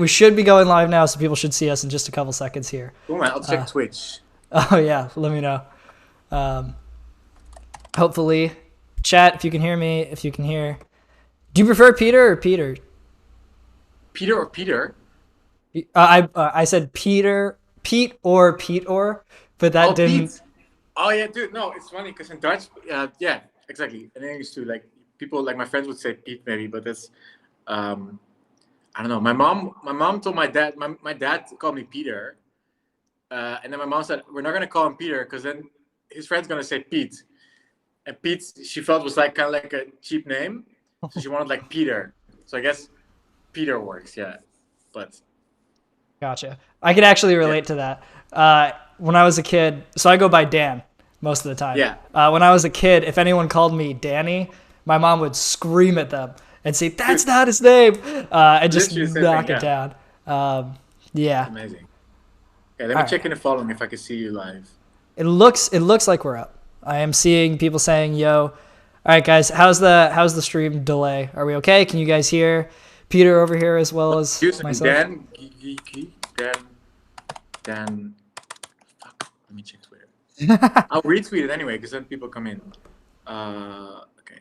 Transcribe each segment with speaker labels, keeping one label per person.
Speaker 1: should be going live now, so people should see us in just a couple seconds here.
Speaker 2: Cool, man. I'll check Twitch.
Speaker 1: Oh yeah, let me know. Um, hopefully, chat if you can hear me. If you can hear, do you prefer Peter or Peter?
Speaker 2: Peter or Peter?
Speaker 1: I said Peter, Pete or Pete or, but that
Speaker 2: Oh,
Speaker 1: didn't.
Speaker 2: Pete. Oh yeah, dude. No, it's funny because in Dutch, yeah, exactly. In English too, like people, like my friends would say Pete maybe, but that's, I don't know. My mom told my dad. My dad called me Peter, and then my mom said we're not gonna call him Peter because then his friend's gonna say Pete, and Pete she felt was like kind of like a cheap name, so she wanted like Peter. So I guess Peter works, yeah. But
Speaker 1: Gotcha. I can actually
Speaker 2: yeah,
Speaker 1: relate to that. When I was a kid, so I go by Dan most of the time.
Speaker 2: yeah,
Speaker 1: When I was a kid, if anyone called me Danny, my mom would scream at them and say, "That's
Speaker 2: dude,
Speaker 1: not his name," and just
Speaker 2: literally the same thing,
Speaker 1: knock it
Speaker 2: yeah.
Speaker 1: down. Yeah.
Speaker 2: Amazing. Okay, let
Speaker 1: All
Speaker 2: me
Speaker 1: right.
Speaker 2: check in the following if I can see you live.
Speaker 1: It looks like we're up. I am seeing people saying, "Yo." All right, guys. How's the stream delay? Are we okay? Can you guys hear Peter over here as well as
Speaker 2: Excuse me,
Speaker 1: myself?
Speaker 2: Dan, Dan. Fuck. Let me check Twitter. I'll retweet it anyway because then people come in. Okay.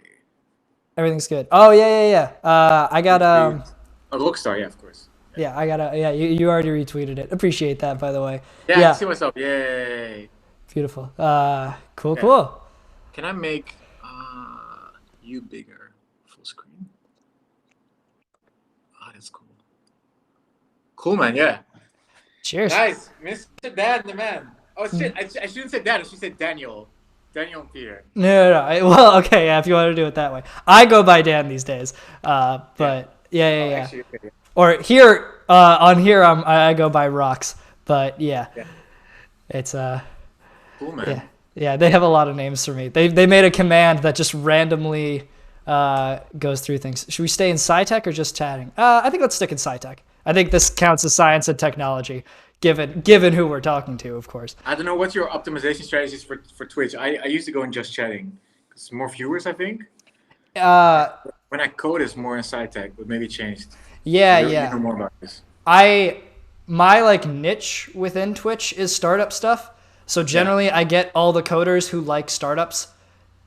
Speaker 1: Everything's good. Oh yeah. I got
Speaker 2: Retweet. A Rockstar, yeah, of course. Yeah.
Speaker 1: Yeah, yeah, you already retweeted it. Appreciate that, by the way.
Speaker 2: Yeah, I can
Speaker 1: Yeah,
Speaker 2: see myself. Yay.
Speaker 1: beautiful. Cool,
Speaker 2: Yeah.
Speaker 1: cool.
Speaker 2: Can I make you bigger? Full screen. Ah, that's cool. Cool, man. Yeah.
Speaker 1: Cheers.
Speaker 2: Nice, Mr. Dan, the man. Oh shit! I shouldn't say Dan. I should say Daniel. Daniel and Peter.
Speaker 1: No. Well, okay, yeah, if you want to do it that way. I go by Dan these days.
Speaker 2: Yeah.
Speaker 1: But yeah,
Speaker 2: Oh,
Speaker 1: yeah.
Speaker 2: actually, okay.
Speaker 1: Or here, on here, I go by Rocks. But yeah,
Speaker 2: Yeah.
Speaker 1: it's
Speaker 2: Cool,
Speaker 1: yeah,
Speaker 2: man.
Speaker 1: yeah. They have a lot of names for me. They made a command that just randomly goes through things. Should we stay in SciTech or just chatting? I think let's stick in SciTech. I think this counts as science and technology, given who we're talking to, of course.
Speaker 2: I don't know what's your optimization strategies for Twitch. I used to go in just chatting. It's more viewers, I think.
Speaker 1: Uh,
Speaker 2: When I code, it's more in SciTech, but maybe changed.
Speaker 1: yeah,
Speaker 2: You know
Speaker 1: yeah.
Speaker 2: more about this.
Speaker 1: I my like niche within Twitch is startup stuff. So
Speaker 2: Yeah.
Speaker 1: generally, I get all the coders who like startups.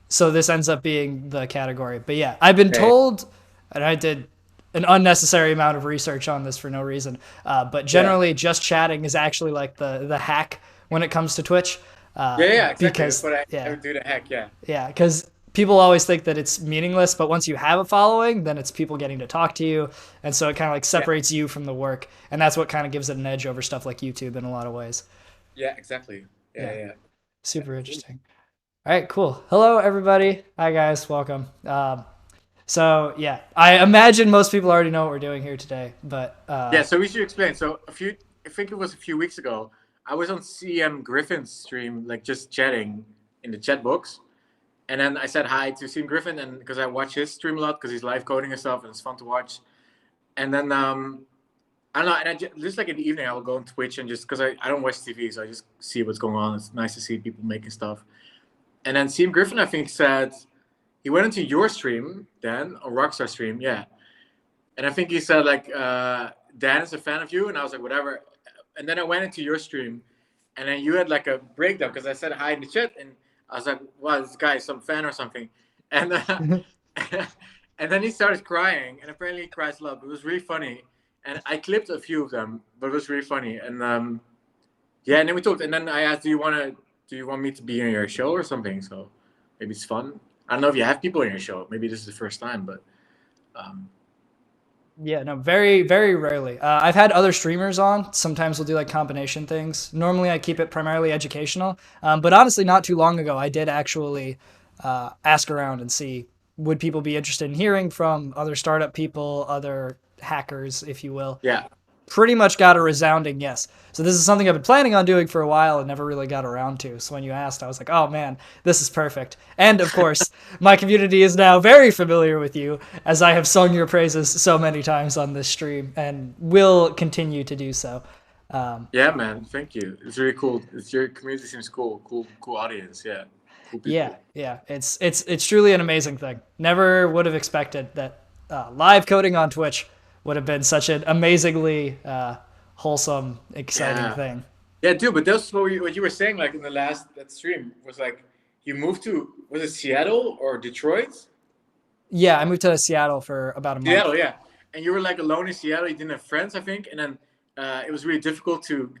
Speaker 1: So this ends up being the category. But yeah, I've been
Speaker 2: Okay.
Speaker 1: told, and I did an unnecessary amount of research on this for no reason. But
Speaker 2: Yeah.
Speaker 1: generally, just chatting is actually like the hack when it comes to Twitch.
Speaker 2: Yeah, exactly. That's
Speaker 1: Because
Speaker 2: what I
Speaker 1: yeah,
Speaker 2: would do. The heck, yeah.
Speaker 1: yeah, because people always think that it's meaningless, but once you have a following, then it's people getting to talk to you, and so it kind of like
Speaker 2: Yeah.
Speaker 1: separates you from the work, and that's what kind of gives it an edge over stuff like YouTube in a lot of ways.
Speaker 2: Yeah, exactly. Yeah,
Speaker 1: Yeah,
Speaker 2: yeah. Yeah.
Speaker 1: super
Speaker 2: Cool.
Speaker 1: interesting. All right, cool. Hello, everybody. Hi, guys. Welcome. So yeah, I imagine most people already know what we're doing here today, but
Speaker 2: Yeah, so we should explain. So I think it was a few weeks ago, I was on CM Griffin's stream, like just chatting in the chat box. And then I said hi to CM Griffin, and because I watch his stream a lot, because he's live coding and stuff, and it's fun to watch. And then I don't know, and just like in the evening, I will go on Twitch and just because I don't watch TV, so I just see what's going on. It's nice to see people making stuff. And then CM Griffin, I think, said he went into your stream, Dan, or Rockstar stream, yeah. And I think he said like Dan is a fan of you, and I was like whatever. And then I went into your stream, and then you had like a breakdown because I said hi in the chat, and I was like, "Wow, this guy is some fan or something." And and then he started crying, and apparently he cries a lot. It was really funny, and I clipped a few of them, but it was really funny. And yeah, and then we talked, and then I asked, do you want me to be in your show or something?" So maybe it's fun. I don't know if you have people in your show. Maybe this is the first time, but um,
Speaker 1: yeah, no, very, very rarely. I've had other streamers on. Sometimes we'll do like combination things. Normally, I keep it primarily educational. But honestly, not too long ago, I did actually ask around and see would people be interested in hearing from other startup people, other hackers, if you will.
Speaker 2: yeah,
Speaker 1: Pretty much got a resounding yes. So this is something I've been planning on doing for a while and never really got around to. So when you asked, I was like, oh man, this is perfect. And of course, my community is now very familiar with you as I have sung your praises so many times on this stream and will continue to do so.
Speaker 2: yeah, man. Thank you. It's really cool. Your community seems cool. Cool audience. Yeah, cool
Speaker 1: Yeah,
Speaker 2: people.
Speaker 1: yeah, it's truly an amazing thing. Never would have expected that live coding on Twitch would have been such an amazingly wholesome, exciting
Speaker 2: Yeah.
Speaker 1: thing.
Speaker 2: Yeah, dude. But that's what you were saying, like in the last that stream was like you moved to, was it Seattle or Detroit?
Speaker 1: Yeah, I moved to Seattle for about a month.
Speaker 2: Seattle, yeah. And you were like alone in Seattle. You didn't have friends, I think. And then it was really difficult to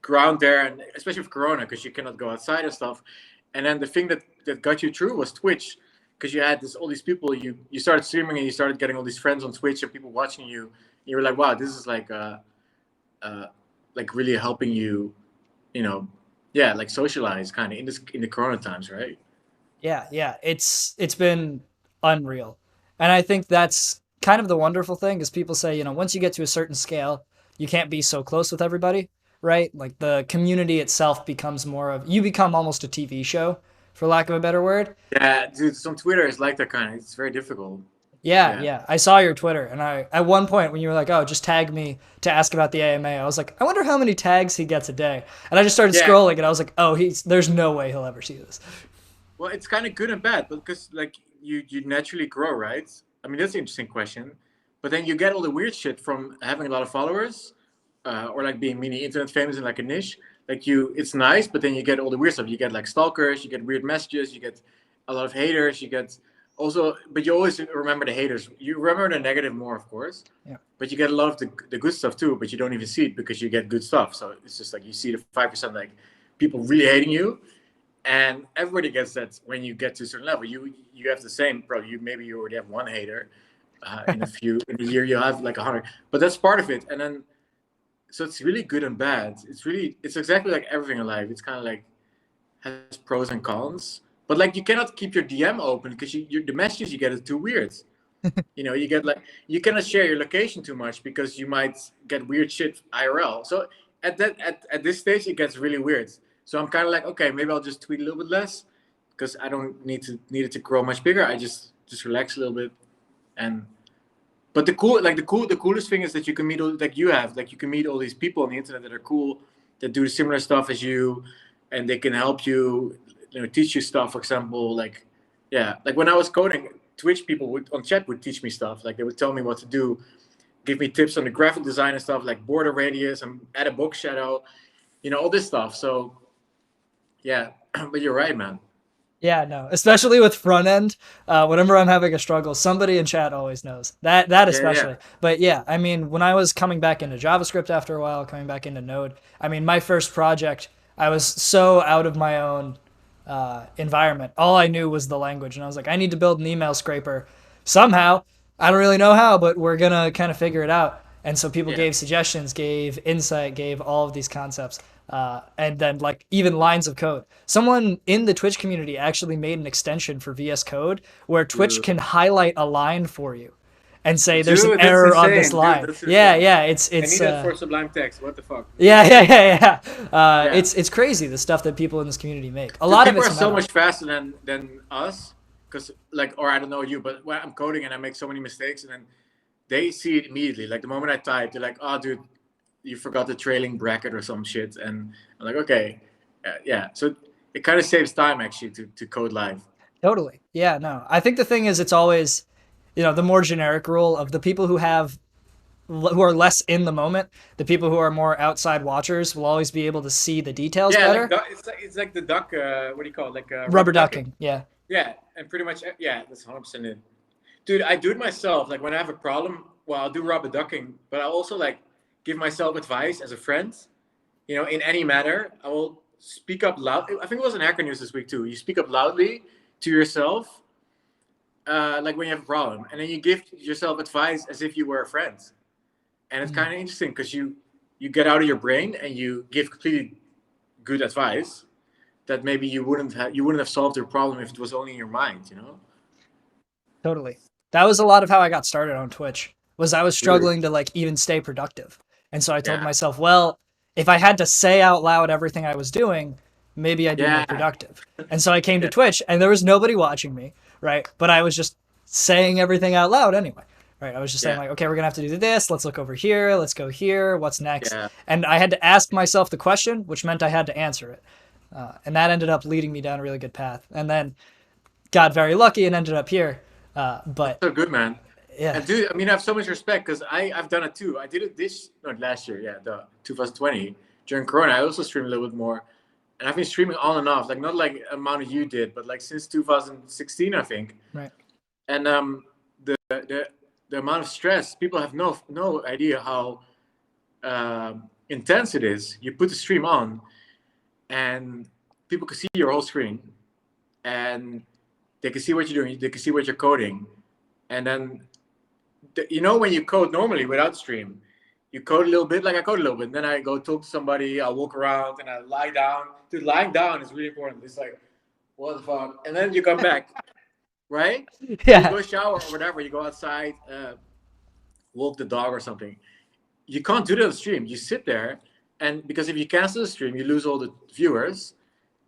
Speaker 2: ground there, and especially with Corona, because you cannot go outside and stuff. And then the thing that got you through was Twitch, because you had all these people. You started streaming and you started getting all these friends on Twitch and people watching you. You were like, wow, this is uh, like really helping you, you know, yeah, like socialize kind of in the Corona times, right?
Speaker 1: Yeah, yeah, it's been unreal. And I think that's kind of the wonderful thing is people say, once you get to a certain scale, you can't be so close with everybody, right? Like the community itself becomes more of you become almost a TV show, for lack of a better word.
Speaker 2: Yeah, dude. Some Twitter is like that kind of. It's very difficult.
Speaker 1: Yeah,
Speaker 2: Yeah.
Speaker 1: yeah. I saw your Twitter and I at one point when you were like, "Oh, just tag me to ask about the AMA." I was like, "I wonder how many tags he gets a day." And I just started
Speaker 2: Yeah.
Speaker 1: scrolling and I was like, "Oh, there's no way he'll ever see this."
Speaker 2: Well, it's kind of good and bad because like you naturally grow, right? I mean, that's an interesting question. But then you get all the weird shit from having a lot of followers, or like being mini internet famous in like a niche. Like it's nice, but then you get all the weird stuff. You get like stalkers, you get weird messages, you get a lot of haters, you get also, but you always remember the haters. You remember the negative more, of course.
Speaker 1: Yeah.
Speaker 2: But you get a lot of the good stuff too, but you don't even see it because you get good stuff. So it's just like you see the 5% like people really hating you, and everybody gets that when you get to a certain level. You have the same. Probably maybe you already have one hater. In a year you'll have like 100, but that's part of it. And then so it's really good and bad. It's exactly like everything in life. It's kind of like has pros and cons. But like you cannot keep your DM open because the messages you get is too weird. You get like you cannot share your location too much because you might get weird shit IRL. So at this stage it gets really weird. So I'm kind of like, okay, maybe I'll just tweet a little bit less because I don't need it to grow much bigger. I just relax a little bit. And but the coolest thing is that you can meet you can meet all these people on the internet that are cool, that do similar stuff as you, and they can help you, teach you stuff. For example, like yeah, like when I was coding, Twitch people on chat would teach me stuff. Like they would tell me what to do, give me tips on the graphic design and stuff, like border radius and add a box shadow, all this stuff. So yeah, but you're right, man.
Speaker 1: Yeah, no, especially with front end. Whenever I'm having a struggle, somebody in chat always knows that
Speaker 2: Yeah, yeah,
Speaker 1: especially. But yeah, I mean, when I was coming back into JavaScript after a while, coming back into Node, I mean, my first project, I was so out of my own environment. All I knew was the language, and I was like, I need to build an email scraper somehow. I don't really know how, but we're gonna kind of figure it out. And so people
Speaker 2: yeah.
Speaker 1: gave suggestions, gave insight, gave all of these concepts, and then like even lines of code. Someone in the Twitch community actually made an extension for VS Code where Twitch
Speaker 2: Dude,
Speaker 1: can highlight a line for you and say there's an
Speaker 2: dude, that's
Speaker 1: error on this
Speaker 2: insane. Dude,
Speaker 1: line.
Speaker 2: that's
Speaker 1: Yeah,
Speaker 2: insane.
Speaker 1: yeah,
Speaker 2: I need that for Sublime Text. What the fuck?
Speaker 1: yeah, yeah, yeah, yeah.
Speaker 2: Yeah.
Speaker 1: It's crazy the stuff that people in this community make. A
Speaker 2: Dude,
Speaker 1: lot of
Speaker 2: people are
Speaker 1: it's
Speaker 2: so
Speaker 1: meta.
Speaker 2: much faster than us, because like, or I don't know you, but when I'm coding and I make so many mistakes, and then they see it immediately. Like the moment I type, they're like, "Oh, dude, you forgot the trailing bracket or some shit," and I'm like, "Okay, yeah." So it kind of saves time actually to code live.
Speaker 1: Totally. Yeah, no. I think the thing is it's always, the more generic rule of the people who are less in the moment, the people who are more outside watchers will always be able to see the details
Speaker 2: Yeah, like
Speaker 1: better.
Speaker 2: it's like the duck. What do you call it? Like
Speaker 1: Rubber
Speaker 2: rubber ducking.
Speaker 1: ducking. Yeah.
Speaker 2: Yeah, and pretty much yeah, that's 100% it. Dude, I do it myself. Like when I have a problem, well, I'll do rubber ducking, but I also like give myself advice as a friend. In any matter, I will speak up loud. I think it was in Hacker News this week too. You speak up loudly to yourself, like when you have a problem, and then you give yourself advice as if you were a friend. And it's kind of interesting because you get out of your brain and you give completely good advice that maybe you wouldn't have solved your problem if it was only in your mind.
Speaker 1: Totally. That was a lot of how I got started on Twitch. Was I was
Speaker 2: Really?
Speaker 1: struggling to like even stay productive. And so I told
Speaker 2: Yeah.
Speaker 1: myself, well, if I had to say out loud everything I was doing, maybe I'd be more
Speaker 2: Yeah.
Speaker 1: productive. And so I came to
Speaker 2: Yeah.
Speaker 1: Twitch and there was nobody watching me, right? But I was just saying everything out loud anyway. Right. I was just saying
Speaker 2: Yeah.
Speaker 1: like, okay, we're gonna have to do this. Let's look over here. Let's go here. What's next?
Speaker 2: Yeah.
Speaker 1: And I had to ask myself the question, which meant I had to answer it. And that ended up leading me down a really good path. And then got very lucky and ended up here. But
Speaker 2: So good, man.
Speaker 1: Yeah.
Speaker 2: And dude, I mean, I have so much respect because I've done it too. I did it this no last year, yeah, the 2020 during Corona. I also streamed a little bit more, and I've been streaming on and off, like not like amount you did, but like since 2016, I think.
Speaker 1: Right.
Speaker 2: And the amount of stress people have no idea how intense it is. You put the stream on, and people can see your whole screen, and they can see what you're doing. They can see what you're coding, and then you know when you code normally without stream, you code a little bit, like I code a little bit, and then I go talk to somebody, I walk around and I lie down. Dude, lying down is really important. It's like, what the fuck? And then you come back, right? You
Speaker 1: Yeah.
Speaker 2: go shower or whatever, you go outside, walk the dog or something. You can't do that on stream. You sit there, and because if you cancel the stream, you lose all the viewers.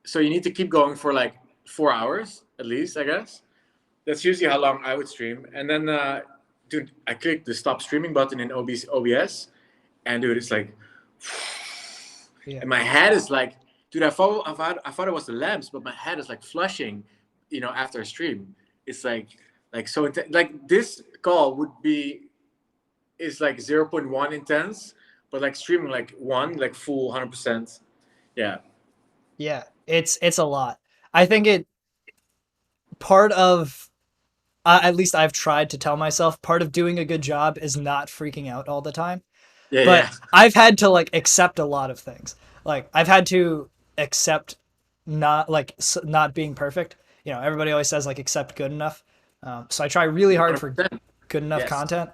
Speaker 2: So you need to keep going for like 4 hours at least, I guess. That's usually how long I would stream. And then, dude, I click the stop streaming button in OBS, and dude, it's like,
Speaker 1: Yeah.
Speaker 2: and my head is like, dude, I thought it was the lamps, but my head is like flushing, after a stream. It's like so intense. Like this call is like 0.1 intense, but like streaming like one, like full 100%. Yeah.
Speaker 1: Yeah. It's a lot. I think part of at least I've tried to tell myself part of doing a good job is not freaking out all the time.
Speaker 2: Yeah,
Speaker 1: But
Speaker 2: yeah.
Speaker 1: I've had to like accept a lot of things. Like I've had to accept not being perfect. Everybody always says like accept good enough. So I try really hard for
Speaker 2: 100%.
Speaker 1: good enough
Speaker 2: Yes.
Speaker 1: content.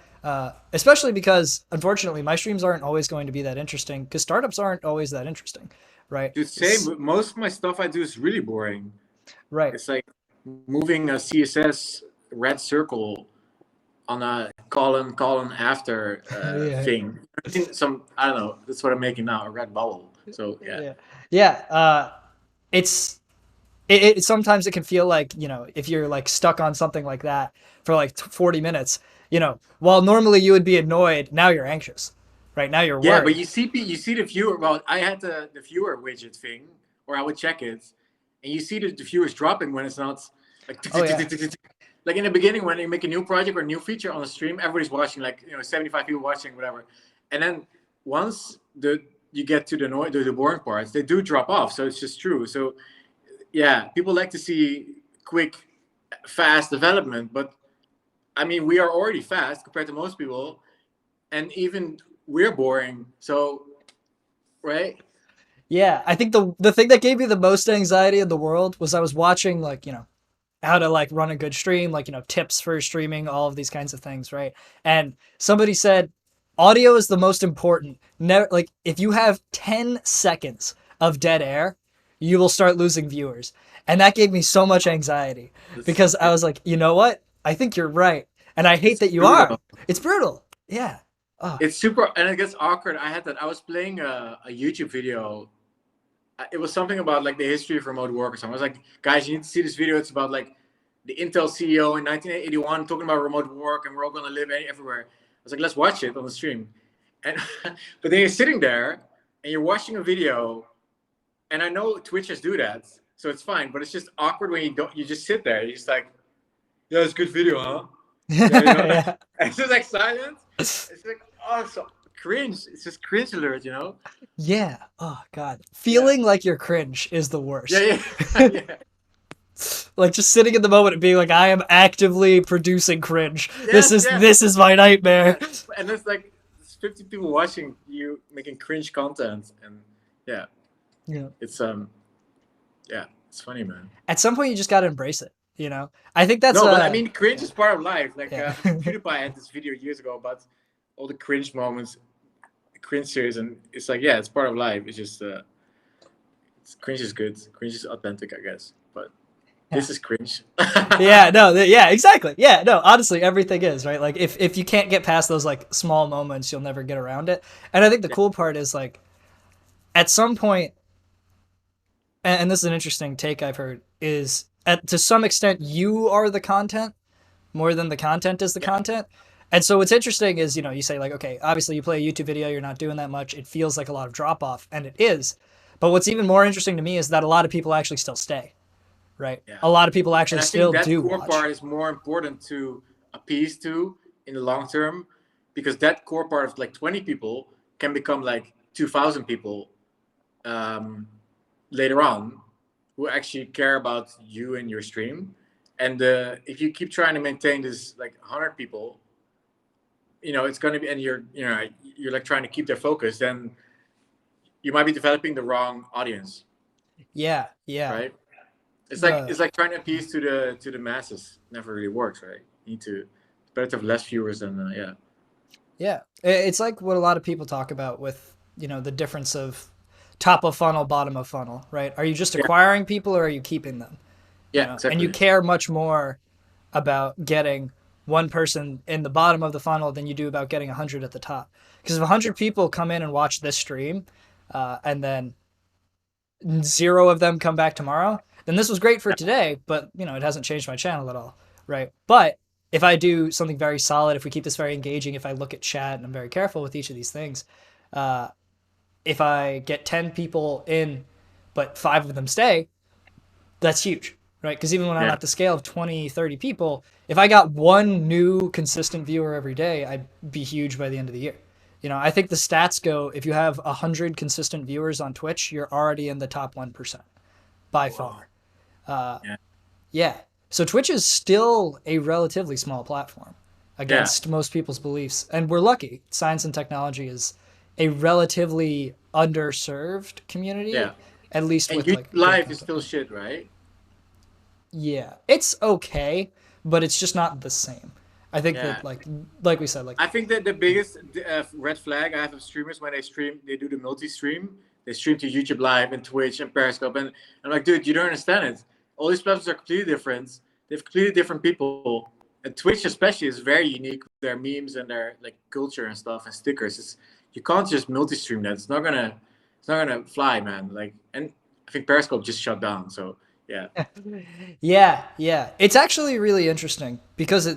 Speaker 1: Especially because unfortunately my streams aren't always going to be that interesting because startups aren't always that interesting, right?
Speaker 2: Dude, same. But most of my stuff I do is really boring.
Speaker 1: Right.
Speaker 2: It's like moving a CSS red circle on a colon after
Speaker 1: Yeah.
Speaker 2: thing. I don't know. That's what I'm making now, a red bubble. So yeah.
Speaker 1: Yeah. Yeah. It's it sometimes it can feel like if you're like stuck on something like that for like 40 minutes, while normally you would be annoyed, now you're anxious, right? Now you're
Speaker 2: Yeah, but
Speaker 1: worried.
Speaker 2: you see the viewer. Well, I had the viewer widget thing, or I would check it, and you see the viewers dropping when it's not like
Speaker 1: Oh yeah.
Speaker 2: like in the beginning when you make a new project or a new feature on the stream, everybody's watching, like 75 people watching, whatever, and then once you get to the boring parts, they do drop off. So it's just true. So yeah, people like to see quick, fast development, but I mean we are already fast compared to most people, and even we're boring. So right?
Speaker 1: Yeah, I think the thing that gave me the most anxiety in the world was I was watching like, how to like run a good stream, like, tips for streaming, all of these kinds of things, right? And somebody said audio is the most important. Never like if you have 10 seconds of dead air, you will start losing viewers. And that gave me so much anxiety
Speaker 2: It's,
Speaker 1: because I was like, you know what? I think you're right. And I hate
Speaker 2: it's
Speaker 1: that you are.
Speaker 2: brutal.
Speaker 1: It's brutal. Yeah. Oh,
Speaker 2: It's super, and it gets awkward. I was playing a YouTube video. It was something about like the history of remote work or something. I was like, guys, you need to see this video. It's about like the Intel CEO in 1981 talking about remote work, and we're all gonna live everywhere. I was like, let's watch it on the stream. And but then you're sitting there and you're watching a video, and I know Twitchers do that, so it's fine. But it's just awkward when you don't. You just sit there. You're just like, yeah, it's a good video, huh? Yeah,
Speaker 1: yeah.
Speaker 2: And it's just like silence. It's like, oh, so cringe. It's just cringe alert,
Speaker 1: Yeah. Oh God.
Speaker 2: Yeah.
Speaker 1: Feeling like you're cringe is the worst.
Speaker 2: Yeah, yeah, yeah.
Speaker 1: Like just sitting in the moment and being like, I am actively producing cringe.
Speaker 2: Yes, yes.
Speaker 1: This is my nightmare.
Speaker 2: Yeah. And there's like 50 people watching you making cringe content, and yeah,
Speaker 1: Yeah.
Speaker 2: yeah, it's funny, man.
Speaker 1: At some point, you just gotta embrace it. I think that's
Speaker 2: No, but I mean, cringe is part of life. Like
Speaker 1: Yeah.
Speaker 2: PewDiePie had this video years ago about all the cringe moments, cringe series, and it's like, yeah, it's part of life. It's just cringe is good. Cringe is authentic, I guess. But this is cringe.
Speaker 1: yeah. No. Yeah. Exactly. Yeah. No. Honestly, everything is right. Like if you can't get past those like small moments, you'll never get around it. And I think the cool part is like, at some point, and this is an interesting take I've heard, is to some extent you are the content more than the content is the content. And so what's interesting is, you say like, okay, obviously you play a YouTube video, you're not doing that much. It feels like a lot of drop off, and it is. But what's even more interesting to me is that a lot of people actually still stay, right?
Speaker 2: Yeah.
Speaker 1: A lot of people
Speaker 2: And
Speaker 1: actually
Speaker 2: I
Speaker 1: still
Speaker 2: think that
Speaker 1: do
Speaker 2: core
Speaker 1: watch.
Speaker 2: part is more important to appease to in the long term, because that core part of like 20 people can become like 2,000 people um, later on who actually care about you and your stream. And if you keep trying to maintain this like 100 people, it's going to be, and you're like trying to keep their focus, then you might be developing the wrong audience,
Speaker 1: Yeah, yeah.
Speaker 2: right? It's
Speaker 1: The
Speaker 2: like trying to appease to the masses. Never really works, right? You need to, it's better to have less viewers than yeah.
Speaker 1: Yeah, it's like what a lot of people talk about with, the difference of top of funnel, bottom of funnel, right? Are you just
Speaker 2: Yeah,
Speaker 1: acquiring people or are you keeping them?
Speaker 2: yeah,
Speaker 1: And you
Speaker 2: exactly.
Speaker 1: care much more about getting one person in the bottom of the funnel than you do about getting 100 at the top. Because if
Speaker 2: Yeah,
Speaker 1: 100 people come in and watch this stream, and then zero of them come back tomorrow, then this was great for today, but it hasn't changed my channel at all, right? But if I do something very solid, if we keep this very engaging, if I look at chat and I'm very careful with each of these things, uh, if I get 10 people in, but five of them stay, that's huge, right? Because even when I'm
Speaker 2: yeah,
Speaker 1: at the scale of 20, 30 people, if I got one new consistent viewer every day, I'd be huge by the end of the year. I think the stats go, if you have 100 consistent viewers on Twitch, you're already in the top 1% by
Speaker 2: wow,
Speaker 1: far. Uh,
Speaker 2: yeah,
Speaker 1: yeah. So Twitch is still a relatively small platform
Speaker 2: yeah,
Speaker 1: against most people's beliefs. And we're lucky. Science and technology is a relatively underserved
Speaker 2: yeah.
Speaker 1: community, at least
Speaker 2: And
Speaker 1: with
Speaker 2: YouTube
Speaker 1: like good
Speaker 2: Live is still
Speaker 1: content.
Speaker 2: shit, right?
Speaker 1: Yeah, it's okay, but it's just not the same. I think that
Speaker 2: Yeah,
Speaker 1: like we said, like
Speaker 2: I think that the biggest red flag I have of streamers when they stream, they do the multi-stream. They stream to YouTube Live and Twitch and Periscope, and I'm like, dude, you don't understand it. All these platforms are completely different. They have completely different people, and Twitch especially is very unique with their memes and their like culture and stuff and stickers. You can't just multi-stream that. It's not gonna fly, man. Like, and I think Periscope just shut down. So yeah,
Speaker 1: yeah, yeah. It's actually really interesting because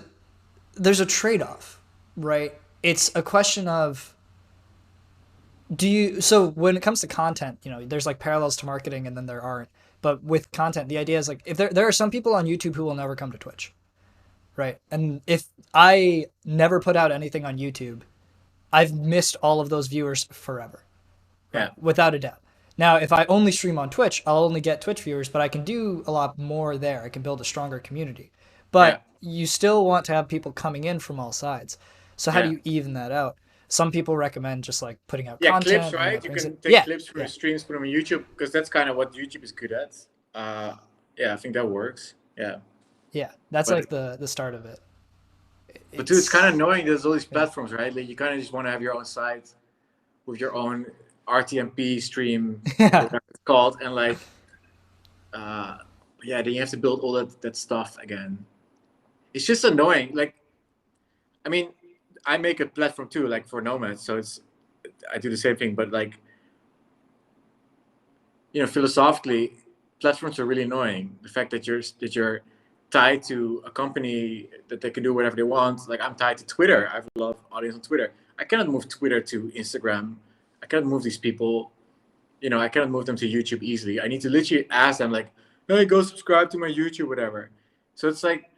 Speaker 1: there's a trade-off, right? It's a question of so when it comes to content, there's like parallels to marketing and then there aren't. But with content, the idea is like if there are some people on YouTube who will never come to Twitch, right? And if I never put out anything on YouTube, I've missed all of those viewers forever,
Speaker 2: yeah,
Speaker 1: right? Without a doubt. Now, if I only stream on Twitch, I'll only get Twitch viewers, but I can do a lot more there. I can build a stronger community.
Speaker 2: yeah,
Speaker 1: But you still want to have people coming in from all sides. So how do
Speaker 2: yeah.
Speaker 1: you even that out? Some people recommend just like putting out
Speaker 2: Yeah, clips,
Speaker 1: content and
Speaker 2: right?
Speaker 1: that
Speaker 2: You
Speaker 1: brings
Speaker 2: can
Speaker 1: it.
Speaker 2: take
Speaker 1: Yeah,
Speaker 2: clips from
Speaker 1: yeah,
Speaker 2: your streams, put them on YouTube, because that's kind of what YouTube is good at. Uh, yeah, I think that works. Yeah,
Speaker 1: yeah. That's
Speaker 2: but
Speaker 1: like the start of it.
Speaker 2: dude, it's kind of
Speaker 1: It's
Speaker 2: annoying. There's all these
Speaker 1: yeah,
Speaker 2: platforms, right? Like you kind of just want to have your own site with your own RTMP stream or
Speaker 1: yeah,
Speaker 2: whatever it's called, and like, uh, yeah, then you have to build all that stuff again. It's just annoying. Like, I mean, I make a platform too, like for Nomad, so I do the same thing, but like, philosophically, platforms are really annoying. The fact that you're tied to a company that they can do whatever they want. Like I'm tied to Twitter. I have a lot of audience on Twitter. I cannot move Twitter to Instagram. I cannot move these people. I cannot move them to YouTube easily. I need to literally ask them like, "Hey, go subscribe to my YouTube, whatever." So it's like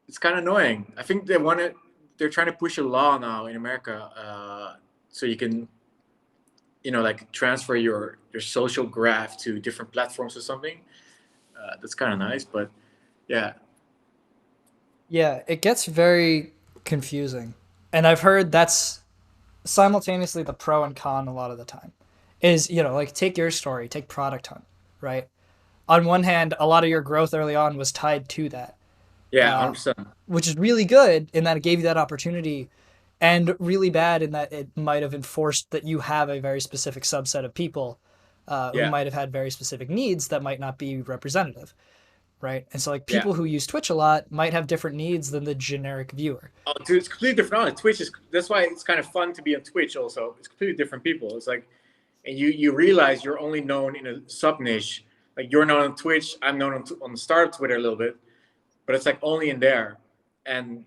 Speaker 2: it's kind of annoying. I think they're trying to push a law now in America, so you can like transfer your social graph to different platforms or something. That's kind of nice, but yeah,
Speaker 1: yeah. It gets very confusing, and I've heard that's simultaneously the pro and con a lot of the time. Is like take your story, take Product Hunt, right? On one hand, a lot of your growth early on was tied to that,
Speaker 2: yeah,
Speaker 1: uh,
Speaker 2: 100%.
Speaker 1: which is really good in that it gave you that opportunity, and really bad in that it might have enforced that you have a very specific subset of people who
Speaker 2: Yeah,
Speaker 1: might have had very specific needs that might not be representative, right? And so like
Speaker 2: yeah.
Speaker 1: people who use Twitch a lot might have different needs than the generic viewer.
Speaker 2: Oh, dude, it's completely different. On Twitch is that's why it's kind of fun to be on Twitch. Also, it's completely different people. It's like, and you realize you're only known in a sub niche. Like you're known on Twitch. I'm known on the start of Twitter a little bit, but it's like only in there, and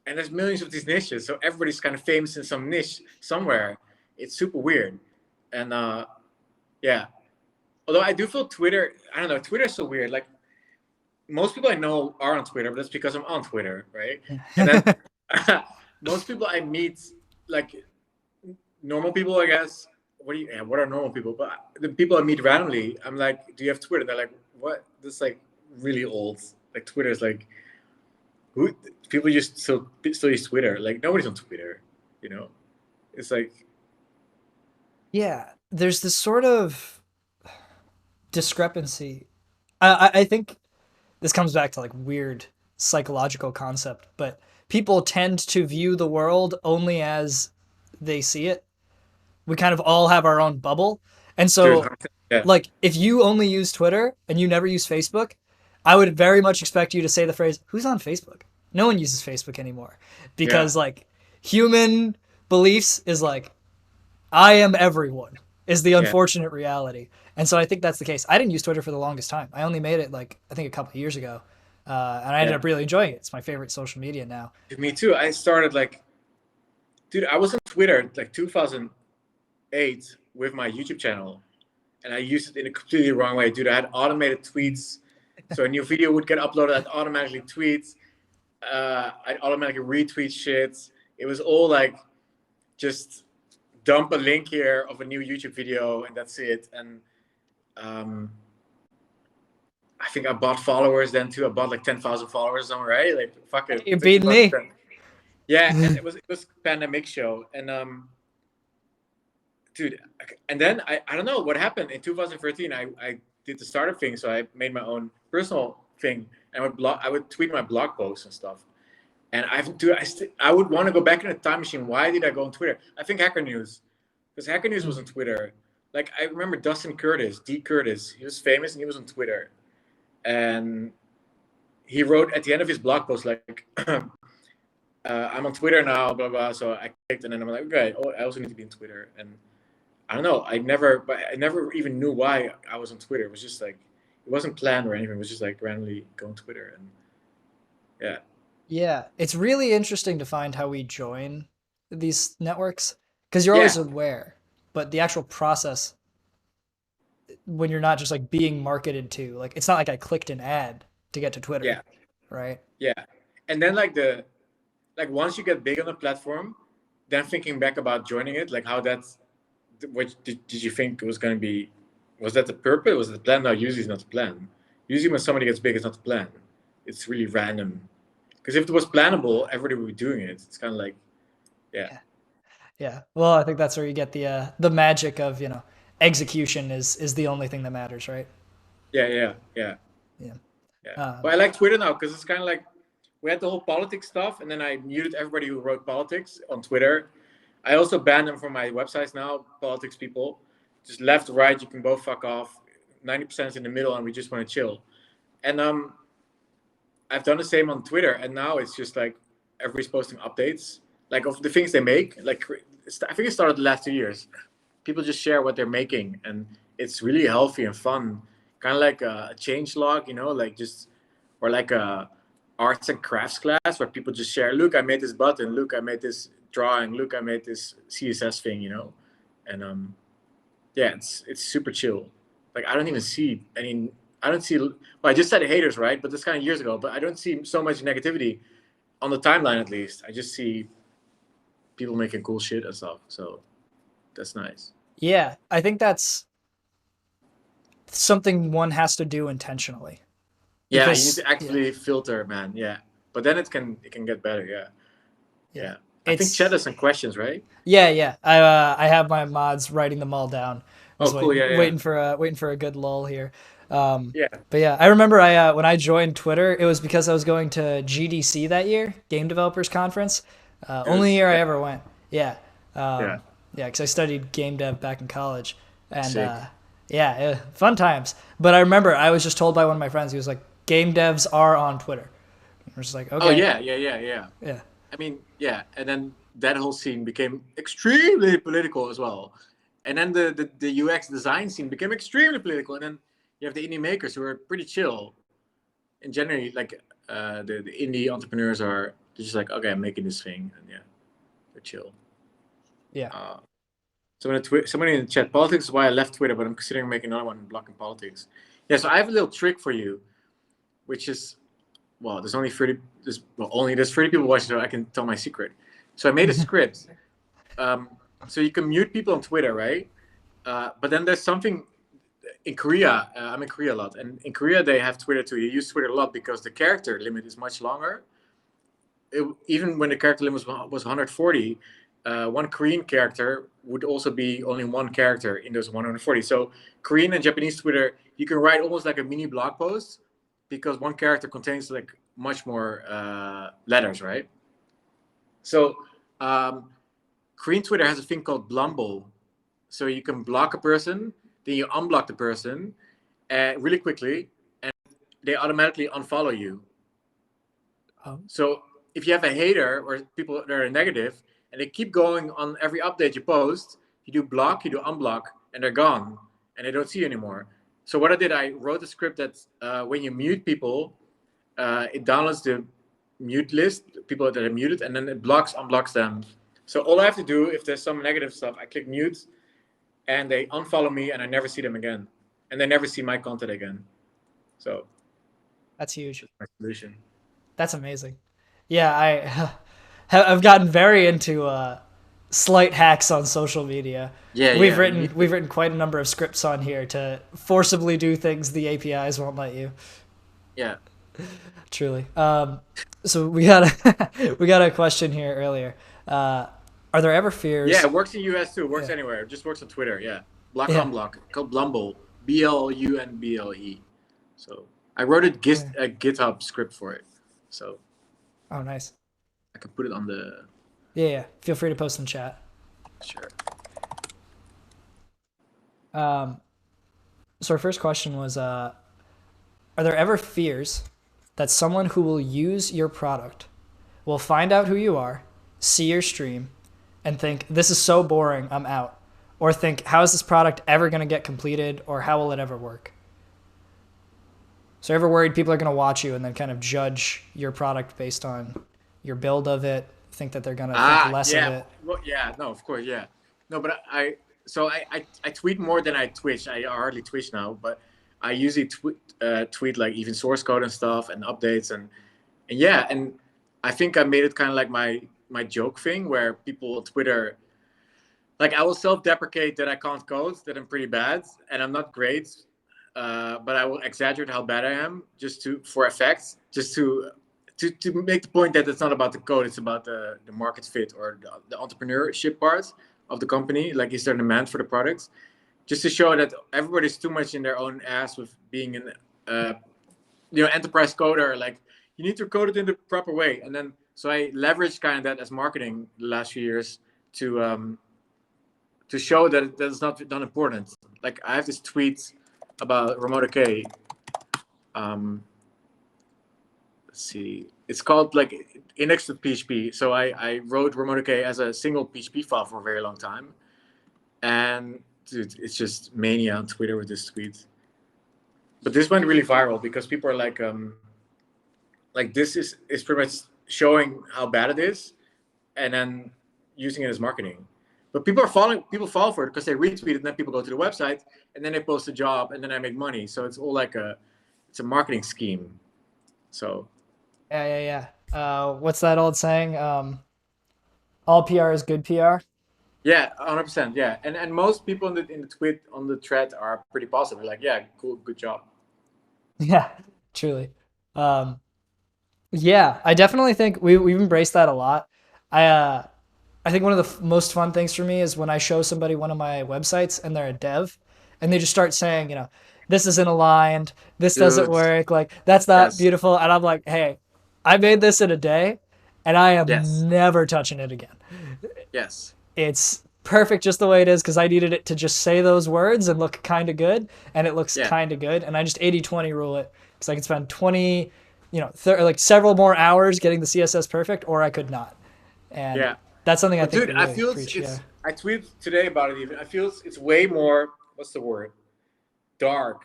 Speaker 2: there's millions of these niches, so everybody's kind of famous in some niche somewhere. It's super weird, and yeah. Although I do feel Twitter, I don't know, Twitter's so weird. Like most people I know are on Twitter, but that's because I'm on Twitter, right? And then
Speaker 1: Yeah.
Speaker 2: most people I meet, like normal people, I guess. What are normal people? But the people I meet randomly, I'm like, do you have Twitter? They're like, what? This is like really old. Like Twitter is like, who? People just still use Twitter. Like nobody's on Twitter, you know. It's like,
Speaker 1: Yeah, there's this sort of discrepancy. I think this comes back to like weird psychological concept, but people tend to view the world only as they see it. We kind of all have our own bubble. And
Speaker 2: dude,
Speaker 1: so
Speaker 2: yeah,
Speaker 1: like if you only use Twitter and you never use Facebook, I would very much expect you to say the phrase, "Who's on Facebook?" No one uses Facebook anymore
Speaker 2: yeah,
Speaker 1: because like human beliefs is like I am everyone is the
Speaker 2: yeah,
Speaker 1: unfortunate reality. And so I think that's the case. I didn't use Twitter for the longest time. I only made it like I think a couple of years ago, and I ended
Speaker 2: yeah.
Speaker 1: up really enjoying it. It's my favorite social media now.
Speaker 2: Me too. I started like, dude, I was on Twitter like 2008 with my YouTube channel, and I used it in a completely wrong way, dude. I had automated tweets, so a new video would get uploaded, I'd automatically tweet, I'd automatically retweet shit. It was all like just dump a link here of a new YouTube video, and that's it. And um, I think I bought followers then too. I bought like 10,000 followers somewhere, right? Like fuck it,
Speaker 1: You're
Speaker 2: like
Speaker 1: beating me.
Speaker 2: 2010. Yeah, and it was pandemic show, and dude, and then I don't know what happened in 2013. I did the startup thing, so I made my own personal thing, and I would tweet my blog posts and stuff. And I would want to go back in a time machine. Why did I go on Twitter? I think Hacker News, because Hacker News was on Twitter. Like I remember Dustin Curtis, D Curtis. He was famous and he was on Twitter, and he wrote at the end of his blog post like, "I'm on Twitter now, blah blah." So I clicked, and then I'm like, okay, oh, I also need to be on Twitter. And I don't know. But I never even knew why I was on Twitter. It was just like it wasn't planned or anything. It was just like randomly go on Twitter, and yeah,
Speaker 1: Yeah, it's really interesting to find how we join these networks because you're always
Speaker 2: yeah,
Speaker 1: aware, but the actual process when you're not just like being marketed to, like it's not like I clicked an ad to get to Twitter,
Speaker 2: yeah,
Speaker 1: right?
Speaker 2: yeah. And then like once you get big on the platform, then thinking back about joining it, like how that's what did you think it was going to be? Was that the purpose? Was it the plan? No, usually it's not the plan. Usually when somebody gets big, it's not the plan. It's really random. Because if it was plannable, everybody would be doing it. It's kind of like, yeah,
Speaker 1: Yeah. Yeah. Well, I think that's where you get the magic of, execution is the only thing that matters, right?
Speaker 2: yeah, yeah, yeah,
Speaker 1: Yeah.
Speaker 2: yeah. But
Speaker 1: Um,
Speaker 2: I like Twitter now because it's kind of like we had the whole politics stuff, and then I muted everybody who wrote politics on Twitter. I also banned them from my websites now. Politics people, just left, right, you can both fuck off. 90% is in the middle, and we just want to chill. And I've done the same on Twitter, and now it's just like everybody's posting updates, like of the things they make. Like I think it started the last 2 years. People just share what they're making, and it's really healthy and fun. Kind of like a change log, like just or like a arts and crafts class where people just share. Look, I made this button. Look, I made this drawing. Look, I made this CSS thing. And yeah, it's super chill. Like I don't even see any. I don't see. Well, I just said haters, right? But that's kind of years ago. But I don't see so much negativity on the timeline, at least. I just see people making cool shit and stuff. So that's nice.
Speaker 1: yeah, I think that's something one has to do intentionally
Speaker 2: Yeah, you need
Speaker 1: because
Speaker 2: to
Speaker 1: yeah,
Speaker 2: actually filter, man. Yeah, but then it can get better. Yeah,
Speaker 1: yeah.
Speaker 2: yeah. I think Chad
Speaker 1: It's
Speaker 2: has some questions, right?
Speaker 1: yeah, yeah. I have my mods writing them all down.
Speaker 2: Oh,
Speaker 1: Was
Speaker 2: cool.
Speaker 1: waiting
Speaker 2: Yeah, yeah,
Speaker 1: waiting for a good lull here.
Speaker 2: yeah.
Speaker 1: But yeah, I remember when I joined Twitter, it was because I was going to GDC that year, Game Developers Conference.
Speaker 2: It
Speaker 1: Only
Speaker 2: was
Speaker 1: year I
Speaker 2: yeah,
Speaker 1: ever went. Yeah,
Speaker 2: yeah.
Speaker 1: yeah, because I studied game dev back in college, and
Speaker 2: Sick.
Speaker 1: yeah, fun times. But I remember I was just told by one of my friends, he was like, "Game devs are on Twitter." I was just like,
Speaker 2: Oh
Speaker 1: "Okay,
Speaker 2: yeah, yeah, yeah, yeah.
Speaker 1: yeah,
Speaker 2: I mean, yeah, and then that whole scene became extremely political as well. And then the UX design scene became extremely political. And then you have the indie makers who are pretty chill. And generally, like the indie entrepreneurs are just like, okay, I'm making this thing, and yeah, they're chill.
Speaker 1: yeah."
Speaker 2: Uh, somebody in the chat, politics is why I left Twitter, but I'm considering making another one blocking politics. Yeah, so I have a little trick for you. which is, well, there's only 30. There's 30 people watching, so I can tell my secret. So I made a script. So you can mute people on Twitter, right? But then there's something in Korea. I'm in Korea a lot, and in Korea they have Twitter too. You use Twitter a lot because the character limit is much longer. Even when the character limit was 140, one Korean character would also be only one character in those 140. So Korean and Japanese Twitter, you can write almost like a mini blog post because one character contains like much more letters, right? So Korean Twitter has a thing called Blumble. So you can block a person, then you unblock the person really quickly, and they automatically unfollow you. So if you have a hater or people that are negative and they keep going on every update you post, you do block, you do unblock, and they're gone and they don't see you anymore. So what I did, I wrote a script that when you mute people, it downloads the mute list, people that are muted, and then it unblocks them. So all I have to do, if there's some negative stuff, I click mute and they unfollow me and I never see them again. And they never see my content again. So
Speaker 1: That's huge.
Speaker 2: that's my solution.
Speaker 1: That's amazing. Yeah, I've gotten very into slight hacks on social media.
Speaker 2: Yeah,
Speaker 1: we've written quite a number of scripts on here to forcibly do things the APIs won't let you.
Speaker 2: Yeah.
Speaker 1: Truly. So we got a question here earlier. Are there ever fears?
Speaker 2: Yeah, it works in US too. It works anywhere. It just works on Twitter. Yeah. Block unblock. Called Blumble. BLUNBLE. So I wrote a GitHub script for it. So.
Speaker 1: Oh, nice.
Speaker 2: I can put it on the.
Speaker 1: Yeah. Feel free to post in chat.
Speaker 2: Sure.
Speaker 1: So our first question was, are there ever fears that someone who will use your product will find out who you are, see your stream, and think, this is so boring, I'm out? Or think, how is this product ever going to get completed, or how will it ever work? So ever worried people are going to watch you and then kind of judge your product based on your build of it, think that they're going to think less of it?
Speaker 2: Well, yeah, no, of course, yeah. No, but I tweet more than I Twitch. I hardly Twitch now, but I usually tweet like even source code and stuff and updates and yeah, and I think I made it kind of like my joke thing where people on Twitter, like I will self-deprecate that I can't code, that I'm pretty bad and I'm not great, but I will exaggerate how bad I am just for effect, just to make the point that it's not about the code, it's about the market fit or the entrepreneurship part of the company. Like, is there demand for the products? Just to show that everybody's too much in their own ass with being an enterprise coder. Like, you need to code it in the proper way. And then so I leveraged kind of that as marketing the last few years to show that that's not important. Like, I have this tweet about RemoteK. Let's see. It's called like index to PHP. So I wrote RemoteK as a single PHP file for a very long time. And dude, it's just mania on Twitter with this tweet. But this went really viral because people are like this is pretty much showing how bad it is and then using it as marketing. But people fall for it because they retweet it and then people go to the website and then they post a job and then I make money. So it's all like it's a marketing scheme. So
Speaker 1: yeah. What's that old saying? All PR is good PR.
Speaker 2: Yeah, 100%. Yeah, and most people in the thread are pretty positive. Like, yeah, cool, good job.
Speaker 1: Yeah, truly. Yeah, I definitely think we've embraced that a lot. I think one of the most fun things for me is when I show somebody one of my websites and they're a dev, and they just start saying, this isn't aligned, this doesn't work, like that's not beautiful, and I'm like, hey, I made this in a day, and I am never touching it again.
Speaker 2: Yes.
Speaker 1: It's perfect just the way it is because I needed it to just say those words and look kind of good, and it looks kind of good. And I just 80-20 rule it because I could spend 20, like several more hours getting the CSS perfect, or I could not. And that's something I think.
Speaker 2: Dude, I feel I tweeted today about it even. I feel it's way more, what's the word? Dark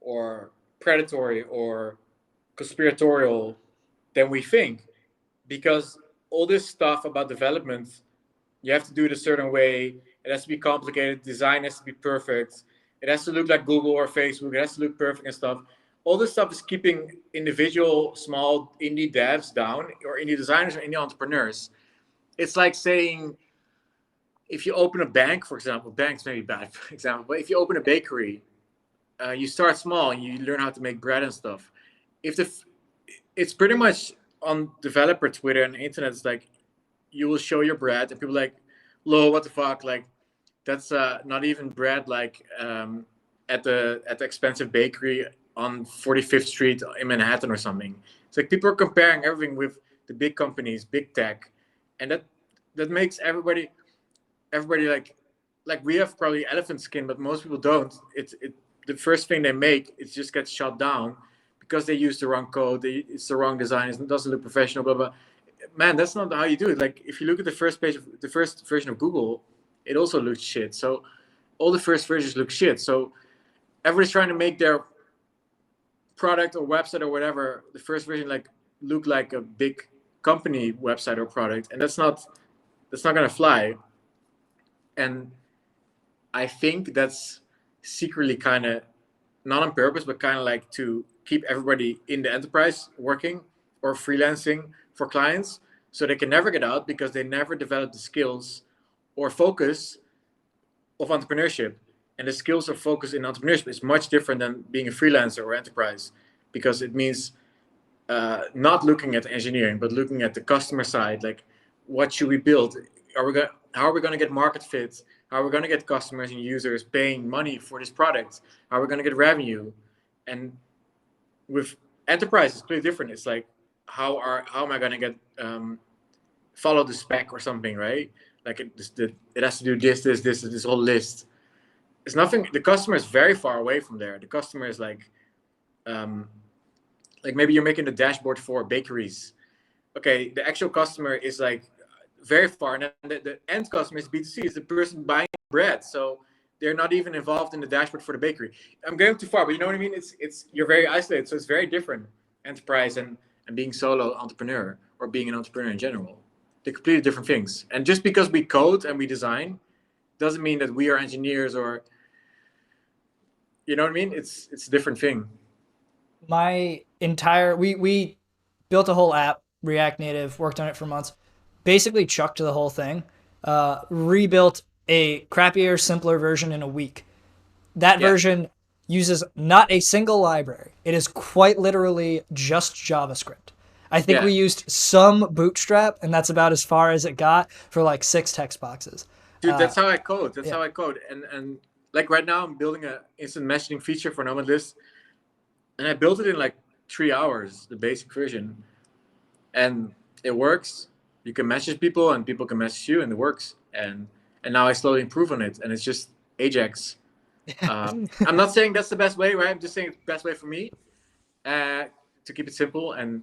Speaker 2: or predatory or conspiratorial than we think, because all this stuff about development, you have to do it a certain way. It has to be complicated. Design has to be perfect. It has to look like Google or Facebook. It has to look perfect and stuff. all this stuff is keeping individual small indie devs down, or indie designers or indie entrepreneurs. It's like saying if you open a bank, for example, banks may be bad for example, but if you open a bakery, you start small and you learn how to make bread and stuff. If the It's pretty much on developer Twitter and internet. It's like you will show your bread and people are like, "Lo, what the fuck?" Like that's not even bread. Like at the expensive bakery on 45th Street in Manhattan or something. It's like people are comparing everything with the big companies, big tech, and that makes everybody like we have probably elephant skin, but most people don't. It the first thing they make it just gets shut down because they use the wrong code. It's the wrong design. It doesn't look professional. Blah blah. Man, that's not how you do it. Like if you look at the first page of the first version of Google, it also looks shit. So all the first versions look shit. So everybody's trying to make their product or website or whatever, the first version, like look like a big company website or product, and that's not gonna fly. And I think that's secretly kind of not on purpose, but kind of like to keep everybody in the enterprise working or freelancing for clients, so they can never get out because they never develop the skills or focus of entrepreneurship. And the skills or focus in entrepreneurship is much different than being a freelancer or enterprise, because it means not looking at engineering, but looking at the customer side. Like, what should we build? How are we going to get market fit? How are we going to get customers and users paying money for this product? How are we going to get revenue? And with enterprise, it's completely different. It's like, how am I going to get follow the spec or something, right? Like it has to do this whole list. It's nothing. The customer is very far away from there. The customer is um, like maybe you're making the dashboard for bakeries. Okay, the actual customer is like very far, and then the end customer is B2C, is the person buying bread. So they're not even involved in the dashboard for the bakery. I'm going too far, but you know what I mean? It's you're very isolated, so it's very different. Enterprise and being solo entrepreneur or being an entrepreneur in general. They're completely different things. And just because we code and we design doesn't mean that we are engineers, or you know what I mean? It's a different thing.
Speaker 1: My entire we built a whole app, React Native, worked on it for months, basically chucked the whole thing, rebuilt a crappier, simpler version in a week. That
Speaker 2: Yeah.
Speaker 1: version uses not a single library. It is quite literally just JavaScript. I think
Speaker 2: Yeah.
Speaker 1: we used some Bootstrap, and that's about as far as it got for like 6 text boxes.
Speaker 2: Dude, that's how I code. That's
Speaker 1: Yeah.
Speaker 2: how I code. And like right now I'm building a instant messaging feature for Nomad List, and I built it in like 3 hours, the basic version. And it works. You can message people and people can message you, and it works. And now I slowly improve on it, and it's just Ajax. I'm not saying that's the best way, right? I'm just saying it's the best way for me, uh, to keep it simple. And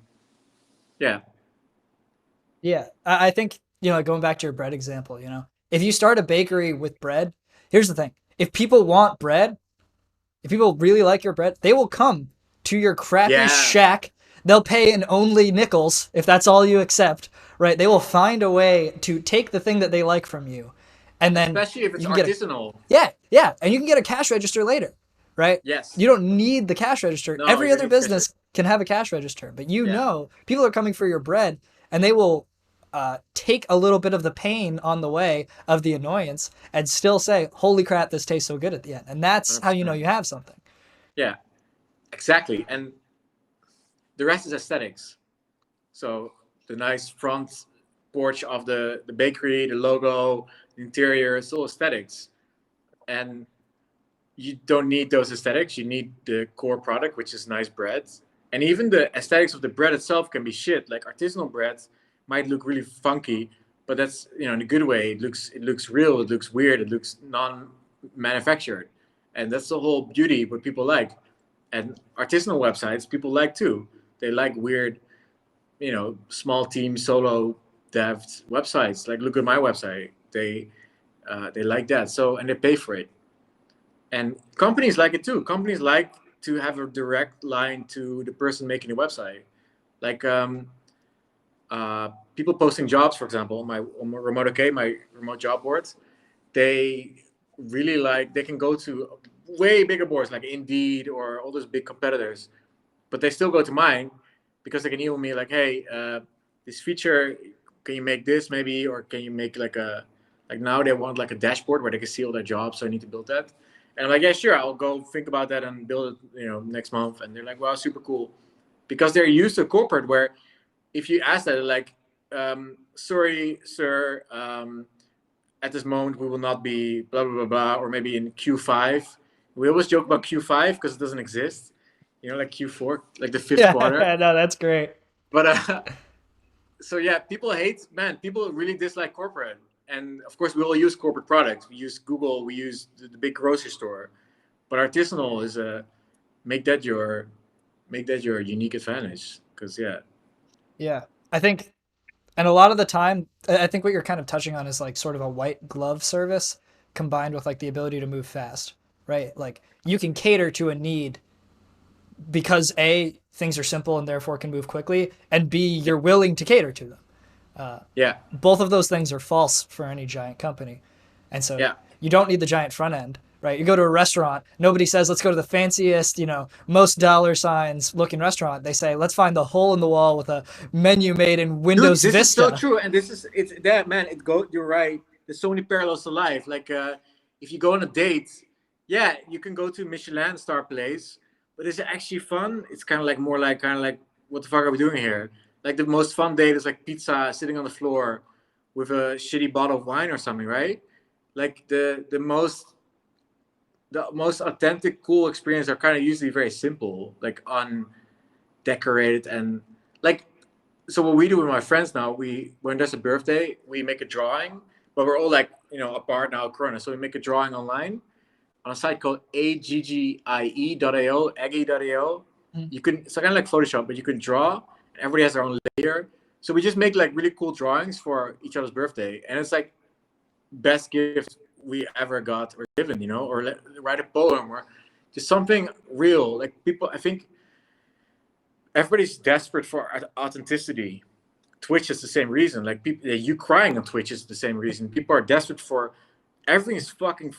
Speaker 2: yeah,
Speaker 1: Yeah, I think, going back to your bread example, if you start a bakery with bread, here's the thing. If people want bread, if people really like your bread, they will come to your crappy
Speaker 2: yeah,
Speaker 1: shack. They'll pay in only nickels if that's all you accept, right? They will find a way to take the thing that they like from you. And then
Speaker 2: especially if it's
Speaker 1: you can get a,
Speaker 2: artisanal.
Speaker 1: yeah, yeah, and you can get a cash register later, right?
Speaker 2: Yes.
Speaker 1: You don't need the cash register.
Speaker 2: No,
Speaker 1: Every
Speaker 2: you
Speaker 1: other
Speaker 2: need to catch it.
Speaker 1: business can have a cash register, but
Speaker 2: Yeah,
Speaker 1: people are coming for your bread, and they will take a little bit of the pain on the way of the annoyance and still say, "Holy crap, this tastes so good" at the end. And that's how you know
Speaker 2: 100%.
Speaker 1: you have something.
Speaker 2: Yeah, exactly. And the rest is aesthetics. So the nice front porch of the bakery, the logo, the interior, it's all aesthetics. And you don't need those aesthetics. You need the core product, which is nice bread. And even the aesthetics of the bread itself can be shit. Like artisanal bread might look really funky, but that's in a good way. It looks real. It looks weird. It looks non-manufactured, and that's the whole beauty. What people like, and artisanal websites people like too. They like weird, small team solo dev websites. Like look at my website. They like that. So and they pay for it, and companies like it too. Companies like to have a direct line to the person making the website. Like people posting jobs, for example, on my remote okay, my remote job boards, they really like they can go to way bigger boards like Indeed or all those big competitors, but they still go to mine because they can email me like, hey, this feature, can you make this maybe, or can you make like a like now they want like a dashboard where they can see all their jobs, so I need to build that. And I'm like, yeah, sure, I'll go think about that and build it, next month. And they're like, wow, super cool, because they're used to corporate where if you ask that, they're like, sorry, sir, at this moment we will not be blah blah blah blah, or maybe in Q5. We always joke about Q5 because it doesn't exist, like Q4, like the fifth
Speaker 1: Yeah,
Speaker 2: quarter.
Speaker 1: no, that's great.
Speaker 2: But so yeah, people hate, man. People really dislike corporate, and of course we all use corporate products. We use Google, we use the big grocery store, but artisanal is a make that your unique advantage. Because yeah,
Speaker 1: Yeah. I think, and a lot of the time, I think what you're kind of touching on is like sort of a white glove service combined with like the ability to move fast, right? Like you can cater to a need because A, things are simple and therefore can move quickly, and B, you're willing to cater to them.
Speaker 2: yeah,
Speaker 1: Both of those things are false for any giant company. And so
Speaker 2: yeah.
Speaker 1: you don't need the giant front end, right? You go to a restaurant, nobody says, let's go to the fanciest, most dollar signs looking restaurant. They say, let's find the hole in the wall with a menu made in
Speaker 2: Dude,
Speaker 1: Windows
Speaker 2: this is so
Speaker 1: Vista.
Speaker 2: true, and it's that, man. You're right. There's so many parallels to life. Like if you go on a date, yeah, you can go to a Michelin star place, but is it actually fun? It's kind of like what the fuck are we doing here? Like the most fun date is like pizza sitting on the floor with a shitty bottle of wine or something, right? Like the most authentic, cool experience are kind of usually very simple, like undecorated and like. So what we do with my friends now, we when there's a birthday, we make a drawing, but we're all like apart now, Corona. So we make a drawing online on a site called aggie.io, aggie.io.
Speaker 1: Mm.
Speaker 2: You can, it's kind of like Photoshop, but you can draw. And everybody has their own layer. So we just make like really cool drawings for each other's birthday, and it's like best gift we ever got or given, or write a poem or just something real. Like people, I think everybody's desperate for authenticity. Twitch is the same reason. Like people, you crying on Twitch is the same reason. People are desperate for everything is fucking.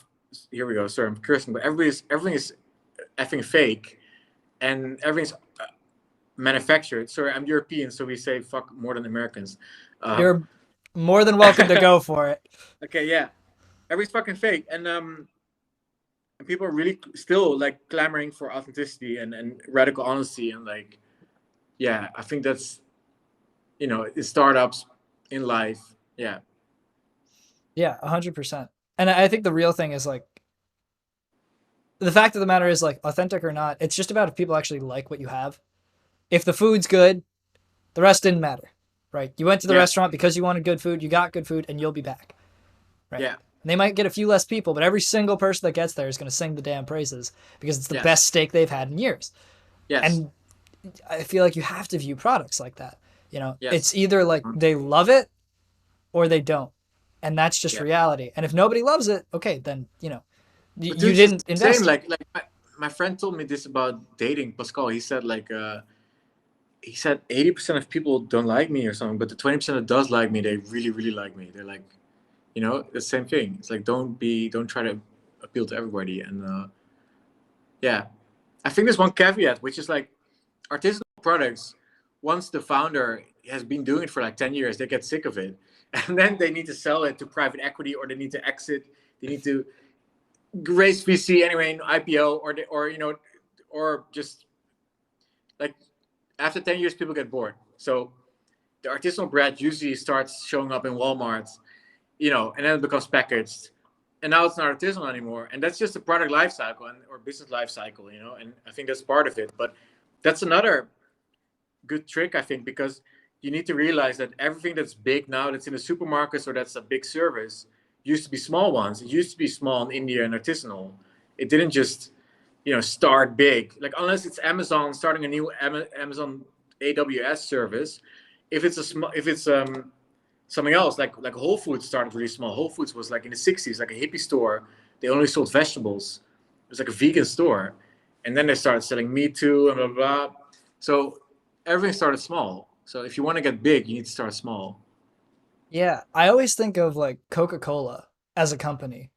Speaker 2: Here we go. Sorry, I'm cursing, but everything is effing fake, and everything's manufactured. Sorry, I'm European, so we say fuck more than Americans.
Speaker 1: You're more than welcome to go for it.
Speaker 2: Okay, yeah, everything's fucking fake, and people are really still like clamoring for authenticity and radical honesty, and like, yeah, I think that's in startups, in life, yeah.
Speaker 1: Yeah, 100%. And I think the real thing is like, the fact of the matter is like authentic or not, it's just about if people actually like what you have. If the food's good, the rest didn't matter, right? You went to the
Speaker 2: Yeah.
Speaker 1: restaurant because you wanted good food, you got good food, and you'll be back, right?
Speaker 2: Yeah.
Speaker 1: And they might get a few less people, but every single person that gets there is going to sing the damn praises because it's the
Speaker 2: Yes.
Speaker 1: best steak they've had in years.
Speaker 2: Yes.
Speaker 1: And I feel like you have to view products like that.
Speaker 2: Yes.
Speaker 1: It's either like they love it or they don't. And that's just
Speaker 2: Yeah.
Speaker 1: reality. And if nobody loves it, okay, then,
Speaker 2: But
Speaker 1: you
Speaker 2: dude,
Speaker 1: didn't
Speaker 2: it's the
Speaker 1: invest.
Speaker 2: same. Like my friend told me this about dating, Pascal. He said like he said 80% of people don't like me or something, but the 20% that does like me, they really really like me. They're like, the same thing. It's like don't try to appeal to everybody. And yeah, I think there's one caveat, which is like artisanal products. Once the founder has been doing it for like 10 years, they get sick of it, and then they need to sell it to private equity, or they need to exit. They need to raise VC anyway in IPO, or just like after 10 years, people get bored. So the artisanal bread usually starts showing up in Walmart, and then it becomes packaged, and now it's not artisanal anymore. And that's just a product life cycle or business life cycle, and I think that's part of it. But that's another good trick, I think, because you need to realize that everything that's big now, that's in the supermarkets or that's a big service, used to be small ones. It used to be small in India and artisanal. It didn't just, start big. Like unless it's Amazon starting a new Amazon AWS service, if it's something else like Whole Foods started really small. Whole Foods was like in the '60s, like a hippie store. They only sold vegetables. It was like a vegan store, and then they started selling meat too, and blah blah blah. So everything started small. So if you want to get big, you need to start small.
Speaker 1: Yeah, I always think of like Coca-Cola as a company.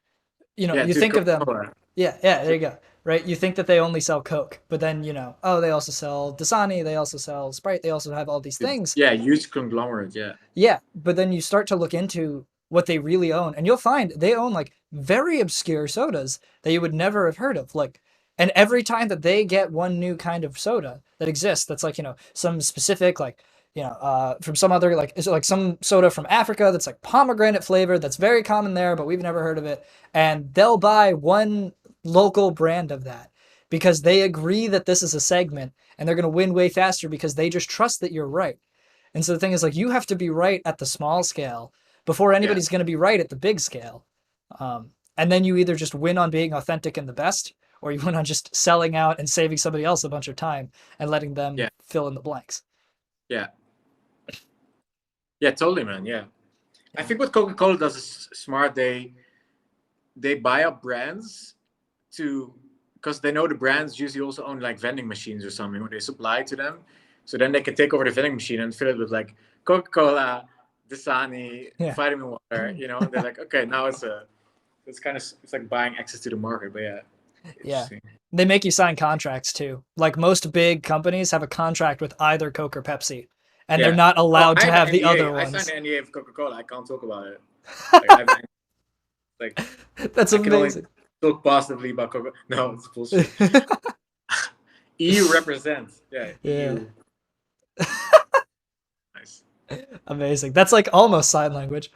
Speaker 2: Yeah,
Speaker 1: You
Speaker 2: dude,
Speaker 1: think of them.
Speaker 2: Coca-Cola.
Speaker 1: Yeah, yeah, there you go. right? You think that they only sell Coke, but then, you know, oh, they also sell Dasani, they also sell Sprite, they also have all these things.
Speaker 2: Yeah, huge conglomerate. Yeah.
Speaker 1: Yeah, but then you start to look into what they really own, and you'll find they own like very obscure sodas that you would never have heard of. Like, and every time that they get one new kind of soda that exists, that's like, you know, some specific, like, you know, from some other, like, is it like some soda from Africa that's like pomegranate flavored, that's very common there, but we've never heard of it. And they'll buy one local brand of that because they agree that this is a segment and they're going to win way faster because they just trust that you're right. And so the thing is, like, you have to be right at the small scale before
Speaker 2: Yeah.
Speaker 1: anybody's going to be right at the big scale. And then you either just win on being authentic and the best, or you win on just selling out and saving somebody else a bunch of time and letting them
Speaker 2: Yeah.
Speaker 1: fill in the blanks.
Speaker 2: Yeah. Yeah, totally, man. Yeah. I think what Coca-Cola does is smart. They buy up brands to, because they know the brands usually also own like vending machines or something, or they supply to them. So then they can take over the vending machine and fill it with like Coca-Cola, Dasani,
Speaker 1: Yeah.
Speaker 2: vitamin water, you know, and they're like, okay, now it's kind of, it's like buying access to the market. But yeah.
Speaker 1: Yeah. They make you sign contracts too. Like most big companies have a contract with either Coke or Pepsi, and they're not allowed to have the other ones.
Speaker 2: I signed an NDA with Coca-Cola. I can't talk about it. Like,
Speaker 1: That's amazing.
Speaker 2: Talk positively about Coca. No, it's bullshit. EU represents. Yeah.
Speaker 1: Yeah.
Speaker 2: EU. Nice.
Speaker 1: Amazing. That's like almost sign language.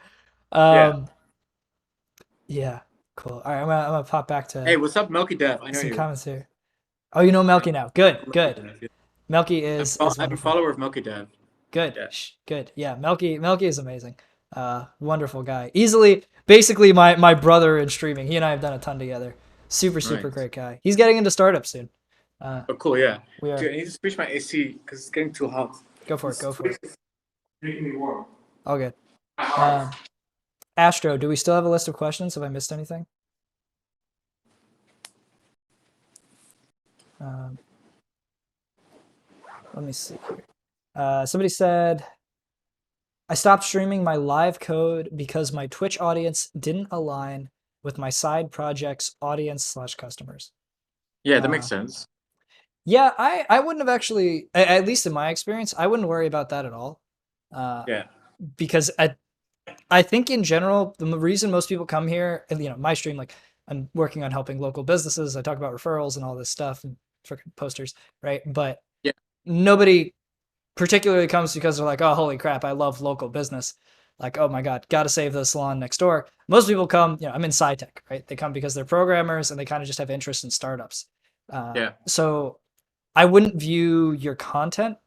Speaker 1: Yeah. Cool. All right, I'm gonna pop back to.
Speaker 2: Hey, what's up, Melky Dev? I know
Speaker 1: some
Speaker 2: you.
Speaker 1: comments here. Oh, you know Melky now. Good. Melky is.
Speaker 2: I'm a follower of Melky Dev.
Speaker 1: Good. Yeah. Good. Yeah, Melky is amazing. Wonderful guy. Basically my brother in streaming. He and I have done a ton together. Super great guy. He's getting into startups soon.
Speaker 2: Oh, cool. Yeah.
Speaker 1: We are.
Speaker 2: Dude, I need to switch my AC because it's getting too hot.
Speaker 1: Go for it.
Speaker 2: Making me warm.
Speaker 1: All good. Astro, do we still have a list of questions? Have I missed anything? Let me see here. Somebody said, I stopped streaming my live code because my Twitch audience didn't align with my side project's audience/customers.
Speaker 2: Yeah, that makes sense.
Speaker 1: Yeah, I wouldn't have actually, at least in my experience, I wouldn't worry about that at all.
Speaker 2: Yeah.
Speaker 1: Because I think in general, the reason most people come here, and you know, my stream, like I'm working on helping local businesses. I talk about referrals and all this stuff and freaking posters, right? But
Speaker 2: yeah,
Speaker 1: nobody particularly comes because they're like, oh, holy crap, I love local business. Like, oh my God, got to save the salon next door. Most people come, you know, I'm in SciTech, right? They come because they're programmers and they kind of just have interest in startups.
Speaker 2: Yeah.
Speaker 1: So I wouldn't view your content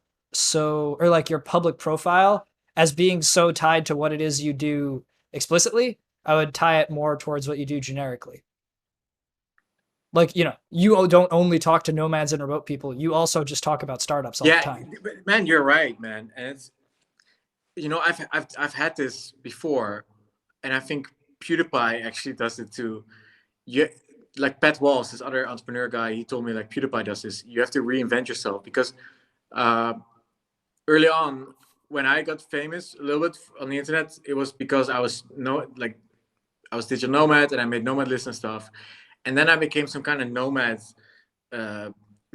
Speaker 1: or like your public profile as being so tied to what it is you do explicitly. I would tie it more towards what you do generically. Like, you know, you don't only talk to nomads and remote people. You also just talk about startups all the time.
Speaker 2: Yeah, man, you're right, man. And it's, you know, I've had this before, and I think PewDiePie actually does it too. Like Pat Walsh, this other entrepreneur guy, he told me like PewDiePie does this. You have to reinvent yourself because early on, when I got famous a little bit on the internet, it was because I was digital nomad and I made nomad lists and stuff. And then I became some kind of nomad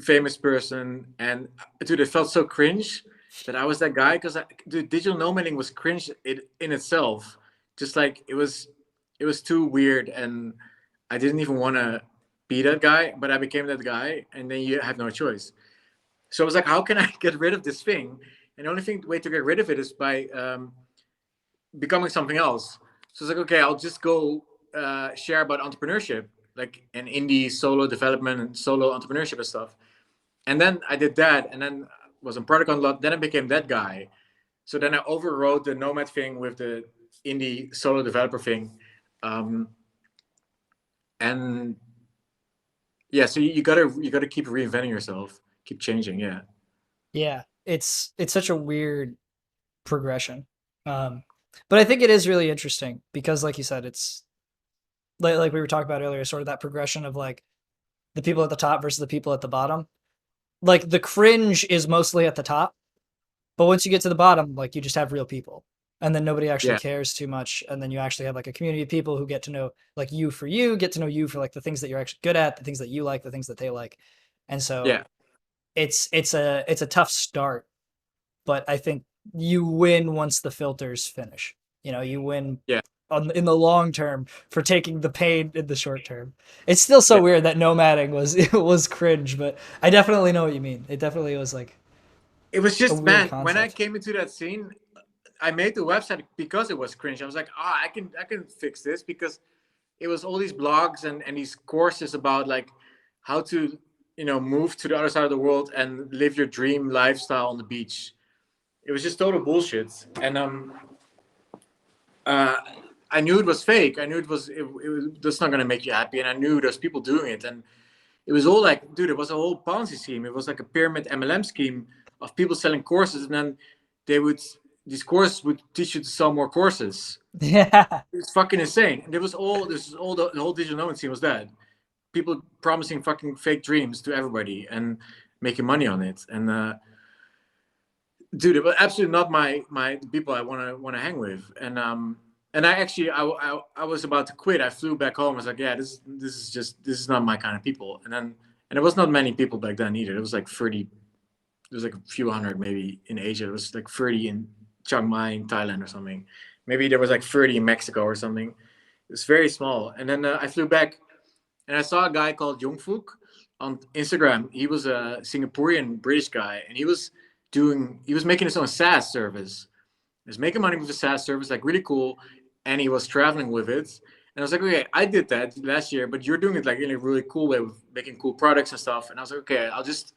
Speaker 2: famous person. And dude, it felt so cringe that I was that guy because digital nomading was cringe in itself. Just like it was too weird, and I didn't even want to be that guy, but I became that guy, and then you have no choice. So I was like, how can I get rid of this thing? And the only way to get rid of it is by becoming something else. So it's like, okay, I'll just go share about entrepreneurship, like an indie solo development and solo entrepreneurship and stuff. And then I did that, and then was on Product Unlocked. Then I became that guy. So then I overrode the nomad thing with the indie solo developer thing. And yeah, so you gotta keep reinventing yourself, keep changing. Yeah.
Speaker 1: Yeah, it's such a weird progression. But I think it is really interesting because, like you said, it's like we were talking about earlier, sort of that progression of like the people at the top versus the people at the bottom. Like the cringe is mostly at the top, but once you get to the bottom, like you just have real people. and then nobody actually
Speaker 2: Yeah.
Speaker 1: cares too much, and then you actually have like a community of people who get to know like you for you, get to know you for like the things that you're actually good at, the things that you like, the things that they like. And so
Speaker 2: Yeah.
Speaker 1: it's a tough start, but I think you win once the filters finish. You win
Speaker 2: Yeah.
Speaker 1: in the long term for taking the pain in the short term. It's still so
Speaker 2: Yeah.
Speaker 1: weird that nomading was it was cringe, but I definitely know what you mean. It definitely was like
Speaker 2: It was
Speaker 1: a
Speaker 2: just,
Speaker 1: weird
Speaker 2: man, when I
Speaker 1: concept.
Speaker 2: came into that scene, I made the website because it was cringe. I was like, I can fix this, because it was all these blogs and these courses about like how to, move to the other side of the world and live your dream lifestyle on the beach. It was just total bullshit. And uh, I knew it was fake. I knew it was just not gonna make you happy, and I knew there's people doing it, and it was all like, dude, it was a whole Ponzi scheme. It was like a pyramid MLM scheme of people selling courses, and then they would these courses would teach you to sell more courses.
Speaker 1: Yeah.
Speaker 2: It's fucking insane. And there was all this is all the whole digital nomad scene was that. People promising fucking fake dreams to everybody and making money on it. And dude, it was absolutely not my people I wanna hang with. And I actually I was about to quit. I flew back home. I was like, yeah, this is not my kind of people. And there was not many people back then either. It was like 30. There was like a few hundred maybe in Asia. It was like 30 in Chiang Mai in Thailand or something. Maybe there was like 30 in Mexico or something. It was very small. And then I flew back, and I saw a guy called Jungfook on Instagram. He was a Singaporean British guy, and he was making his own SaaS service. He was making money with a SaaS service, like really cool, and he was traveling with it. And I was like, okay, I did that last year, but you're doing it like in a really cool way with making cool products and stuff. And I was like, okay, I'll just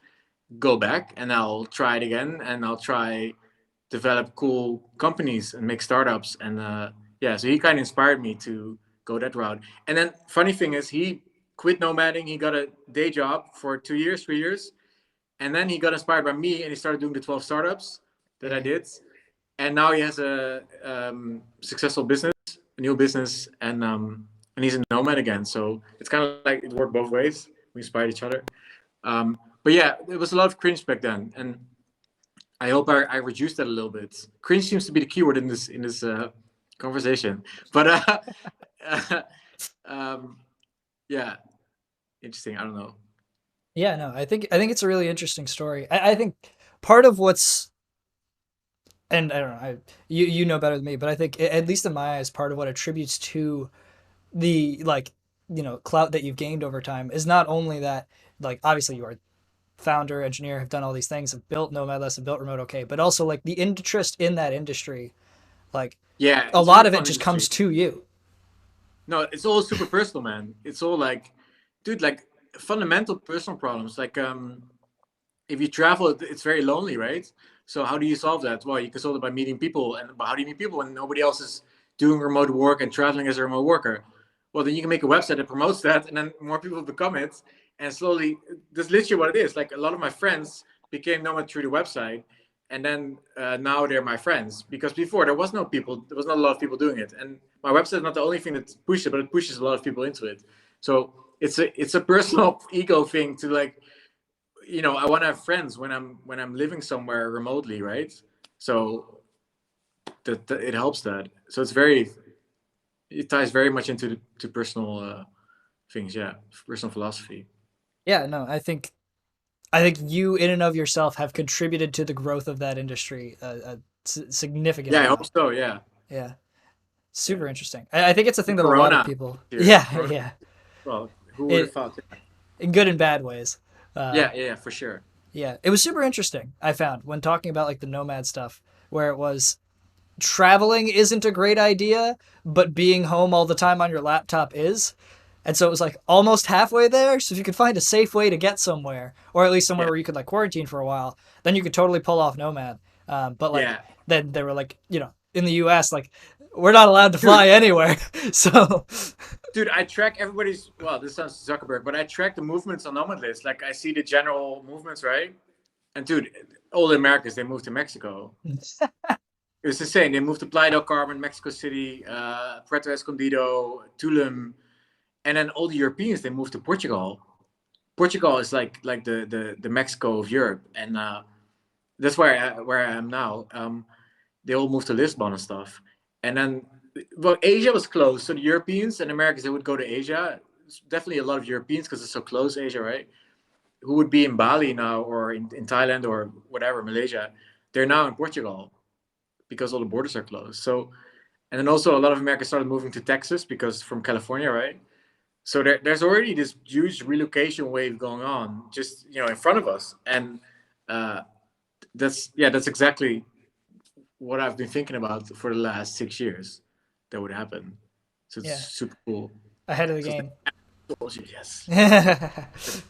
Speaker 2: go back and I'll try it again, and I'll try develop cool companies and make startups. And yeah, so he kind of inspired me to go that route. And then funny thing is, he quit nomading. He got a day job for 2 years, 3 years, and then he got inspired by me and he started doing the 12 startups that I
Speaker 1: Yeah.
Speaker 2: did. And now he has a successful business, a new business, and he's a nomad again. So it's kind of like it worked both ways. We inspired each other. But yeah, it was a lot of cringe back then, and I hope I reduced that a little bit. Cringe seems to be the keyword in this conversation. But um, yeah, interesting. I don't know.
Speaker 1: Yeah, no, I think it's a really interesting story. I think part of what's and I don't know, you know better than me, but I think at least in my eyes, part of what attributes to the like clout that you've gained over time is not only that like obviously you are founder, engineer, have done all these things, have built Nomadless, have built Remote OK, but also like the interest in that industry, like
Speaker 2: Yeah,
Speaker 1: a
Speaker 2: it's a
Speaker 1: lot
Speaker 2: really
Speaker 1: of it
Speaker 2: fun
Speaker 1: just
Speaker 2: industry.
Speaker 1: comes to you.
Speaker 2: No, it's all super personal, man. It's all like, dude, like fundamental personal problems. Like, if you travel, it's very lonely, right? So how do you solve that? Well, you can solve it by meeting people. And how do you meet people when nobody else is doing remote work and traveling as a remote worker? Well, then you can make a website that promotes that, and then more people become it. And slowly, that's literally what it is. Like a lot of my friends became nomad through the website, and then now they're my friends, because before there was not a lot of people doing it. And my website is not the only thing that pushes it, but it pushes a lot of people into it. So it's a personal ego thing to like, I want to have friends when I'm living somewhere remotely, right? So that it helps that. So it ties very much into to personal things, yeah, personal philosophy.
Speaker 1: Yeah, no, I think you in and of yourself have contributed to the growth of that industry a significant
Speaker 2: Yeah, I hope
Speaker 1: amount.
Speaker 2: so. Yeah,
Speaker 1: Yeah,
Speaker 2: yeah.
Speaker 1: super interesting. I think it's a
Speaker 2: The
Speaker 1: thing that a lot of
Speaker 2: Corona
Speaker 1: people.
Speaker 2: here,
Speaker 1: Yeah,
Speaker 2: Corona.
Speaker 1: yeah,
Speaker 2: Well, who would have
Speaker 1: it
Speaker 2: thought?
Speaker 1: in good and bad ways. Uh,
Speaker 2: Yeah, for sure.
Speaker 1: yeah, it was super interesting. I found when talking about like the nomad stuff, where it was traveling isn't a great idea, but being home all the time on your laptop is. And so it was like almost halfway there. So if you could find a safe way to get somewhere, or at least somewhere
Speaker 2: Yeah,
Speaker 1: where you could like quarantine for a while, then you could totally pull off Nomad. But like
Speaker 2: yeah,
Speaker 1: then they were like, in the U.S., like we're not allowed to
Speaker 2: dude.
Speaker 1: fly anywhere. So
Speaker 2: Dude, I track everybody's. Well, this sounds Zuckerberg, but I track the movements on Nomadlist. Like I see the general movements, right? And dude, all the Americans they moved to Mexico. It was insane. They moved to Playa del Carmen, Mexico City, Puerto Escondido, Tulum, and then all the Europeans they moved to Portugal. Portugal is like the Mexico of Europe, and that's where I am now. they all moved to Lisbon and stuff. And then, well, Asia was closed, so the Europeans and Americans, they would go to Asia. It's definitely a lot of Europeans because it's so close, Asia, right? Who would be in Bali now, or in Thailand, or whatever, Malaysia. They're now in Portugal because all the borders are closed. So, and then also a lot of Americans started moving to Texas because from California, right? So there's already this huge relocation wave going on, just in front of us, and uh, that's exactly what I've been thinking about for the last 6 years that would happen. So it's
Speaker 1: Yeah,
Speaker 2: super cool.
Speaker 1: ahead of the
Speaker 2: So
Speaker 1: game.
Speaker 2: bullshit, yes.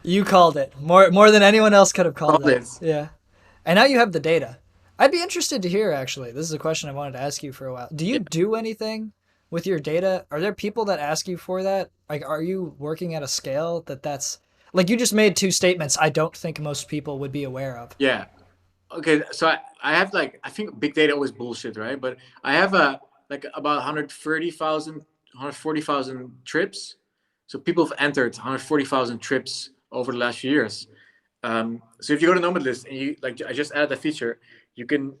Speaker 1: You called it more than anyone else could have called
Speaker 2: Call
Speaker 1: it.
Speaker 2: it.
Speaker 1: Yeah, and now you have the data. I'd be interested to hear actually. This is a question I wanted to ask you for a while. Do you
Speaker 2: Yeah.
Speaker 1: do anything with your data? Are there people that ask you for that? Like, are you working at a scale that's like you just made two statements I don't think most people would be aware of.
Speaker 2: Yeah. Okay. So I have like, I think big data was bullshit, right? But I have like about 130,000, 140,000 trips. So people have entered 140,000 trips over the last few years. So if you go to Nomad List and you like, I just added a feature. You can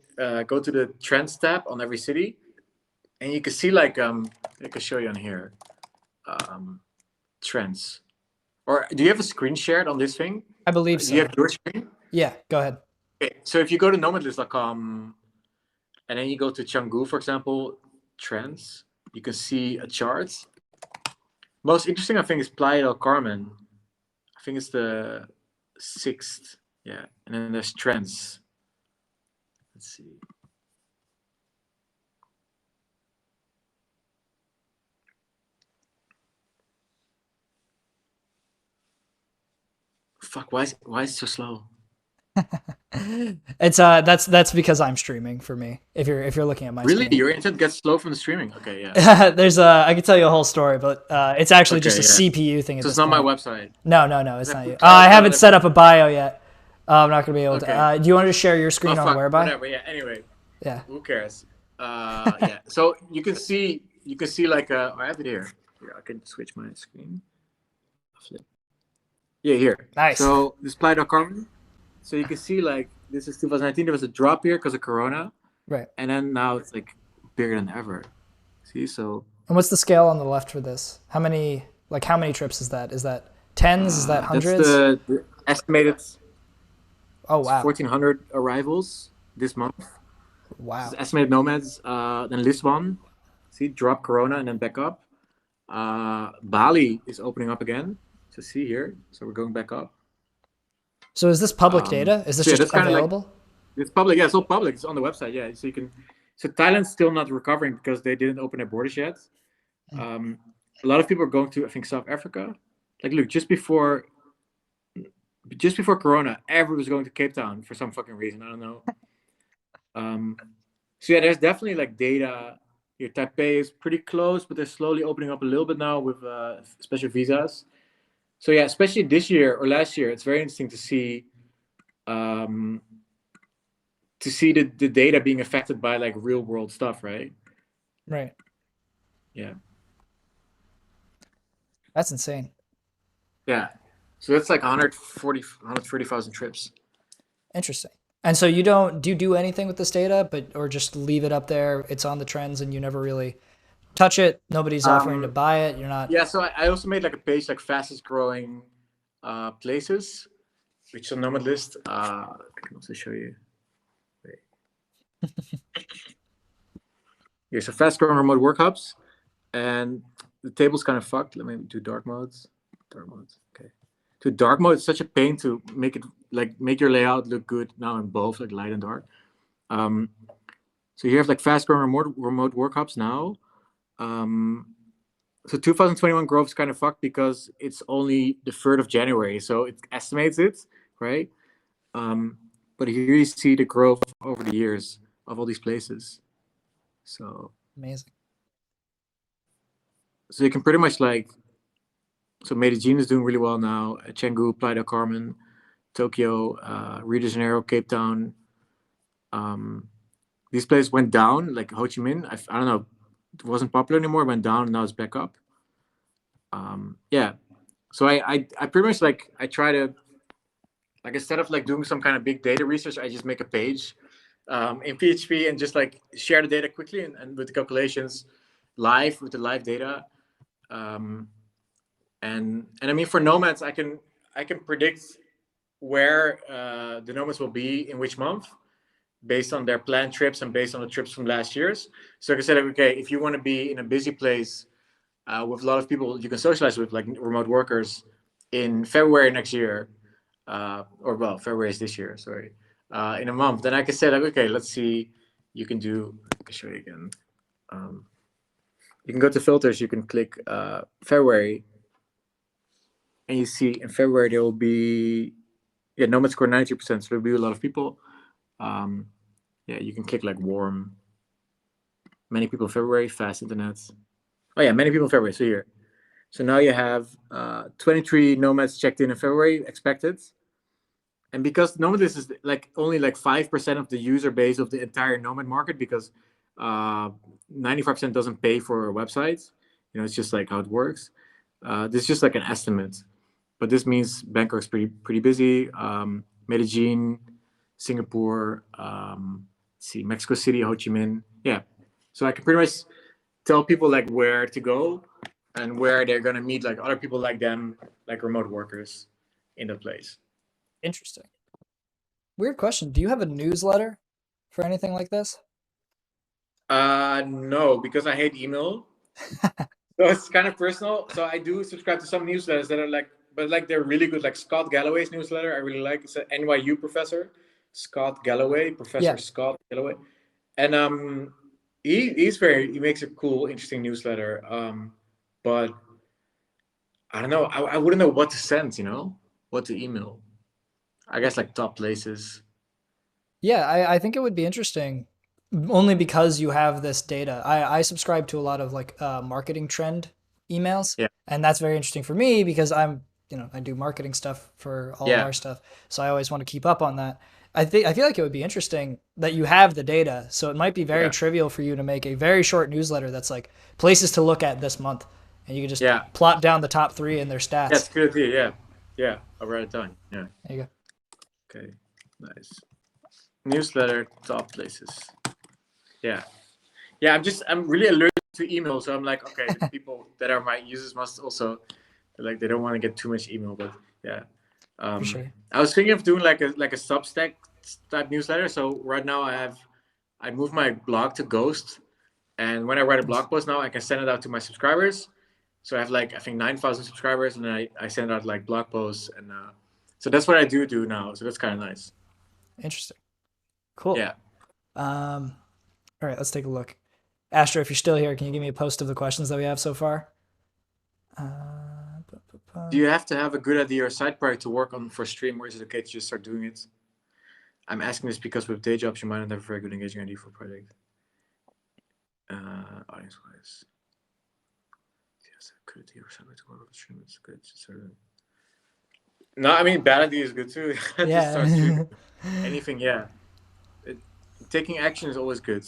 Speaker 2: go to the Trends tab on every city, and you can see like I can show you on here trends. Or do you have a screen shared on this thing?
Speaker 1: I believe
Speaker 2: Do you
Speaker 1: so.
Speaker 2: have your screen?
Speaker 1: Yeah, go ahead.
Speaker 2: Okay, so if you go to nomadlist.com and then you go to Canggu, for example, trends, you can see a chart. Most interesting, I think, is Playa del Carmen. I think it's the sixth. Yeah, and then there's trends. Let's see. Fuck, why is it so slow?
Speaker 1: It's that's because I'm streaming for me. If you're looking at my
Speaker 2: Really?
Speaker 1: screen.
Speaker 2: Your internet gets slow from the streaming? Okay, yeah.
Speaker 1: There's I could tell you a whole story, but it's actually just
Speaker 2: Okay,
Speaker 1: a
Speaker 2: yeah.
Speaker 1: CPU thing at
Speaker 2: So
Speaker 1: this
Speaker 2: it's not my
Speaker 1: point.
Speaker 2: website.
Speaker 1: No, it's
Speaker 2: Is that
Speaker 1: not you.
Speaker 2: put
Speaker 1: I
Speaker 2: out
Speaker 1: haven't
Speaker 2: that-
Speaker 1: set up a bio yet. I'm not gonna be able to.
Speaker 2: Okay.
Speaker 1: Do you want to share your
Speaker 2: Oh
Speaker 1: screen on
Speaker 2: fuck,
Speaker 1: Whereby?
Speaker 2: whatever. Yeah. Anyway,
Speaker 1: Yeah.
Speaker 2: who cares? Yeah. So you can see like I have it here. Here, I can switch my screen. Flip. Yeah, here.
Speaker 1: Nice.
Speaker 2: So this Playa.com. So you can see like this is 2019. There was a drop here because of Corona,
Speaker 1: Right.
Speaker 2: and then now it's like bigger than ever. See, so
Speaker 1: And what's the scale on the left for this? How many trips is that? Is that tens? Is that
Speaker 2: that's
Speaker 1: hundreds?
Speaker 2: the estimated
Speaker 1: Oh wow.
Speaker 2: 1,400 arrivals this month.
Speaker 1: Wow.
Speaker 2: Estimated nomads. Then Lisbon. See, drop Corona and then back up. Bali is opening up again. So see here. So we're going back up.
Speaker 1: So is this public data? Is this
Speaker 2: so yeah,
Speaker 1: just
Speaker 2: that's kinda like-
Speaker 1: available?
Speaker 2: It's public. Yeah, it's all public. It's on the website. Yeah, so you can. So Thailand's still not recovering because they didn't open their borders yet. A lot of people are going to, I think, South Africa. Like, look, just before Corona, everyone was going to Cape Town for some fucking reason. I don't know. So yeah, there's definitely like data. Your Taipei is pretty close, but they're slowly opening up a little bit now with special visas. So yeah, especially this year or last year, it's very interesting to see the data being affected by like real world stuff, right?
Speaker 1: Right.
Speaker 2: Yeah.
Speaker 1: That's insane.
Speaker 2: Yeah. So that's like 130,000 trips.
Speaker 1: Interesting. And so do you do anything with this data, or just leave it up there? It's on the trends, and you never really touch it. Nobody's offering to buy it. You're not.
Speaker 2: Yeah. So I also made like a page like fastest growing places, which is on Nomad List. I can also show you. Wait. Yeah, so fast growing remote work hubs, and the table's kind of fucked. Let me do dark modes. Dark modes. Okay. To dark mode, it's such a pain to make it like make your layout look good now in both like light and dark. So you have like fast growing remote work hubs now. So 2021 growth is kind of fucked because it's only the 3rd of January, so it estimates it, right? But here you see the growth over the years of all these places. So
Speaker 1: Amazing.
Speaker 2: So you can pretty much like, so Medellin is doing really well now. Canggu, Playa del Carmen, Tokyo, Rio de Janeiro, Cape Town. These places went down, like Ho Chi Minh. I don't know, it wasn't popular anymore. Went down, and now it's back up. Yeah. So I pretty much like I try to like instead of like doing some kind of big data research, I just make a page in PHP and just like share the data quickly and with the calculations live with the live data. And I mean, for nomads, I can predict where the nomads will be in which month based on their planned trips and based on the trips from last year's. So I can say, like, okay, if you want to be in a busy place with a lot of people you can socialize with, like remote workers, in February next year, or well, February is this year, sorry, in a month, then I can say, like, okay, let's see, you can do, I can show you again. You can go to filters, you can click February, and you see in February there will be, yeah, nomad score 90%, so there'll be a lot of people. Yeah, you can click like warm. Many people in February, fast internet. Oh yeah, many people in February. So here, so now you have 23 nomads checked in February expected, and because nomad is like only like 5% of the user base of the entire nomad market, because 95% doesn't pay for websites. You know, it's just like how it works. This is just like an estimate, but this means Bangkok's pretty busy. Medellin, Singapore, see, Mexico City, Ho Chi Minh. Yeah, so I can pretty much tell people like where to go and where they're gonna meet like other people like them, like remote workers in the place.
Speaker 1: Interesting. Weird question. Do you have a newsletter for anything like this?
Speaker 2: No, because I hate email. So it's kind of personal. So I do subscribe to some newsletters that are like, but like they're really good. Like Scott Galloway's newsletter, I really like. It's an NYU professor, Scott Galloway, Professor
Speaker 1: Yeah.
Speaker 2: Scott Galloway, and he makes a cool, interesting newsletter. But I don't know. I wouldn't know what to send. You know, what to email. I guess like top places.
Speaker 1: Yeah, I think it would be interesting only because you have this data. I subscribe to a lot of like marketing trend emails,
Speaker 2: Yeah,
Speaker 1: and that's very interesting for me because I do marketing stuff for all of
Speaker 2: yeah,
Speaker 1: our stuff. So I always want to keep up on that. I feel like it would be interesting that you have the data. So it might be very
Speaker 2: yeah,
Speaker 1: trivial for you to make a very short newsletter that's like places to look at this month. And you can just
Speaker 2: yeah.
Speaker 1: plot down the top three and their
Speaker 2: Yeah, it's
Speaker 1: stats.
Speaker 2: a good idea. Yeah, yeah. I'll write it down. Yeah.
Speaker 1: There you go.
Speaker 2: Okay. Nice. Newsletter top places. Yeah. Yeah, I'm really allergic to email, so I'm like, okay, the people that are my users must also, like, they don't want to get too much email, but yeah.
Speaker 1: For sure.
Speaker 2: I was thinking of doing like a Substack type newsletter. So right now I moved my blog to Ghost, and when I write a blog post now, I can send it out to my subscribers. So I have like, I think 9,000 subscribers, and I send out like blog posts, and so that's what I do now. So that's kind of nice.
Speaker 1: Interesting. Cool.
Speaker 2: Yeah.
Speaker 1: All right, let's take a look. Astro, if you're still here, can you give me a post of the questions that we have so far?
Speaker 2: Do you have to have a good idea or side project to work on for stream, or is it okay to just start doing it? I'm asking this because with day jobs, you might not have a very good engaging idea for a project. Audience wise. Yes, a good idea or side project to work on stream. It's good to start. No, I mean, bad idea is good too. Just start
Speaker 1: Yeah.
Speaker 2: streaming. Anything, yeah. Taking action is always good.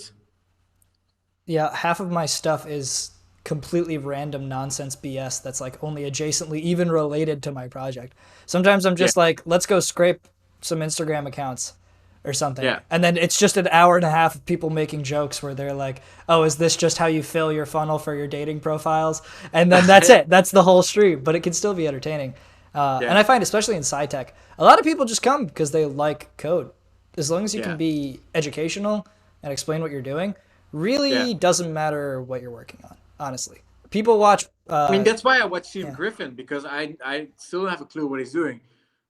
Speaker 1: Yeah, half of my stuff is completely random nonsense BS that's like only adjacently even related to my project. Sometimes I'm
Speaker 2: Yeah.
Speaker 1: just like, let's go scrape some Instagram accounts or something.
Speaker 2: Yeah.
Speaker 1: And then it's just an hour and a half of people making jokes where they're like, "Oh, is this just how you fill your funnel for your dating profiles?" And then that's it. That's the whole stream, but it can still be entertaining. And
Speaker 2: Yeah.
Speaker 1: I find, especially in SciTech, a lot of people just come because they like code. As long as you
Speaker 2: Yeah.
Speaker 1: can be educational and explain what you're doing,
Speaker 2: Yeah.
Speaker 1: really doesn't matter what you're working on, honestly. People watch.
Speaker 2: I mean, that's why I watch Team
Speaker 1: Yeah.
Speaker 2: Griffin, because I still don't have a clue what he's doing,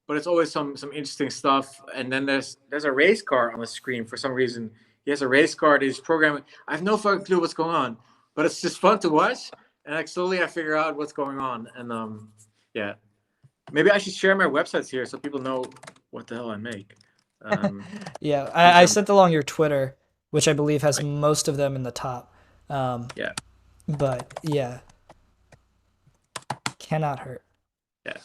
Speaker 2: but it's always some interesting stuff. And then there's a race car on the screen for some reason. He has a race car that he's programming. I have no fucking clue what's going on, but it's just fun to watch. And like slowly I figure out what's going on. And yeah, maybe I should share my websites here so people know what the hell I make.
Speaker 1: Yeah,
Speaker 2: These
Speaker 1: I
Speaker 2: are
Speaker 1: sent along your Twitter, which I believe has
Speaker 2: like,
Speaker 1: most of them in the top.
Speaker 2: yeah,
Speaker 1: But yeah, cannot hurt.
Speaker 2: yeah,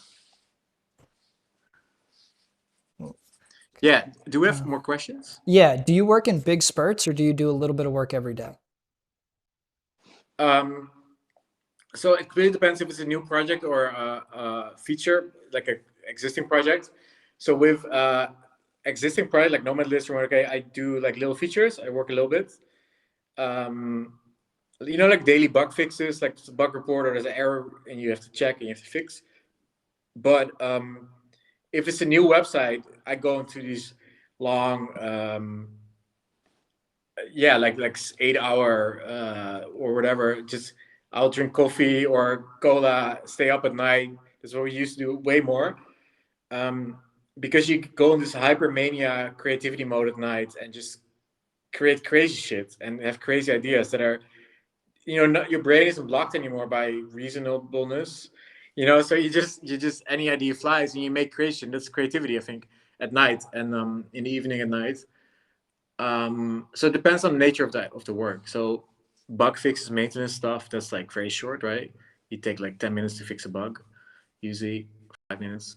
Speaker 2: yeah. Do we have
Speaker 1: Uh,
Speaker 2: more questions?
Speaker 1: Yeah, do you work in big spurts or do you do a little bit of work every day?
Speaker 2: So it really depends if it's a new project or a feature, like a existing project. So with existing product like Nomad List or okay, I do like little features. I work a little bit. Um, like daily bug fixes, like it's a bug report or there's an error and you have to check and you have to fix. But if it's a new website, I go into these long, like 8 hour or whatever. Just I'll drink coffee or cola, stay up at night. That's what we used to do way more. Um, because you go in this hypermania creativity mode at night and just create crazy shit and have crazy ideas that are, not, your brain isn't blocked anymore by reasonableness. So you just any idea flies and you make creation. That's creativity, I think, at night and in the evening at night. So it depends on the nature of the work. So bug fixes, maintenance stuff, that's like very short, right? You take like 10 minutes to fix a bug, usually 5 minutes.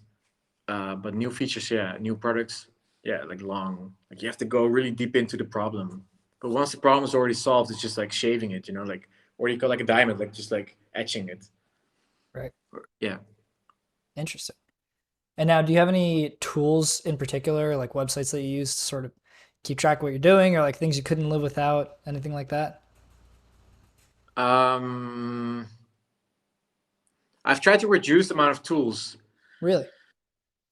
Speaker 2: But new features, yeah, new products, yeah, like long. Like you have to go really deep into the problem. But once the problem is already solved, it's just like shaving it, like, or you go like a diamond, like just like etching it.
Speaker 1: Right.
Speaker 2: Yeah.
Speaker 1: Interesting. And now, do you have any tools in particular, like websites that you use to sort of keep track of what you're doing, or like things you couldn't live without, anything like that?
Speaker 2: Um, I've tried to reduce the amount of tools.
Speaker 1: Really?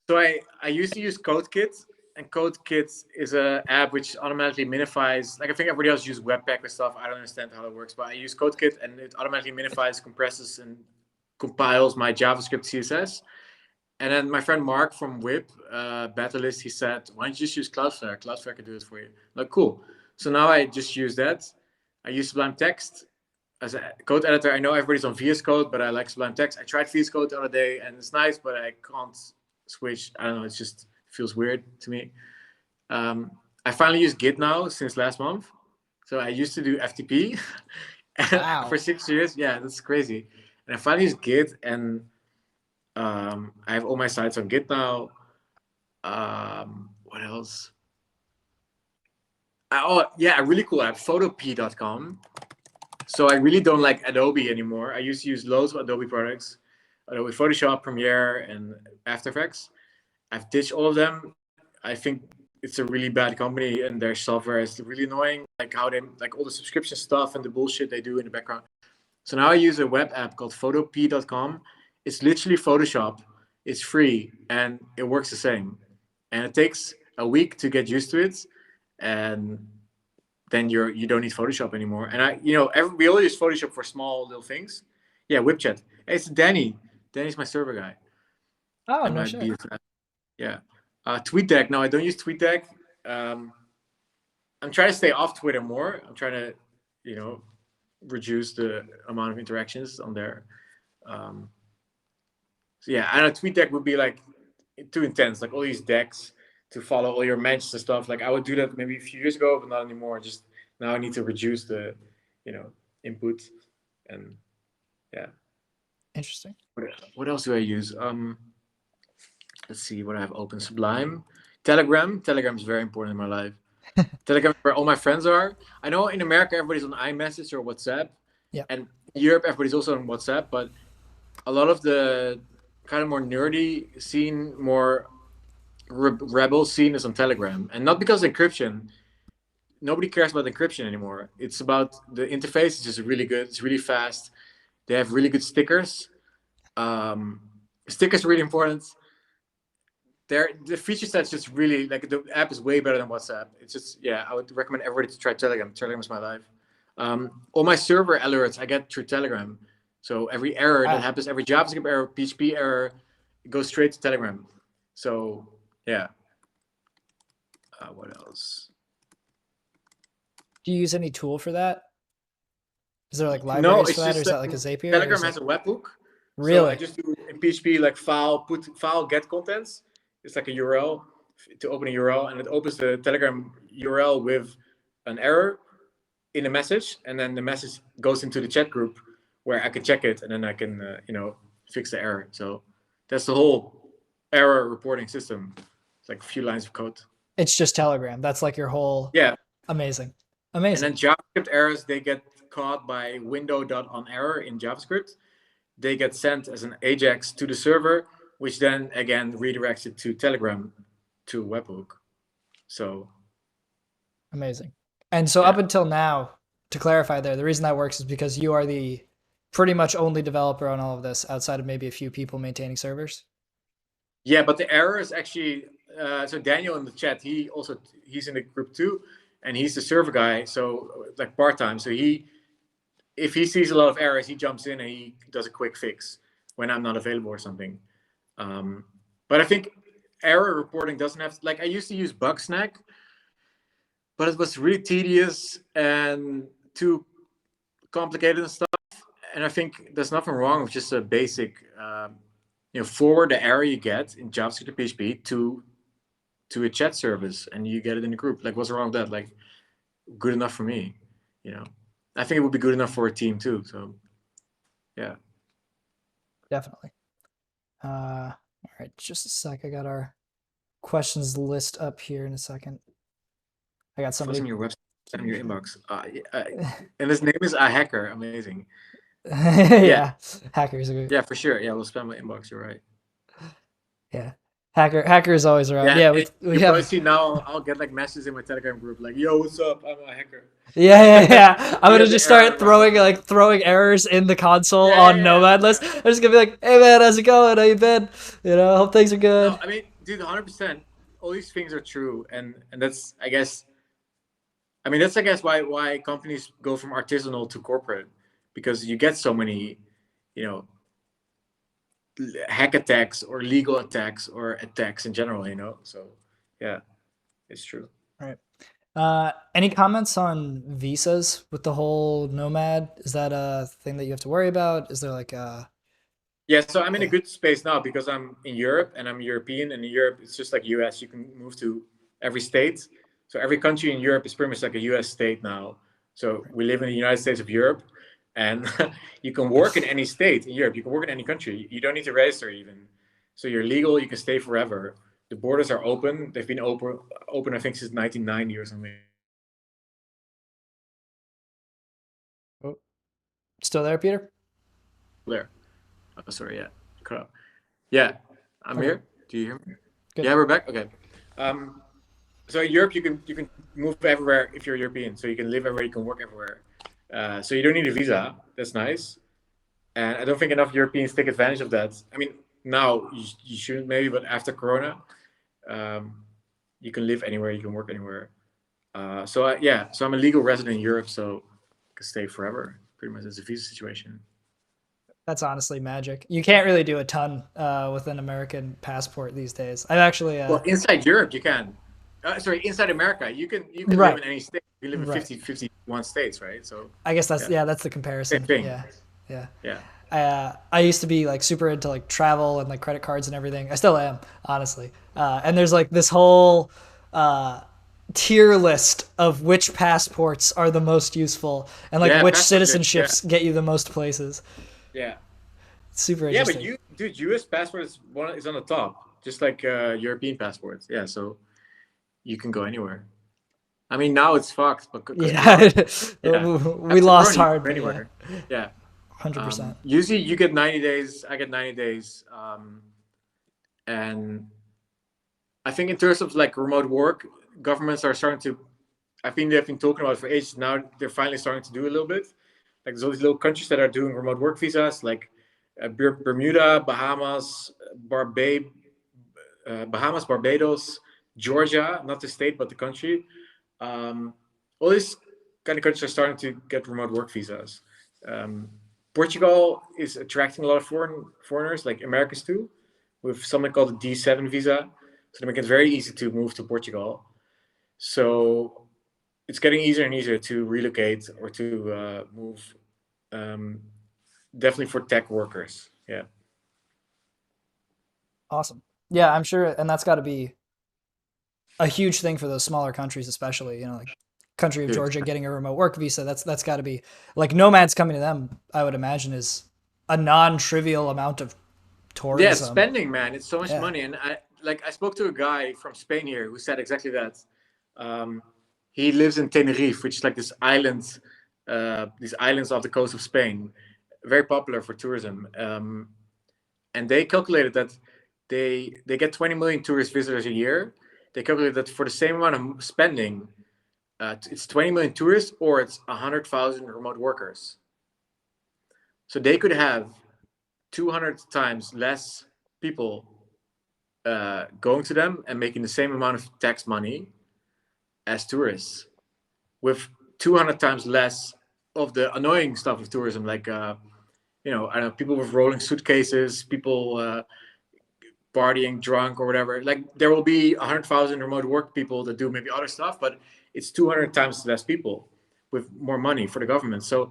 Speaker 2: So I used to use CodeKit, and CodeKit is a app which automatically minifies. Like I think everybody else uses Webpack and stuff. I don't understand how that works, but I use CodeKit, and it automatically minifies, compresses, and compiles my JavaScript CSS. And then my friend Mark from Whip, Betterlist, he said, "Why don't you just use Cloudflare? Cloudflare can do it for you." Like, cool. So now I just use that. I use Sublime Text as a code editor. I know everybody's on VS Code, but I like Sublime Text. I tried VS Code the other day, and it's nice, but I can't switch. I don't know. It's just feels weird to me. I finally use Git now since last month. So I used to do FTP
Speaker 1: Wow.
Speaker 2: for 6 years. Yeah, that's crazy. And I finally use Git, and I have all my sites on Git now. What else? Oh, yeah, a really cool app, photop.com. So I really don't like Adobe anymore. I used to use loads of Adobe products, Adobe Photoshop, Premiere, and After Effects. I've ditched all of them. I think it's a really bad company and their software is really annoying. Like how they like all the subscription stuff and the bullshit they do in the background. So now I use a web app called photop.com. It's literally Photoshop. It's free and it works the same. And it takes a week to get used to it, and then you don't need Photoshop anymore. And we all use Photoshop for small little things. Yeah, WebChat. Hey, it's Danny. Danny's my server guy.
Speaker 1: Oh,
Speaker 2: And
Speaker 1: no
Speaker 2: my
Speaker 1: shit.
Speaker 2: BFF. Yeah. TweetDeck. No, I don't use TweetDeck. I'm trying to stay off Twitter more. I'm trying to, reduce the amount of interactions on there. So yeah, I know TweetDeck would be like too intense, like all these decks to follow all your mentions and stuff. Like I would do that maybe a few years ago, but not anymore. Just now I need to reduce the, input, and yeah.
Speaker 1: Interesting.
Speaker 2: What else do I use? Let's see what I have open. Sublime, Telegram. Telegram is very important in my life. Telegram is where all my friends are. I know in America everybody's on iMessage or WhatsApp,
Speaker 1: Yeah.
Speaker 2: and in Europe everybody's also on WhatsApp. But a lot of the kind of more nerdy scene, more rebel scene is on Telegram, and not because of encryption. Nobody cares about encryption anymore. It's about the interface. It's just really good. It's really fast. They have really good stickers. Stickers are really important. The feature set's just really like the app is way better than WhatsApp. It's just I would recommend everybody to try Telegram. Telegram is my life. All my server alerts I get through Telegram. So every error that happens, every JavaScript error, PHP error, it goes straight to Telegram. So yeah. What else?
Speaker 1: Do you use any tool for that? Is there like
Speaker 2: No,
Speaker 1: libraries
Speaker 2: it's
Speaker 1: for that, or
Speaker 2: just
Speaker 1: is that like a Zapier?
Speaker 2: Telegram has a webhook. So
Speaker 1: Really?
Speaker 2: I just do in PHP like file get contents. It's like a URL to open a URL, and it opens the Telegram URL with an error in a message, and then the message goes into the chat group where I can check it, and then I can fix the error. So that's the whole error reporting system. It's like a few lines of code.
Speaker 1: It's just Telegram. That's like your whole.
Speaker 2: Yeah.
Speaker 1: Amazing.
Speaker 2: And then JavaScript errors, they get caught by window.onError in JavaScript. They get sent as an AJAX to the server, which then again redirects it to Telegram to a webhook. So
Speaker 1: Amazing. And so up
Speaker 2: yeah,
Speaker 1: until now, to clarify there, the reason that works is because you are the pretty much only developer on all of this outside of maybe a few people maintaining servers.
Speaker 2: yeah. But the error is actually so Daniel in the chat. He's in the group too, and he's the server guy. So like part time. So if he sees a lot of errors, he jumps in and he does a quick fix when I'm not available or something. But I think error reporting doesn't have like I used to use Bugsnag, but it was really tedious and too complicated and stuff. And I think there's nothing wrong with just a basic, forward the error you get in JavaScript or PHP to a chat service, and you get it in the group. Like, what's wrong with that? Like, good enough for me. You know, I think it would be good enough for a team too. So, yeah.
Speaker 1: Definitely. All right, just a sec. I got our questions list up here in a second. I got
Speaker 2: Fuzz
Speaker 1: somebody.
Speaker 2: on your website, in your inbox. And his name is a hacker. Amazing.
Speaker 1: Yeah, hackers.
Speaker 2: Yeah, for sure. Yeah, we'll spam my inbox. You're right.
Speaker 1: Yeah, hacker is always around.
Speaker 2: Yeah,
Speaker 1: Yeah,
Speaker 2: and
Speaker 1: we
Speaker 2: you probably
Speaker 1: have.
Speaker 2: see now. I'll get like messages in my Telegram group, like, "Yo, what's up? I'm a hacker."
Speaker 1: Yeah. I'm
Speaker 2: You
Speaker 1: gonna
Speaker 2: have the
Speaker 1: just
Speaker 2: error
Speaker 1: start
Speaker 2: around.
Speaker 1: throwing errors in the console
Speaker 2: Yeah,
Speaker 1: on
Speaker 2: yeah,
Speaker 1: Nomad list.
Speaker 2: yeah.
Speaker 1: I'm just gonna be like, "Hey man, how's it going? How you been? Hope things are
Speaker 2: No,
Speaker 1: good."
Speaker 2: I mean, dude, 100%. All these things are true, and that's, I guess, that's, I guess, why companies go from artisanal to corporate, because you get so many, you know, hack attacks or legal attacks or attacks in general. So yeah, it's true.
Speaker 1: Right. Any comments on visas with the whole Nomad? Is that a thing that you have to worry about? Is there like a
Speaker 2: Yeah, so I'm in a
Speaker 1: yeah.
Speaker 2: good space now because I'm in Europe and I'm European, and in Europe it's just like US. You can move to every state. So every country in Europe is pretty much like a US state now. So we live in the United States of Europe, and you can work in any state in Europe. You can work in any country. You don't need to register even. So you're legal. You can stay forever. The borders are open. They've been open I think since 1990 or something.
Speaker 1: Oh, still there, Peter?
Speaker 2: There. Oh, sorry. Yeah. Cut out. Yeah, I'm
Speaker 1: Okay,
Speaker 2: here. Do you hear me?
Speaker 1: good.
Speaker 2: Yeah, we're back. Okay. Um, so in Europe, you can move everywhere if you're European. So you can live everywhere, you can work everywhere. So you don't need a visa. That's nice. And I don't think enough Europeans take advantage of that. I mean, now you shouldn't maybe, but after Corona, um, you can live anywhere, you can work anywhere. So I'm a legal resident in Europe, so I can stay forever. Pretty much, it's a visa situation.
Speaker 1: That's honestly magic. You can't really do a ton with an American passport these days. I've actually
Speaker 2: Well, inside Europe, you can. Sorry, inside America, you can live
Speaker 1: right,
Speaker 2: in any state. You live in
Speaker 1: right.
Speaker 2: 51 states, right? So
Speaker 1: I guess that's
Speaker 2: yeah,
Speaker 1: yeah, that's the
Speaker 2: same
Speaker 1: comparison.
Speaker 2: thing.
Speaker 1: Yeah, yeah.
Speaker 2: Yeah.
Speaker 1: I used to be like super into like travel and like credit cards and everything. I still am, honestly. And there's like this whole tier list of which passports are the most useful and like
Speaker 2: Yeah,
Speaker 1: which
Speaker 2: passport good. Yeah,
Speaker 1: citizenships get you the most places.
Speaker 2: yeah,
Speaker 1: It's super
Speaker 2: yeah. But
Speaker 1: interesting.
Speaker 2: you, dude, U.S. passport is on the top, just like European passports. Yeah, so you can go anywhere. I mean, now it's fucked, but because
Speaker 1: Yeah,
Speaker 2: Corona, yeah,
Speaker 1: we
Speaker 2: after
Speaker 1: lost
Speaker 2: Corona, you can
Speaker 1: hard,
Speaker 2: go
Speaker 1: but yeah,
Speaker 2: anywhere. Yeah.
Speaker 1: 100%.
Speaker 2: Usually, you get 90 days. I get 90 days. And I think in terms of like remote work, governments are starting to. I think they've been talking about it for ages. Now they're finally starting to do a little bit. Like there's all these little countries that are doing remote work visas, like Bermuda, Bahamas, Barbados, Georgia, not the state but the country. Um, all these kind of countries are starting to get remote work visas. Um, Portugal is attracting a lot of foreigners, like Americans too, with something called the D7 visa. So they make it very easy to move to Portugal. So it's getting easier and easier to relocate or to move. Um, Definitely for tech workers. Yeah.
Speaker 1: Awesome. Yeah, I'm sure, and that's got to be a huge thing for those smaller countries, especially like country of
Speaker 2: Dude.
Speaker 1: Georgia getting a remote work visa. That's got to be like nomads coming to them. I would imagine is a non-trivial amount of
Speaker 2: Yeah,
Speaker 1: tourism.
Speaker 2: spending, man. It's so much
Speaker 1: Yeah.
Speaker 2: money. And I spoke to a guy from Spain here who said exactly that. Um, he lives in Tenerife, which is like this island, these islands off the coast of Spain, very popular for tourism. And they calculated that they get 20 million tourist visitors a year. they calculate that for the same amount of spending, it's 20 million tourists or it's 100,000 remote workers. So they could have 200 times less people going to them and making the same amount of tax money as tourists, with 200 times less of the annoying stuff of tourism, like I don't know, people with rolling suitcases, people partying drunk or whatever. Like there will be 100,000 remote work people that do maybe other stuff, but it's 200 times less people with more money for the government. So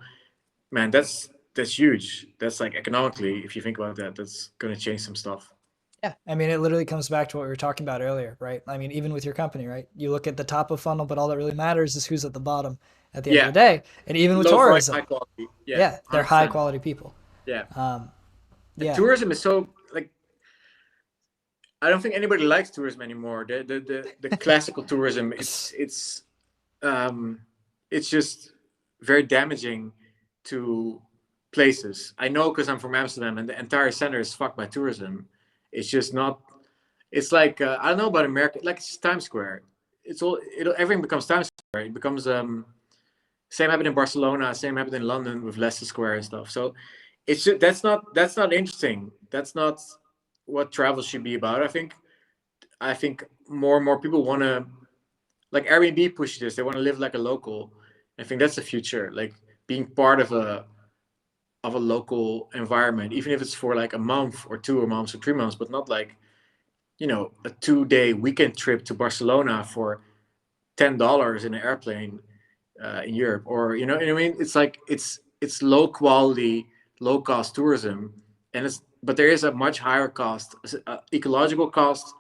Speaker 2: man, that's huge. That's like economically, if you think about that, that's going to change some stuff.
Speaker 1: Yeah, I mean, it literally comes back to what we were talking about earlier, right? I mean, even with your company, right? You look at the top of funnel, but all that really matters is who's at the bottom at the end of
Speaker 2: Yeah,
Speaker 1: the day. And even with
Speaker 2: low price,
Speaker 1: tourism,
Speaker 2: high quality. Yeah,
Speaker 1: yeah, they're high
Speaker 2: 100%.
Speaker 1: quality people.
Speaker 2: Yeah,
Speaker 1: Um,
Speaker 2: and
Speaker 1: yeah,
Speaker 2: tourism is so like, I don't think anybody likes tourism anymore. The classical tourism, um, it's just very damaging to places. I know because I'm from Amsterdam, and the entire center is fucked by tourism. It's just not. It's like I don't know about America. Like it's Times Square. It's all. Everything becomes Times Square. It becomes same happened in Barcelona. Same happened in London with Leicester Square and stuff. So it's just, that's not interesting. That's not what travel should be about. I think more and more people want to, like Airbnb pushes this. They want to live like a local. I think that's the future. Like being part of a local environment, even if it's for like a month or 2 months or 3 months, but not like a 2-day weekend trip to Barcelona for $10 in an airplane in Europe, or what I mean. It's like it's low quality, low cost tourism, and but there is a much higher cost, ecological cost,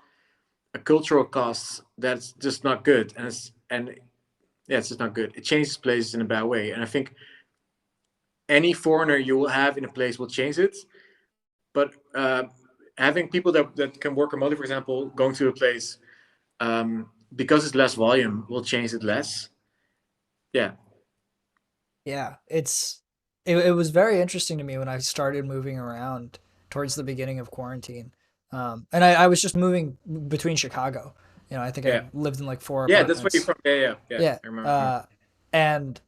Speaker 2: a cultural cost that's just not good, and yeah, it's just not good. It changes places in a bad way, and I think any foreigner you will have in a place will change it. But having people that can work remotely, for example, going to a place because it's less volume will change it less. Yeah,
Speaker 1: yeah. It was very interesting to me when I started moving around towards the beginning of quarantine. And I was just moving between Chicago. I think I
Speaker 2: yeah,
Speaker 1: lived in like four
Speaker 2: yeah. That's where you're
Speaker 1: apartments.
Speaker 2: from. Yeah, yeah, yeah.
Speaker 1: Yeah.
Speaker 2: I remember.
Speaker 1: And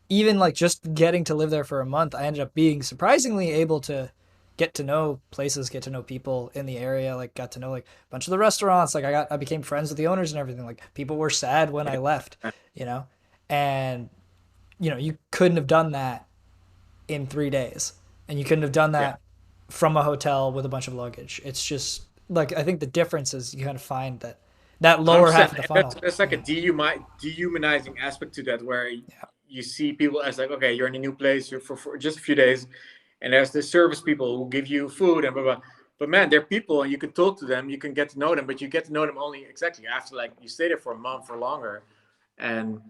Speaker 1: even like just getting to live there for a month, I ended up being surprisingly able to get to know places, get to know people in the area, like got to know like a bunch of the restaurants. Like I became friends with the owners and everything. Like people were sad when I left, you know? And you couldn't have done that in 3 days. And you couldn't have done
Speaker 2: Yeah,
Speaker 1: that from a hotel with a bunch of luggage. It's just like I think the difference is you kind of find that
Speaker 2: hundred
Speaker 1: lower half
Speaker 2: percent.
Speaker 1: of the
Speaker 2: That's
Speaker 1: funnel.
Speaker 2: that's like a
Speaker 1: Yeah.
Speaker 2: dehumanizing aspect to that, where you see people as like, okay, you're in a new place, you're for just a few days, and there's the service people who give you food and blah blah. But man, they're people, and you can talk to them, you can get to know them, but you get to know them only exactly after like you stay there for a month or longer, and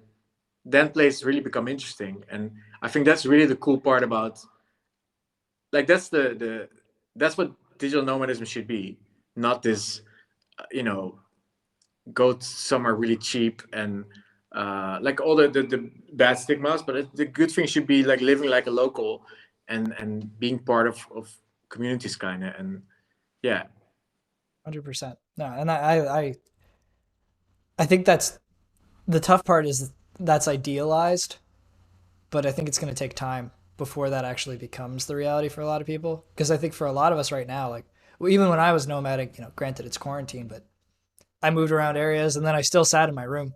Speaker 2: then places really become interesting. And I think that's really the cool part about, like, that's what digital nomadism should be, not this, you know, go somewhere really cheap and like all the bad stigmas. But the good thing should be like living like a local and being part of communities, kind of. And yeah,
Speaker 1: 100%. No, and I think that's the tough part is that's idealized, but I think it's going to take time before that actually becomes the reality for a lot of people. Because I think for a lot of us right now, like well, even when I was nomadic, granted it's quarantine, but I moved around areas and then I still sat in my room,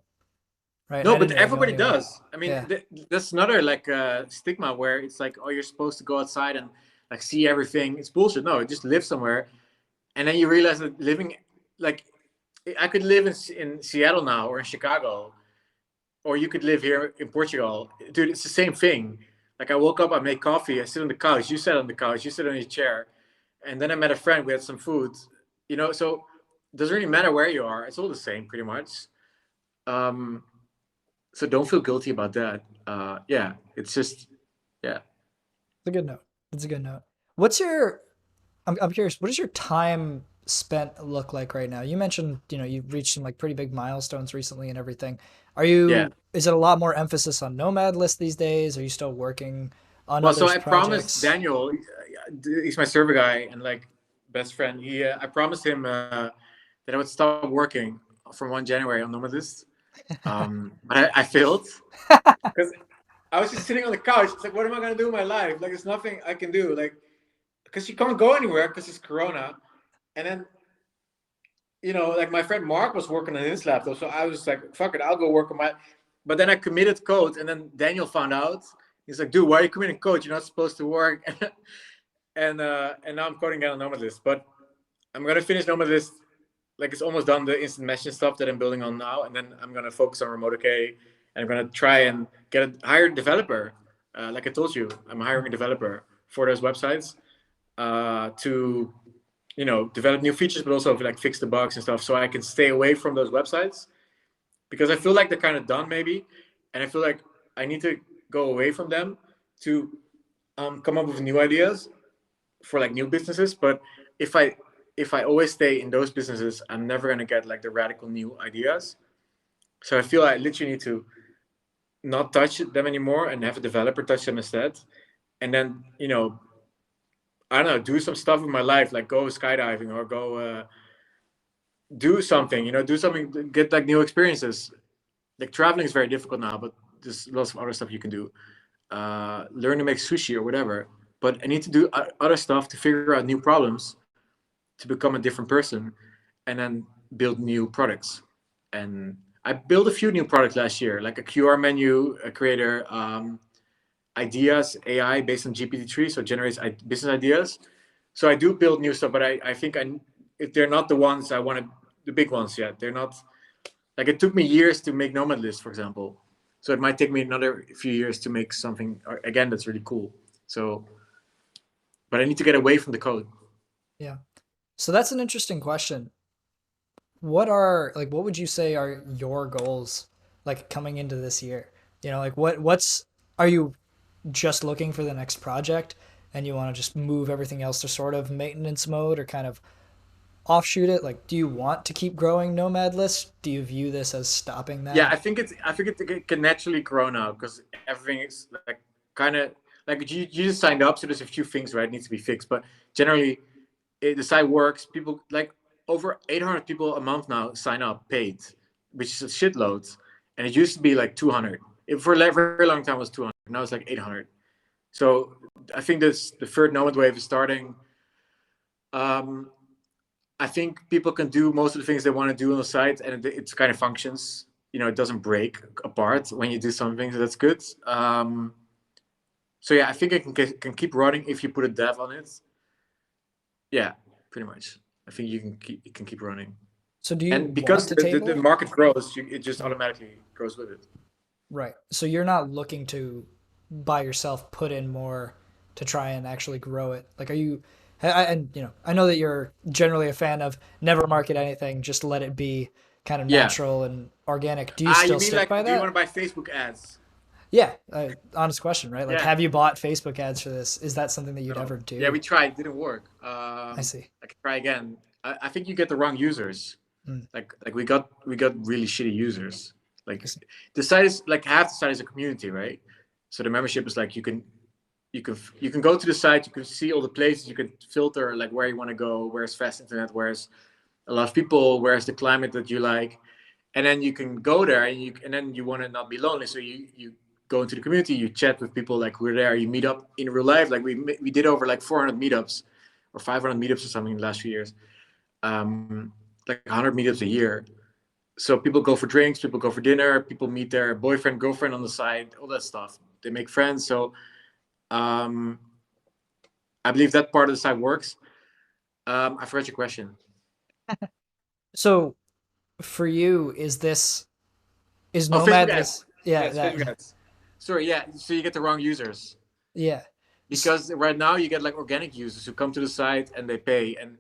Speaker 1: right? And
Speaker 2: no,
Speaker 1: I
Speaker 2: but
Speaker 1: didn't really go
Speaker 2: everybody
Speaker 1: anywhere.
Speaker 2: does. I mean,
Speaker 1: Yeah,
Speaker 2: that's another like stigma where it's like, oh, you're supposed to go outside and like see everything. It's bullshit. No, just live somewhere, and then you realize that living, like, I could live in Seattle now or in Chicago, or you could live here in Portugal, dude. It's the same thing. Like, I woke up, I make coffee, I sit on the couch, you sit on the couch, you sit on your chair, and then I met a friend. We had some food, So it doesn't really matter where you are. It's all the same, pretty much. Um, so don't feel guilty about that. Yeah, it's just, yeah.
Speaker 1: it's a good note. It's a good note. What's your I'm curious, what does your time spent look like right now? You mentioned, you've reached some like pretty big milestones recently and everything.
Speaker 2: Yeah.
Speaker 1: Is it a lot more emphasis on Nomad List these days? Are you still working on
Speaker 2: Well, so
Speaker 1: others
Speaker 2: I promised
Speaker 1: projects?
Speaker 2: Daniel, he's my server guy and like best friend. I promised him that I would stop working from 1 January on Nomadist. But I failed because I was just sitting on the couch. It's like, what am I gonna do with my life? Like, there's nothing I can do. Like, because you can't go anywhere because it's Corona. And then, like my friend Mark was working on his laptop, so I was like, fuck it, I'll go work on my. But then I committed code, and then Daniel found out. He's like, dude, why are you committing code? You're not supposed to work. And now I'm coding down on Nomadist. But I'm gonna finish Nomadist. Like, it's almost done, the instant messaging stuff that I'm building on now, and then I'm gonna focus on Remote-OK, and I'm gonna try and get a hired developer. Like I told you, I'm hiring a developer for those websites to develop new features, but also like fix the bugs and stuff, so I can stay away from those websites because I feel like they're kind of done maybe, and I feel like I need to go away from them to come up with new ideas for like new businesses. But if I always stay in those businesses, I'm never gonna get like the radical new ideas. So I feel I literally need to not touch them anymore and have a developer touch them instead, and then I don't know, do some stuff in my life, like go skydiving or go do something, get like new experiences. Like traveling is very difficult now, but there's lots of other stuff you can do. Learn to make sushi or whatever. But I need to do other stuff to figure out new problems, to become a different person, and then build new products. And I built a few new products last year, like a QR menu, a creator, ideas AI based on GPT-3, so generates business ideas. So I do build new stuff, but I think if they're not the ones I wanted, the big ones yet, they're not. Like, it took me years to make Nomad List, for example. So it might take me another few years to make something again that's really cool. So, but I need to get away from the code.
Speaker 1: Yeah. So that's an interesting question. What would you say are your goals like coming into this year? Like are you just looking for the next project and you want to just move everything else to sort of maintenance mode or kind of offshoot it? Like, do you want to keep growing Nomad List? Do you view this as stopping that?
Speaker 2: Yeah, I think it can naturally grow now because everything is like kind of like you just signed up, so there's a few things right needs to be fixed, but generally the site works. People like over 800 people a month now sign up paid, which is a shitload, and it used to be like 200. For a very long time it was 200. Now it's like 800. So I think this the third Nomad wave is starting. I think people can do most of the things they want to do on the site, and it's kind of functions. It doesn't break apart when you do something, so that's good. So yeah, I think it can keep running if you put a dev on it. Yeah, pretty much. I think it can keep running.
Speaker 1: So do you
Speaker 2: and because
Speaker 1: want to
Speaker 2: the market grows, it just automatically grows with it.
Speaker 1: Right. So you're not looking to by yourself put in more to try and actually grow it. Like, are you? And I know that you're generally a fan of never market anything, just let it be kind of
Speaker 2: Yeah.
Speaker 1: natural and organic. Do you
Speaker 2: You
Speaker 1: still
Speaker 2: mean
Speaker 1: stick
Speaker 2: like,
Speaker 1: by
Speaker 2: do you
Speaker 1: that?
Speaker 2: want to buy Facebook ads?
Speaker 1: Yeah. Honest question, right? Like,
Speaker 2: Yeah.
Speaker 1: have you bought Facebook ads for this? Is that something that you'd
Speaker 2: No.
Speaker 1: ever do?
Speaker 2: Yeah, we tried. It didn't work.
Speaker 1: I see.
Speaker 2: I can try again. I think you get the wrong users.
Speaker 1: Mm.
Speaker 2: Like we got really shitty users. Like
Speaker 1: I see.
Speaker 2: the site is like half the site is a community, right? So the membership is like you can go to the site, you can see all the places, you can filter like where you want to go, where's fast internet, where's a lot of people, where's the climate that you like, and then you can go there and then you want to not be lonely, so you go into the community, you chat with people like who are there, you meet up in real life. Like we did over like 400 meetups or 500 meetups or something in the last few years, like 100 meetups a year. So people go for drinks, people go for dinner, people meet their boyfriend, girlfriend on the side, all that stuff. They make friends. So I believe that part of the site works. I forgot your question.
Speaker 1: So for you, is
Speaker 2: Oh,
Speaker 1: Nomad
Speaker 2: Facebook
Speaker 1: this?
Speaker 2: ads.
Speaker 1: Yeah,
Speaker 2: Yes, Facebook ads. Sorry, yeah. So you get the wrong users.
Speaker 1: yeah.
Speaker 2: Because right now you get like organic users who come to the site and they pay. And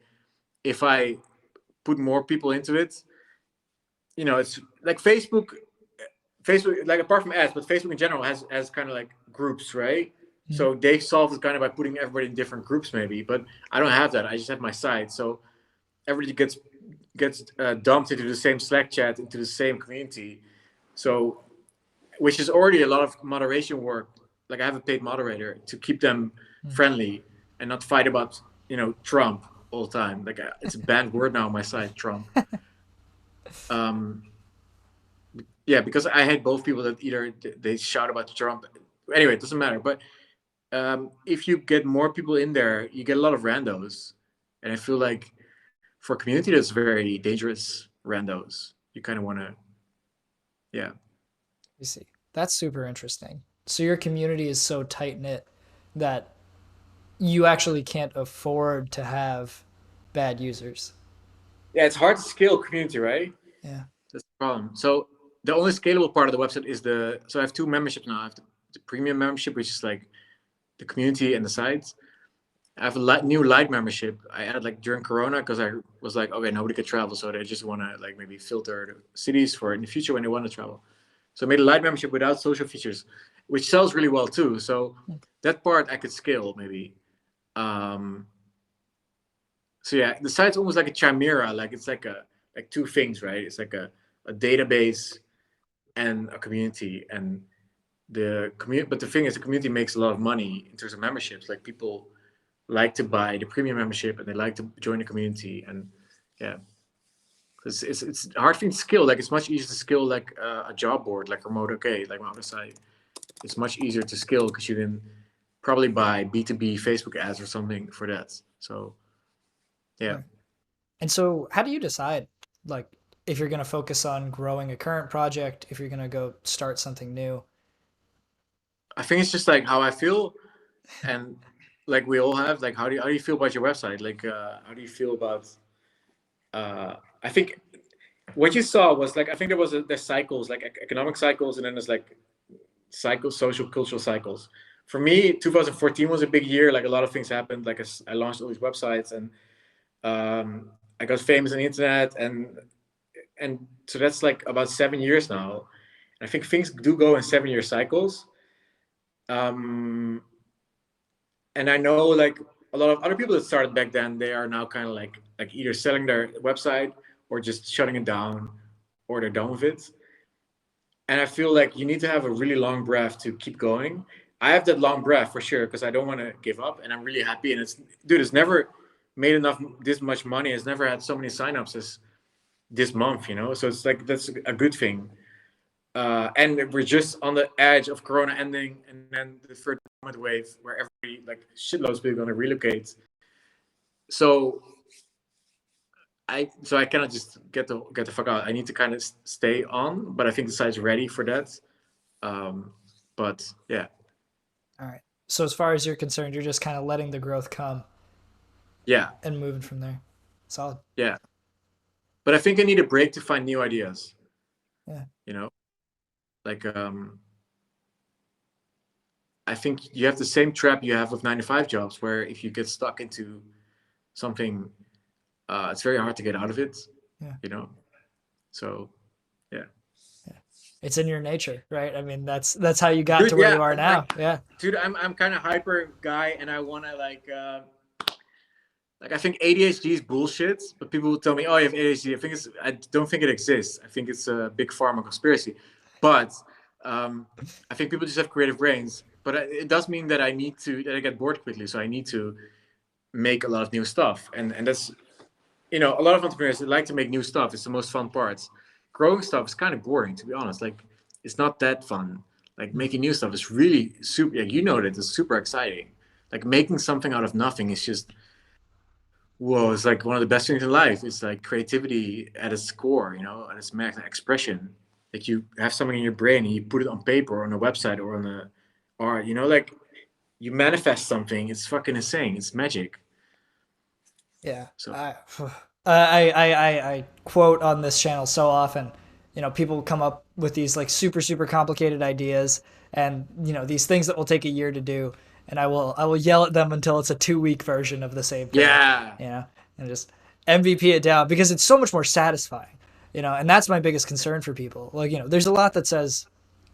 Speaker 2: if I put more people into it, it's like Facebook, like apart from ads, but Facebook in general has kind of like groups, right?
Speaker 1: Mhm.
Speaker 2: So they solve it kind of by putting everybody in different groups, maybe. But I don't have that. I just have my site. So everybody gets dumped into the same Slack chat, into the same community. So, which is already a lot of moderation work. Like I have a paid moderator to keep them friendly and not fight about Trump all the time. Like it's a banned word now on my site, Trump. Um, yeah, because I had both people that either they shout about Trump. Anyway, it doesn't matter. But if you get more people in there, you get a lot of randos, and I feel like for a community that's very dangerous randos. You kind of want to, yeah.
Speaker 1: You see, that's super interesting. So your community is so tight knit that you actually can't afford to have bad users.
Speaker 2: Yeah, it's hard to scale community, right?
Speaker 1: Yeah.
Speaker 2: That's the problem. So the only scalable part of the website is so I have two memberships now. I have the premium membership, which is like the community and the sites. I have a new light membership. I added like during Corona because I was like, okay, nobody could travel, so they just want to like maybe filter the cities for in the future when they want to travel. So I made a light membership without social features, which sells really well too. So that part I could scale maybe. Um, so yeah, the site's almost like a chimera. Like it's like two things, right? It's like a database and a community. And the community, but the thing is, the community makes a lot of money in terms of memberships. Like people like to buy the premium membership and they like to join the community. And yeah, it's a hard thing to scale. Like it's much easier to scale like a job board, like remote okay, like my other site. It's much easier to scale because you can probably buy B2B Facebook ads or something for that. So yeah.
Speaker 1: Right. And so how do you decide like if you're going to focus on growing a current project, if you're going to go start something new?
Speaker 2: I think it's just like how I feel, and like we all have. Like, how do you feel about your website? Like, how do you feel about? I think what you saw was like I think there was there's cycles, like economic cycles, and then there's like cycles, social, cultural cycles. For me, 2014 was a big year. Like a lot of things happened. Like I launched all these websites, and I got famous on the internet, and so that's like about 7 years now. I think things do go in 7 year cycles. Um, and I know like a lot of other people that started back then, they are now kind of like either selling their website or just shutting it down, or they're done with it. And I feel like you need to have a really long breath to keep going. I have that long breath for sure because I don't want to give up, and I'm really happy. And it's dude, it's never made enough this much money. It's never had so many signups as this month, you know. So it's like that's a good thing. And we're just on the edge of Corona ending, and then the third wave where every like shitloads of people are going to relocate. So I cannot just get the fuck out. I need to kind of stay on, but I think the site's ready for that. Um, but yeah,
Speaker 1: All right. So as far as you're concerned, you're just kind of letting the growth come
Speaker 2: yeah,
Speaker 1: and moving from there. Solid.
Speaker 2: yeah. But I think I need a break to find new ideas.
Speaker 1: Yeah.
Speaker 2: You know, like I think you have the same trap you have with 9 to 5 jobs, where if you get stuck into something, it's very hard to get out of it.
Speaker 1: Yeah.
Speaker 2: You know, so yeah.
Speaker 1: Yeah. It's in your nature, right? I mean, that's how you got
Speaker 2: Dude,
Speaker 1: to where
Speaker 2: yeah,
Speaker 1: you are
Speaker 2: like,
Speaker 1: now. Yeah.
Speaker 2: dude, I'm kind of hyper guy, and I want to like I think ADHD is bullshit, but people will tell me, "Oh, you have ADHD." I don't think it exists. I think it's a big pharma conspiracy, but I think people just have creative brains. But it does mean that I get bored quickly, so I need to make a lot of new stuff, and that's a lot of entrepreneurs they like to make new stuff. It's the most fun parts. Growing stuff is kind of boring, to be honest. Like it's not that fun. Like making new stuff is really super. Like, that it's super exciting. Like making something out of nothing is just whoa. It's like one of the best things in life. It's like creativity at its core, at its max expression. Like you have something in your brain and you put it on paper or on a website or on a or like you manifest something. It's fucking insane. It's magic.
Speaker 1: Yeah.
Speaker 2: So
Speaker 1: I quote on this channel so often. People come up with these like super super complicated ideas, and these things that will take a year to do, and I will yell at them until it's a 2 week version of the same thing.
Speaker 2: yeah.
Speaker 1: You know, and just MVP it down because it's so much more satisfying. And that's my biggest concern for people. Like, there's a lot that says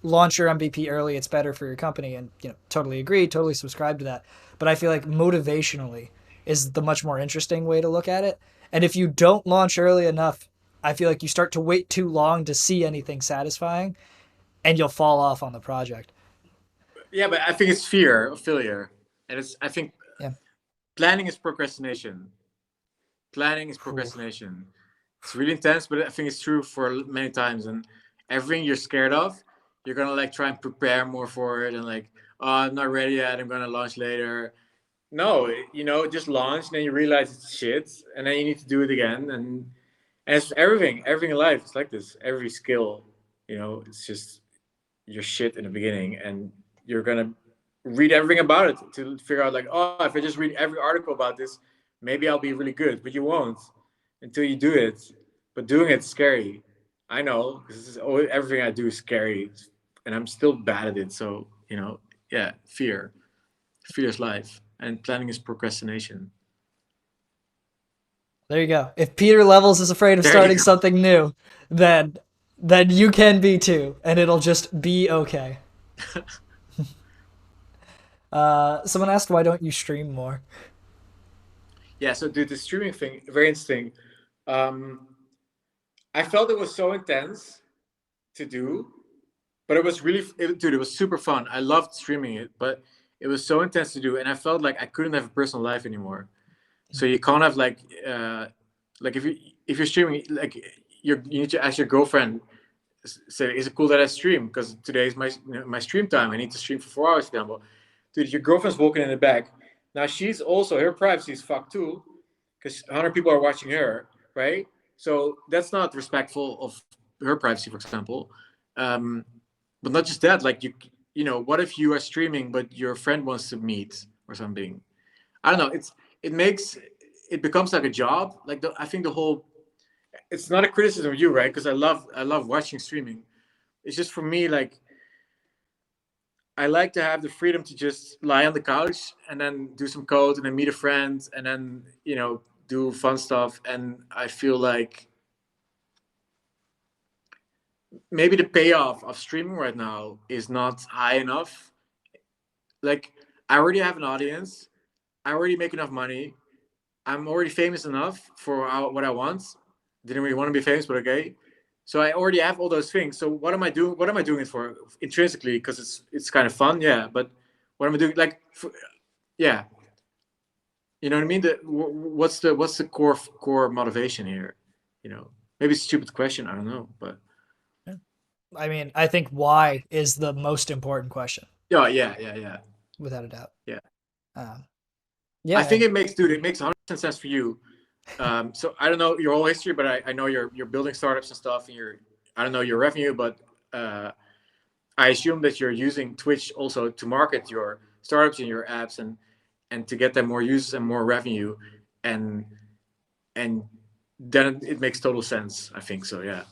Speaker 1: launch your MVP early, it's better for your company, and totally agree, totally subscribe to that. But I feel like motivationally is the much more interesting way to look at it. And if you don't launch early enough, I feel like you start to wait too long to see anything satisfying, and you'll fall off on the project.
Speaker 2: Yeah, but I think it's fear of failure, and I think
Speaker 1: Yeah.
Speaker 2: planning is procrastination. Planning is
Speaker 1: Ooh.
Speaker 2: procrastination. It's really intense, but I think it's true for many times. And everything you're scared of, you're gonna like try and prepare more for it, and like, oh, I'm not ready yet. I'm gonna launch later. No, just launch, and then you realize it's shit, and then you need to do it again. And it's everything in life. It's like this. Every skill, it's just your shit in the beginning, and you're gonna read everything about it to figure out like, oh, if I just read every article about this, maybe I'll be really good. But you won't until you do it. But doing it's scary. I know because everything I do is scary, and I'm still bad at it. So yeah, fear is life, and planning is procrastination.
Speaker 1: There you go. If Peter Levels is afraid of
Speaker 2: There you
Speaker 1: starting
Speaker 2: go.
Speaker 1: something new, then you can be too, and it'll just be okay. Someone asked, why don't you stream more?
Speaker 2: Yeah. So, dude, the streaming thing, very interesting. Um, I felt it was so intense to do, but it was dude, it was super fun. I loved streaming it, but it was so intense to do, and I felt like I couldn't have a personal life anymore. So you can't have like if you're streaming, like you need to ask your girlfriend, say, is it cool that I stream? Because today is my stream time. I need to stream for 4 hours, for example. Dude, your girlfriend's walking in the back. Now she's also, her privacy is fucked too, because 100 people are watching her, right? So that's not respectful of her privacy, for example. Um, but not just that, like what if you are streaming but your friend wants to meet or something? I don't know. It becomes like a job. Like I think the whole, it's not a criticism of you, right? Because I love watching streaming. It's just for me, like I like to have the freedom to just lie on the couch and then do some code and then meet a friend and then do fun stuff. And I feel like maybe the payoff of streaming right now is not high enough. Like I already have an audience. I already make enough money. I'm already famous enough for what I want. Didn't really want to be famous, but okay. So I already have all those things. So what am I doing? What am I doing it for? Intrinsically, because it's kind of fun, yeah. But what am I doing? Like, yeah, you know what I mean? What's the core motivation here? Maybe it's a stupid question. I don't know, but
Speaker 1: I mean, I think why is the most important question,
Speaker 2: yeah, yeah, yeah, yeah,
Speaker 1: without a doubt.
Speaker 2: yeah.
Speaker 1: Um,
Speaker 2: I
Speaker 1: yeah,
Speaker 2: think
Speaker 1: and
Speaker 2: it makes 100% sense for you. So I don't know your whole history, but I know you're building startups and stuff, and I don't know your revenue, but I assume that you're using Twitch also to market your startups and your apps and to get them more users and more revenue, and and then it makes total sense. I think so. Yeah.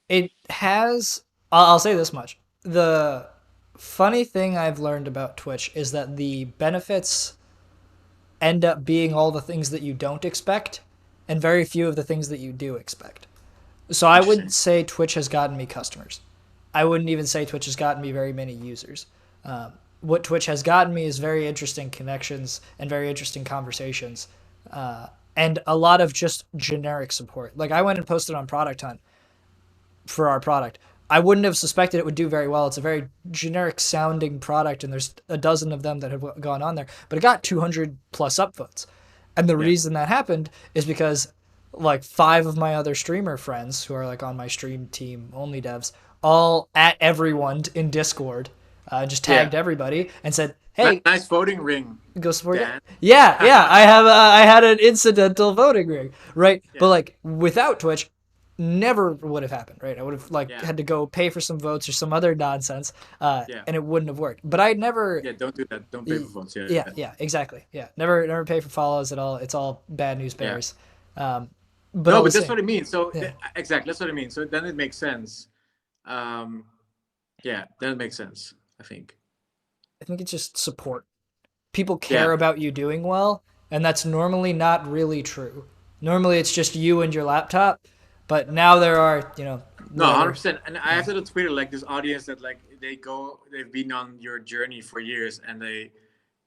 Speaker 1: it has. I'll say this much: the funny thing I've learned about Twitch is that the benefits end up being all the things that you don't expect, and very few of the things that you do expect. So I wouldn't
Speaker 2: Interesting.
Speaker 1: say Twitch has gotten me customers. I wouldn't even say Twitch has gotten me very many users. What Twitch has gotten me is very interesting connections and very interesting conversations, and a lot of just generic support. Like I went and posted on Product Hunt for our product. I wouldn't have suspected it would do very well. It's a very generic sounding product, and there's a dozen of them that have gone on there, but it got 200 plus upvotes. And the
Speaker 2: Yeah.
Speaker 1: reason that happened is because like five of my other streamer friends who are like on my stream team, only devs, all at everyone in Discord, just
Speaker 2: Yeah.
Speaker 1: tagged everybody and said, "Hey,
Speaker 2: Nice voting ring,
Speaker 1: go support it."
Speaker 2: Dan.
Speaker 1: Yeah, yeah. I had an incidental voting rig, right? But
Speaker 2: Yeah.
Speaker 1: like without Twitch, never would have happened, right? I would have like
Speaker 2: Yeah.
Speaker 1: had to go pay for some votes or some other nonsense,
Speaker 2: Yeah.
Speaker 1: and it wouldn't have worked. But I never.
Speaker 2: Yeah. Don't do that. Don't pay for votes. Yeah.
Speaker 1: Yeah,
Speaker 2: Yeah.
Speaker 1: yeah, exactly. Yeah, never pay for follows at all. It's all bad news
Speaker 2: Yeah.
Speaker 1: bears. Um, but
Speaker 2: No,
Speaker 1: all the
Speaker 2: but that's
Speaker 1: same,
Speaker 2: what I mean. So
Speaker 1: yeah,
Speaker 2: exactly, that's what I mean. So then it makes sense. Um, yeah, then it makes sense. I think.
Speaker 1: I think it's just support. People
Speaker 2: Yeah.
Speaker 1: care about you doing well, and that's normally not really true. Normally, it's just you and your laptop. But now there are,
Speaker 2: No, hundred
Speaker 1: whatever.
Speaker 2: percent. And I
Speaker 1: Yeah.
Speaker 2: have that on Twitter, like this audience that like they've been on your journey for years, and they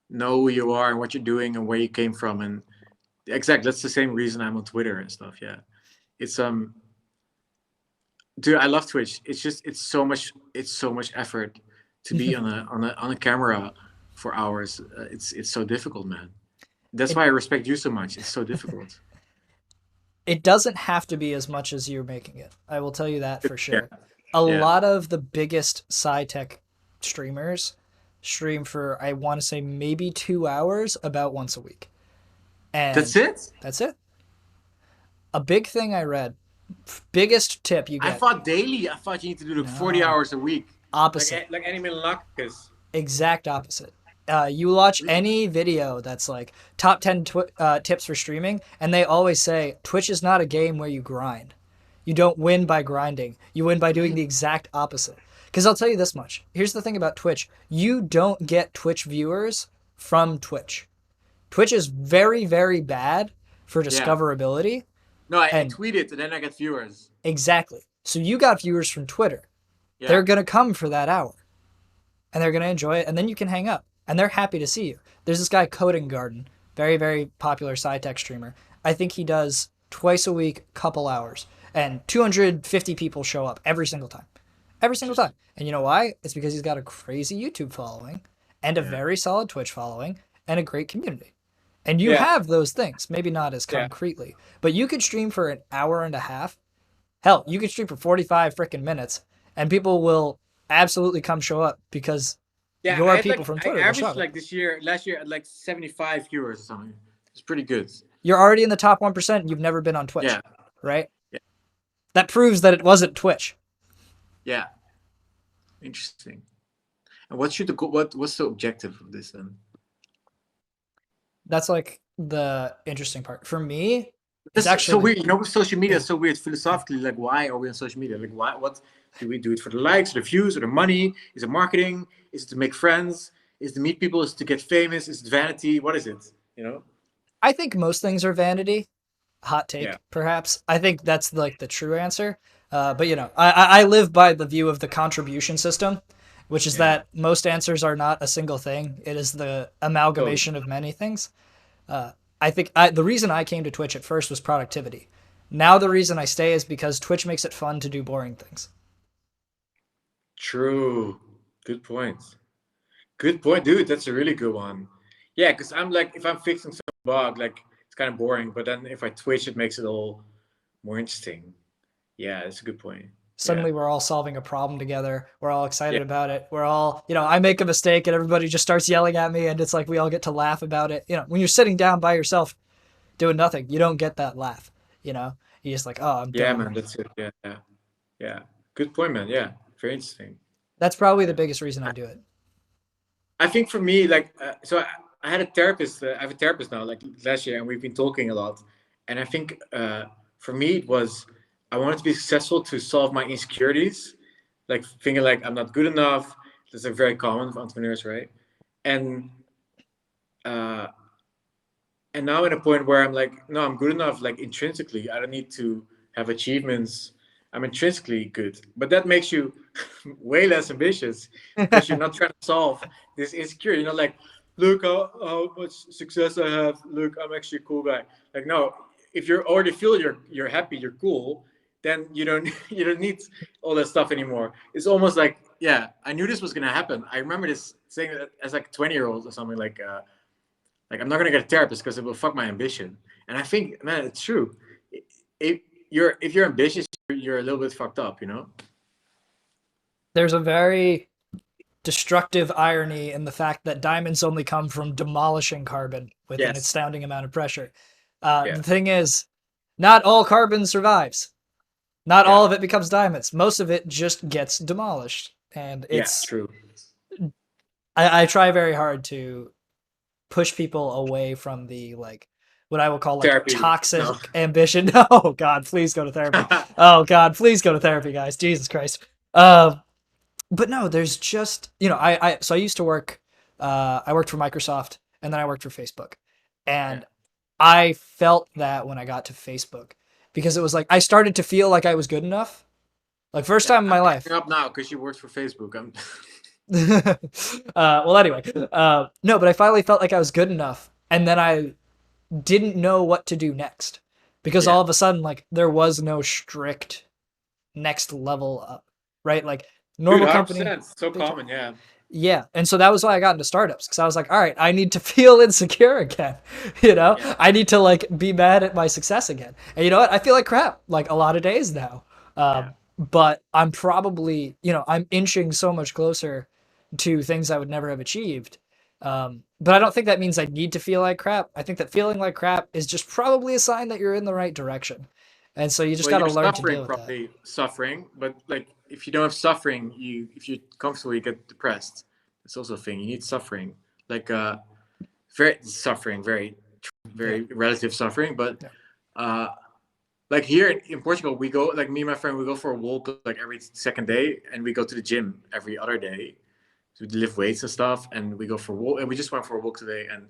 Speaker 2: know who you are and what you're doing and where you came from, and exactly that's the same reason I'm on Twitter and stuff. Yeah, it's dude, I love Twitch. It's so much effort to be on a camera for hours. It's so difficult, man. That's
Speaker 1: It
Speaker 2: why I respect you so much. It's so difficult.
Speaker 1: It doesn't have to be as much as you're making it. I will tell you that for
Speaker 2: Yeah,
Speaker 1: sure. A
Speaker 2: yeah.
Speaker 1: lot of the biggest sci-tech streamers stream for, I want to say, maybe 2 hours about once a week.
Speaker 2: That's
Speaker 1: And
Speaker 2: it.
Speaker 1: that's it. A big thing I read, biggest tip you
Speaker 2: I
Speaker 1: get.
Speaker 2: thought daily. I thought you need to do like 40
Speaker 1: No,
Speaker 2: hours a week,
Speaker 1: opposite.
Speaker 2: like Anime Lacus.
Speaker 1: Exact opposite. You watch any video that's like top 10 tips for streaming, and they always say Twitch is not a game where you grind. You don't win by grinding. You win by doing the exact opposite. Because I'll tell you this much. Here's the thing about Twitch. You don't get Twitch viewers from Twitch. Twitch is very, very bad for
Speaker 2: Yeah.
Speaker 1: discoverability.
Speaker 2: No, I
Speaker 1: And
Speaker 2: tweet it and then I get viewers.
Speaker 1: exactly. So you got viewers from Twitter.
Speaker 2: Yeah.
Speaker 1: They're going to come for that hour and they're going to enjoy it. And then you can hang up and they're happy to see you. There's this guy, Coding Garden, very, very popular sci-tech streamer. I think he does twice a week, couple hours, and 250 people show up every single time. Every single time. And you know why? It's because he's got a crazy YouTube following and a
Speaker 2: Yeah.
Speaker 1: very solid Twitch following and a great community. And you
Speaker 2: Yeah.
Speaker 1: have those things, maybe not as
Speaker 2: Yeah.
Speaker 1: concretely, but you could stream for an hour and a half. Hell, you could stream for 45 freaking minutes and people will absolutely come show up because
Speaker 2: Yeah,
Speaker 1: your people from
Speaker 2: I
Speaker 1: Twitter will show
Speaker 2: averaged
Speaker 1: up.
Speaker 2: like last year at like 75 viewers or something. It's pretty good.
Speaker 1: You're already in the top 1% and you've never been on Twitch,
Speaker 2: Yeah,
Speaker 1: right?
Speaker 2: yeah,
Speaker 1: That proves that it wasn't Twitch.
Speaker 2: yeah. Interesting. And what's the objective of this then?
Speaker 1: That's like the interesting part. For me, it's
Speaker 2: It's so
Speaker 1: actually
Speaker 2: weird. You know, with social media, it's so weird philosophically. Like, why are we on social media? Like, why? What do we do it for? The likes, or the views, or the money? Is it marketing? Is it to make friends? Is it to meet people? Is it to get famous? Is it vanity? What is it? You know?
Speaker 1: I think most things are vanity. Hot take,
Speaker 2: Yeah.
Speaker 1: perhaps. I think that's like the true answer. But you know, I live by the view of the contribution system, which is
Speaker 2: Yeah.
Speaker 1: that most answers are not a single thing. It is the amalgamation of many things. I think the reason I came to Twitch at first was productivity. Now the reason I stay is because Twitch makes it fun to do boring things.
Speaker 2: True. Good point. Good point, dude. That's a really good one. Yeah, because I'm like, if I'm fixing some bug, like it's kind of boring. But then if I Twitch, it makes it all more interesting. Yeah, that's a good point.
Speaker 1: Suddenly we're all solving a problem together. We're all excited
Speaker 2: Yeah.
Speaker 1: about it. We're all, you know, I make a mistake and everybody just starts yelling at me and it's like we all get to laugh about it. You know, when you're sitting down by yourself doing nothing, you don't get that laugh, you know? You're just like, "Oh, I'm
Speaker 2: Yeah,
Speaker 1: done."
Speaker 2: man. That's it. Yeah, yeah, yeah. Good point, man. Yeah, very interesting.
Speaker 1: That's probably the biggest reason I do it.
Speaker 2: I think for me, like, I had a therapist. I have a therapist now, like last year, and we've been talking a lot. And I think for me, it was I wanted to be successful to solve my insecurities, like thinking like I'm not good enough. That's a very common for entrepreneurs, right? And uh, and now in a point where I'm like, no, I'm good enough, like intrinsically. I don't need to have achievements. I'm intrinsically good, but that makes you way less ambitious because you're not trying to solve this insecurity. You know, like, look how much success I have. Look, I'm actually a cool guy. Like, no, if you already feel you're happy, you're cool, then you don't you don't need all that stuff anymore. It's almost like, yeah, I knew this was gonna happen. I remember this saying that as like a 20-year-old or something like I'm not gonna get a therapist because it will fuck my ambition. And I think, man, it's true. If you're ambitious, you're a little bit fucked up, you know?
Speaker 1: There's a very destructive irony in the fact that diamonds only come from demolishing carbon with an
Speaker 2: Yes.
Speaker 1: astounding amount of pressure.
Speaker 2: Yeah.
Speaker 1: The thing is, not all carbon survives. Not
Speaker 2: Yeah.
Speaker 1: all of it becomes diamonds. Most of it just gets demolished. And
Speaker 2: Yeah.
Speaker 1: it's
Speaker 2: True.
Speaker 1: I try very hard to push people away from the like what I will call like
Speaker 2: Therapy.
Speaker 1: toxic
Speaker 2: No.
Speaker 1: ambition. Oh God, please go to therapy. Oh God, please go to therapy, guys. Jesus Christ. But no, there's just you know, I used to work I worked for Microsoft and then I worked for Facebook. And
Speaker 2: Yeah.
Speaker 1: I felt that when I got to Facebook because it was like I started to feel like I was good enough. Like first time in my
Speaker 2: I'm
Speaker 1: life.
Speaker 2: backing up now because you worked for Facebook. I'm
Speaker 1: Well, anyway, no, but I finally felt like I was good enough, and then I didn't know what to do next because
Speaker 2: Yeah.
Speaker 1: all of a sudden, like, there was no strict next level up, right? Like,
Speaker 2: Dude,
Speaker 1: normal company,
Speaker 2: 100%. So
Speaker 1: big-
Speaker 2: common, yeah.
Speaker 1: Yeah. And so that was why I got into startups, because I was like, all right, I need to feel insecure again. You know,
Speaker 2: Yeah.
Speaker 1: I need to like be mad at my success again. And you know what? I feel like crap like a lot of days now.
Speaker 2: Yeah.
Speaker 1: But I'm probably, I'm inching so much closer to things I would never have achieved. But I don't think that means I need to feel like crap. I think that feeling like crap is just probably a sign that you're in the right direction. And so you just
Speaker 2: Well,
Speaker 1: got to
Speaker 2: you're
Speaker 1: learn to
Speaker 2: suffering,
Speaker 1: deal with that.
Speaker 2: probably suffering, but like if you don't have suffering, if you're comfortable, you get depressed. It's also a thing. You need suffering, like very suffering,
Speaker 1: Yeah.
Speaker 2: very relative suffering. But
Speaker 1: Yeah.
Speaker 2: uh, like here in Portugal, we go like me and my friend, we go for a walk like every second day, and we go to the gym every other day to lift weights and stuff. And we go for a walk, and we just went for a walk today, and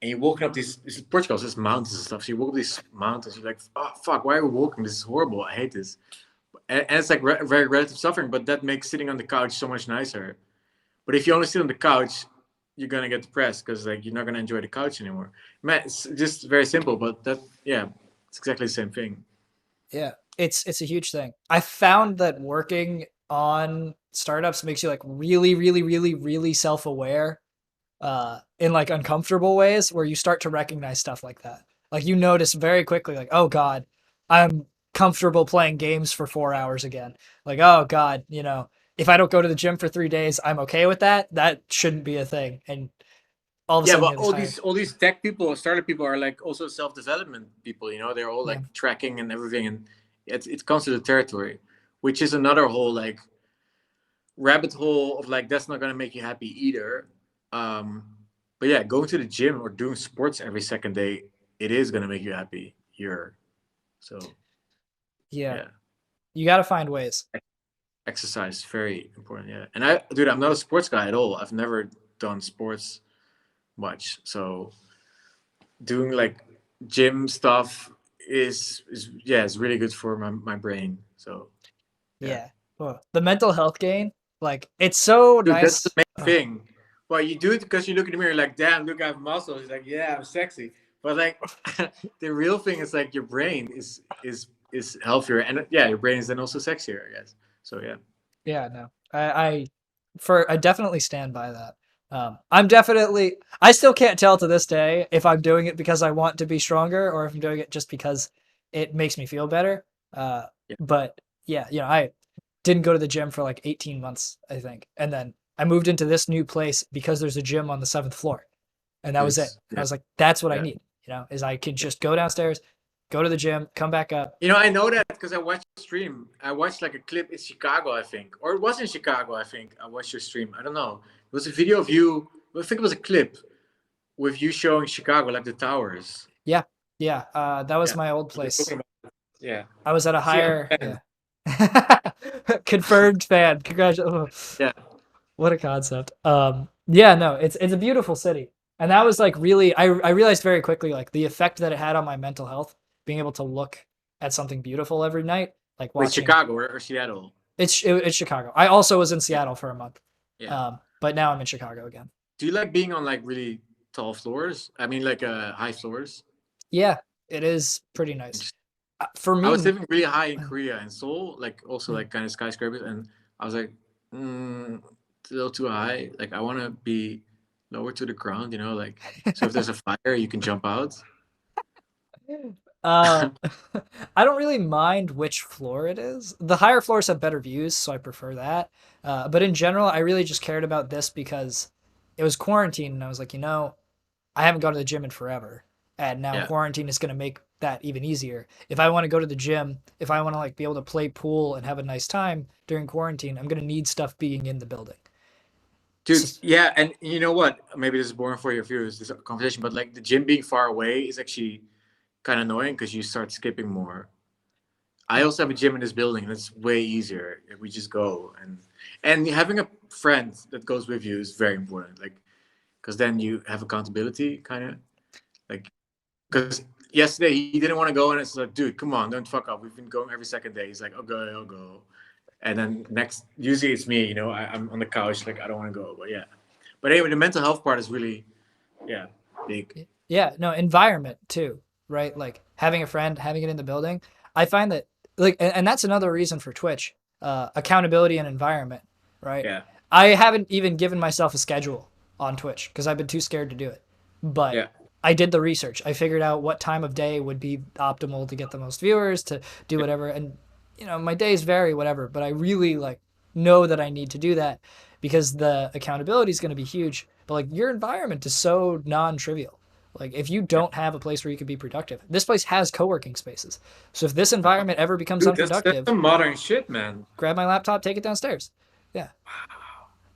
Speaker 2: you're walking up these Portugal, there's mountains and stuff. So you walk up these mountains, you're like, oh fuck, why are we walking? This is horrible. I hate this. And it's like very relative suffering, but that makes sitting on the couch so much nicer. But if you only sit on the couch, you're gonna get depressed because like you're not gonna enjoy the couch anymore. Man, it's just very simple, but that yeah, it's exactly the same thing.
Speaker 1: Yeah, it's a huge thing. I found that working on startups makes you like really, really, really, really self-aware in like uncomfortable ways where you start to recognize stuff like that. Like you notice very quickly, like, oh God, I'm comfortable playing games for 4 hours again. Like, oh God, if I don't go to the gym for 3 days, I'm okay with that. That shouldn't be a thing. And all of a
Speaker 2: Yeah,
Speaker 1: sudden
Speaker 2: but
Speaker 1: you're this higher.
Speaker 2: all these tech people, startup people are like also self development people. You know, they're all
Speaker 1: Yeah.
Speaker 2: like tracking and everything, and it comes to the territory, which is another whole like rabbit hole of like that's not gonna make you happy either. Um, but yeah, going to the gym or doing sports every second day, it is gonna make you happy. You're so
Speaker 1: Yeah.
Speaker 2: yeah.
Speaker 1: You got to find ways.
Speaker 2: Exercise very important. Yeah, and dude, I'm not a sports guy at all. I've never done sports much, so doing like gym stuff is yeah, it's really good for my brain. So yeah,
Speaker 1: Yeah. Well, the mental health gain, like it's so
Speaker 2: dude, that's the
Speaker 1: nice.
Speaker 2: main thing. Well, you do it because you look in the mirror like, damn, look, I have muscles. It's like, yeah, I'm sexy. But like, the real thing is like your brain is healthier, and yeah, your brain is then also sexier, I guess. So yeah.
Speaker 1: Yeah, no. I definitely stand by that. I still can't tell to this day if I'm doing it because I want to be stronger or if I'm doing it just because it makes me feel better. Uh,
Speaker 2: Yeah.
Speaker 1: but yeah, I didn't go to the gym for like 18 months, I think. And then I moved into this new place because there's a gym on the seventh floor. And that was it. And I
Speaker 2: Yeah.
Speaker 1: was like, that's what I
Speaker 2: Yeah.
Speaker 1: need, is I can just go downstairs, go to the gym, come back up.
Speaker 2: You know, I know that because I watched a stream. I watched like a clip in Chicago, I think, or it was in Chicago. I think I watched your stream. I don't know. It was a video of you. I think it was a clip with you showing Chicago, like the towers.
Speaker 1: Yeah. Yeah. That was
Speaker 2: Yeah.
Speaker 1: my old
Speaker 2: What you're
Speaker 1: place.
Speaker 2: talking about. Yeah.
Speaker 1: I was at a
Speaker 2: See, I'm
Speaker 1: higher,
Speaker 2: a
Speaker 1: yeah.
Speaker 2: fan.
Speaker 1: Confirmed fan. Congratulations.
Speaker 2: Yeah.
Speaker 1: What a concept. Yeah, no, it's a beautiful city. And that was like really I realized very quickly like the effect that it had on my mental health, being able to look at something beautiful every night, like
Speaker 2: With
Speaker 1: watching
Speaker 2: Chicago or Seattle.
Speaker 1: it's Chicago. I also was in Seattle for a month.
Speaker 2: Yeah.
Speaker 1: But now I'm in Chicago again.
Speaker 2: Do you like being on like really tall floors? I mean, like high floors.
Speaker 1: Yeah, it is pretty nice. For
Speaker 2: I was
Speaker 1: me,
Speaker 2: living really high in Korea and Seoul, like also
Speaker 1: mm,
Speaker 2: like kind of skyscrapers, and I was like, it's a little too high. Like I want to be lower to the ground, you know, like so if there's a fire, you can jump out.
Speaker 1: Uh, I don't really mind which floor it is. The higher floors have better views, so I prefer that. But in general, I really just cared about this because it was quarantine, and I was like, I haven't gone to the gym in forever, and now
Speaker 2: Yeah,
Speaker 1: quarantine is going to make that even easier. If I want to go to the gym, if I want to like be able to play pool and have a nice time during quarantine, I'm going to need stuff being in the building.
Speaker 2: dude.
Speaker 1: So,
Speaker 2: Yeah, and you know what? Maybe this is boring for your viewers, this conversation, but like the gym being far away is actually kind of annoying because you start skipping more. I
Speaker 1: yeah,
Speaker 2: also have a gym in this building, and it's way easier if we just go and having a friend that goes with you is very important. Like, because then you have accountability, kind of like. Because yesterday he didn't want to go, and it's like, dude, come on, don't fuck up. We've been going every second day. He's like, okay, I'll go. And then next, usually it's me. You know, I'm on the couch, like I don't want to go, but yeah. But anyway, the mental health part is really, yeah, big.
Speaker 1: yeah, no, environment too, right? Like having a friend, having it in the building. I find that like, and that's another reason for Twitch, accountability and environment, right?
Speaker 2: Yeah,
Speaker 1: I haven't even given myself a schedule on Twitch because I've been too scared to do it. But
Speaker 2: Yeah.
Speaker 1: I did the research. I figured out what time of day would be optimal to get the most viewers, to do whatever. And my days vary, whatever. But I really like know that I need to do that because the accountability is going to be huge. But like your environment is so non-trivial. Like if you
Speaker 2: Yeah.
Speaker 1: don't have a place where you can be productive, this place has co-working spaces. So if this environment ever becomes
Speaker 2: Dude, that's
Speaker 1: unproductive,
Speaker 2: some modern shit, man.
Speaker 1: grab my laptop, take it downstairs. Yeah,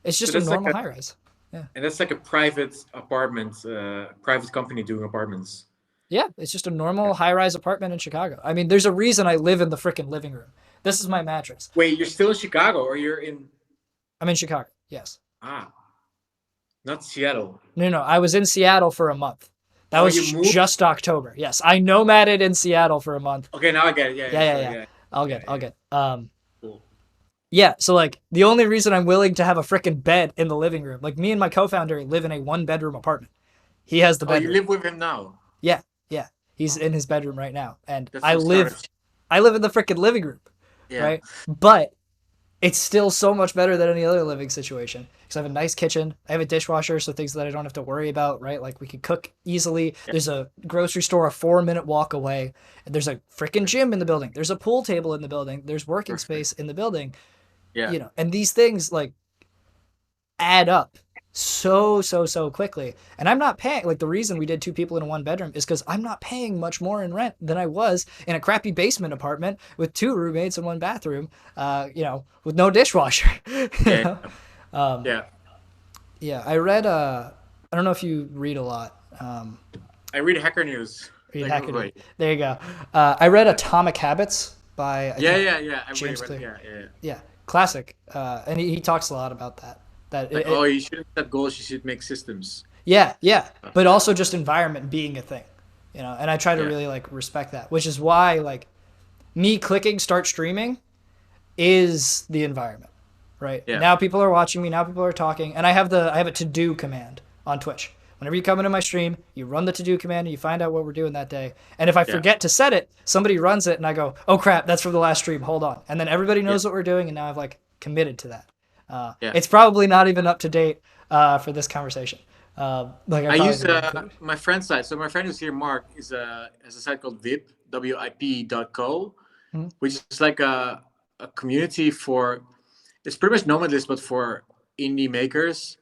Speaker 1: it's
Speaker 2: So
Speaker 1: just a
Speaker 2: that's like
Speaker 1: normal high rise. Yeah.
Speaker 2: and that's like a private apartment, private company doing apartments.
Speaker 1: Yeah, it's just a
Speaker 2: Yeah.
Speaker 1: normal high-rise apartment in Chicago. I mean, there's a reason I live in the freaking living room. This is my mattress.
Speaker 2: Wait, you're still in Chicago or you're in
Speaker 1: I'm in Chicago. Yes.
Speaker 2: ah, not Seattle.
Speaker 1: No, no, I was in Seattle for a month. That
Speaker 2: Oh,
Speaker 1: was
Speaker 2: you moved?
Speaker 1: just October. Yes, I nomaded in Seattle for a month.
Speaker 2: Okay, now I get it. Yeah,
Speaker 1: Yeah,
Speaker 2: yeah,
Speaker 1: yeah,
Speaker 2: sorry,
Speaker 1: yeah.
Speaker 2: yeah.
Speaker 1: All
Speaker 2: Yeah,
Speaker 1: good, all
Speaker 2: yeah.
Speaker 1: good.
Speaker 2: Cool.
Speaker 1: Yeah. So like, the only reason I'm willing to have a freaking bed in the living room, like me and my co-founder live in a one-bedroom apartment. He has the
Speaker 2: Oh, you
Speaker 1: bedroom.
Speaker 2: live with him now.
Speaker 1: Yeah, yeah. He's in his bedroom right now, and
Speaker 2: That's
Speaker 1: I
Speaker 2: some
Speaker 1: live,
Speaker 2: startup shit.
Speaker 1: I live in the freaking living room,
Speaker 2: Yeah.
Speaker 1: right? But it's still so much better than any other living situation because I have a nice kitchen. I have a dishwasher, so things that I don't have to worry about, right? Like we can cook easily.
Speaker 2: Yeah.
Speaker 1: There's a grocery store a 4-minute walk away. And there's a freaking gym in the building. There's a pool table in the building. There's working
Speaker 2: Perfect.
Speaker 1: space in the building.
Speaker 2: Yeah.
Speaker 1: And these things like add up so quickly. And I'm not paying, like, the reason we did 2 people in a 1 bedroom is because I'm not paying much more in rent than I was in a crappy basement apartment with 2 roommates and 1 bathroom, with no dishwasher. you
Speaker 2: Yeah.
Speaker 1: know?
Speaker 2: Yeah.
Speaker 1: Yeah, I read, I don't know if you read a lot.
Speaker 2: I read Hacker News.
Speaker 1: Read
Speaker 2: Like
Speaker 1: Hacker
Speaker 2: everybody.
Speaker 1: News. There you go. I read Atomic Habits by, I
Speaker 2: Yeah,
Speaker 1: think,
Speaker 2: yeah, yeah. Everybody
Speaker 1: James
Speaker 2: read,
Speaker 1: Clear.
Speaker 2: yeah, yeah, yeah.
Speaker 1: Yeah, classic. And he talks a lot about that.
Speaker 2: Like, oh, you shouldn't set goals. You should make systems.
Speaker 1: Yeah, yeah, but also just environment being a thing, and I try to
Speaker 2: Yeah.
Speaker 1: really like respect that, which is why like me clicking start streaming is the environment, right?
Speaker 2: Yeah.
Speaker 1: Now people are watching me, now people are talking, and I have a to do command on Twitch. Whenever you come into my stream, you run the to do command and you find out what we're doing that day. And if I
Speaker 2: Yeah.
Speaker 1: forget to set it, somebody runs it and I go, "Oh crap, that's from the last stream. Hold on." And then everybody knows what we're doing and now I've like committed to that.
Speaker 2: Yeah.
Speaker 1: It's probably not even up to date for this conversation. Like
Speaker 2: I
Speaker 1: probably
Speaker 2: use
Speaker 1: need to include-
Speaker 2: my friend's site. So my friend who's here, Mark, has a site called VIP, WIP.co,
Speaker 1: Mhm.
Speaker 2: which is like a community for, it's pretty much Nomadlist, but for indie makers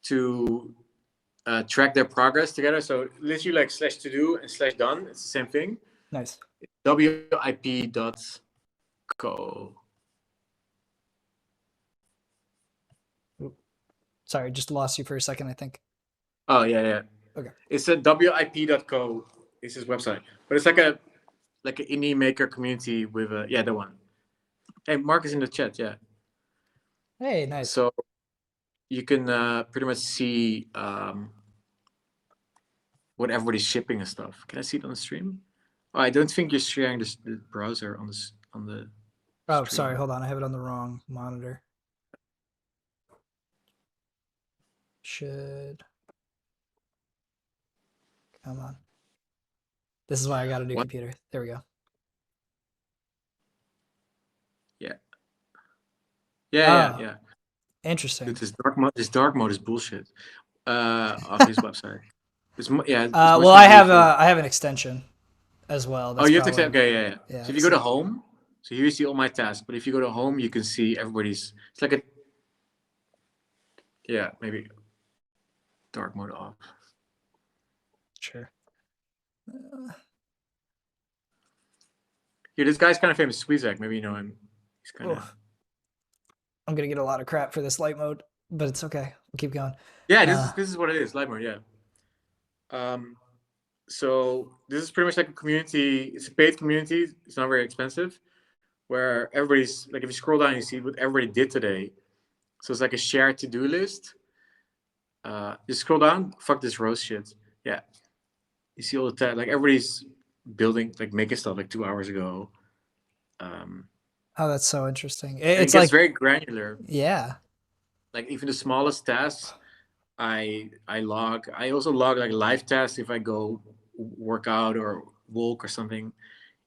Speaker 2: to track their progress together. So literally like slash to do and slash done. It's the same thing.
Speaker 1: Nice.
Speaker 2: WIP.co.
Speaker 1: Sorry, just lost you for a second, I think.
Speaker 2: Oh, yeah, yeah.
Speaker 1: Okay.
Speaker 2: It's a WIP.co is his website. But it's like an indie maker community with yeah, the one. Hey, Mark is in the chat, yeah.
Speaker 1: Hey, nice.
Speaker 2: So you can pretty much see what everybody's shipping and stuff. Can I see it on the stream? Oh, I don't think you're sharing the browser on the
Speaker 1: Oh,
Speaker 2: stream.
Speaker 1: sorry, hold on. I have it on the wrong monitor. Should. Come on. This is why I got a new
Speaker 2: What?
Speaker 1: computer. There we go.
Speaker 2: Yeah. Yeah,
Speaker 1: Ah.
Speaker 2: yeah.
Speaker 1: Interesting.
Speaker 2: Dude, this dark mode is bullshit. Of his website. It's yeah. It's much
Speaker 1: Well, I
Speaker 2: easier
Speaker 1: have an extension as well.
Speaker 2: Oh,
Speaker 1: That's
Speaker 2: you have to say
Speaker 1: probably-
Speaker 2: okay, yeah, yeah.
Speaker 1: Yeah,
Speaker 2: So if you go to
Speaker 1: so-
Speaker 2: home, so here you see all my tasks. But if you go to home, you can see everybody's. It's like a yeah, maybe dark mode off.
Speaker 1: Sure.
Speaker 2: Yeah, this guy's kind of famous, Squeezak. Maybe you know him. He's kind of
Speaker 1: Oof. I'm gonna get a lot of crap for this light mode, but it's okay. We'll keep going.
Speaker 2: yeah.
Speaker 1: Uh.
Speaker 2: This is what it is, light mode. Yeah. So this is pretty much like a community. It's a paid community. It's not very expensive. Where everybody's like, if you scroll down, you see what everybody did today. So it's like a shared to-do list. Just scroll down. Fuck this roast shit. Yeah. You see all the time. Like everybody's building, like making stuff like 2 hours ago.
Speaker 1: Oh, that's so interesting.
Speaker 2: And
Speaker 1: It's
Speaker 2: it gets
Speaker 1: like,
Speaker 2: very granular.
Speaker 1: yeah.
Speaker 2: Like even the smallest tasks, I log. I also log like live tasks if I go work out or walk or something.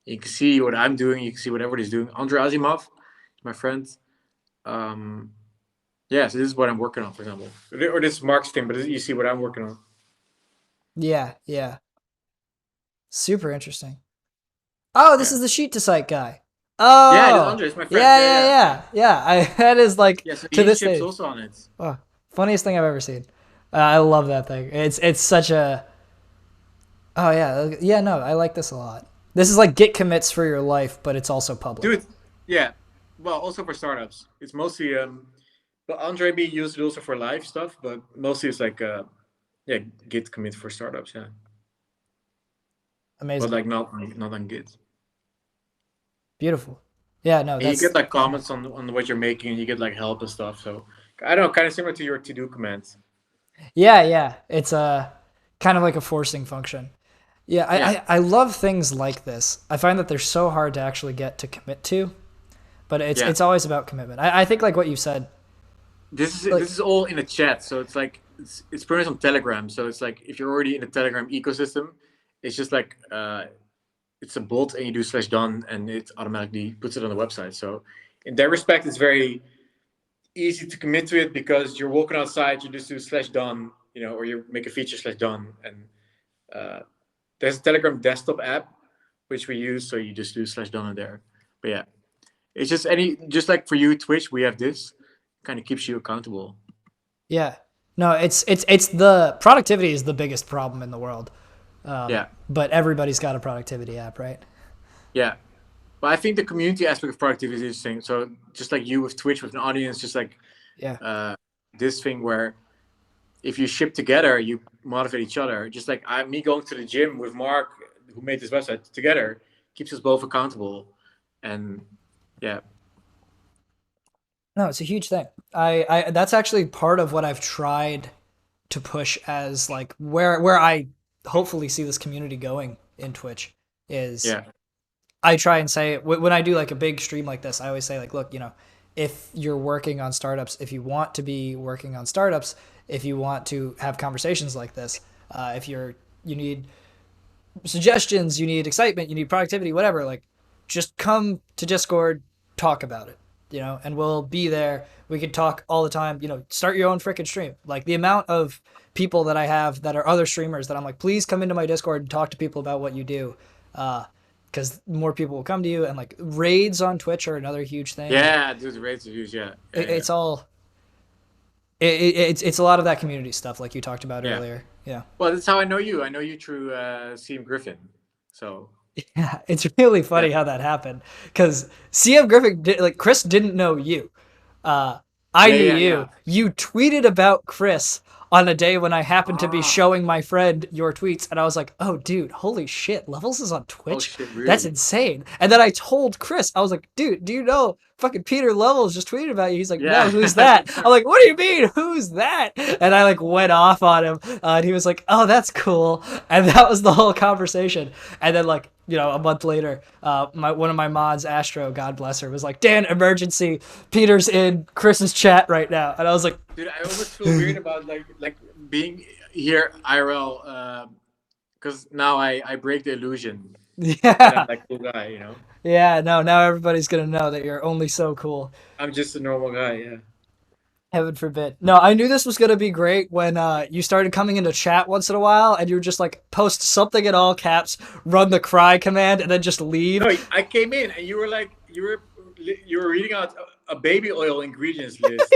Speaker 2: You can see what I'm doing. You can see what everybody's doing. Andrei Asimov, my friend. Yeah, so this is what I'm working on, for example, or this Mark's thing, but you see what I'm working on.
Speaker 1: Yeah, yeah. Super interesting. Oh, this
Speaker 2: Yeah,
Speaker 1: is the sheet to site guy.
Speaker 2: yeah, this
Speaker 1: Oh,
Speaker 2: Andre is my friend.
Speaker 1: yeah,
Speaker 2: Yeah,
Speaker 1: yeah,
Speaker 2: yeah,
Speaker 1: yeah, yeah. I that is like
Speaker 2: yeah. So
Speaker 1: to
Speaker 2: he
Speaker 1: this
Speaker 2: ships
Speaker 1: day,
Speaker 2: also on it.
Speaker 1: oh, funniest thing I've ever seen. I love that thing. It's such a oh yeah yeah no I like this a lot. This is like Git commits for your life, but it's also public.
Speaker 2: Dude, yeah. Well, also for startups, it's mostly but Andre being used also for live stuff, but mostly it's like yeah, Git commit for startups, yeah. But
Speaker 1: Amazing,
Speaker 2: like not on Git.
Speaker 1: beautiful. Yeah, no,
Speaker 2: And you get
Speaker 1: that's
Speaker 2: like comments on what you're making, and you get like help and stuff. So I don't know, kind of similar to your to do commands.
Speaker 1: yeah yeah. It's a kind of like a forcing function. Yeah,
Speaker 2: Yeah,
Speaker 1: I love things like this. I find that they're so hard to actually get to commit to, but
Speaker 2: yeah.
Speaker 1: it's always about commitment. I think like what you said, like
Speaker 2: This is all in a chat, so it's like it's pretty much on Telegram. So it's like if you're already in the Telegram ecosystem, it's just like it's a bot, and you do slash done, and it automatically puts it on the website. So in that respect, it's very easy to commit to it because you're walking outside, you just do slash done, you know, or you make a feature slash done, and uh, there's a Telegram desktop app which we use, so you just do slash done in there. But yeah, it's just just like for you Twitch, we have this kind of keeps you accountable.
Speaker 1: yeah, no, it's the productivity is the biggest problem in the world.
Speaker 2: Yeah,
Speaker 1: But everybody's got a productivity app, right?
Speaker 2: yeah. But I think the community aspect of productivity is interesting. So just like you with Twitch with an audience, just like
Speaker 1: Yeah,
Speaker 2: uh, this thing where if you ship together, you motivate each other. Just like me going to the gym with Mark, who made this website together, keeps us both accountable. And yeah,
Speaker 1: no, it's a huge thing. I that's actually part of what I've tried to push as like where I hopefully see this community going in Twitch is
Speaker 2: yeah,
Speaker 1: I try and say when I do like a big stream like this, I always say like, look, you know, if you're working on startups, if you want to be working on startups, if you want to have conversations like this, if you need suggestions, you need excitement, you need productivity, whatever, like just come to Discord, talk about it, you know, and we'll be there. We could talk all the time, you know, start your own freaking stream. Like the amount of people that I have that are other streamers that I'm like, please come into my Discord and talk to people about what you do. Because more people will come to you, and like raids on Twitch are another huge thing. Like
Speaker 2: yeah. Dude, the rates are huge. Yeah, yeah, yeah,
Speaker 1: it's all it's a lot of that community stuff, like you talked about
Speaker 2: yeah.
Speaker 1: earlier. Yeah.
Speaker 2: Well, that's how I know you. I know you through CM Griffin. So
Speaker 1: Yeah, it's really
Speaker 2: yeah,
Speaker 1: funny how that happened because CM Griffin like Chris didn't know you. Uh, I
Speaker 2: yeah,
Speaker 1: knew
Speaker 2: yeah,
Speaker 1: you.
Speaker 2: yeah.
Speaker 1: You tweeted about Chris on a day when I happened to be
Speaker 2: Ah,
Speaker 1: showing my friend your tweets, and I was like, "Oh, dude, holy shit, Levels is on
Speaker 2: oh
Speaker 1: Twitch?
Speaker 2: shit,
Speaker 1: That's
Speaker 2: really?
Speaker 1: insane!" And then I told Chris, I was like, "Dude, do you know fucking Peter Levels just tweeted about you?" He's like, "No,
Speaker 2: Yeah.
Speaker 1: who's that?" I'm like, "What do you mean, who's that?" And I like went off on him, and he was like, "Oh, that's cool," and that was the whole conversation. And then like you know, a month later, one of my mods, Astro, God bless her, was like, "Dan, emergency! Peter's in Chris's chat right now," and I was like,
Speaker 2: Dude, I almost feel weird about like being here IRL because now I break the illusion that I'm
Speaker 1: "Yeah,
Speaker 2: like cool guy. You know,
Speaker 1: yeah, no, now everybody's gonna know that you're only so cool."
Speaker 2: I'm just a normal guy. Yeah.
Speaker 1: Heaven forbid. No, I knew this was gonna be great when you started coming into chat once in a while, and you were just like, post something in all caps, run the cry command, and then just leave.
Speaker 2: No, I came in and you were like you were reading out a baby oil ingredients list.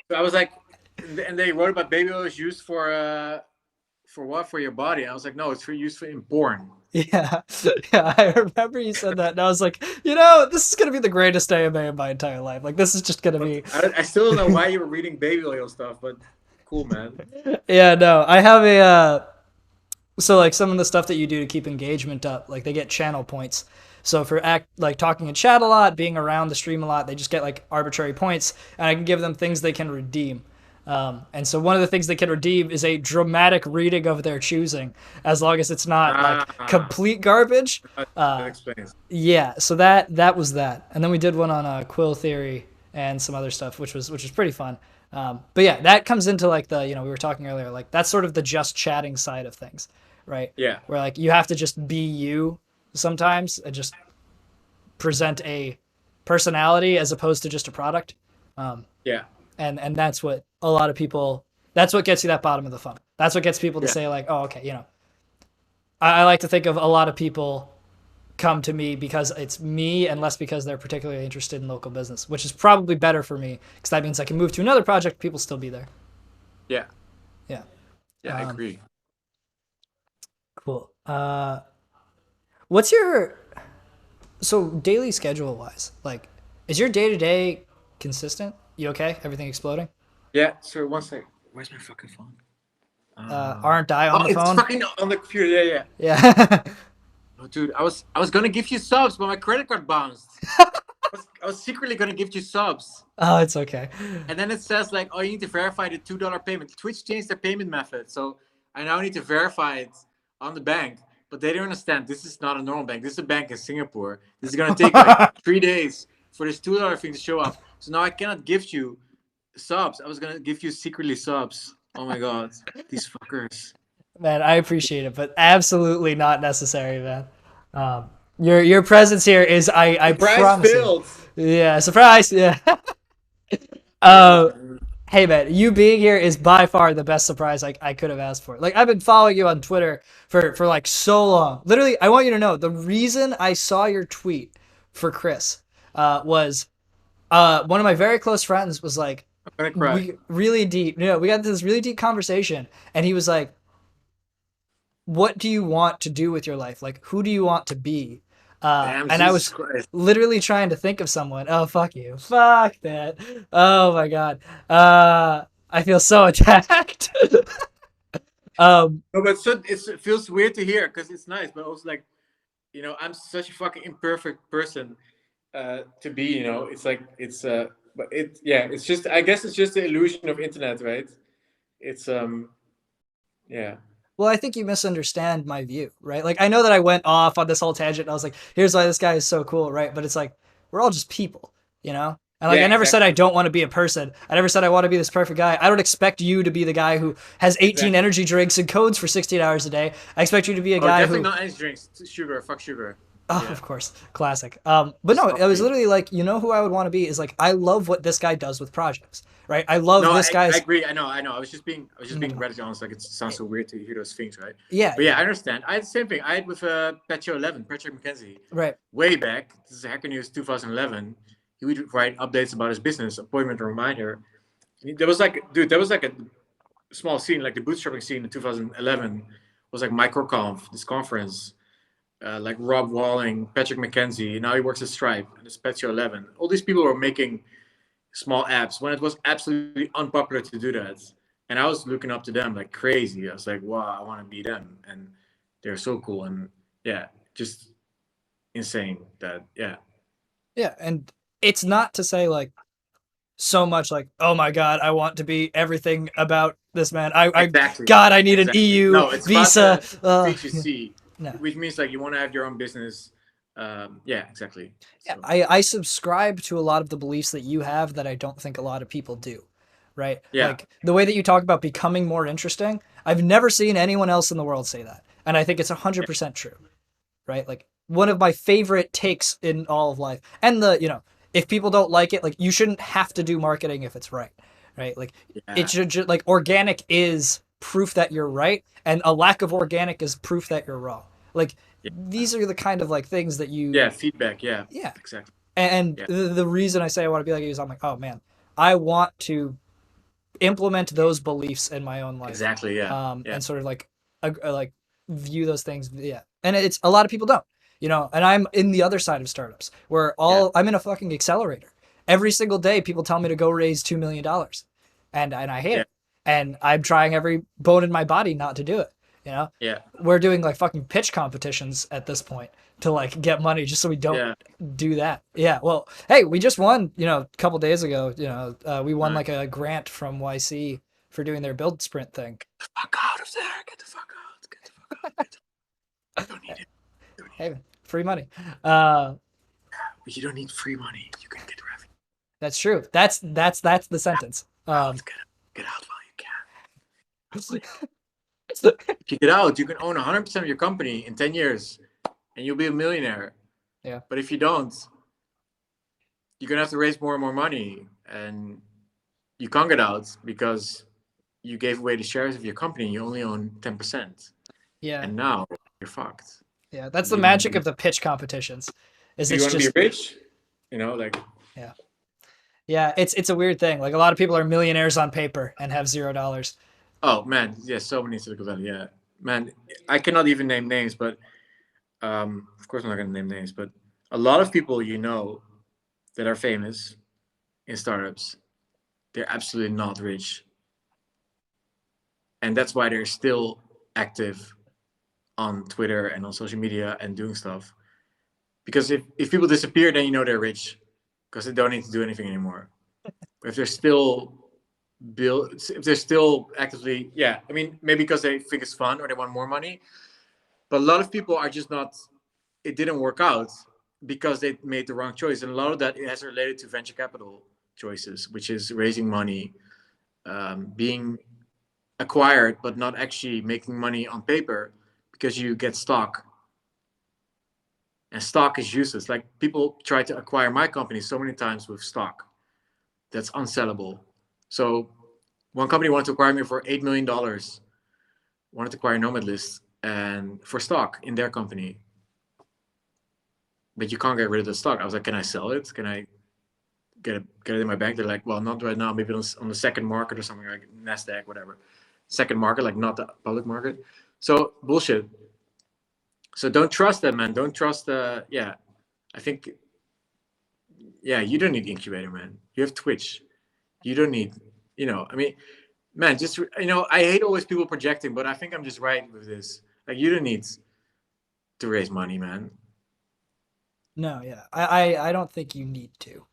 Speaker 2: So I was like, and they wrote about baby oil is used for what for your body. I was like, no, it's for use for in porn.
Speaker 1: Yeah, yeah, I remember you said that, and I was like, you know, this is gonna be the greatest AMA in my entire life. Like, this is just gonna
Speaker 2: But
Speaker 1: be.
Speaker 2: I still don't know why you were reading baby oil stuff, but cool, man.
Speaker 1: Yeah, no, I have a. So like some of the stuff that you do to keep engagement up, like they get channel points. So for act like talking in chat a lot, being around the stream a lot, they just get like arbitrary points, and I can give them things they can redeem. And so one of the things they can redeem is a dramatic reading of their choosing, as long as it's not like
Speaker 2: Ah,
Speaker 1: complete garbage.
Speaker 2: that explains.
Speaker 1: Yeah, so that was that, and then we did one on Quill Theory and some other stuff, which was pretty fun. But yeah, that comes into like the we were talking earlier, like that's sort of the just chatting side of things, right?
Speaker 2: Yeah,
Speaker 1: Where like you have to just be you sometimes and just present a personality as opposed to just a product. Um,
Speaker 2: yeah.
Speaker 1: and that's what a lot of people. That's what gets you that bottom of the funnel. That's what gets people to
Speaker 2: Yeah.
Speaker 1: say like, oh, okay, I like to think of a lot of people come to me because it's me and less because they're particularly interested in local business, which is probably better for me because that means I can move to another project, people still be there.
Speaker 2: Yeah.
Speaker 1: Yeah.
Speaker 2: Yeah. I agree.
Speaker 1: Cool. What's your so daily schedule wise? Like, is your day to day consistent? You okay? Everything exploding?
Speaker 2: Yeah. So one sec. Where's my fucking phone?
Speaker 1: Aren't I on
Speaker 2: Oh,
Speaker 1: the
Speaker 2: it's
Speaker 1: phone?
Speaker 2: fucking on the computer. Yeah, yeah.
Speaker 1: Yeah.
Speaker 2: Oh, dude, I was gonna give you subs, but my credit card bounced. I was secretly gonna give you subs,
Speaker 1: Oh, it's okay.
Speaker 2: and then it says like, oh, you need to verify the $2 payment. Twitch changed their payment method, so I now need to verify it on the bank. But they don't understand. This is not a normal bank. This is a bank in Singapore. This is gonna take like 3 days for this $2 thing to show up. So now I cannot give you subs. I was gonna give you secretly subs. Oh my god, these fuckers.
Speaker 1: Man, I appreciate it, but absolutely not necessary, man. Your presence here is I
Speaker 2: Surprise
Speaker 1: promise you.
Speaker 2: filled.
Speaker 1: Yeah, surprise. Yeah.
Speaker 2: Filled,
Speaker 1: uh,
Speaker 2: man.
Speaker 1: hey man, you being here is by far the best surprise I could have asked for. Like I've been following you on Twitter for like so long. Literally, I want you to know the reason I saw your tweet for Chris was one of my very close friends was like
Speaker 2: I'm gonna cry.
Speaker 1: we really deep. We got this really deep conversation, and he was like, what do you want to do with your life? Like, who do you want to be?
Speaker 2: Damn,
Speaker 1: And I
Speaker 2: Jesus
Speaker 1: was
Speaker 2: Christ.
Speaker 1: literally trying to think of someone. Oh, fuck you. Fuck that. Oh my God. I feel so attacked. um,
Speaker 2: No, but so it feels weird to hear because it's nice, but also like, I'm such a fucking imperfect person to be. It's like but it's just I guess it's just the illusion of internet, right? It's yeah,
Speaker 1: well, I think you misunderstand my view, right? Like, I know that I went off on this whole tangent and I was like, here's why this guy is so cool, right? But it's like, we're all just people, you know? And like,
Speaker 2: yeah,
Speaker 1: I never said I
Speaker 2: exactly,
Speaker 1: don't want to be a person. I never said I want to be this perfect guy. I don't expect you to be the guy who has 18
Speaker 2: exactly.
Speaker 1: energy drinks and codes for 16 hours a day. I expect you to be a
Speaker 2: Oh,
Speaker 1: guy
Speaker 2: definitely
Speaker 1: who,
Speaker 2: not energy drinks. Sugar, fuck sugar.
Speaker 1: oh,
Speaker 2: Yeah,
Speaker 1: of course, classic. But no,
Speaker 2: just
Speaker 1: it was
Speaker 2: coffee.
Speaker 1: literally like, who I would want to be is like, I love what this guy does with projects, right? I love
Speaker 2: No,
Speaker 1: this
Speaker 2: I
Speaker 1: guy's,
Speaker 2: agree. I know. I was just being
Speaker 1: no,
Speaker 2: radically honest. Like it sounds so weird to hear those things, right?
Speaker 1: yeah,
Speaker 2: But yeah,
Speaker 1: yeah,
Speaker 2: I understand. I had the same thing. I had with Petro 11, Patrick McKenzie,
Speaker 1: right.
Speaker 2: way back. This is Hacker News 2011. He would write updates about his business, appointment reminder. There was like, dude, there was like a small scene, like the bootstrapping scene in 2011 was like MicroConf, this conference, like Rob Walling, Patrick McKenzie. Now he works at Stripe and it's Petro 11. All these people were making small apps when it was absolutely unpopular to do that. And I was looking up to them like crazy. I was like, wow, I want to be them. And they're so cool. And yeah, just insane that, yeah.
Speaker 1: Yeah. And it's not to say like, so much like, oh my god, I want to be everything about this man.
Speaker 2: Exactly.
Speaker 1: God, I need an
Speaker 2: Exactly.
Speaker 1: EU
Speaker 2: No, it's about
Speaker 1: visa.
Speaker 2: the things you see,
Speaker 1: No,
Speaker 2: which means like you want to have your own business. Yeah, exactly.
Speaker 1: yeah,
Speaker 2: So,
Speaker 1: I subscribe to a lot of the beliefs that you have that I don't think a lot of people do. Right?
Speaker 2: yeah.
Speaker 1: Like the way that you talk about becoming more interesting, I've never seen anyone else in the world say that, and I think it's 100% true. Right? Like one of my favorite takes in all of life, and if people don't like it, like you shouldn't have to do marketing if it's right. Right? Like it
Speaker 2: Yeah.
Speaker 1: should like organic is proof that you're right, and a lack of organic is proof that you're wrong. Like
Speaker 2: Yeah.
Speaker 1: these are the kind of like things that
Speaker 2: Yeah.
Speaker 1: you,
Speaker 2: Feedback. Yeah.
Speaker 1: yeah.
Speaker 2: Exactly.
Speaker 1: And
Speaker 2: Yeah.
Speaker 1: the reason I say I want to be like you is I'm like, oh man, I want to implement those beliefs in my own life,
Speaker 2: Exactly. Yeah. Yeah.
Speaker 1: and sort of like view those things. Yeah, and it's a lot of people don't, And I'm in the other side of startups where
Speaker 2: Yeah.
Speaker 1: I'm in a fucking accelerator. Every single day, people tell me to go raise $2 million, and I hate
Speaker 2: Yeah.
Speaker 1: it, and I'm trying every bone in my body not to do it.
Speaker 2: Yeah.
Speaker 1: We're doing like fucking pitch competitions at this point to like get money just so we don't
Speaker 2: Yeah.
Speaker 1: do that. Yeah. Well, hey, we just won, a couple days ago, we won
Speaker 2: Nice.
Speaker 1: like a grant from YC for doing their build sprint thing.
Speaker 2: Fuck out of there. Get the fuck out. Get the fuck out. You don't need it. You don't need
Speaker 1: Hey, free money. Uh,
Speaker 2: it. You don't need free money. You can get revenue.
Speaker 1: that's true. That's the sentence.
Speaker 2: Get out while you can. If you get out, you can own 100% of your company in 10 years and you'll be a millionaire.
Speaker 1: Yeah.
Speaker 2: But if you don't, you're going to have to raise more and more money. And you can't get out because you gave away the shares of your company. You only own 10%,
Speaker 1: Yeah.
Speaker 2: and now you're fucked.
Speaker 1: Yeah. That's
Speaker 2: Do
Speaker 1: the
Speaker 2: you want to
Speaker 1: magic
Speaker 2: be?
Speaker 1: of the pitch competitions. Is
Speaker 2: Do you
Speaker 1: it's
Speaker 2: want to be
Speaker 1: just
Speaker 2: rich? Like
Speaker 1: yeah. Yeah, it's a weird thing. Like a lot of people are millionaires on paper and have $0.
Speaker 2: oh man, yeah, so many Silicon Valley. Yeah, man, I cannot even name names, but of course I'm not gonna name names, but a lot of people that are famous in startups, they're absolutely not rich, and that's why they're still active on Twitter and on social media and doing stuff. Because if people disappear, then you know they're rich because they don't need to do anything anymore. But if they're still if they're still actively, yeah, I mean, maybe because they think it's fun or they want more money. But a lot of people are just not. It didn't work out because they made the wrong choice, and a lot of that it has related to venture capital choices, which is raising money, being acquired, but not actually making money on paper because you get stock, and stock is useless. Like people try to acquire my company so many times with stock that's unsellable. So one company wanted to acquire me for $8 million, wanted to acquire Nomad List and for stock in their company, but you can't get rid of the stock. I was like, can I sell it? Can I get it in my bank? They're like, well, not right now. Maybe on the second market or something like Nasdaq, whatever. Second market, like not the public market. So bullshit. So don't trust them, man. Don't trust the. Yeah, I think. Yeah, you don't need incubator, man. You have Twitch. You don't need. I mean, man, just I hate always people projecting, but I think I'm just right with this. Like, you don't need to raise money, man.
Speaker 1: No, yeah. I don't think you need to.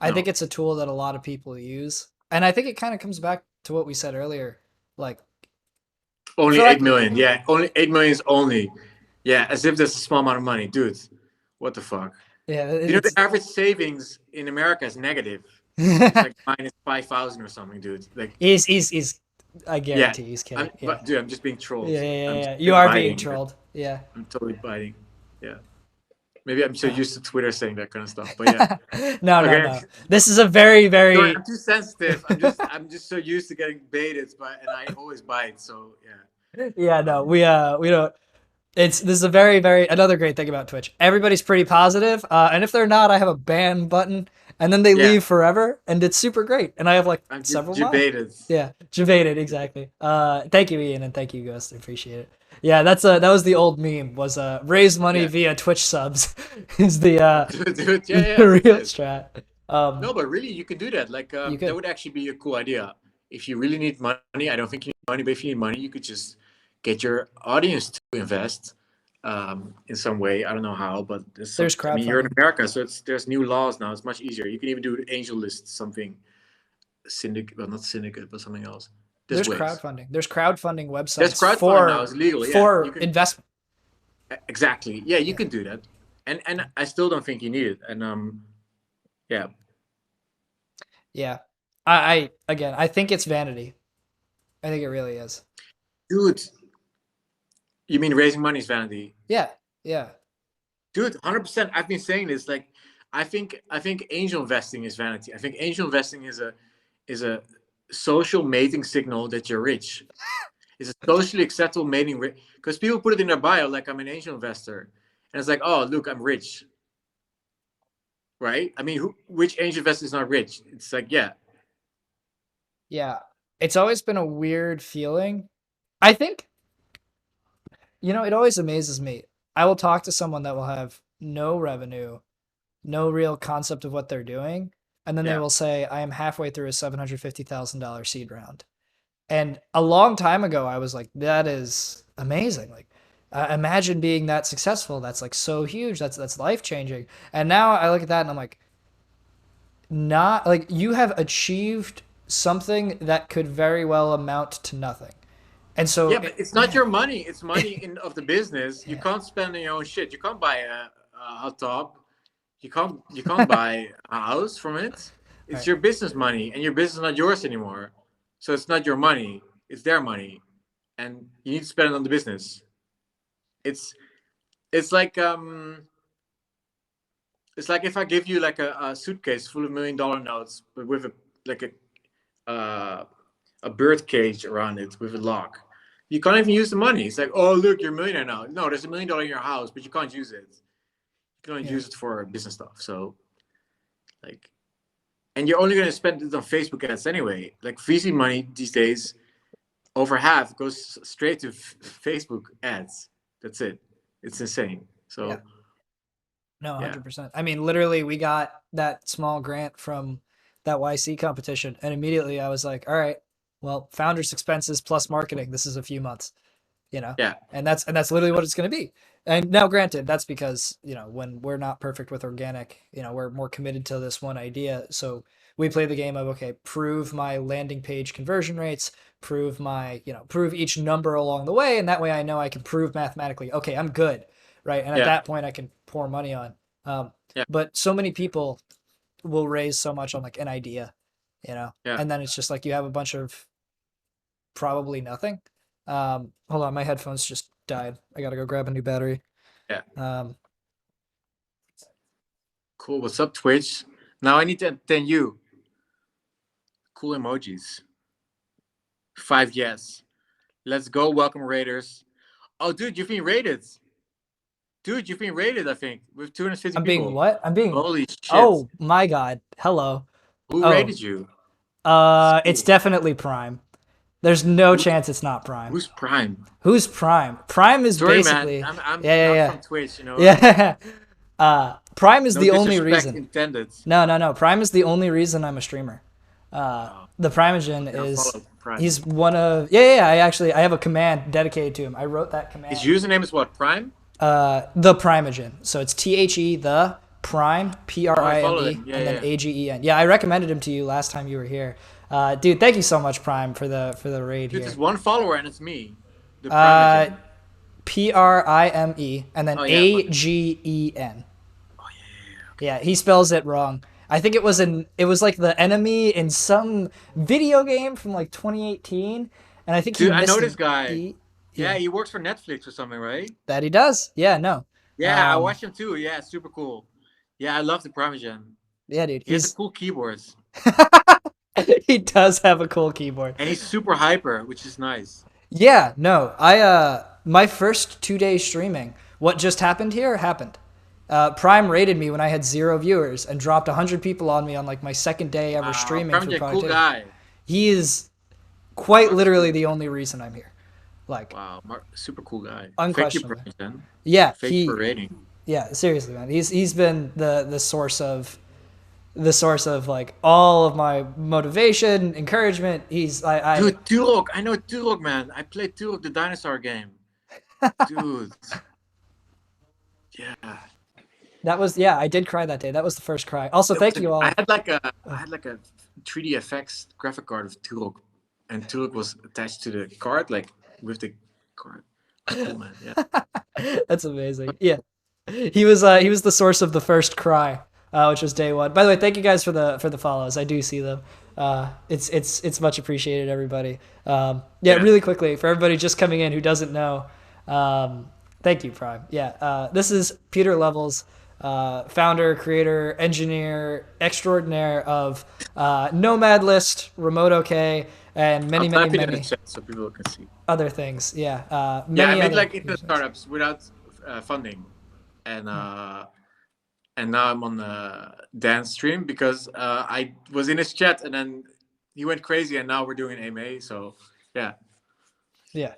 Speaker 1: I think
Speaker 2: No,
Speaker 1: it's a tool that a lot of people use. And I think it kind of comes back to what we said earlier. Like
Speaker 2: only
Speaker 1: for
Speaker 2: 8 million. Yeah, only 8 million is only. Yeah, as if that's a small amount of money, dude. What the fuck?
Speaker 1: yeah,
Speaker 2: The
Speaker 1: it's
Speaker 2: average savings in America is negative. It's like minus 5,000 or something, dude. Like,
Speaker 1: he's I
Speaker 2: yeah,
Speaker 1: guarantee he's kidding. Yeah.
Speaker 2: dude, I'm just being
Speaker 1: Yeah,
Speaker 2: trolled.
Speaker 1: yeah, yeah,
Speaker 2: I'm just
Speaker 1: yeah. You are being
Speaker 2: biting.
Speaker 1: trolled. Yeah.
Speaker 2: I'm totally biting. Yeah, maybe I'm so
Speaker 1: Uh,
Speaker 2: used to Twitter saying that kind of stuff, but yeah.
Speaker 1: no, no,
Speaker 2: Okay.
Speaker 1: no. This is a very,
Speaker 2: Sorry,
Speaker 1: very
Speaker 2: I'm too sensitive. I'm just so used to getting baited, and I always bite. So yeah.
Speaker 1: yeah, no. We don't this is a very, very another great thing about Twitch. Everybody's pretty positive, and if they're not, I have a ban button, and then they
Speaker 2: Yeah,
Speaker 1: leave forever, and it's super great. And I have like
Speaker 2: I'm
Speaker 1: several more.
Speaker 2: debated.
Speaker 1: Yeah, Javated, exactly. Thank you, Ian, and thank you, Ghost. I appreciate it. Yeah, that was the old meme. Was raise money
Speaker 2: Yeah,
Speaker 1: via Twitch subs is the
Speaker 2: dude. Yeah,
Speaker 1: the
Speaker 2: yeah, that's
Speaker 1: real
Speaker 2: it.
Speaker 1: strat.
Speaker 2: No, but really, you can do that. Like,
Speaker 1: You
Speaker 2: that
Speaker 1: could.
Speaker 2: would actually be a cool idea. If you really need money, I don't think you need money, but if you need money, you could just get your audience to invest in some way. I don't know how, but there's some.
Speaker 1: There's
Speaker 2: I mean, you're in
Speaker 1: crowdfunding.
Speaker 2: America, so there's new laws now. It's much easier. You can even do angel list something syndicate, well, not syndicate, but something else. There's
Speaker 1: There's
Speaker 2: ways.
Speaker 1: crowdfunding. There's crowdfunding
Speaker 2: There's
Speaker 1: websites
Speaker 2: crowdfunding now. It's legal. Yeah, you
Speaker 1: for
Speaker 2: can
Speaker 1: investment.
Speaker 2: exactly. Yeah, you
Speaker 1: Yeah.
Speaker 2: can do that. And I still don't think you need it. And yeah,
Speaker 1: Yeah. I again, I think it's vanity. I think it really is.
Speaker 2: dude, you mean raising money is vanity?
Speaker 1: Yeah. Yeah.
Speaker 2: Dude, 100%. I've been saying this. Like, I think angel investing is vanity. I think angel investing is a social mating signal that you're rich. It's a socially acceptable mating because people put it in their bio like I'm an angel investor, and it's like, oh, look, I'm rich, right? I mean, which angel investor is not rich? It's like, yeah,
Speaker 1: Yeah. It's always been a weird feeling. I think, it always amazes me. I will talk to someone that will have no revenue, no real concept of what they're doing, and then they
Speaker 2: yeah.
Speaker 1: will say, I am halfway through a $750,000 seed round. And a long time ago, I was like, that is amazing. Like, imagine being that successful. That's like so huge. That's life changing. And now I look at that and I'm like, not like you have achieved something that could very well amount to nothing. And so,
Speaker 2: Yeah, but it's not your money. It's money of the business. You
Speaker 1: yeah,
Speaker 2: can't spend on your own shit. You can't buy a top. You can't buy a house from it. It's
Speaker 1: right.
Speaker 2: your business money, and your business is not yours anymore. So it's not your money. It's their money, and you need to spend it on the business. It's it's like it's like if I give you like a suitcase full of $1 million notes, but with a like a uh, a bird cage around it with a lock. You can't even use the money. It's like, oh look, you're a millionaire now. No, there's $1 million in your house, but you can't use it. You can only
Speaker 1: Yeah.
Speaker 2: use it for business stuff. So like, and you're only gonna spend it on Facebook ads anyway. Like VC money these days, over half goes straight to Facebook ads. That's it. It's insane. So
Speaker 1: Yeah. No,
Speaker 2: yeah,
Speaker 1: 100%. I mean, literally, we got that small grant from that YC competition, and immediately I was like, all right, well, founders expenses plus marketing. This is a few months, you know,
Speaker 2: yeah,
Speaker 1: and that's literally what it's going to be. And now, granted, that's because, when we're not perfect with organic, we're more committed to this one idea. So we play the game of, okay, prove my landing page conversion rates, prove prove each number along the way. And that way I know I can prove mathematically, okay, I'm good. Right. And at
Speaker 2: yeah,
Speaker 1: that point I can pour money on. Um,
Speaker 2: yeah,
Speaker 1: but so many people will raise so much on like an idea,
Speaker 2: yeah.
Speaker 1: and then it's just like you have a bunch of probably nothing. Hold on, my headphones just died. I gotta go grab a new battery.
Speaker 2: Yeah.
Speaker 1: Um,
Speaker 2: Cool. What's up, Twitch? Now I need to attend you. Cool emojis. 5 yes. Let's go. Welcome Raiders. Oh, dude, you've been raided. Dude, you've been raided, I think, with 250
Speaker 1: I'm
Speaker 2: people.
Speaker 1: being what? I'm being.
Speaker 2: Holy shit.
Speaker 1: Oh my God! Hello.
Speaker 2: Who
Speaker 1: Oh.
Speaker 2: raided you?
Speaker 1: It's definitely Prime. There's no chance it's not Prime.
Speaker 2: Who's Prime?
Speaker 1: Who's Prime? Prime is
Speaker 2: Sorry,
Speaker 1: basically.
Speaker 2: man. I'm
Speaker 1: Yeah.
Speaker 2: not from Twitch, you know.
Speaker 1: Yeah. Prime is
Speaker 2: No
Speaker 1: the only
Speaker 2: disrespect
Speaker 1: reason.
Speaker 2: intended.
Speaker 1: No. Prime is the only reason I'm a streamer. The Primogen
Speaker 2: I'll
Speaker 1: is
Speaker 2: follow Prime.
Speaker 1: he's one of yeah. I have a command dedicated to him. I wrote that command.
Speaker 2: His username is what? Prime?
Speaker 1: The Primogen. So it's THE the Prime
Speaker 2: follow
Speaker 1: PRIME
Speaker 2: him. Yeah,
Speaker 1: and then
Speaker 2: yeah.
Speaker 1: AGEN. Yeah, I recommended him to you last time you were here. Dude, thank you so much, Prime, for the raid
Speaker 2: Dude,
Speaker 1: here.
Speaker 2: there's one follower and it's me. The Prime.
Speaker 1: PRIME and then
Speaker 2: Oh, yeah.
Speaker 1: AGEN. Yeah, he spells it wrong. I think it was like the enemy in some video game from like 2018, and I think he
Speaker 2: Dude, I
Speaker 1: missed
Speaker 2: know
Speaker 1: an
Speaker 2: this guy.
Speaker 1: E.
Speaker 2: Yeah, he works for Netflix or something, right?
Speaker 1: That he does. Yeah, no.
Speaker 2: Yeah, I watched him too. Yeah, super cool. Yeah, I love the Primogen.
Speaker 1: Yeah, dude.
Speaker 2: He has a cool keyboard.
Speaker 1: He does have a cool keyboard.
Speaker 2: And he's super hyper, which is nice.
Speaker 1: Yeah, no. My first 2 days streaming, what just happened here happened. Prime rated me when I had 0 viewers and dropped 100 people on me on like my second day ever streaming for
Speaker 2: Primogen, cool
Speaker 1: productivity.
Speaker 2: guy.
Speaker 1: He is quite literally the only reason I'm here. Like,
Speaker 2: Wow, super cool guy.
Speaker 1: Unquestionably.
Speaker 2: Thank you, Primogen.
Speaker 1: yeah,
Speaker 2: Thank you for rating.
Speaker 1: yeah, seriously, man. He's been the source of like all of my motivation, encouragement. Dude,
Speaker 2: Turok. I know Turok, man. I played Turok, the dinosaur game. Dude. Yeah.
Speaker 1: That was I did cry that day. That was the first cry. Also, thank you all.
Speaker 2: I had like a 3D FX graphic card of Turok, and Turok was attached to the card, like with the card. Cool, man. Yeah.
Speaker 1: That's amazing. Yeah, he was the source of the first cry, which was day one. By the way, thank you guys for the follows. I do see them. It's much appreciated, everybody. Yeah, really quickly for everybody just coming in who doesn't know. Thank you, Prime. Yeah, this is Peter Levels, founder, creator, engineer extraordinaire of Nomad List, Remote OK, and many
Speaker 2: Type it in the chat so people can see.
Speaker 1: other things. Yeah.
Speaker 2: I
Speaker 1: Many
Speaker 2: made
Speaker 1: other
Speaker 2: like internet startups without funding, and now I'm on the dance stream because I was in his chat and then he went crazy, and now we're doing AMA. So yeah.
Speaker 1: Yeah.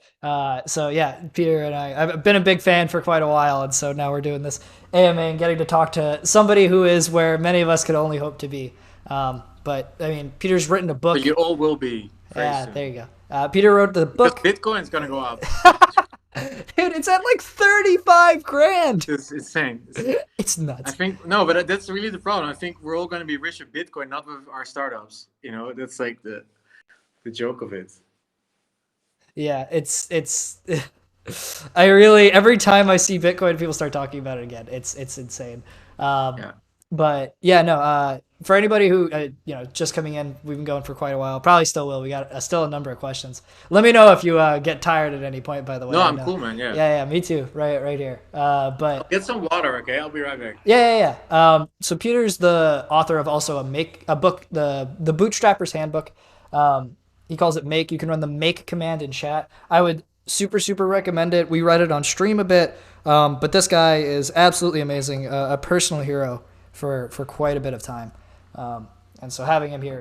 Speaker 1: So yeah, Peter and I've been a big fan for quite a while, and so now we're doing this AMA and getting to talk to somebody who is where many of us could only hope to be. But I mean, Peter's written a book.
Speaker 2: But you all will be.
Speaker 1: Yeah,
Speaker 2: soon.
Speaker 1: there you go. Peter wrote the book.
Speaker 2: Because Bitcoin's gonna go up.
Speaker 1: Dude, it's at like 35 grand.
Speaker 2: It's insane.
Speaker 1: It's
Speaker 2: I
Speaker 1: nuts.
Speaker 2: think no, but that's really the problem. I think we're all gonna be rich with Bitcoin, not with our startups. You know, that's like the joke of it.
Speaker 1: Yeah, it's I really every time I see Bitcoin, people start talking about it again. It's insane.
Speaker 2: Yeah.
Speaker 1: But yeah, no. For anybody who just coming in, we've been going for quite a while. Probably still will. We got still a number of questions. Let me know if you get tired at any point. By the way.
Speaker 2: No, I'm cool, man. Yeah.
Speaker 1: Yeah, me too. Right here. But
Speaker 2: Get some water, okay? I'll be right back.
Speaker 1: yeah. So Peter's the author of also a book, the Bootstrapper's Handbook. He calls it make. You can run the make command in chat. I would super recommend it. We read it on stream a bit, but this guy is absolutely amazing, a personal hero for quite a bit of time, and so having him here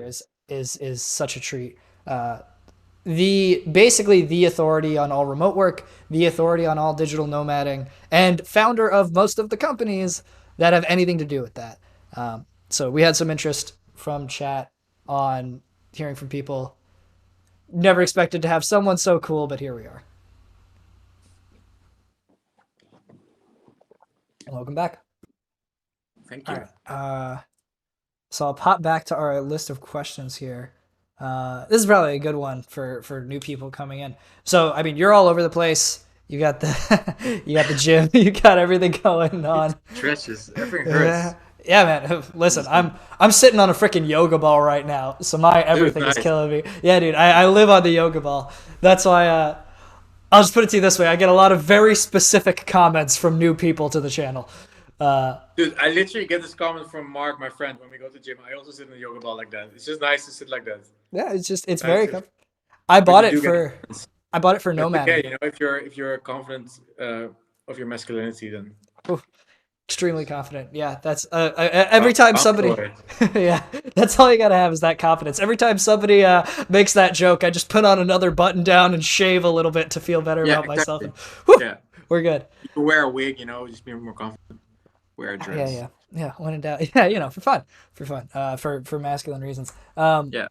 Speaker 1: is such a treat. The basically the authority on all remote work, the authority on all digital nomading, and founder of most of the companies that have anything to do with that. So we had some interest from chat on hearing from people. Never expected to have someone so cool, but here we are. Welcome back.
Speaker 2: Thank
Speaker 1: All
Speaker 2: you.
Speaker 1: right. So I'll pop back to our list of questions here. This is probably a good one for new people coming in. So I mean, you're all over the place. You got the you got the gym. You got everything going on.
Speaker 2: Stretches. Everything hurts.
Speaker 1: Yeah, man. Listen, I'm sitting on a freaking yoga ball right now, so my everything is
Speaker 2: nice.
Speaker 1: killing me. Yeah, dude. I live on the yoga ball. That's why. I'll just put it to you this way: I get a lot of very specific comments from new people to the channel.
Speaker 2: Dude, I literally get this comment from Mark, my friend, when we go to the gym. I also sit in the yoga ball like that. It's just nice to sit like that.
Speaker 1: Yeah, it's
Speaker 2: Nice
Speaker 1: very.
Speaker 2: to-
Speaker 1: I
Speaker 2: but
Speaker 1: bought
Speaker 2: you
Speaker 1: it
Speaker 2: do get
Speaker 1: for. I bought it for
Speaker 2: But
Speaker 1: nomading.
Speaker 2: okay, you know, if you're confident of your masculinity, then
Speaker 1: Oof, extremely confident. Yeah, that's every time
Speaker 2: I'll
Speaker 1: somebody.
Speaker 2: follow it.
Speaker 1: Yeah, that's all you gotta have is that confidence. Every time somebody makes that joke, I just put on another button down and shave a little bit to feel better
Speaker 2: Yeah,
Speaker 1: about myself.
Speaker 2: exactly.
Speaker 1: And, whew,
Speaker 2: Yeah,
Speaker 1: we're good.
Speaker 2: you can wear a wig, you know, just be more confident. Wear a
Speaker 1: Yeah,
Speaker 2: dress.
Speaker 1: yeah. When in doubt, yeah, for fun, for masculine reasons.
Speaker 2: Yeah.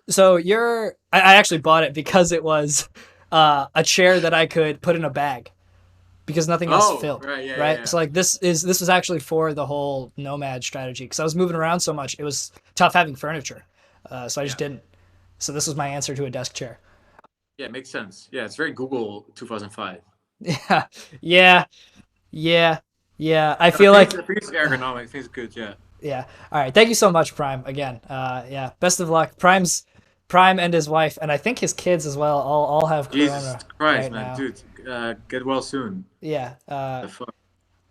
Speaker 1: So I actually bought it because it was a chair that I could put in a bag because nothing else
Speaker 2: Oh,
Speaker 1: filled.
Speaker 2: right. Yeah, yeah,
Speaker 1: Right.
Speaker 2: yeah.
Speaker 1: So like this was actually for the whole nomad strategy because I was moving around so much. It was tough having furniture. So I just
Speaker 2: Yeah.
Speaker 1: didn't. So this was my answer to a desk chair.
Speaker 2: Yeah, it makes sense. Yeah, it's very Google 2005.
Speaker 1: Yeah. Yeah. Yeah. Yeah. I
Speaker 2: I
Speaker 1: feel
Speaker 2: think,
Speaker 1: like
Speaker 2: I think it's ergonomic. I think it's good. Yeah.
Speaker 1: yeah. All right. Thank you so much, Prime. Again. Yeah. Best of luck. Prime and his wife, and I think his kids as well, all have
Speaker 2: Jesus
Speaker 1: corona
Speaker 2: Christ,
Speaker 1: right
Speaker 2: man,
Speaker 1: now.
Speaker 2: dude, get well soon.
Speaker 1: Yeah.
Speaker 2: The fuck,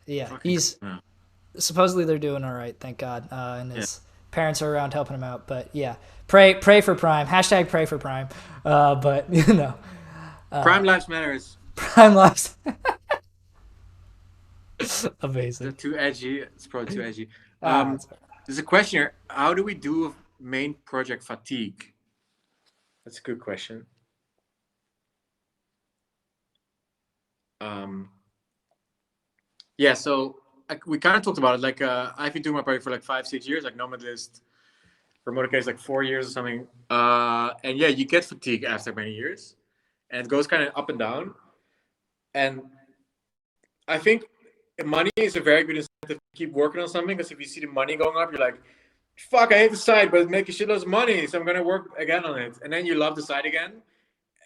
Speaker 1: Yeah.
Speaker 2: fucking.
Speaker 1: He's
Speaker 2: Yeah.
Speaker 1: supposedly they're doing all right, thank God. And
Speaker 2: Yeah.
Speaker 1: his parents are around helping him out. But yeah, pray for Prime. Hashtag pray for Prime. But
Speaker 2: Prime Lives Matters.
Speaker 1: Prime lives.
Speaker 2: Is
Speaker 1: Amazing.
Speaker 2: that too edgy? It's probably too edgy.
Speaker 1: That's fair.
Speaker 2: There's a question here. How do we do with main project fatigue? That's a good question. Um, yeah, so we kind of talked about it. Like, I've been doing my project for like 5, 6 years, like Nomadist, Remote Case, like 4 years or something. And yeah, you get fatigue after many years, and it goes kind of up and down. And I think money is a very good incentive to keep working on something because if you see the money going up, you're like, fuck, I hate the site, but it's making shitloads of money, so I'm gonna work again on it. And then you love the site again,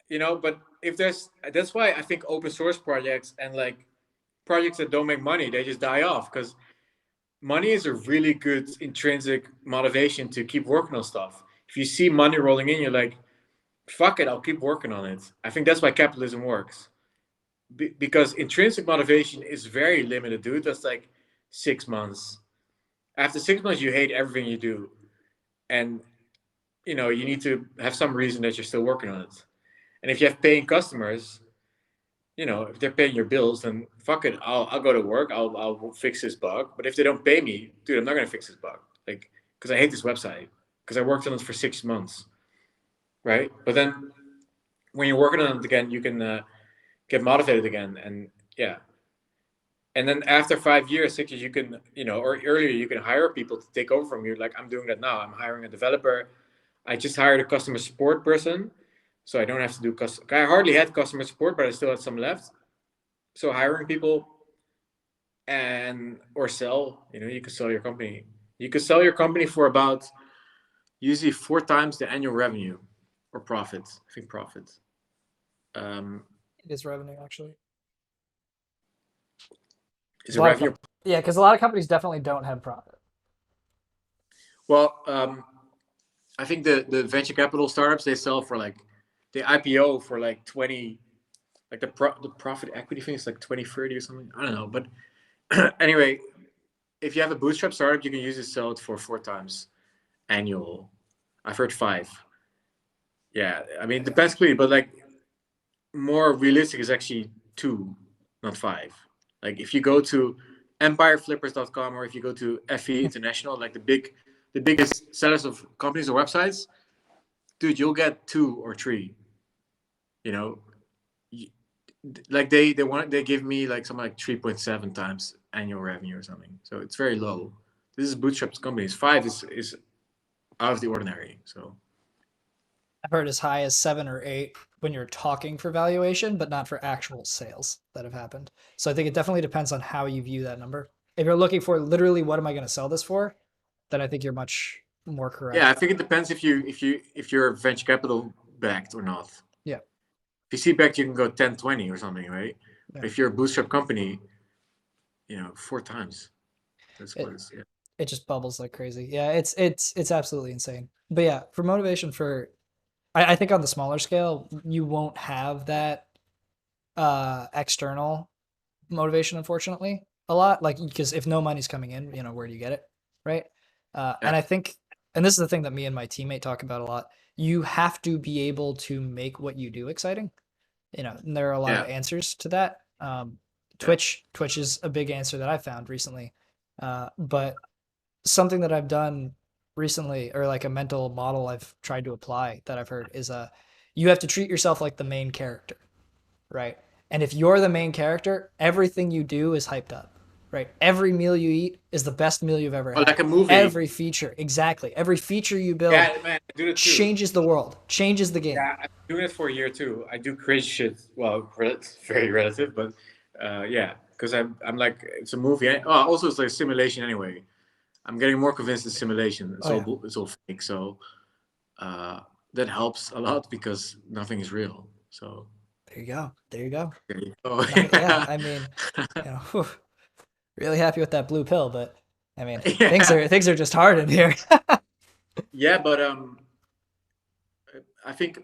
Speaker 2: you know. But if that's why I think open source projects and like projects that don't make money, they just die off because money is a really good intrinsic motivation to keep working on stuff. If you see money rolling in, you're like, fuck it, I'll keep working on it. I think that's why capitalism works. Because intrinsic motivation is very limited, dude. That's like 6 months. After 6 months, you hate everything you do, and you know you need to have some reason that you're still working on it. And if you have paying customers, you know if they're paying your bills, then fuck it. I'll go to work. I'll fix this bug. But if they don't pay me, dude, I'm not gonna fix this bug. Like because I hate this website because I worked on it for 6 months, right? But then when you're working on it again, you can get motivated again, and yeah. And then after 5 years, 6 years, you can, you know, or earlier, you can hire people to take over from you. Like I'm doing that now. I'm hiring a developer. I just hired a customer support person, so I don't have to do custom. I hardly had customer support, but I still had some left. So hiring people and or sell, you know, you could sell your company. You could sell your company for about usually 4 times the annual revenue or profit. I think profit.
Speaker 1: It is revenue actually.
Speaker 2: Is it revenue?
Speaker 1: Yeah, because a lot of companies definitely don't have profit.
Speaker 2: Well, I think the venture capital startups they sell for like the IPO for like 20, like the profit equity thing is like 2030 or something. I don't know, but anyway, if you have a bootstrap startup, you can usually sell it for 4 times annual. I've heard 5. Yeah, I mean, it depends clearly, but like more realistic is actually two, not five. Like if you go to empireflippers.com or if you go to FE International, like the biggest sellers of companies or websites, dude, you'll get two or three. You know, like they give me like something like 3.7 times annual revenue or something. So it's very low. This is bootstrapped companies. Five is out of the ordinary. So
Speaker 1: I've heard as high as 7 or 8 when you're talking for valuation, but not for actual sales that have happened. So I think it definitely depends on how you view that number. If you're looking for literally what am I going to sell this for, then I think you're much more
Speaker 2: yeah, I
Speaker 1: correct.
Speaker 2: think it depends if you're venture capital backed or not.
Speaker 1: Yeah.
Speaker 2: VC backed, you can go 10, 20 or something, right?
Speaker 1: Yeah.
Speaker 2: But if you're a bootstrap company, four times. That's what
Speaker 1: It
Speaker 2: it's. Yeah.
Speaker 1: it just bubbles like crazy. Yeah, it's absolutely insane. But yeah, for motivation for I think on the smaller scale, you won't have that external motivation, unfortunately, a lot. Like, because if no money's coming in, where do you get it? Right.
Speaker 2: Yeah.
Speaker 1: And I think, and this is the thing that me and my teammate talk about a lot, you have to be able to make what you do exciting. And there are a lot of
Speaker 2: Yeah.
Speaker 1: answers to that.
Speaker 2: Yeah.
Speaker 1: Twitch is a big answer that I found recently. But something that I've done recently, or like a mental model I've tried to apply that I've heard is you have to treat yourself like the main character, right? And if you're the main character, everything you do is hyped up, right? Every meal you eat is the best meal you've ever
Speaker 2: Or
Speaker 1: had.
Speaker 2: like a movie.
Speaker 1: Every feature, exactly. Every feature you build
Speaker 2: Yeah, man, I do it too.
Speaker 1: changes the world, changes the game.
Speaker 2: Yeah, I've been doing it for a year too. I do crazy shit. Well, it's very relative, but yeah, because I'm like it's a movie. Oh, also it's like simulation anyway. I'm getting more convinced it's simulation.
Speaker 1: Oh yeah,
Speaker 2: It's all fake. So uh, that helps a lot because nothing is real. So
Speaker 1: there you go. There you go.
Speaker 2: there you go.
Speaker 1: Yeah, I mean, whew, really happy with that blue pill, but I mean, things
Speaker 2: Yeah,
Speaker 1: are just hard in here.
Speaker 2: yeah, but I think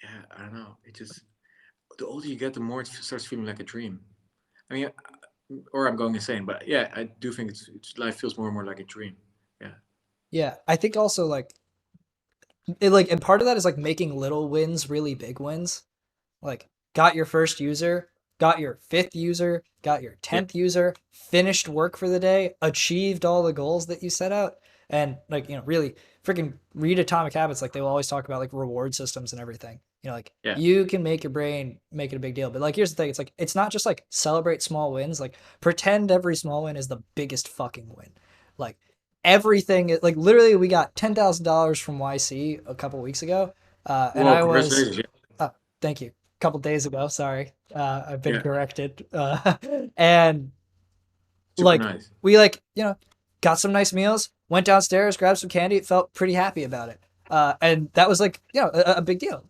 Speaker 2: yeah, I don't know. It just the older you get, the more it starts feeling like a dream. I mean, or I'm going insane, but yeah, I do think life feels more and more like a dream. Yeah,
Speaker 1: Yeah, I think also like and part of that is like making little wins really big wins. Like got your first user, got your fifth user, got your
Speaker 2: yeah,
Speaker 1: 10th user, finished work for the day, achieved all the goals that you set out. And like, really freaking read Atomic Habits. Like they will always talk about like reward systems and everything. Like
Speaker 2: yeah,
Speaker 1: you can make your brain make it a big deal. But like, here's the thing. It's like, it's not just like celebrate small wins. Like pretend every small win is the biggest fucking win. Like everything, like literally we got $10,000 from YC a couple weeks ago. And
Speaker 2: Well,
Speaker 1: I was,
Speaker 2: congratulations.
Speaker 1: thank you, couple days ago. Sorry, I've been
Speaker 2: Yeah,
Speaker 1: corrected. And
Speaker 2: super
Speaker 1: like
Speaker 2: nice.
Speaker 1: we got some nice meals, went downstairs, grabbed some candy, felt pretty happy about it. And that was like a big deal.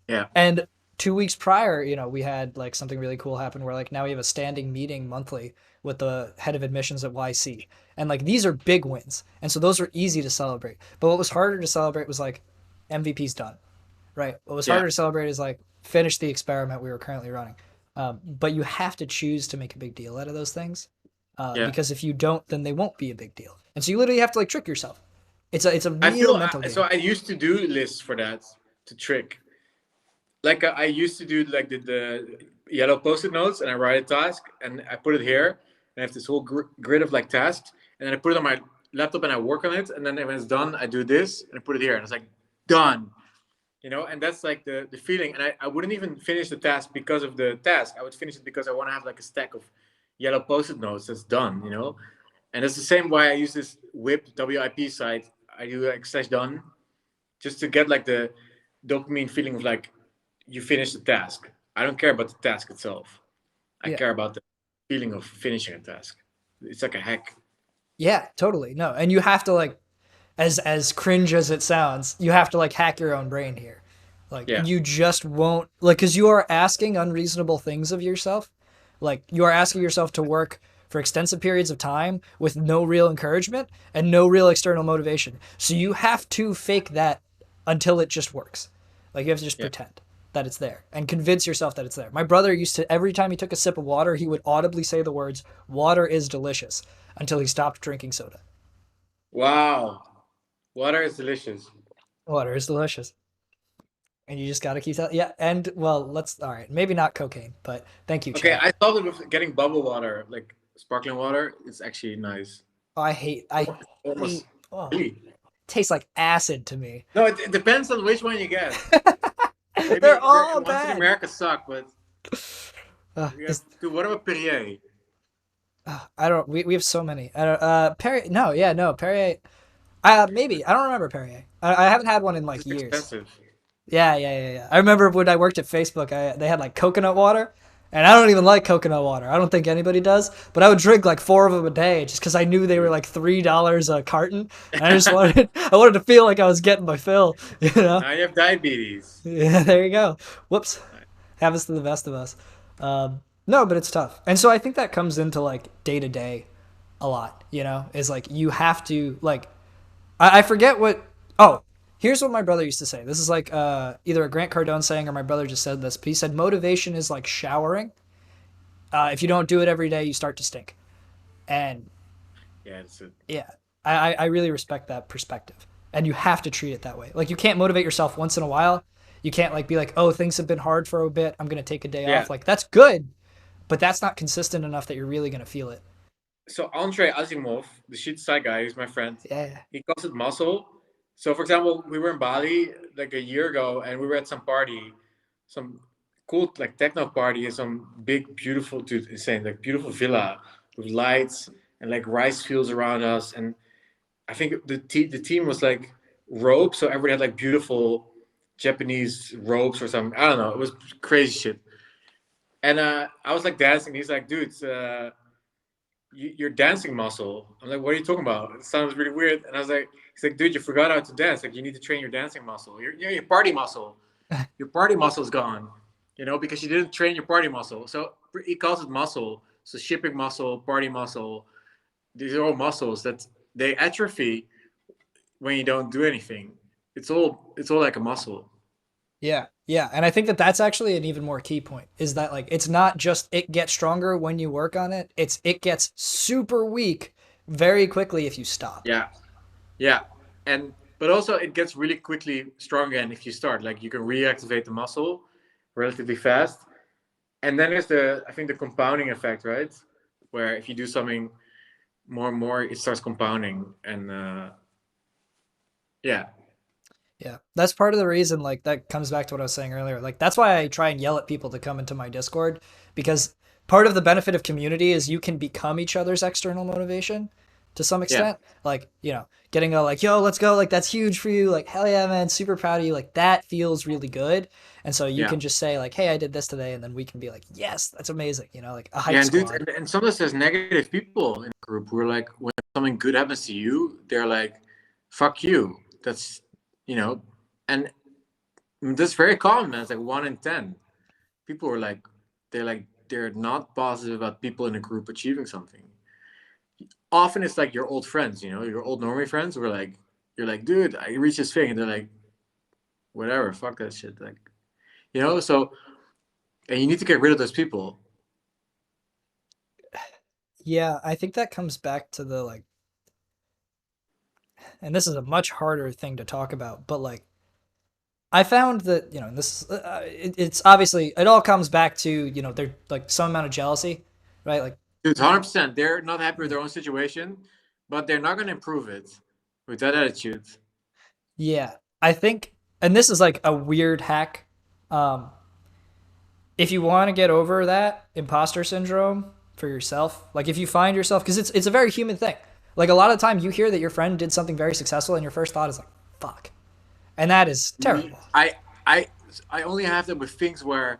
Speaker 2: Yeah,
Speaker 1: And 2 weeks prior, we had like something really cool happen where like now we have a standing meeting monthly with the head of admissions at YC. And like these are big wins. And so those are easy to celebrate. But what was harder to celebrate was like MVP's done, right? What was
Speaker 2: yeah,
Speaker 1: harder to celebrate is like finish the experiment we were currently running. But you have to choose to make a big deal out of those things,
Speaker 2: yeah.
Speaker 1: because if you don't, then they won't be a big deal. And so you literally have to like trick yourself. It's a
Speaker 2: I
Speaker 1: real
Speaker 2: feel
Speaker 1: mental
Speaker 2: so.
Speaker 1: game.
Speaker 2: I used to do lists for that to trick. Like I used to do like the yellow post-it notes, and I write a task, and I put it here, and I have this whole grid of like tasks, and then I put it on my laptop, and I work on it, and then when it's done, I do this, and I put it here, and it's like done. And that's like the feeling. And I wouldn't even finish the task because of the task. I would finish it because I want to have like a stack of yellow post-it notes that's done. And it's the same why I use this WIP WIP site. I do like slash done just to get like the dopamine feeling of like you finish the task. I don't care about the task itself. I
Speaker 1: Yeah.
Speaker 2: care about the feeling of finishing a task. It's like a hack.
Speaker 1: Yeah, totally. No. And you have to like, as cringe as it sounds, you have to like hack your own brain here. Like
Speaker 2: Yeah.
Speaker 1: you just won't, like, because you are asking unreasonable things of yourself. Like you are asking yourself to work for extensive periods of time with no real encouragement and no real external motivation. So you have to fake that until it just works. Like you have to just
Speaker 2: Yeah.
Speaker 1: pretend that it's there and convince yourself that it's there. My brother used to, every time he took a sip of water, he would audibly say the words, "Water is delicious," until he stopped drinking soda.
Speaker 2: Wow. Water is delicious.
Speaker 1: Water is delicious. And you just gotta keep that. Yeah, and well, let's all right. Maybe not cocaine, but thank you,
Speaker 2: Okay,
Speaker 1: chat.
Speaker 2: I thought with getting bubble water, like sparkling water, it's actually nice.
Speaker 1: Oh, I
Speaker 2: Almost
Speaker 1: hate. Oh,
Speaker 2: really.
Speaker 1: tastes like acid to me.
Speaker 2: No, it depends on which one you get.
Speaker 1: They're
Speaker 2: Maybe
Speaker 1: all
Speaker 2: the ones in
Speaker 1: bad.
Speaker 2: America suck, but we have
Speaker 1: Is
Speaker 2: to. What about Perrier?
Speaker 1: I don't. We have so many. I don't. Perrier. No, yeah, no Perrier. Maybe I don't remember Perrier. I haven't had one in like
Speaker 2: It's
Speaker 1: years.
Speaker 2: expensive.
Speaker 1: Yeah. I remember when I worked at Facebook, they had like coconut water, and I don't even like coconut water. I don't think anybody does, but I would drink like four of them a day just because I knew they were like $3 a carton, and I wanted to feel like I was getting my fill, you know?
Speaker 2: Now you have diabetes.
Speaker 1: Yeah, there you go. Whoops, happens to the best of us. No, but it's tough, and so I think that comes into like day to day a lot. You know, is like you have to like I forget what. Oh, here's what my brother used to say. This is like either a Grant Cardone saying or my brother just said this. But he said motivation is like showering. If you don't do it every day, you start to stink. And
Speaker 2: Yeah, it's a,
Speaker 1: yeah, I really respect that perspective. And you have to treat it that way. Like you can't motivate yourself once in a while. You can't like be like, oh, things have been hard for a bit. I'm gonna take a day
Speaker 2: yeah.
Speaker 1: off. Like that's good, but that's not consistent enough that you're really gonna feel it.
Speaker 2: So Andre Asimov, the shit side guy, who's my friend,
Speaker 1: Yeah.
Speaker 2: he calls it muscle. So for example, we were in Bali like a year ago, and we were at some party, some cool like techno party in some big, beautiful, dude, insane, like beautiful villa with lights and like rice fields around us. And I think the team was like robes, so everybody had like beautiful Japanese robes or something. I don't know. It was crazy shit. And I was like dancing. He's like, dude, your dancing muscle. I'm like, what are you talking about? It sounds really weird. And I was like, he's like, dude, you forgot how to dance. Like, you need to train your dancing muscle. Your party muscle. Your party muscle is gone. You know, because you didn't train your party muscle. So he calls it muscle. So shipping muscle, party muscle. These are all muscles that they atrophy when you don't do anything. It's all like a muscle.
Speaker 1: Yeah, and I think that that's actually an even more key point is that like it's not just it gets stronger when you work on it. It's it gets super weak very quickly if you stop.
Speaker 2: Yeah, yeah, and but also it gets really quickly strong again if you start. Like you can reactivate the muscle relatively fast, and then there's the I think the compounding effect, right? Where if you do something more and more, it starts compounding, and yeah,
Speaker 1: Yeah. That's part of the reason like that comes back to what I was saying earlier. Like that's why I try and yell at people to come into my Discord because part of the benefit of community is you can become each other's external motivation to some
Speaker 2: yeah,
Speaker 1: extent. Like, you know, getting a like, yo, let's go, like that's huge for you, like hell yeah, man, super proud of you. Like that feels really good. And so you
Speaker 2: yeah,
Speaker 1: can just say like, hey, I did this today, and then we can be like, yes, that's amazing, you know, like a
Speaker 2: yeah.
Speaker 1: hype
Speaker 2: And dude,
Speaker 1: squad.
Speaker 2: and sometimes there's negative people in the group who are like, when something good happens to you, they're like, "Fuck you." That's you know, and that's very common, man. It's like 1 in 10 people are like they're not positive about people in a group achieving something. Often it's like your old friends, your old normie friends who are like, you're like, dude, I reached this thing, and they're like, whatever, fuck that shit, like, so, and you need to get rid of those people.
Speaker 1: Yeah, I think that comes back to the like, and this is a much harder thing to talk about, but like I found that and this it's obviously it all comes back to there's like some amount of jealousy, right? Like
Speaker 2: Dude, 100%, they're not happy with their own situation, but they're not going to improve it with that attitude.
Speaker 1: yeah, I think, and this is like a weird hack. Um, if you want to get over that imposter syndrome for yourself, like if you find yourself, because it's a very human thing. Like a lot of time you hear that your friend did something very successful, and your first thought is like, "Fuck," and that is
Speaker 2: Me,
Speaker 1: terrible.
Speaker 2: I only have that with things where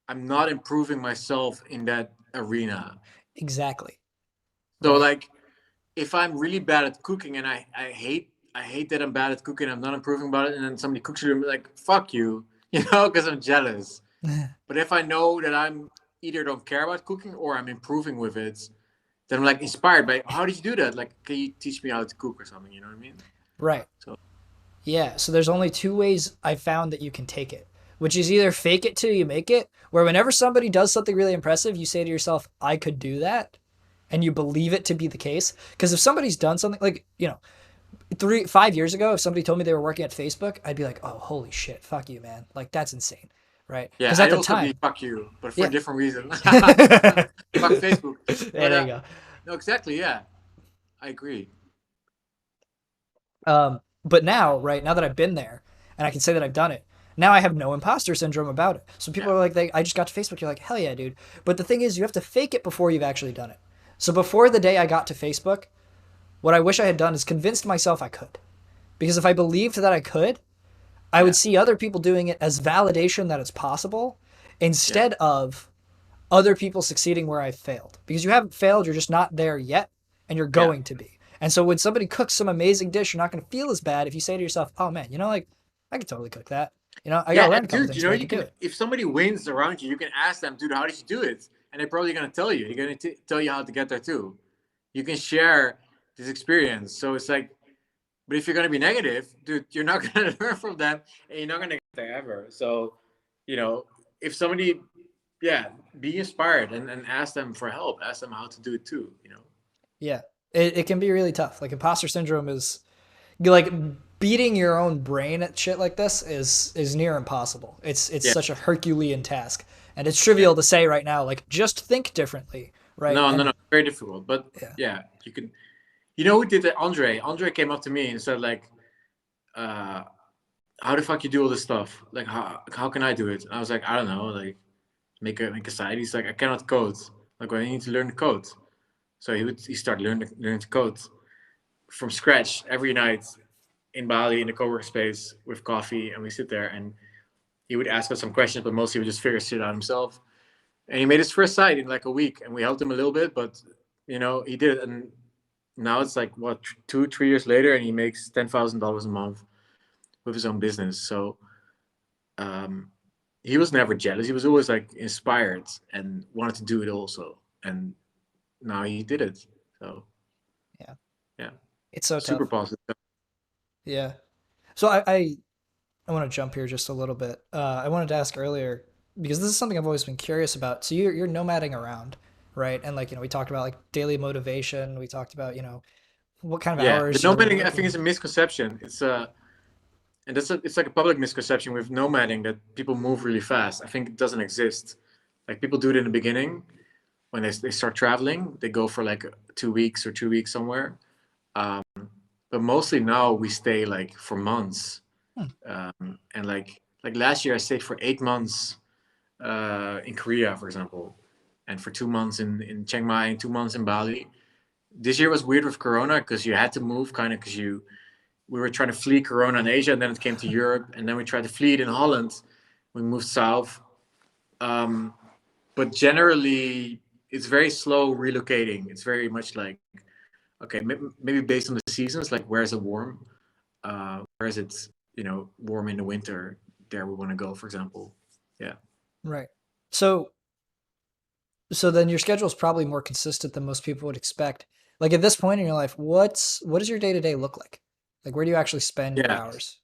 Speaker 2: I'm not improving myself in that arena.
Speaker 1: Exactly.
Speaker 2: So
Speaker 1: Right.
Speaker 2: like if I'm really bad at cooking, and I hate that I'm bad at cooking, I'm not improving about it, and then somebody cooks it, I'm like, fuck you, because I'm jealous. But if I know that I'm either don't care about cooking or I'm improving with it, then I'm like inspired by how did you do that? Like, can you teach me how to cook or something? You know what I mean?
Speaker 1: Right.
Speaker 2: So
Speaker 1: Yeah, so there's only two ways I found that you can take it, which is either fake it till you make it, where whenever somebody does something really impressive, you say to yourself, I could do that, and you believe it to be the case. Because if somebody's done something like, 5 years ago, if somebody told me they were working at Facebook, I'd be like, oh, holy shit, fuck you, man. Like, that's insane, right?
Speaker 2: Yeah,
Speaker 1: Because at
Speaker 2: I'd
Speaker 1: the
Speaker 2: also be
Speaker 1: time,
Speaker 2: fuck you, but for a
Speaker 1: yeah.
Speaker 2: different reason.
Speaker 1: Yeah,
Speaker 2: Fuck Facebook. But
Speaker 1: there you go.
Speaker 2: no, exactly. Yeah, I agree.
Speaker 1: But now, right now that I've been there and I can say that I've done it, now I have no imposter syndrome about it. So people
Speaker 2: Yeah,
Speaker 1: are like, I just got to Facebook. You're like, hell yeah, dude. But the thing is, you have to fake it before you've actually done it. So before the day I got to Facebook, what I wish I had done is convinced myself I could. Because if I believed that I could, I would
Speaker 2: yeah,
Speaker 1: see other people doing it as validation that it's possible
Speaker 2: yeah,
Speaker 1: instead of other people succeeding where I failed. Because you haven't failed, you're just not there yet, and you're
Speaker 2: yeah.
Speaker 1: going to be. And so when somebody cooks some amazing dish, you're not going to feel as bad if you say to yourself, "Oh man, like I could totally cook that. I got
Speaker 2: Yeah,
Speaker 1: to learn a
Speaker 2: and
Speaker 1: couple
Speaker 2: dude,
Speaker 1: things, but I
Speaker 2: you
Speaker 1: could do
Speaker 2: can
Speaker 1: it."
Speaker 2: if somebody wins around you, you can ask them, dude, how did you do it? And they're probably gonna tell you. They're gonna tell you how to get there too. You can share this experience. So it's like, but if you're gonna be negative, dude, you're not gonna learn from them, and you're not gonna get there ever. So, you know, if somebody, yeah, be inspired and ask them for help. Ask them how to do it too.
Speaker 1: Yeah, it can be really tough. Like imposter syndrome is like beating your own brain at shit like this is near impossible. It's
Speaker 2: Yeah,
Speaker 1: such a Herculean task, and it's
Speaker 2: yeah.
Speaker 1: trivial to say right now. Like just think differently, right?
Speaker 2: No, no, no,
Speaker 1: And
Speaker 2: very difficult. But
Speaker 1: yeah,
Speaker 2: yeah, you can. You know who did that? Andre. Andre came up to me and said like, uh, how the fuck you do all this stuff? Like how can I do it? And I was like, I don't know, like make a site. He's like, I cannot code. Like, well, I need to learn the code. So he started learning to code from scratch every night in Bali in the coworker space with coffee, and we sit there and he would ask us some questions, but mostly he would just figure shit out himself. And he made his first site in like a week, and we helped him a little bit, but he did it, and now it's like what 2 3 years later, and he makes $10,000 a month with his own business. So um, he was never jealous. He was always like inspired and wanted to do it also. And now he did it. So
Speaker 1: yeah,
Speaker 2: yeah,
Speaker 1: it's so
Speaker 2: super
Speaker 1: tough.
Speaker 2: positive.
Speaker 1: Yeah. So I want to jump here just a little bit. I wanted to ask earlier because this is something I've always been curious about. So you're nomading around, right? And like we talked about like daily motivation. We talked about what kind of
Speaker 2: Yeah, the
Speaker 1: hours you're
Speaker 2: nomading I think is
Speaker 1: working.
Speaker 2: a misconception. It's like a public misconception with nomading that people move really fast. I think it doesn't exist. Like people do it in the beginning when they start traveling. They go for like 2 weeks or 2 weeks somewhere. Um, but mostly now we stay like for months.
Speaker 1: Hmm,
Speaker 2: And like last year I stayed for 8 months in Korea, for example, and for 2 months in Chiang Mai and 2 months in Bali. This year was weird with Corona because you had to move kind of because we were trying to flee Corona in Asia, and then it came to Europe, and then we tried to flee it in Holland. We moved south, um, but generally it's very slow relocating. It's very much like okay, maybe based on the seasons, like where is it warm, where is it warm in the winter. There we want to go, for example. Yeah.
Speaker 1: right. So so then your schedule is probably more consistent than most people would expect. Like at this point in your life, what does your day to day look like? Like where do you actually spend your
Speaker 2: Yeah.
Speaker 1: hours?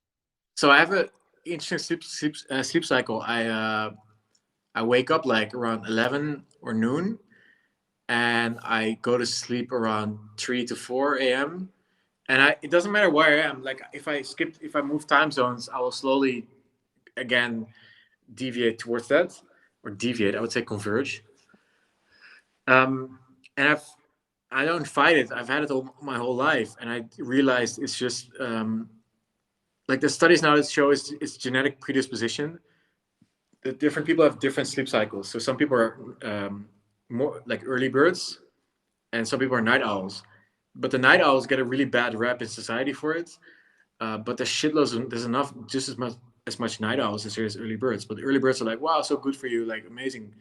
Speaker 2: So I have a interesting sleep cycle. I wake up like around 11 or noon, and I go to sleep around 3 to 4 a.m. And it doesn't matter where I am. Like if I move time zones, I will slowly again deviate towards that, or deviate. I would say converge. Um, and I don't fight it. I've had it all my whole life, and I realized it's just like the studies now that show it's genetic predisposition. The different people have different sleep cycles. So some people are more like early birds, and some people are night owls. But the night owls get a really bad rap in society for it. But there's enough, just as much night owls as there is early birds. But the early birds are like, wow, so good for you, like amazing.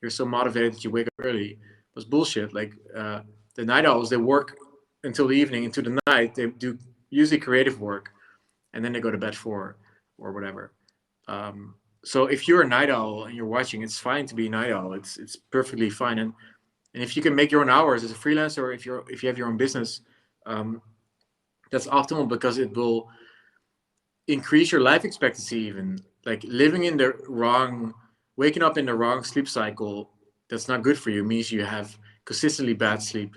Speaker 2: You're so motivated that you wake up early. But it's bullshit. Like the night owls, they work until the evening, into the night. They do usually creative work, and then they go to bed or whatever. So if you're a night owl and you're watching, it's fine to be a night owl. It's perfectly fine. And if you can make your own hours as a freelancer, or if you have your own business, um, that's optimal because it will increase your life expectancy. Even like waking up in the wrong sleep cycle, that's not good for you. It means you have consistently bad sleep.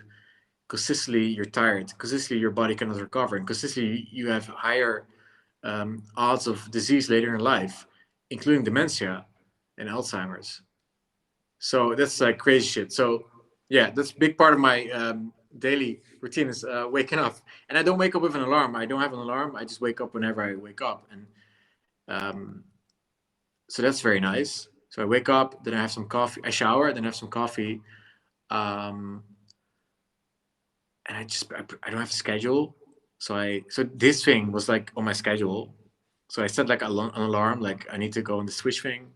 Speaker 2: consistently you're tired, consistently your body cannot recover, and consistently you have higher odds of disease later in life, including dementia and Alzheimer's. So that's like crazy shit. So yeah, that's a big part of my daily routine is waking up. And I don't wake up with an alarm. I don't have an alarm. I just wake up whenever I wake up. And um, so that's very nice. So I wake up, then I have some coffee. I shower, then I have some coffee. Um, and I don't have a schedule. So this thing was like on my schedule. So I set like an alarm, like I need to go on the Switch thing.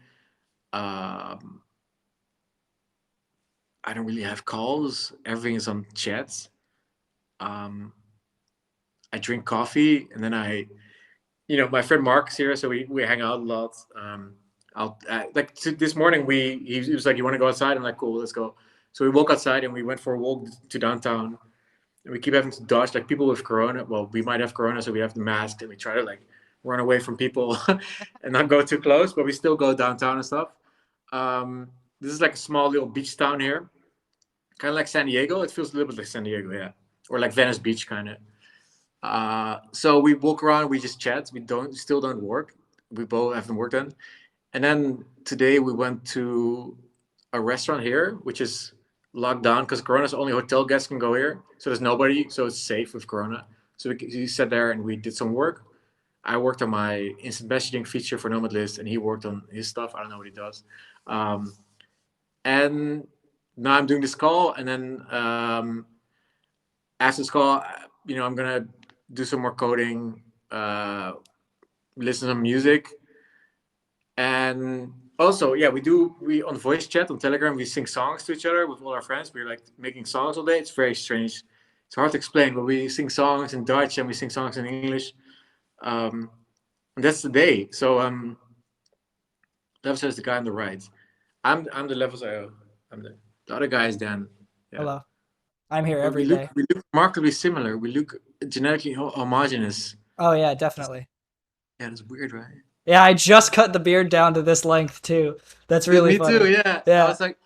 Speaker 2: Um, I don't really have calls. Everything is on chats. Um, I drink coffee, and then my friend Mark's here, so we hang out a lot. This morning he was like, "You want to go outside?" I'm like, "Cool, let's go." So we walk outside and we went for a walk to downtown. And we keep having to dodge like people with corona. Well, we might have corona, so we have the mask, and we try to like run away from people and not go too close, but we still go downtown and stuff. This is like a small little beach town here, kind of like San Diego. It feels a little bit like San Diego, yeah, or like Venice Beach, kind of. So we walk around, we just chat. We still don't work. We both haven't worked on. And then today we went to a restaurant here, which is locked down because Corona's only hotel guests can go here. So there's nobody, so it's safe with Corona. So we sat there and we did some work. I worked on my instant messaging feature for Nomad List, and he worked on his stuff. I don't know what he does. And now I'm doing this call, and then after this call, I'm gonna do some more coding, listen to some music, and also, yeah, we on voice chat on Telegram, we sing songs to each other with all our friends. We're like making songs all day. It's very strange. It's hard to explain, but we sing songs in Dutch and we sing songs in English. And that's the day. So Levels is the guy on the right. I'm the Levels IO. The other guy is Dan. Yeah.
Speaker 1: Hello. I'm here
Speaker 2: But
Speaker 1: every day.
Speaker 2: we look remarkably similar. We look genetically homogenous.
Speaker 1: Oh yeah, definitely.
Speaker 2: Yeah, that's weird, right?
Speaker 1: Yeah, I just cut the beard down to this length too. That's really
Speaker 2: Me
Speaker 1: funny.
Speaker 2: too. Yeah.
Speaker 1: Yeah.
Speaker 2: I was like,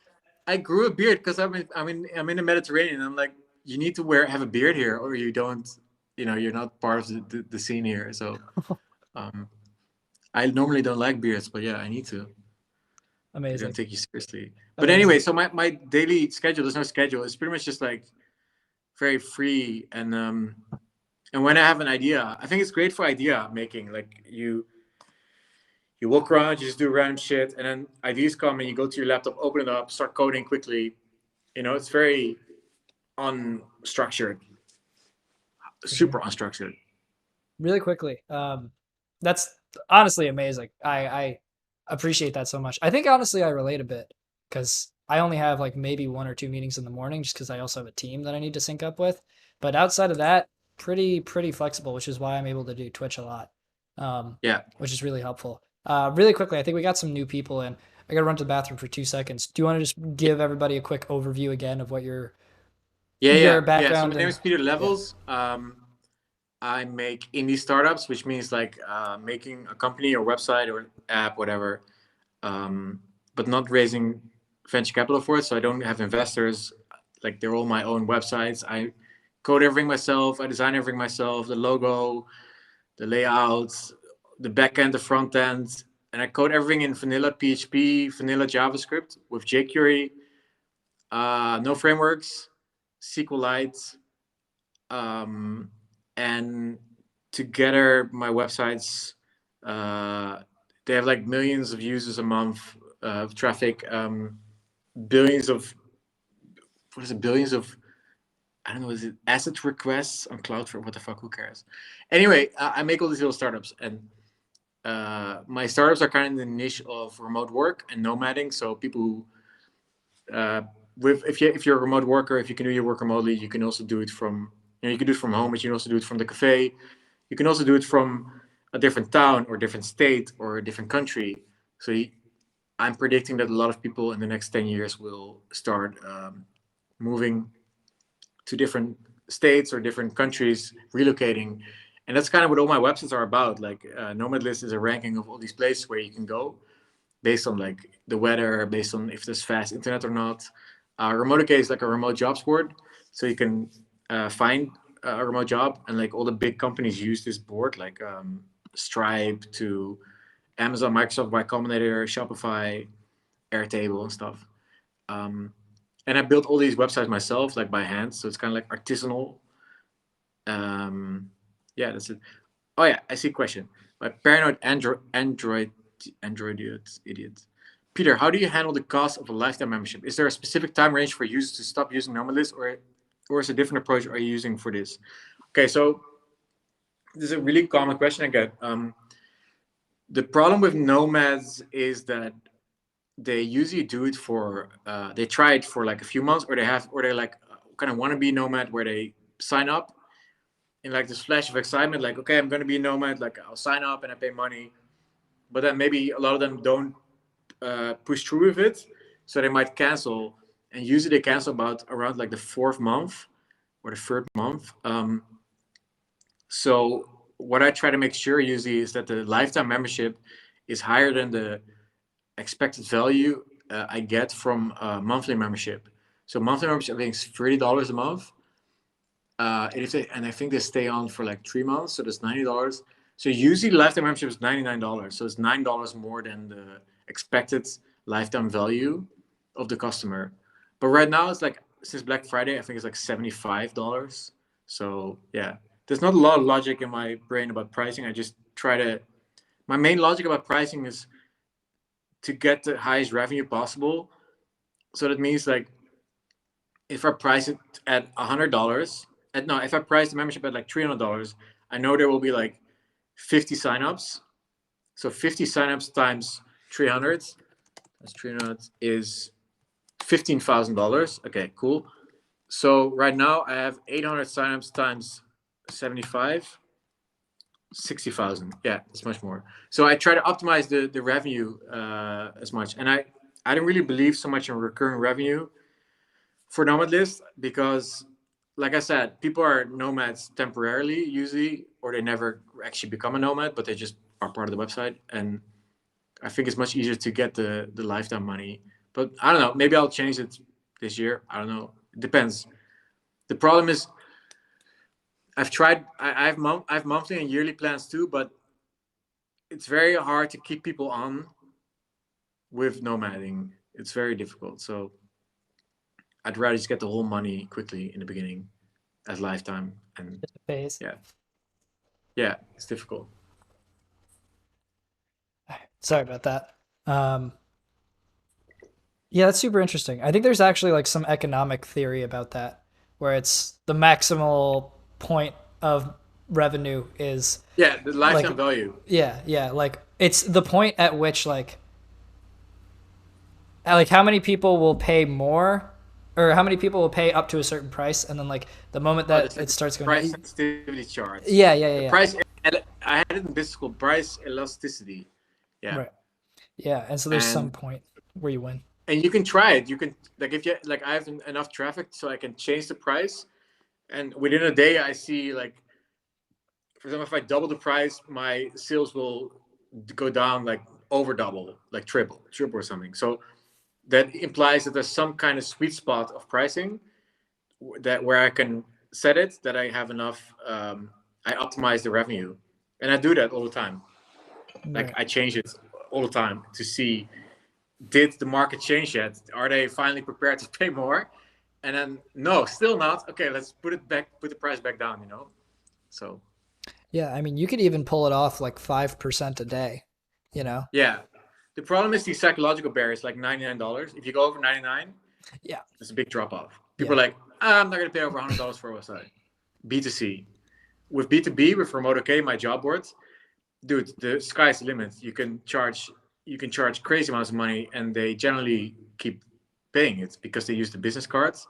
Speaker 2: I grew a beard because I'm in the Mediterranean. I'm like, you need to have a beard here, or you don't. You're not part of the scene here. So, I normally don't like beards, but yeah, I need to. I
Speaker 1: Amazing.
Speaker 2: don't take you seriously. But anyway, so my daily schedule, there's no schedule. It's pretty much just like very free, and when I have an idea, I think it's great for idea making. Like you walk around, you just do random shit, and then ideas come, and you go to your laptop, open it up, start coding quickly. It's very unstructured, super unstructured.
Speaker 1: Really quickly, that's honestly amazing. I appreciate that so much. I think honestly I relate a bit because I only have like maybe 1 or 2 meetings in the morning just because I also have a team that I need to sync up with. But outside of that, pretty flexible, which is why I'm able to do Twitch a lot.
Speaker 2: Yeah.
Speaker 1: Which is really helpful. Really quickly, I think we got some new people in. I gotta run to the bathroom for 2 seconds. Do you want to just give everybody a quick overview again of what your background?
Speaker 2: So my name is Peter Levels. Yeah. I make indie startups, which means like making a company or website or app, whatever, but not raising venture capital for it. So I don't have investors. Like they're all my own websites. I code everything myself. I design everything myself. The logo, the layouts, the backend, the front end, and I code everything in vanilla PHP, vanilla JavaScript with jQuery. No frameworks, SQLite. And together my websites they have like millions of users a month of traffic, billions of I don't know, is it asset requests on Cloudflare? What the fuck, who cares? Anyway, I make all these little startups, and my startups are kind of in the niche of remote work and nomading. So people who if you're a remote worker, if you can do your work remotely, you can also do it from you can do it from home, but you can also do it from the cafe. You can also do it from a different town or different state or a different country. So I'm predicting that a lot of people in the next 10 years will start moving to different states or different countries, relocating. And that's kind of what all my websites are about. Like Nomad List is a ranking of all these places where you can go based on like the weather, based on if there's fast internet or not. Remote is like a remote jobs board. So you can find a remote job, and like all the big companies use this board, like Stripe to Amazon, Microsoft Y Combinator, Shopify, Airtable, and stuff. Um, and I built all these websites myself, like by hand. So it's kind of like artisanal. Yeah, that's it. Oh yeah, I see a question. My paranoid Android idiot. Peter, how do you handle the cost of a lifetime membership? Is there a specific time range for users to stop using Nomadlist, or is a different approach are you using for this? Okay, so this is a really common question I get. The problem with nomads is that they usually do it for they try it for like a few months, or they like kind of want to be nomad, where they sign up in like this flash of excitement, like, okay, I'm going to be a nomad, like I'll sign up and I pay money, but then maybe a lot of them don't push through with it, so they might cancel, and usually they cancel about around like the fourth month or the third month. So what I try to make sure usually is that the lifetime membership is higher than the expected value I get from monthly membership. So monthly membership, I think, is $30 a month. And I think they stay on for like 3 months, so that's $90. So usually lifetime membership is $99. So it's $9 more than the expected lifetime value of the customer. But right now it's like, since Black Friday, I think it's like $75. So yeah, there's not a lot of logic in my brain about pricing. I just try to, my main logic about pricing is to get the highest revenue possible. So that means like if I price it at $100, no, if I price the membership at like $300, I know there will be like 50 signups. So 50 signups times 300, that's 300 is $15,000. Okay, cool. So right now I have 800 signups times 75, 60,000. Yeah, it's much more. So I try to optimize the revenue as much. And I don't really believe so much in recurring revenue for Nomad List, because like I said, people are nomads temporarily usually, or they never actually become a nomad, but they just are part of the website. And I think it's much easier to get the lifetime money. But I don't know, maybe I'll change it this year. I don't know. It depends. The problem is I've tried. I have monthly and yearly plans too, but it's very hard to keep people on with nomading. It's very difficult. So I'd rather just get the whole money quickly in the beginning as lifetime. And
Speaker 1: Phase.
Speaker 2: yeah, it's difficult.
Speaker 1: Sorry about that. Um, yeah, that's super interesting. I think there's actually like some economic theory about that, where it's the maximal point of revenue is
Speaker 2: Yeah, the
Speaker 1: like,
Speaker 2: lifetime value.
Speaker 1: yeah, like it's the point at which like how many people will pay more, or how many people will pay up to a certain price, and then like the moment
Speaker 2: Oh,
Speaker 1: that
Speaker 2: that's like
Speaker 1: it
Speaker 2: the
Speaker 1: starts going
Speaker 2: price
Speaker 1: down.
Speaker 2: sensitivity chart. The
Speaker 1: Yeah.
Speaker 2: price, I had it in business school, price elasticity. Yeah.
Speaker 1: Right. Yeah, and so there's some
Speaker 2: And
Speaker 1: point where you win.
Speaker 2: you can try it. You can, like, if you like, I have enough traffic so I can change the price, and within a day I see, like, for example, if I double the price, my sales will go down like over double, like triple or something. So that implies that there's some kind of sweet spot of pricing that where I can set it, that I have enough. I optimize the revenue, and I do that all the time. Like,
Speaker 1: Right.
Speaker 2: I change it all the time to see, did the market change yet? Are they finally prepared to pay more? And then no, still not. Okay, let's put it back, put the price back down. So
Speaker 1: Yeah, I mean, you could even pull it off like 5% a day, you know?
Speaker 2: yeah, the problem is these psychological barriers, like $99. If you go over 99,
Speaker 1: Yeah.
Speaker 2: it's a big drop off. People
Speaker 1: Yeah.
Speaker 2: are like, I'm not gonna pay over $100 for a website. B2C. With B2B, with Remote OK, my job board, dude, the sky's the limit. You can charge crazy amounts of money, and they generally keep paying it because they use the business cards.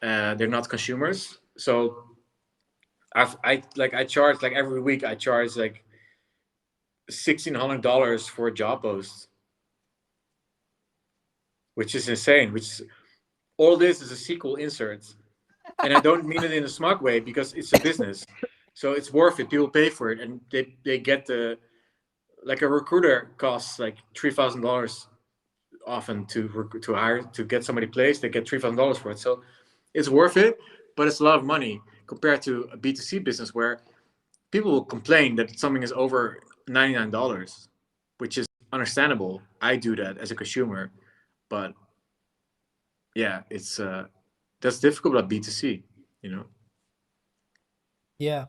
Speaker 2: They're not consumers. So I charge, like, every week I charge like $1,600 for a job post, which is insane. Which all this is a SQL insert, and I don't mean it in a smug way, because it's a business, so it's worth it. People pay for it, and they get the, like, a recruiter costs like $3,000 often to hire, to get somebody placed. They get $3,000 for it, so it's worth it. but it's a lot of money compared to a B2C business where people will complain that something is over $99, which is understandable. I do that as a consumer, but yeah, it's that's difficult about B2C, you know.
Speaker 1: Yeah,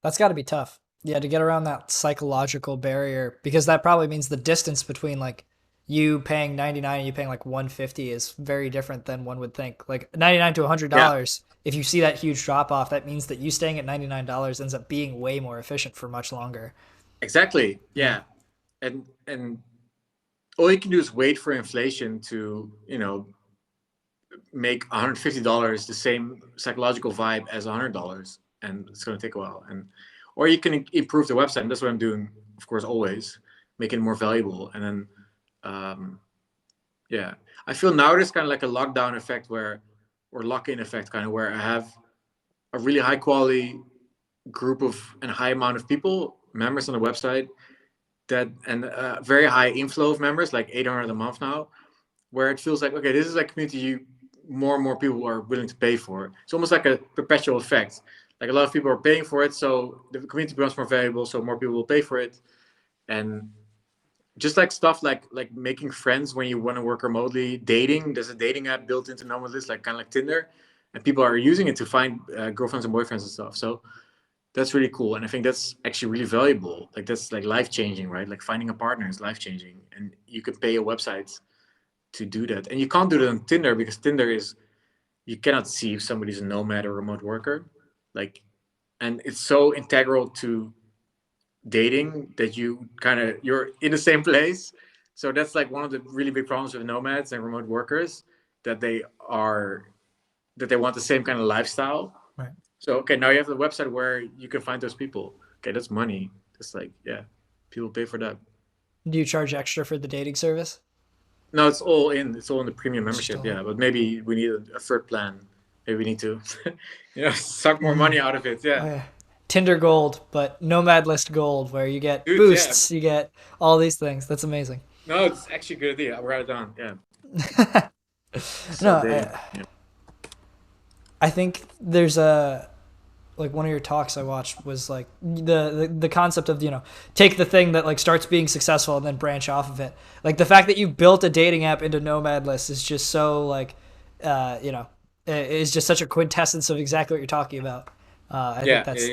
Speaker 1: that's got to be tough. Yeah, to get around that psychological barrier, because that probably means the distance between like you paying 99 and you paying like 150 is very different than one would think. Like 99 to
Speaker 2: Yeah,
Speaker 1: $100, if you see that huge drop off, that means that you staying at $99 ends up being way more efficient for much longer.
Speaker 2: exactly.
Speaker 1: Yeah.
Speaker 2: Yeah, and all you can do is wait for inflation to, make $150 the same psychological vibe as $100, and it's going to take a while. And or you can improve the website, and that's what I'm doing, of course, always making it more valuable. And then, um, yeah, I feel now there's kind of like a lockdown effect or lock-in effect, kind of where I have a really high quality group of and high amount of people, members on the website, that and a very high inflow of members, like 800 a month now, where it feels like, okay, this is like community more and more people are willing to pay for. It's almost like a perpetual effect. Like a lot of people are paying for it, so the community becomes more valuable, so more people will pay for it. And just like stuff like making friends when you want to work remotely, dating. There's a dating app built into Nomadlist, like kind of like Tinder, and people are using it to find girlfriends and boyfriends and stuff. So that's really cool, and I think that's actually really valuable. Like that's like life changing, right? Like finding a partner is life changing, and you can pay a website to do that. And you can't do that on Tinder because Tinder is, you cannot see if somebody's a nomad or remote worker. Like, and it's so integral to dating that you're in the same place. So that's like one of the really big problems with nomads and remote workers, that are that they want the same kind of lifestyle.
Speaker 1: Right.
Speaker 2: So okay, now you have the website where you can find those people. Okay, that's money. It's like, yeah, people pay for that.
Speaker 1: Do you charge extra for the dating service?
Speaker 2: No, it's all in. It's all in the premium
Speaker 1: It's just
Speaker 2: membership.
Speaker 1: all in.
Speaker 2: Yeah, but maybe we need a third plan. Maybe we need to, suck more
Speaker 1: Mm.
Speaker 2: money out of it.
Speaker 1: Oh,
Speaker 2: Yeah,
Speaker 1: yeah. Tinder Gold, but Nomad List Gold, where you get
Speaker 2: dude. Yeah,
Speaker 1: boosts, you get all these things. That's amazing.
Speaker 2: no, it's actually a good idea. I'll write it down. Yeah.
Speaker 1: No,
Speaker 2: So dating. Yeah.
Speaker 1: I think there's a like one of your talks I watched was like the concept of take the thing that like starts being successful and then branch off of it. Like the fact that you built a dating app into Nomad List is just so like is just such a quintessence of exactly what you're talking about. I think
Speaker 2: Yeah. Yeah.
Speaker 1: that's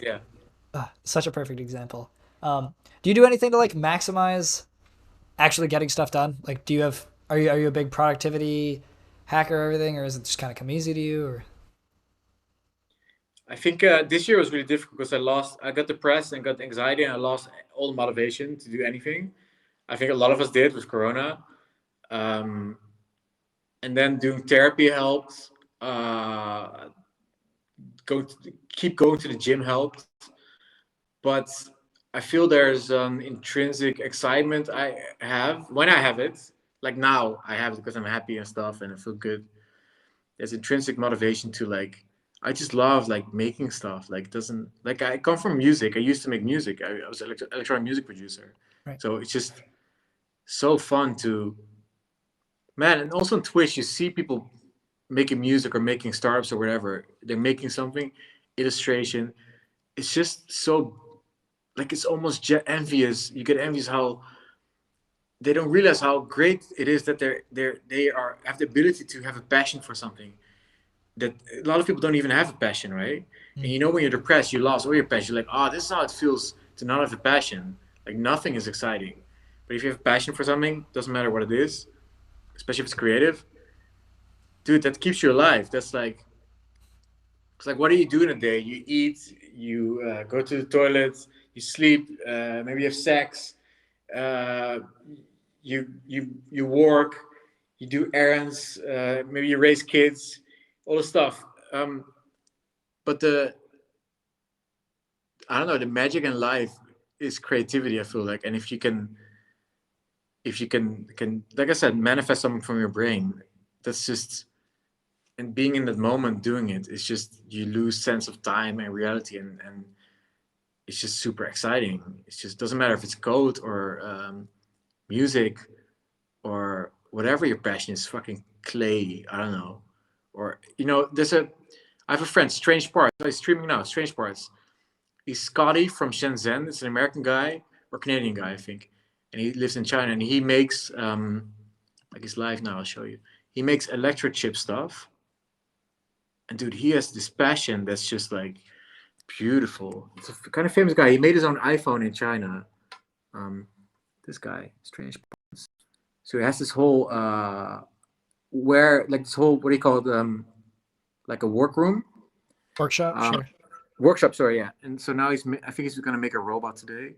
Speaker 2: Yeah.
Speaker 1: such a perfect example. Do you do anything to like maximize actually getting stuff done? Like, do you have are you a big productivity hacker or everything, or is it just kind of come easy to you? Or
Speaker 2: I think this year was really difficult because I got depressed and got anxiety, and I lost all the motivation to do anything. I think a lot of us did with Corona. Um, and then doing therapy helped. Keep going to the gym helped. But I feel there's an intrinsic excitement I have when I have it. Like now, I have it because I'm happy and stuff, and I feel good. There's intrinsic motivation to like. I just love like making stuff. Like doesn't like I come from music. I used to make music. I was an electronic music producer,
Speaker 1: right?
Speaker 2: so it's just so fun to, man. And also on Twitch, you see people making music or making startups or whatever. They're making something, illustration. It's just so like it's almost envious. You get envious how they don't realize how great it is that they are have the ability to have a passion for something that a lot of people don't even have a passion, right? And
Speaker 1: Mm.
Speaker 2: you know when you're depressed, you lost all your passion. You're like, oh, this is how it feels to not have a passion. Like nothing is exciting. But if you have a passion for something, doesn't matter what it is, especially if it's creative, dude, that keeps you alive. That's like, it's like, what do you do in a day? You eat, you go to the toilet, you sleep, maybe you have sex, uh, you work, you do errands, maybe you raise kids, all the stuff. But I don't know, the magic in life is creativity. I feel like, and if you can like I said, manifest something from your brain, that's just, and being in that moment doing it, it's just you lose sense of time and reality, and it's just super exciting. It just doesn't matter if it's code or music or whatever your passion is, fucking clay, I don't know. Or there's a, I have a friend, Strange Parts. He's streaming now. Strange Parts. He's Scotty from Shenzhen. It's an American guy or Canadian guy, I think, and he lives in China. And he makes like he's live now. I'll show you. He makes electric chip stuff. And dude, he has this passion that's just like beautiful. It's a kind of famous guy. He made his own iPhone in China. This guy, Strange. So he has this whole where like this whole what do you call it? Like a workroom.
Speaker 1: Workshop, sure.
Speaker 2: Workshop, sorry, yeah. And so now I think he's gonna make a robot today.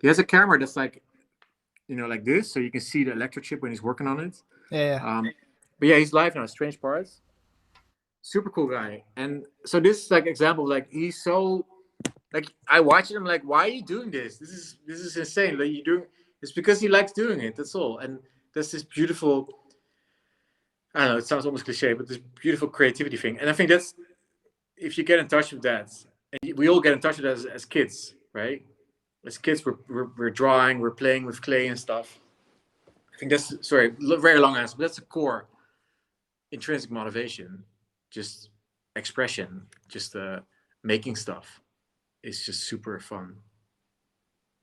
Speaker 2: He has a camera that's like, like this, so you can see the electric chip when he's working on it.
Speaker 1: Yeah.
Speaker 2: But yeah, he's live now. Strange Parts. Super cool guy. And so this is like example, like he's so like I watch him like, why are you doing this? This is insane. Like you doing it's because he likes doing it. That's all. And that's this beautiful. I don't know. It sounds almost cliche, but this beautiful creativity thing. And I think that's if you get in touch with that, and we all get in touch with that as kids, right? As kids, we're drawing, we're playing with clay and stuff. I think that's very long answer, but that's the core intrinsic motivation. Just expression, just making stuff. It's just super fun.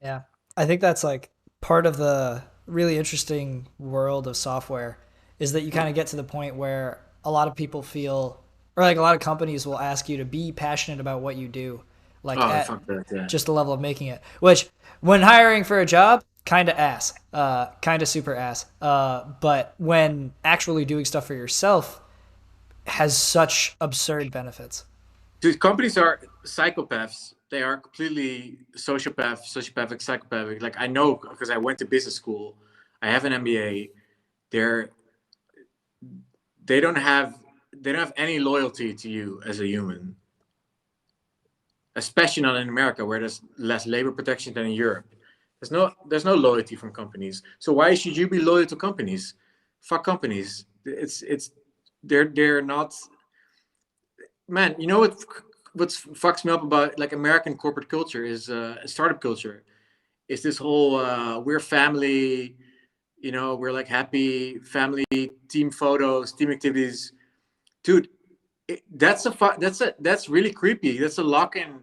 Speaker 1: Yeah. I think that's like part of the really interesting world of software is that you kind of get to the point where a lot of people feel, or like a lot of companies will ask you to be passionate about what you do, like
Speaker 2: Oh,
Speaker 1: at
Speaker 2: fuck that, yeah.
Speaker 1: just the level of making it, which when hiring for a job, kind of ass, kind of super ass. But when actually doing stuff for yourself has such absurd benefits.
Speaker 2: Dude, companies are psychopaths. They are completely sociopathic, psychopathic. Like I know because I went to business school. I have an MBA. They're they don't have any loyalty to you as a human, especially not in America where there's less labor protection than in Europe. There's no loyalty from companies. So why should you be loyal to companies? Fuck companies. They're not. Man, you know what fucks me up about like American corporate culture is startup culture. Is this whole we're family, we're like happy family team photos, team activities, dude. That's really creepy. That's a lock-in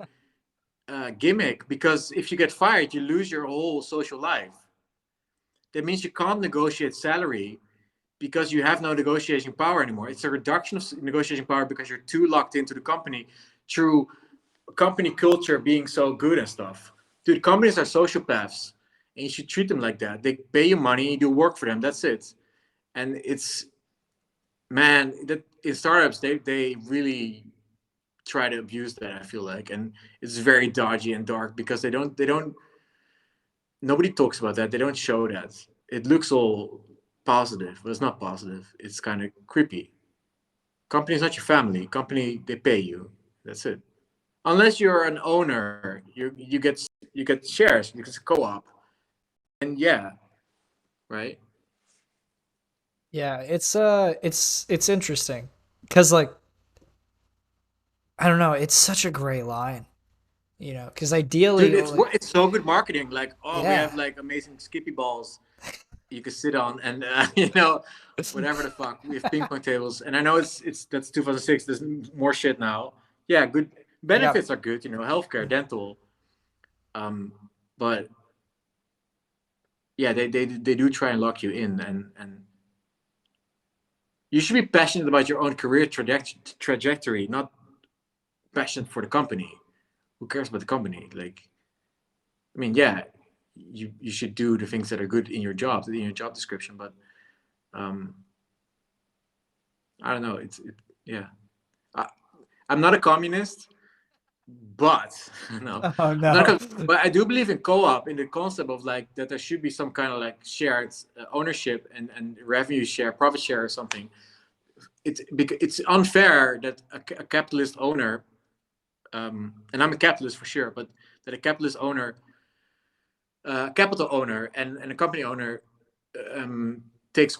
Speaker 2: gimmick because if you get fired, you lose your whole social life. That means you can't negotiate salary because you have no negotiation power anymore. It's a reduction of negotiation power because you're too locked into the company through company culture being so good and stuff. Dude, companies are sociopaths and you should treat them like that. They pay you money, you do work for them, that's it. And it's, man, that in startups, they really try to abuse that, I feel like. And it's very dodgy and dark because they don't, nobody talks about that. They don't show that. It looks all positive, but it's not positive. It's kind of creepy. Company is not your family. Company, they pay you. That's it. Unless you're an owner, you get shares because it's a co-op. And yeah, right.
Speaker 1: Yeah, it's interesting because like I don't know, it's such a gray line, because ideally,
Speaker 2: Dude, it's so good marketing. Like, oh, we have
Speaker 1: yeah,
Speaker 2: like amazing skippy balls you can sit on, and whatever the fuck. We have ping pong tables, and I know it's that's 2006. There's more shit now. Yeah, good
Speaker 1: yeah,
Speaker 2: benefits are good. Healthcare, dental. But yeah, they do try and lock you in, and you should be passionate about your own career trajectory, not passionate for the company. Who cares about the company? Like, I mean, yeah, you should do the things that are good in your job description, but um, I don't know. Yeah. I, I'm not a communist, but no,
Speaker 1: oh
Speaker 2: I'm not.
Speaker 1: no,
Speaker 2: But I do believe in co-op, in the concept of like that there should be some kind of like shared ownership and revenue share, profit share, or something. It's unfair that a capitalist owner, and I'm a capitalist for sure, but that a capitalist owner, capital owner, and a company owner um, takes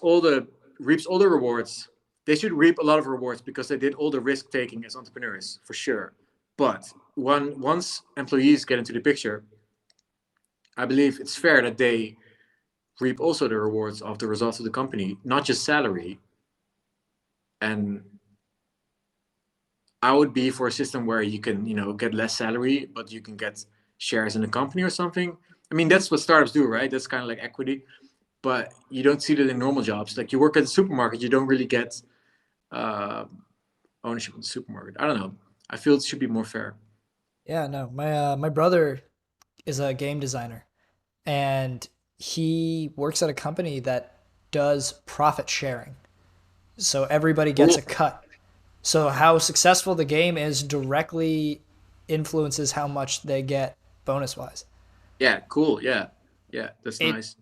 Speaker 2: reaps all the rewards. They should reap a lot of rewards because they did all the risk taking as entrepreneurs for sure. But once employees get into the picture, I believe it's fair that they reap also the rewards of the results of the company, not just salary. And I would be for a system where you can, get less salary, but you can get shares in the company or something. I mean, that's what startups do, right? That's kind of like equity, but you don't see that in normal jobs. Like you work at the supermarket, you don't really get uh, ownership of the supermarket. I don't know. I feel it should be more fair.
Speaker 1: Yeah, no. My brother is a game designer, and he works at a company that does profit sharing. So everybody gets
Speaker 2: Cool.
Speaker 1: a cut. So how successful the game is directly influences how much they get bonus wise.
Speaker 2: Yeah, cool. Yeah, yeah, that's
Speaker 1: It
Speaker 2: nice.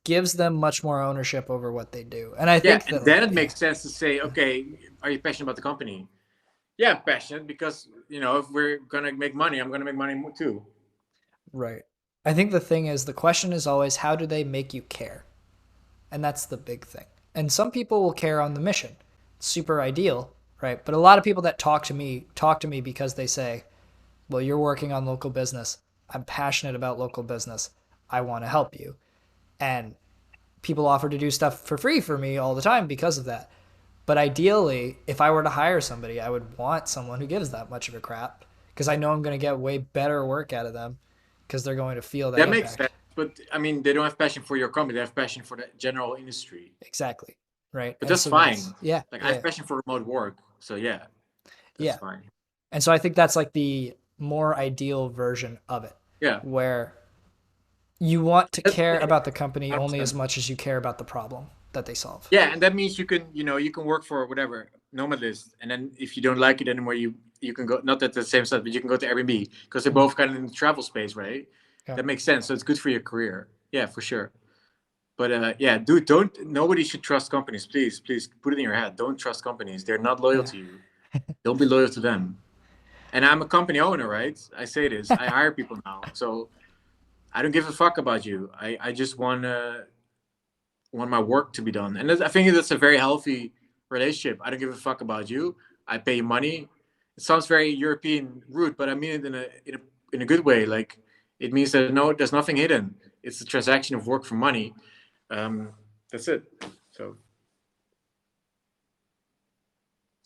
Speaker 1: gives them much more ownership over what they do. And I
Speaker 2: Yeah,
Speaker 1: think
Speaker 2: and
Speaker 1: that
Speaker 2: then
Speaker 1: like
Speaker 2: it
Speaker 1: yeah,
Speaker 2: makes sense to say, okay, are you passionate about the company? Yeah, I'm passionate because if we're gonna make money, I'm gonna make money too.
Speaker 1: right. I think the thing is the question is always how do they make you care? And that's the big thing. And some people will care on the mission. It's super ideal, right? But a lot of people that talk to me because they say, "Well, you're working on local business. I'm passionate about local business. I want to help you." And people offer to do stuff for free for me all the time because of that. But ideally, if I were to hire somebody, I would want someone who gives that much of a crap because I know I'm going to get way better work out of them because they're going to feel that
Speaker 2: That makes
Speaker 1: impact.
Speaker 2: sense. But I mean, they don't have passion for your company; they have passion for the general industry.
Speaker 1: Exactly. Right.
Speaker 2: But
Speaker 1: And
Speaker 2: that's
Speaker 1: so
Speaker 2: fine.
Speaker 1: that's, yeah,
Speaker 2: Like I
Speaker 1: yeah,
Speaker 2: have passion for remote work, so yeah, that's
Speaker 1: yeah.
Speaker 2: fine.
Speaker 1: And so I think that's like the more ideal version of it,
Speaker 2: Yeah,
Speaker 1: where you want to
Speaker 2: that,
Speaker 1: care
Speaker 2: yeah,
Speaker 1: about the company only as
Speaker 2: 100%.
Speaker 1: much as you care about the problem that they solve.
Speaker 2: Yeah, and that means you can work for whatever Nomad List, and then if you don't like it anymore, you can go not at the same site, but you can go to Airbnb because they're
Speaker 1: Mm.
Speaker 2: both kind of in the travel space, right?
Speaker 1: Yeah.
Speaker 2: That makes sense. So it's good for your career. Yeah, for sure. But yeah, dude, don't. Nobody should trust companies. Please, please put it in your head. Don't trust companies. They're not loyal
Speaker 1: Yeah.
Speaker 2: to you. Don't be loyal to them. And I'm a company owner, right? I say this. I hire people now, so I don't give a fuck about you. I just want my work to be done, and I think that's a very healthy relationship. I don't give a fuck about you. I pay you money. It sounds very European rude, but I mean it in a good way. Like it means that no, there's nothing hidden. It's a transaction of work for money. Um, that's it. So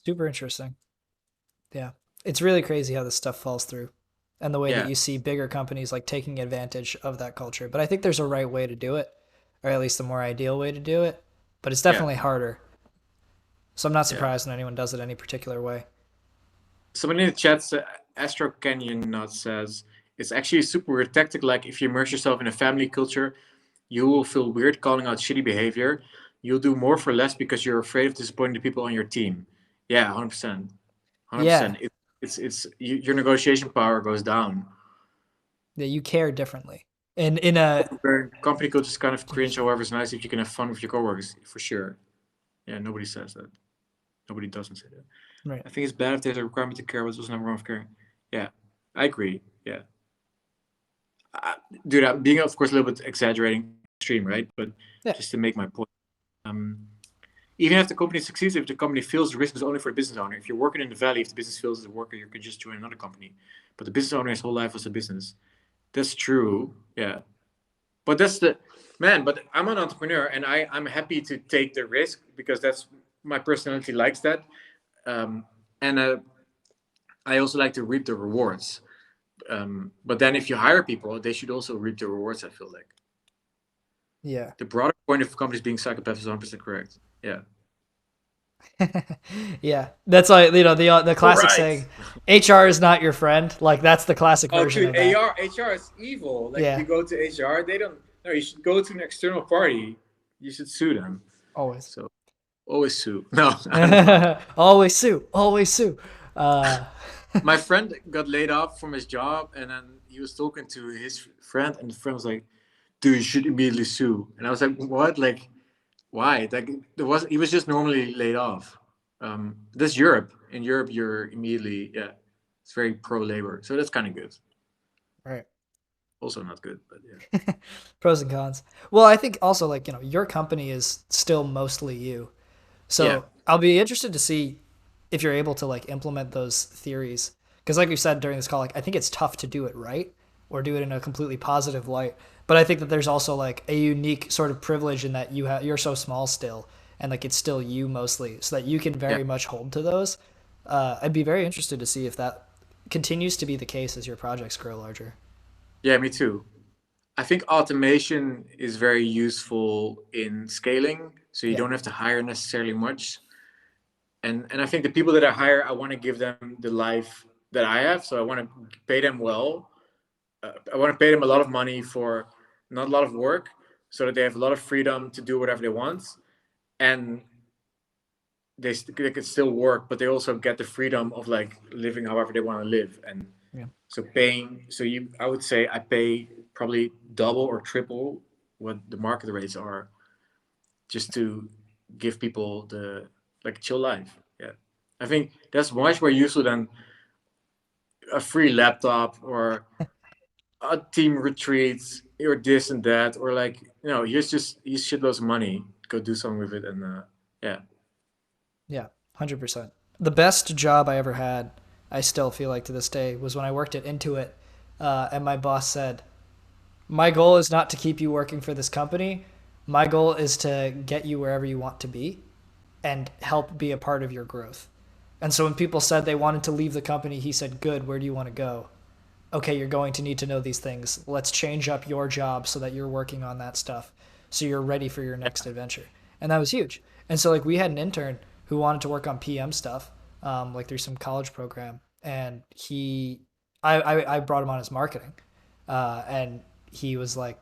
Speaker 1: Super interesting. Yeah. It's really crazy how this stuff falls through and the way that
Speaker 2: yeah,
Speaker 1: you see bigger companies like taking advantage of that culture. But I think there's a right way to do it, or at least a more ideal way to do it. But it's
Speaker 2: yeah,
Speaker 1: definitely harder. So I'm not
Speaker 2: yeah.
Speaker 1: surprised when anyone does it any particular way.
Speaker 2: Someone in the chat, Astro Canyon Nut says it's actually a super weird tactic. Like if you immerse yourself in a family culture, you will feel weird calling out shitty behavior. You'll do more for less because you're afraid of disappointing the people on your team. Yeah, 100%.
Speaker 1: Yeah.
Speaker 2: 100%. Your negotiation power goes down.
Speaker 1: That you care differently. And in a
Speaker 2: Where company culture is kind of cringe. However, it's nice if you can have fun with your coworkers, for sure. Yeah, nobody says that. Nobody doesn't say that.
Speaker 1: right.
Speaker 2: I think it's bad if there's a requirement to care. What's also number one of caring? Yeah, I agree. Yeah, uh, dude, I'm being of course a little bit exaggerating, extreme, right? But
Speaker 1: Yeah.
Speaker 2: just to make my point. Um, Even if the company succeeds, if the company fails, the risk is only for the business owner. If you're working in the valley, if the business fails as a worker, you could just join another company. But the business owner, his whole life was a business. That's true. Yeah. But that's the man. But I'm an entrepreneur, and I'm happy to take the risk because that's my personality likes that. Um, and I also like to reap the rewards. But then if you hire people, they should also reap the rewards. I feel like
Speaker 1: Yeah.
Speaker 2: the broader point of companies being psychopaths is 100% correct. Yeah.
Speaker 1: Yeah. That's like, the
Speaker 2: All
Speaker 1: classic
Speaker 2: right.
Speaker 1: saying, HR is not your friend. Like that's the classic
Speaker 2: Oh,
Speaker 1: version
Speaker 2: dude,
Speaker 1: of that.
Speaker 2: HR is evil. Like if
Speaker 1: Yeah.
Speaker 2: you go to HR, they don't. No, you should go to an external party. You should sue them.
Speaker 1: Always.
Speaker 2: So always sue. No, I'm fine.
Speaker 1: Always sue. Always sue. Uh,
Speaker 2: My friend got laid off from his job, and then he was talking to his friend, and the friend was like, "Dude, you should immediately sue." And I was like, "What? Like, why? Like, he was just normally laid off." That's Europe. In Europe, you're immediately it's very pro labor, so that's kind of good.
Speaker 1: right.
Speaker 2: Also not good, but yeah.
Speaker 1: Pros and cons. Well, I think also like, your company is still mostly you.
Speaker 2: Yeah.
Speaker 1: So I'll be interested to see if you're able to like implement those theories. Because like we said during this call, like I think it's tough to do it right or do it in a completely positive light. But I think that there's also like a unique sort of privilege in that you're so small still and like it's still you mostly, so that you can
Speaker 2: Yeah.
Speaker 1: very much hold to those. I'd be very interested to see if that continues to be the case as your projects grow larger.
Speaker 2: Yeah, me too. I think automation is very useful in scaling, so you
Speaker 1: Yeah.
Speaker 2: don't have to hire necessarily much. And I think the people that I hire, I want to give them the life that I have, so I want to pay them well. I want to pay them a lot of money for not a lot of work, so that they have a lot of freedom to do whatever they want, and they can still work, but they also get the freedom of like living however they want to live. And
Speaker 1: Yeah.
Speaker 2: so paying, so you, I would say I pay probably double or triple what the market rates are, just to give people the like chill life. Yeah, I think that's much more useful than a free laptop or a team retreats or this and that, or like, here's shitloads of money, go do something with it. And yeah.
Speaker 1: Yeah. 100%. The best job I ever had, I still feel like to this day, was when I worked at Intuit, and my boss said, "My goal is not to keep you working for this company. My goal is to get you wherever you want to be and help be a part of your growth." And so when people said they wanted to leave the company, he said, "Good, where do you want to go?" "Okay, you're going to need to know these things. Let's change up your job so that you're working on that stuff so you're ready for your next adventure." And that was huge. And so like we had an intern who wanted to work on PM stuff, like through some college program, and I brought him on his marketing, and he was like,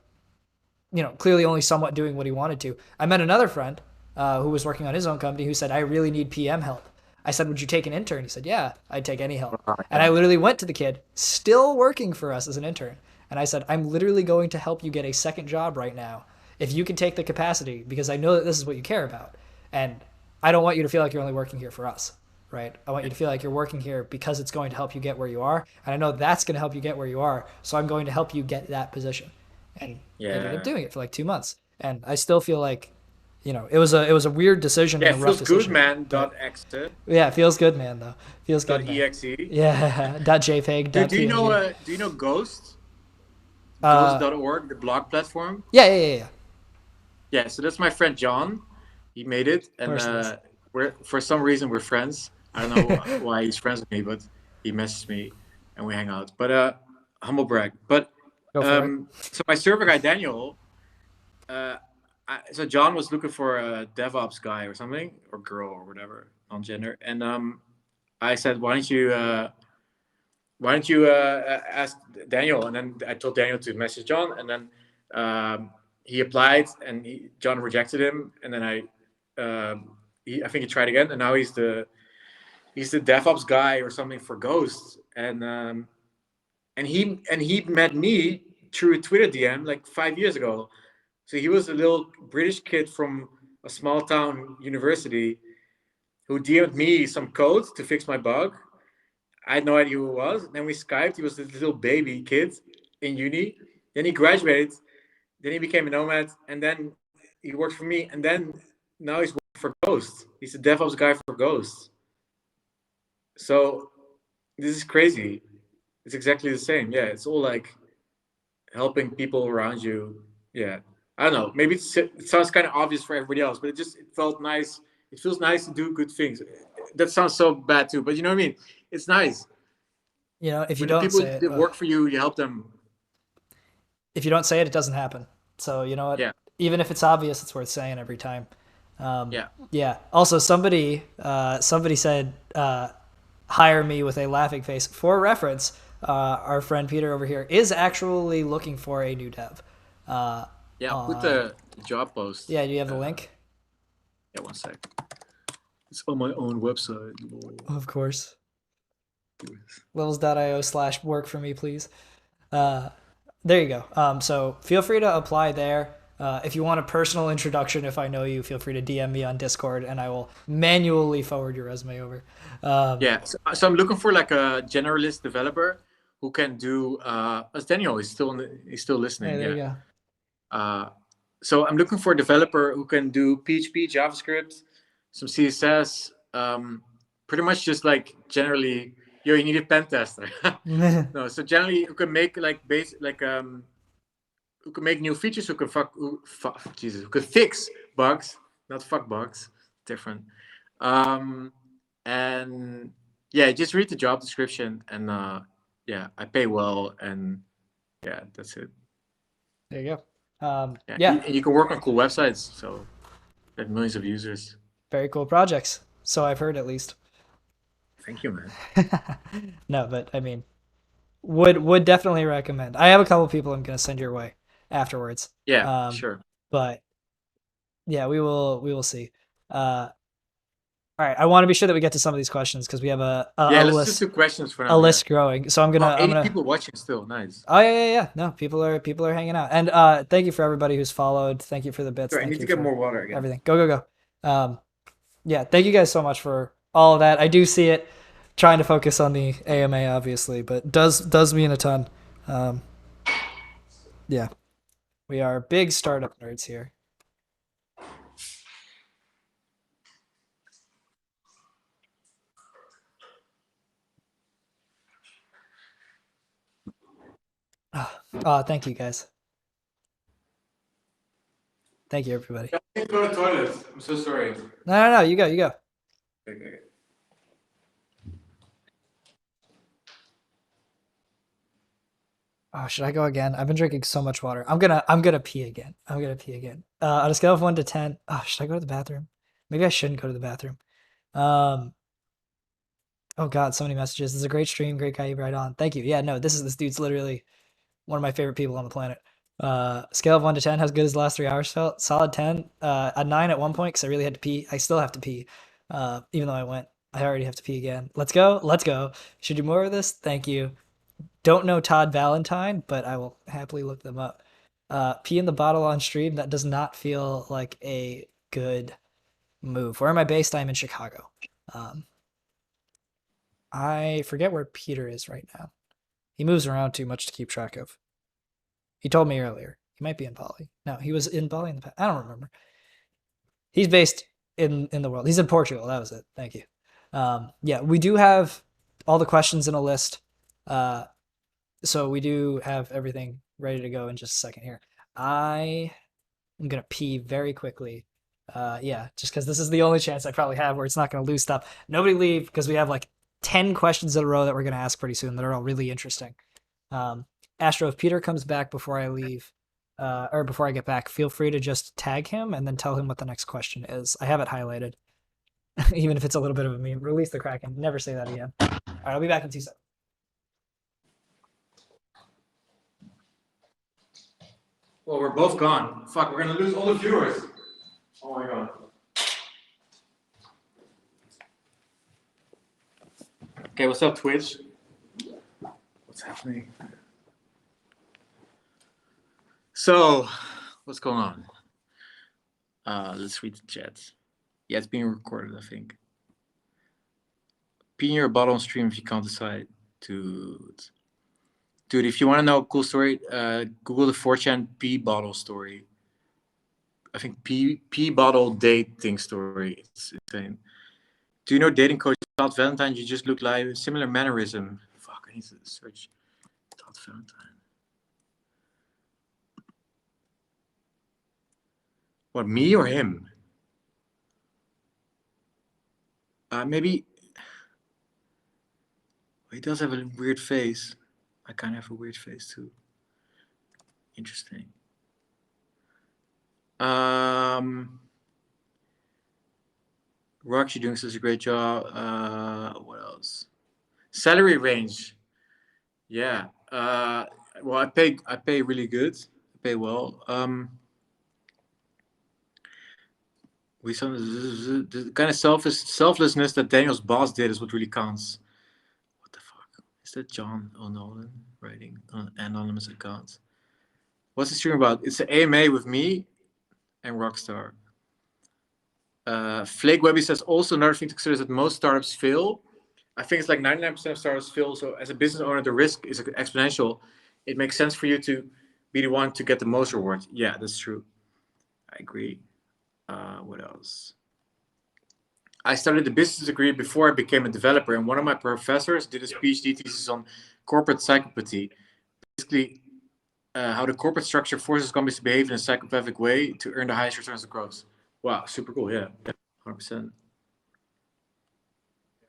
Speaker 1: clearly only somewhat doing what he wanted to. I met another friend who was working on his own company who said, "I really need PM help." I said, "Would you take an intern?" He said, "Yeah, I'd take any help." And I literally went to the kid, still working for us as an intern. And I said, "I'm literally going to help you get a second job right now if you can take the capacity, because I know that this is what you care about. And I don't want you to feel like you're only working here for us, right? I want you to feel like you're working here because it's going to help you get where you are. And I know that's going to help you get where you are. So I'm going to help you get that position." And I ended up
Speaker 2: Yeah.
Speaker 1: doing it for like 2 months. And I still feel like, it was a weird decision
Speaker 2: Yeah,
Speaker 1: and a
Speaker 2: it
Speaker 1: rough
Speaker 2: feels good,
Speaker 1: decision.
Speaker 2: man.
Speaker 1: But
Speaker 2: .exe,
Speaker 1: yeah, it feels good, man, though. Feels good, man.
Speaker 2: .exe.
Speaker 1: Yeah. .jpeg,
Speaker 2: Do you know
Speaker 1: .png.
Speaker 2: Ghost?
Speaker 1: Uh,
Speaker 2: Ghost.org, the blog platform?
Speaker 1: yeah, yeah, yeah, yeah.
Speaker 2: Yeah, so that's my friend John. He made it,
Speaker 1: Of
Speaker 2: and
Speaker 1: course it is.
Speaker 2: we're for some reason we're friends. I don't know why he's friends with me, but he messaged me and we hang out. But humble brag. But
Speaker 1: Go for it.
Speaker 2: so my server guy Daniel, uh, so John was looking for a DevOps guy or something, or girl or whatever, non-gender, and I said, why don't you ask Daniel? And then I told Daniel to message John, and then he applied, and John rejected him, and then I think he tried again, and now he's the DevOps guy or something for Ghost, and he met me through a Twitter DM like 5 years ago. So he was a little British kid from a small town university who DM'd me some code to fix my bug. I had no idea who he was. Then we Skyped. He was this little baby kid in uni. Then he graduated. Then he became a nomad. And then he worked for me. And then now he's working for Ghost. He's the DevOps guy for Ghost. So this is crazy. It's exactly the same. Yeah, it's all like helping people around you. Yeah, I don't know. Maybe it sounds kind of obvious for everybody else, but it felt nice. It feels nice to do good things. That sounds so bad too, but you know what I mean. It's nice
Speaker 1: If you
Speaker 2: when the
Speaker 1: don't
Speaker 2: people
Speaker 1: say it,
Speaker 2: that work for you, you help them.
Speaker 1: if you don't say it, it doesn't happen. So you know what?
Speaker 2: Yeah,
Speaker 1: Even if it's obvious, it's worth saying every time.
Speaker 2: yeah.
Speaker 1: Yeah. Also, somebody said, hire me with a laughing face. For reference, our friend Peter over here is actually looking for a new dev. Uh,
Speaker 2: Yeah, I'll put
Speaker 1: on
Speaker 2: the job post.
Speaker 1: Yeah, do you have the link?
Speaker 2: Yeah, one sec. It's on my own website.
Speaker 1: Of course. Levels.io/work for me, please. Uh, there you go. So feel free to apply there. If you want a personal introduction, if I know you, feel free to DM me on Discord, and I will manually forward your resume over.
Speaker 2: Yeah, so I'm looking for like a generalist developer who can do. As Daniel is he's still
Speaker 1: Hey,
Speaker 2: listening.
Speaker 1: there you
Speaker 2: Yeah.
Speaker 1: go.
Speaker 2: So I'm looking for a developer who can do PHP, JavaScript, some CSS, pretty much just like generally. Yo, you need a pen tester. No, so generally who can make like who can make new features, who could fix bugs, not fuck bugs, different. Um, and Yeah, just read the job description, and yeah, I pay well, and yeah, that's it.
Speaker 1: There you go.
Speaker 2: Yeah,
Speaker 1: Yeah,
Speaker 2: you can work on cool websites, so they have millions of users.
Speaker 1: very cool projects. So I've heard at least.
Speaker 2: Thank you, man.
Speaker 1: No, but I mean, would definitely recommend. I have a couple people I'm gonna send your way afterwards.
Speaker 2: Yeah,
Speaker 1: Um,
Speaker 2: sure.
Speaker 1: but yeah, we will see. All right, I want to be sure that we get to some of these questions because we have
Speaker 2: Yeah,
Speaker 1: a
Speaker 2: let's just
Speaker 1: list
Speaker 2: do questions for
Speaker 1: a
Speaker 2: now. Yeah.
Speaker 1: list growing. So I'm
Speaker 2: Oh,
Speaker 1: gonna I'm
Speaker 2: 80
Speaker 1: gonna
Speaker 2: people watching still. Nice.
Speaker 1: Oh yeah. No, people are hanging out. And thank you for everybody who's followed. Thank you for the bits.
Speaker 2: Sorry, I
Speaker 1: Thank
Speaker 2: need to
Speaker 1: you
Speaker 2: get
Speaker 1: for
Speaker 2: more water again.
Speaker 1: everything. Go. Yeah, thank you guys so much for all of that. I do see it. Trying to focus on the AMA obviously, but does mean a ton. Um, yeah, we are big startup nerds here. Thank you guys. Thank you everybody.
Speaker 2: I need to go to the toilet. I'm so sorry.
Speaker 1: No. You go.
Speaker 2: Okay.
Speaker 1: Oh, should I go again? I've been drinking so much water. I'm gonna pee again. On a scale of 1 to 10. Oh, should I go to the bathroom? Maybe I shouldn't go to the bathroom. Um. Oh God, so many messages. This is a great stream. Great guy you brought on. Thank you. Yeah, no, this dude's literally one of my favorite people on the planet. Scale of 1 to 10. How good as the last 3 hours felt? Solid 10. A 9 at one point because I really had to pee. I still have to pee. Even though I went, I already have to pee again. Let's go. Should do more of this. Thank you. Don't know Todd Valentine, but I will happily look them up. Pee in the bottle on stream. That does not feel like a good move. Where am I based? I'm in Chicago. I forget where Peter is right now. He moves around too much to keep track of. He told me earlier. He might be in Bali. No, he was in Bali in the past. I don't remember. He's based in the world. He's in Portugal. That was it. Thank you. Yeah, we do have all the questions in a list. So we do have everything ready to go in just a second here. I am gonna pee very quickly. Yeah, just because this is the only chance I probably have where it's not gonna lose stuff. Nobody leave because we have like 10 questions in a row that we're gonna ask pretty soon that are all really interesting. Astro, if Peter comes back before I leave, or before I get back, feel free to just tag him and then tell him what the next question is. I have it highlighted, even if it's a little bit of a meme. Release the Kraken. Never say that again. All right, I'll be back in 2 seconds.
Speaker 2: Well, we're both gone. Fuck, we're gonna lose all the viewers. Oh my god. Okay, what's up, Twitch? What's happening? So, what's going on? Let's read the chat. Yeah, it's being recorded, I think. Pee in your bottle on stream if you can't decide. Dude, if you want to know a cool story, Google the 4chan pee bottle story. I think pee bottle dating story. It's insane. Do you know dating coach Todd Valentine? You just look like similar mannerism. Fuck, I need to search Todd Valentine. What, me or him? Maybe. He does have a weird face. I kind of have a weird face too. Interesting. Rox, you're doing such a great job. What else? Salary range. Yeah. Well, I pay really good. I pay well. We saw the kind of selflessness that Daniel's boss did is what really counts. What the fuck? Is that John O'Nolan writing on anonymous accounts? What's the stream about? It's an AMA with me and Rockstar. Flake Webby says also another thing to consider is that most startups fail. I think it's like 99% of startups fail. So as a business owner, the risk is exponential. It makes sense for you to be the one to get the most reward. Yeah, that's true. I agree. What else? I started a business degree before I became a developer, and one of my professors did his PhD thesis on corporate psychopathy. Basically, how the corporate structure forces companies to behave in a psychopathic way to earn the highest returns of growth. Wow, super cool. Yeah, 100%.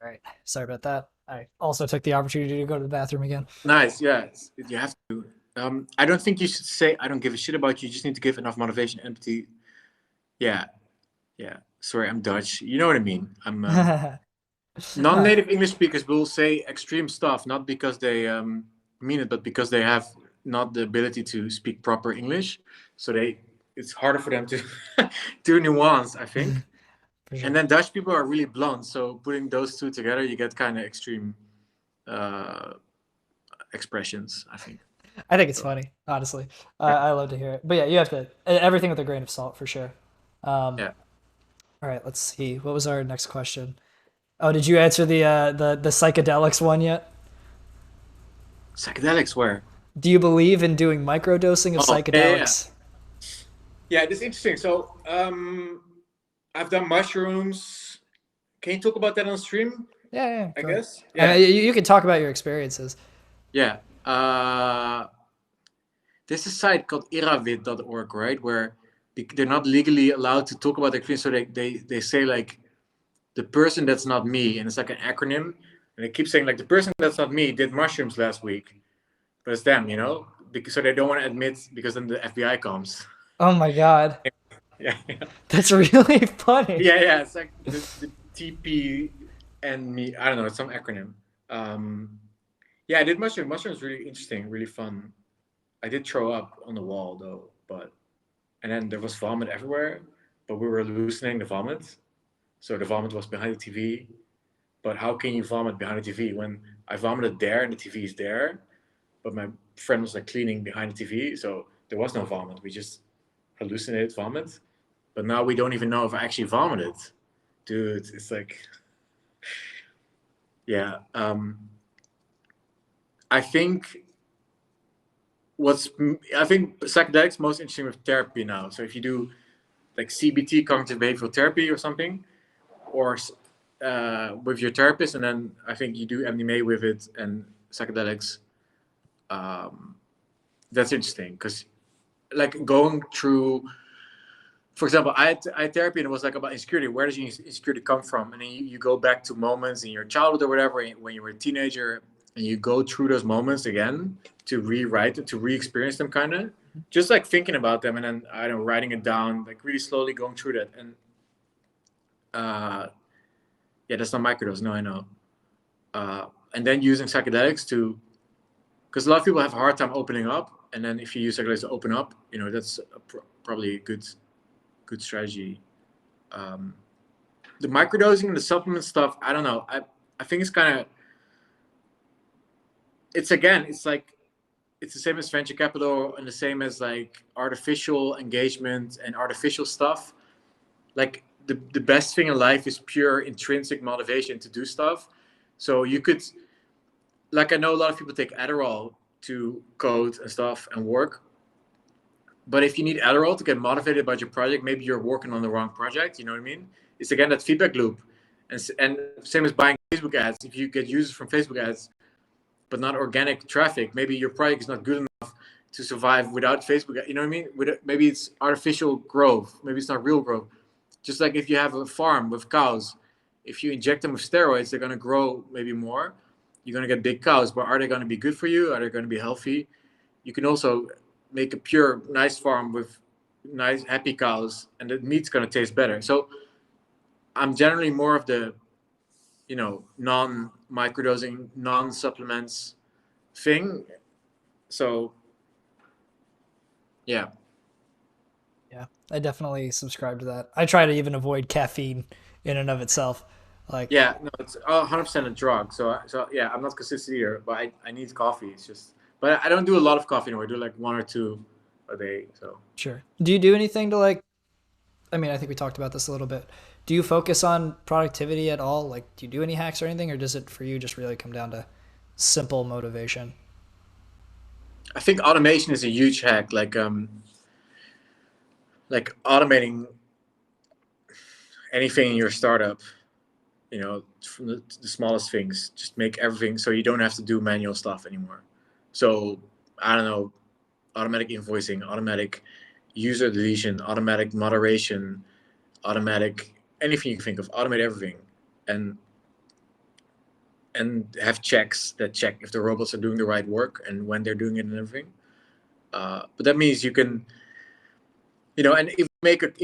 Speaker 1: All right, sorry about that. I also took the opportunity to go to the bathroom again.
Speaker 2: Nice. Yeah, you have to. I don't think you should say I don't give a shit about you. You just need to give enough motivation, empathy. Yeah, yeah. Sorry, I'm Dutch. You know what I mean. I'm
Speaker 1: No,
Speaker 2: non-native English speakers will say extreme stuff not because they mean it, but because they have not the ability to speak proper English. So it's harder for them to do nuance, I think.
Speaker 1: for
Speaker 2: And
Speaker 1: sure.
Speaker 2: then Dutch people are really blunt, so putting those two together, you get kind of extreme uh, expressions, I think.
Speaker 1: I think it's
Speaker 2: So,
Speaker 1: funny, honestly.
Speaker 2: yeah.
Speaker 1: I love to hear it. But yeah, you have to everything with a grain of salt for sure.
Speaker 2: Yeah.
Speaker 1: All right, let's see. What was our next question? Oh, did you answer the psychedelics one yet?
Speaker 2: Psychedelics, where?
Speaker 1: Do you believe in doing microdosing of
Speaker 2: Oh, yeah, yeah, yeah.
Speaker 1: psychedelics?
Speaker 2: Yeah, this is interesting. So, I've done mushrooms. Can you talk about that on stream?
Speaker 1: Yeah, yeah,
Speaker 2: I
Speaker 1: go ahead.
Speaker 2: guess.
Speaker 1: I
Speaker 2: Yeah.
Speaker 1: mean, you can talk about your experiences.
Speaker 2: Yeah. There's a site called irawit.org, right? Where they're not legally allowed to talk about their experience. So they say like the person that's not me, and it's like an acronym. And they keep saying like the person that's not me did mushrooms last week, but it's them, because so they don't want to admit because then the FBI comes.
Speaker 1: Oh my God,
Speaker 2: Yeah, yeah,
Speaker 1: that's really funny.
Speaker 2: yeah. It's like the TP and me. I don't know. It's some acronym. Um, yeah, I did mushrooms. Mushrooms really interesting, really fun. I did throw up on the wall though, but and then there was vomit everywhere, but we were hallucinating the vomit. So the vomit was behind the TV. But how can you vomit behind the TV when I vomited there and the TV is there? But my friend was like cleaning behind the TV, so there was no vomit. We just hallucinated vomit. But now we don't even know if I actually vomited. Dude, it's like, yeah. I think what's I think psychedelics most interesting with therapy now. So if you do like CBT, cognitive behavioral therapy, or something, or with your therapist, and then I think you do MDMA with it and psychedelics. Um, that's interesting because like going through, for example, I had therapy and it was like about insecurity. Where does your insecurity come from? And then you go back to moments in your childhood or whatever when you were a teenager, and you go through those moments again to rewrite it, to re-experience them, kind of just like thinking about them, and then I don't know, writing it down, like really slowly going through that. And yeah, that's not microdose. No, I know. And then using psychedelics to, because a lot of people have a hard time opening up, and then if you use psychedelics to open up, that's probably a good strategy. Um, the microdosing and the supplement stuff, I don't know. I think it's kind of, it's like it's the same as venture capital and the same as like artificial engagement and artificial stuff. Like the best thing in life is pure intrinsic motivation to do stuff. So you could, like, I know a lot of people take Adderall to code and stuff and work. But if you need Adderall to get motivated about your project, maybe you're working on the wrong project. You know what I mean? It's again that feedback loop, and same as buying Facebook ads. If you get users from Facebook ads, but not organic traffic, maybe your project is not good enough to survive without Facebook. You know what I mean? Maybe it's artificial growth. Maybe it's not real growth. Just like if you have a farm with cows, if you inject them with steroids, they're going to grow maybe more. You're going to get big cows, but are they going to be good for you? Are they going to be healthy? You can also make a pure, nice farm with nice, happy cows, and the meat's going to taste better. So I'm generally more of the, non-microdosing, non-supplements thing. So yeah,
Speaker 1: Yeah, I definitely subscribe to that. I try to even avoid caffeine in and of itself. Like,
Speaker 2: yeah, no, it's 100% a drug. So yeah, I'm not consistent here, but I need coffee. It's just, but I don't do a lot of coffee anymore. I do like one or two a day. So
Speaker 1: sure. Do you do anything to like? I mean, I think we talked about this a little bit. Do you focus on productivity at all? Like, do you do any hacks or anything, or does it for you just really come down to simple motivation?
Speaker 2: I think automation is a huge hack. Like automating anything in your startup, from the smallest things, just make everything so you don't have to do manual stuff anymore. So I don't know, automatic invoicing, automatic user deletion, automatic moderation, automatic anything you can think of, automate everything. And and have checks that check if the robots are doing the right work and when they're doing it and everything. But that means you can, and if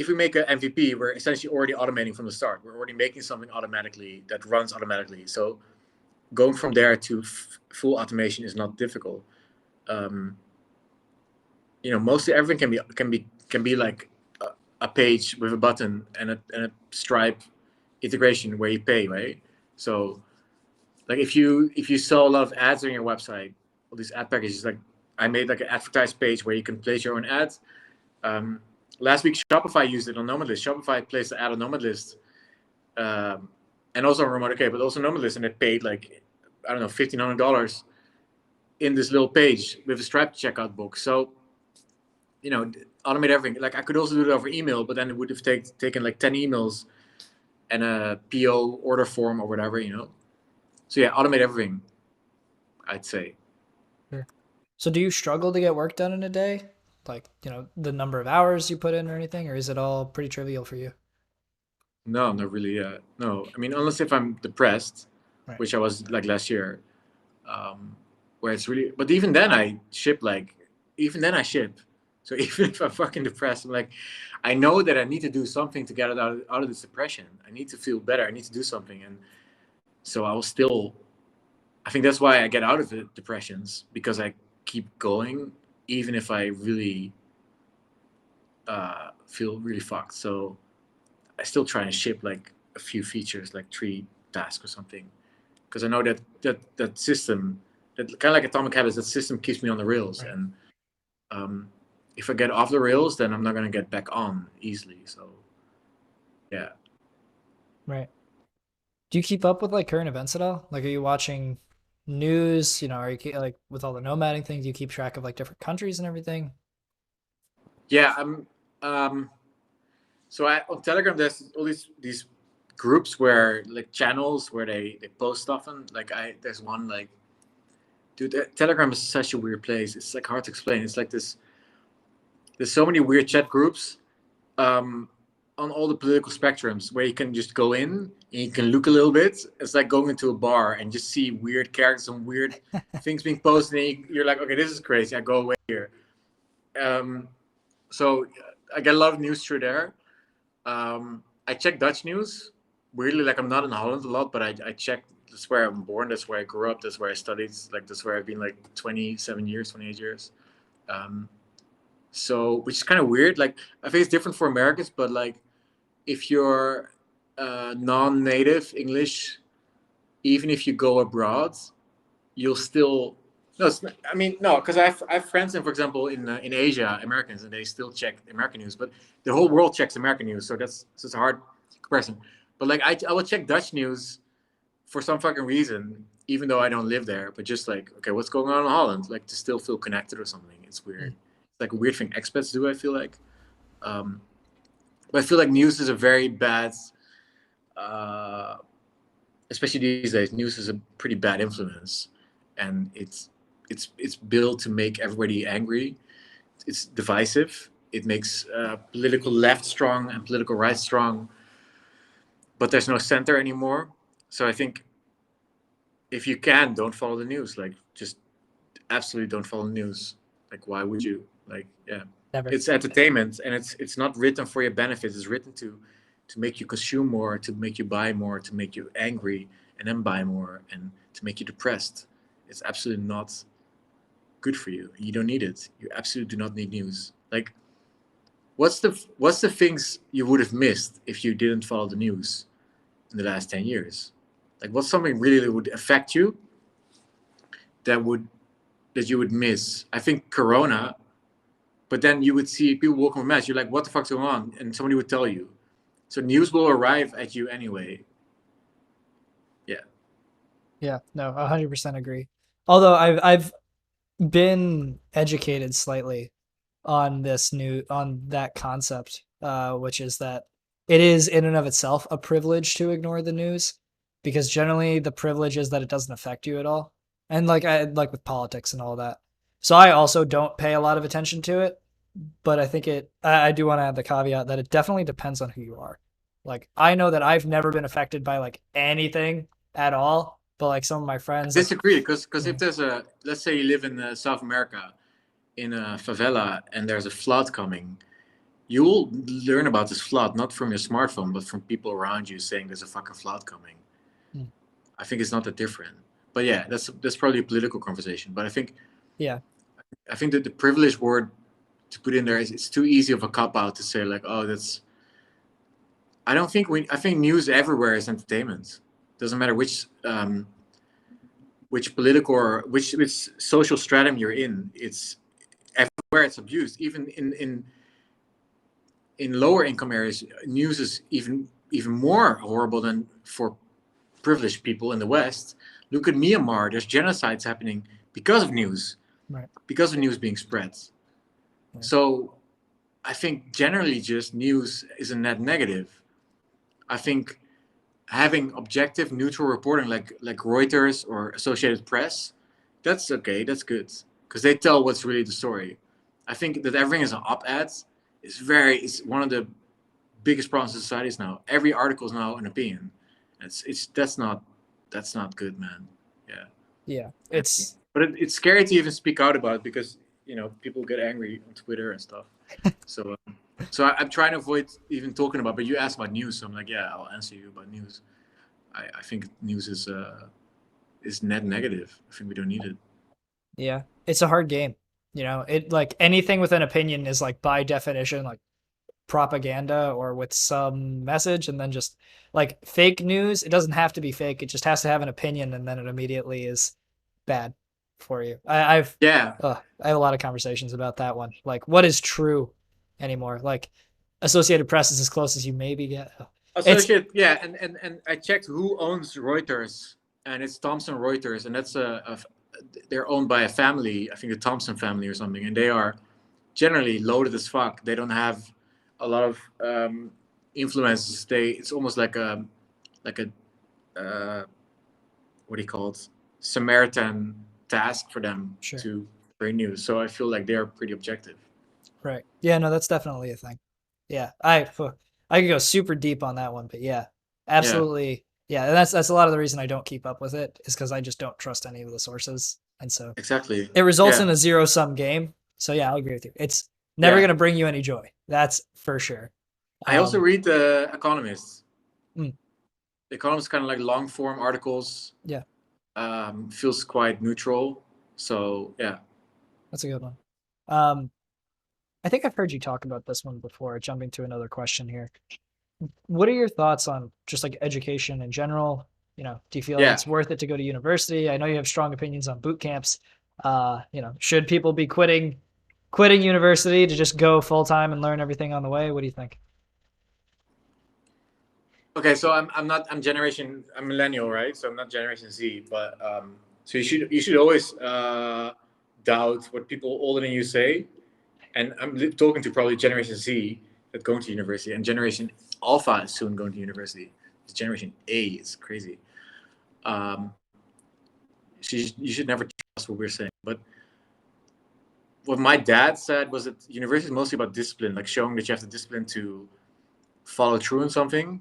Speaker 2: we make an MVP, we're essentially already automating from the start. We're already making something automatically that runs automatically. So going from there to full automation is not difficult. Um, Mostly everything can be like a page with a button and a Stripe integration where you pay, right? So like if you sell a lot of ads on your website, all these ad packages, like I made like an advertised page where you can place your own ads. Um, Last week Shopify used it on Nomadlist. Shopify placed the ad on Nomadlist, and also on Remote OK, but also Nomadlist, and it paid like I don't know $1,500 in this little page with a Stripe checkout box. So automate everything. Like I could also do it over email, but then it would have taken like 10 emails and a PO order form or whatever. So yeah, automate everything, I'd say.
Speaker 1: Sure. So do you struggle to get work done in a day? Like, the number of hours you put in or anything, or is it all pretty trivial for you?
Speaker 2: No, not really. No, I mean, unless if I'm depressed,
Speaker 1: Right.
Speaker 2: which I was like last year, um, where it's really. But even then, I ship like. Even then, I ship. So even if I'm fucking depressed, I'm like, I know that I need to do something to get out of this depression. I need to feel better. I need to do something, and so I will still. I think that's why I get out of the depressions because I keep going, even if I really feel really fucked. So I still try and ship like a few features, like 3 tasks or something, because I know that system, that kind of like Atomic Habits, that system keeps me on the rails.
Speaker 1: Right.
Speaker 2: And if I get off the rails, then I'm not gonna get back on easily. So yeah,
Speaker 1: Right. Do you keep up with like current events at all? Like, are you watching news? Are you like with all the nomading things? Do you keep track of like different countries and everything?
Speaker 2: yeah. So on Telegram, there's all these groups where like channels where they post stuff, and like there's one like, dude, Telegram is such a weird place. It's like hard to explain. It's like this. There's so many weird chat groups, um, on all the political spectrums where you can just go in and you can look a little bit. It's like going into a bar and just see weird characters and weird things being posted. And you're like, okay, this is crazy. I go away here. Um, so I get a lot of news through there. I check Dutch news. Weirdly, like I'm not in Holland a lot, but I check. That's where I'm born. That's where I grew up. That's where I studied. Like that's where I've been like 27 years, 28 years. Um, so which is kind of weird. Like I think it's different for Americans, but like if you're non-native English, even if you go abroad, you'll still no. I mean, no, because I have friends in, for example, in Asia, Americans, and they still check American news, but the whole world checks American news, so it's a hard comparison. But like I will check Dutch news for some fucking reason, even though I don't live there. But just like, okay, what's going on in Holland? Like to still feel connected or something. It's weird.
Speaker 1: Mm.
Speaker 2: It's like a weird thing expats do. I feel like. Um, but I feel like news is a very bad, uh, especially these days. News is a pretty bad influence, and it's built to make everybody angry. It's divisive. It makes political left strong and political right strong, but there's no center anymore. So I think if you can, don't follow the news. Like just absolutely don't follow the news. Like why would you? Like yeah,
Speaker 1: Never.
Speaker 2: it's entertainment, and it's not written for your benefit. It's written to make you consume more, to make you buy more, to make you angry, and then buy more, and to make you depressed. It's absolutely not good for you. You don't need it. You absolutely do not need news. Like what's the things you would have missed if you didn't follow the news in the last 10 years? Like what's something really that would affect you that would that you would miss? I think Corona, but then you would see people walking with masks. You're like, what the fuck's going on? And somebody would tell you. So news will arrive at you anyway. Yeah.
Speaker 1: Yeah, no, 100% agree. Although I've been educated slightly on that concept, which is that it is in and of itself a privilege to ignore the news, because generally the privilege is that it doesn't affect you at all, and like with politics and all that. So I also don't pay a lot of attention to it, but I think I do want to add the caveat that it definitely depends on who you are. Like I know that I've never been affected by like anything at all, but like some of my friends, like,
Speaker 2: Disagree, because if
Speaker 1: mm,
Speaker 2: there's a, let's say you live in South America in a favela and there's a flood coming, you'll learn about this flood not from your smartphone but from people around you saying there's a fucking flood coming.
Speaker 1: mm,
Speaker 2: I think it's not that different. But yeah, that's probably a political conversation. But
Speaker 1: yeah,
Speaker 2: I think that the privileged word to put in there is, it's too easy of a cop out to say like, oh, that's. I don't think we. I think news everywhere is entertainment. Doesn't matter which political or which social stratum you're in. It's everywhere it's abused. Even in lower income areas, news is even more horrible than for privileged people in the West. Look at Myanmar. There's genocides happening because of news,
Speaker 1: right,
Speaker 2: because of news being spread.
Speaker 1: yeah,
Speaker 2: So I think generally just news is a net negative. I think having objective, neutral reporting like Reuters or Associated Press, that's okay. That's good because they tell what's really the story. I think that everything is an op-ed is one of the biggest problems in societies now. Every article is now an opinion. It's that's not good, man. Yeah.
Speaker 1: yeah. It's
Speaker 2: But it's scary to even speak out about because people get angry on Twitter and stuff. So I'm trying to avoid even talking about. But you asked about news, so I'm like, yeah, I'll answer you about news. I think news is net negative. I think we don't need it.
Speaker 1: yeah, it's a hard game. It like anything with an opinion is like by definition like propaganda or with some message, and then just like fake news, it doesn't have to be fake, it just has to have an opinion, and then it immediately is bad for you.
Speaker 2: Yeah,
Speaker 1: I have a lot of conversations about that one, like what is true anymore. Like Associated Press is as close as you maybe get. It's
Speaker 2: associate. Yeah, and I checked who owns Reuters, and it's Thomson Reuters, and that's they're owned by a family. I think the Thompson family or something, and they are generally loaded as fuck. They don't have a lot of influences. It's almost like a what do you call it? Samaritan task for them
Speaker 1: sure,
Speaker 2: to bring news. So I feel like they are pretty objective.
Speaker 1: right, yeah, no, that's definitely a thing. Yeah, I could go super deep on that one, but yeah,
Speaker 2: Yeah,
Speaker 1: absolutely. Yeah, and that's a lot of the reason I don't keep up with it, is because I just don't trust any of the sources, and so
Speaker 2: exactly.
Speaker 1: it results in
Speaker 2: Yeah,
Speaker 1: a zero sum game. So yeah, I'll agree with you. It's never
Speaker 2: yeah.
Speaker 1: going to bring you any joy. That's for sure.
Speaker 2: I also
Speaker 1: Um,
Speaker 2: read the Economist.
Speaker 1: mm,
Speaker 2: The Economist kind of like long form articles.
Speaker 1: yeah,
Speaker 2: Feels quite neutral. So yeah,
Speaker 1: that's a good one. Um, I think I've heard you talk about this one before. Jumping to another question here. What are your thoughts on just like education in general? Do you feel like
Speaker 2: yeah.
Speaker 1: it's worth it to go to university? I know you have strong opinions on boot camps. Should people be quitting university to just go full time and learn everything on the way? What do you think?
Speaker 2: Okay, so I'm millennial, right? So I'm not Generation Z, but so you should always doubt what people older than you say. And I'm talking to probably Generation Z that going to university, and Generation Alpha is soon going to university. It's Generation A is crazy. Um, you should never trust what we're saying. But what my dad said was that university is mostly about discipline, like showing that you have the discipline to follow through on something.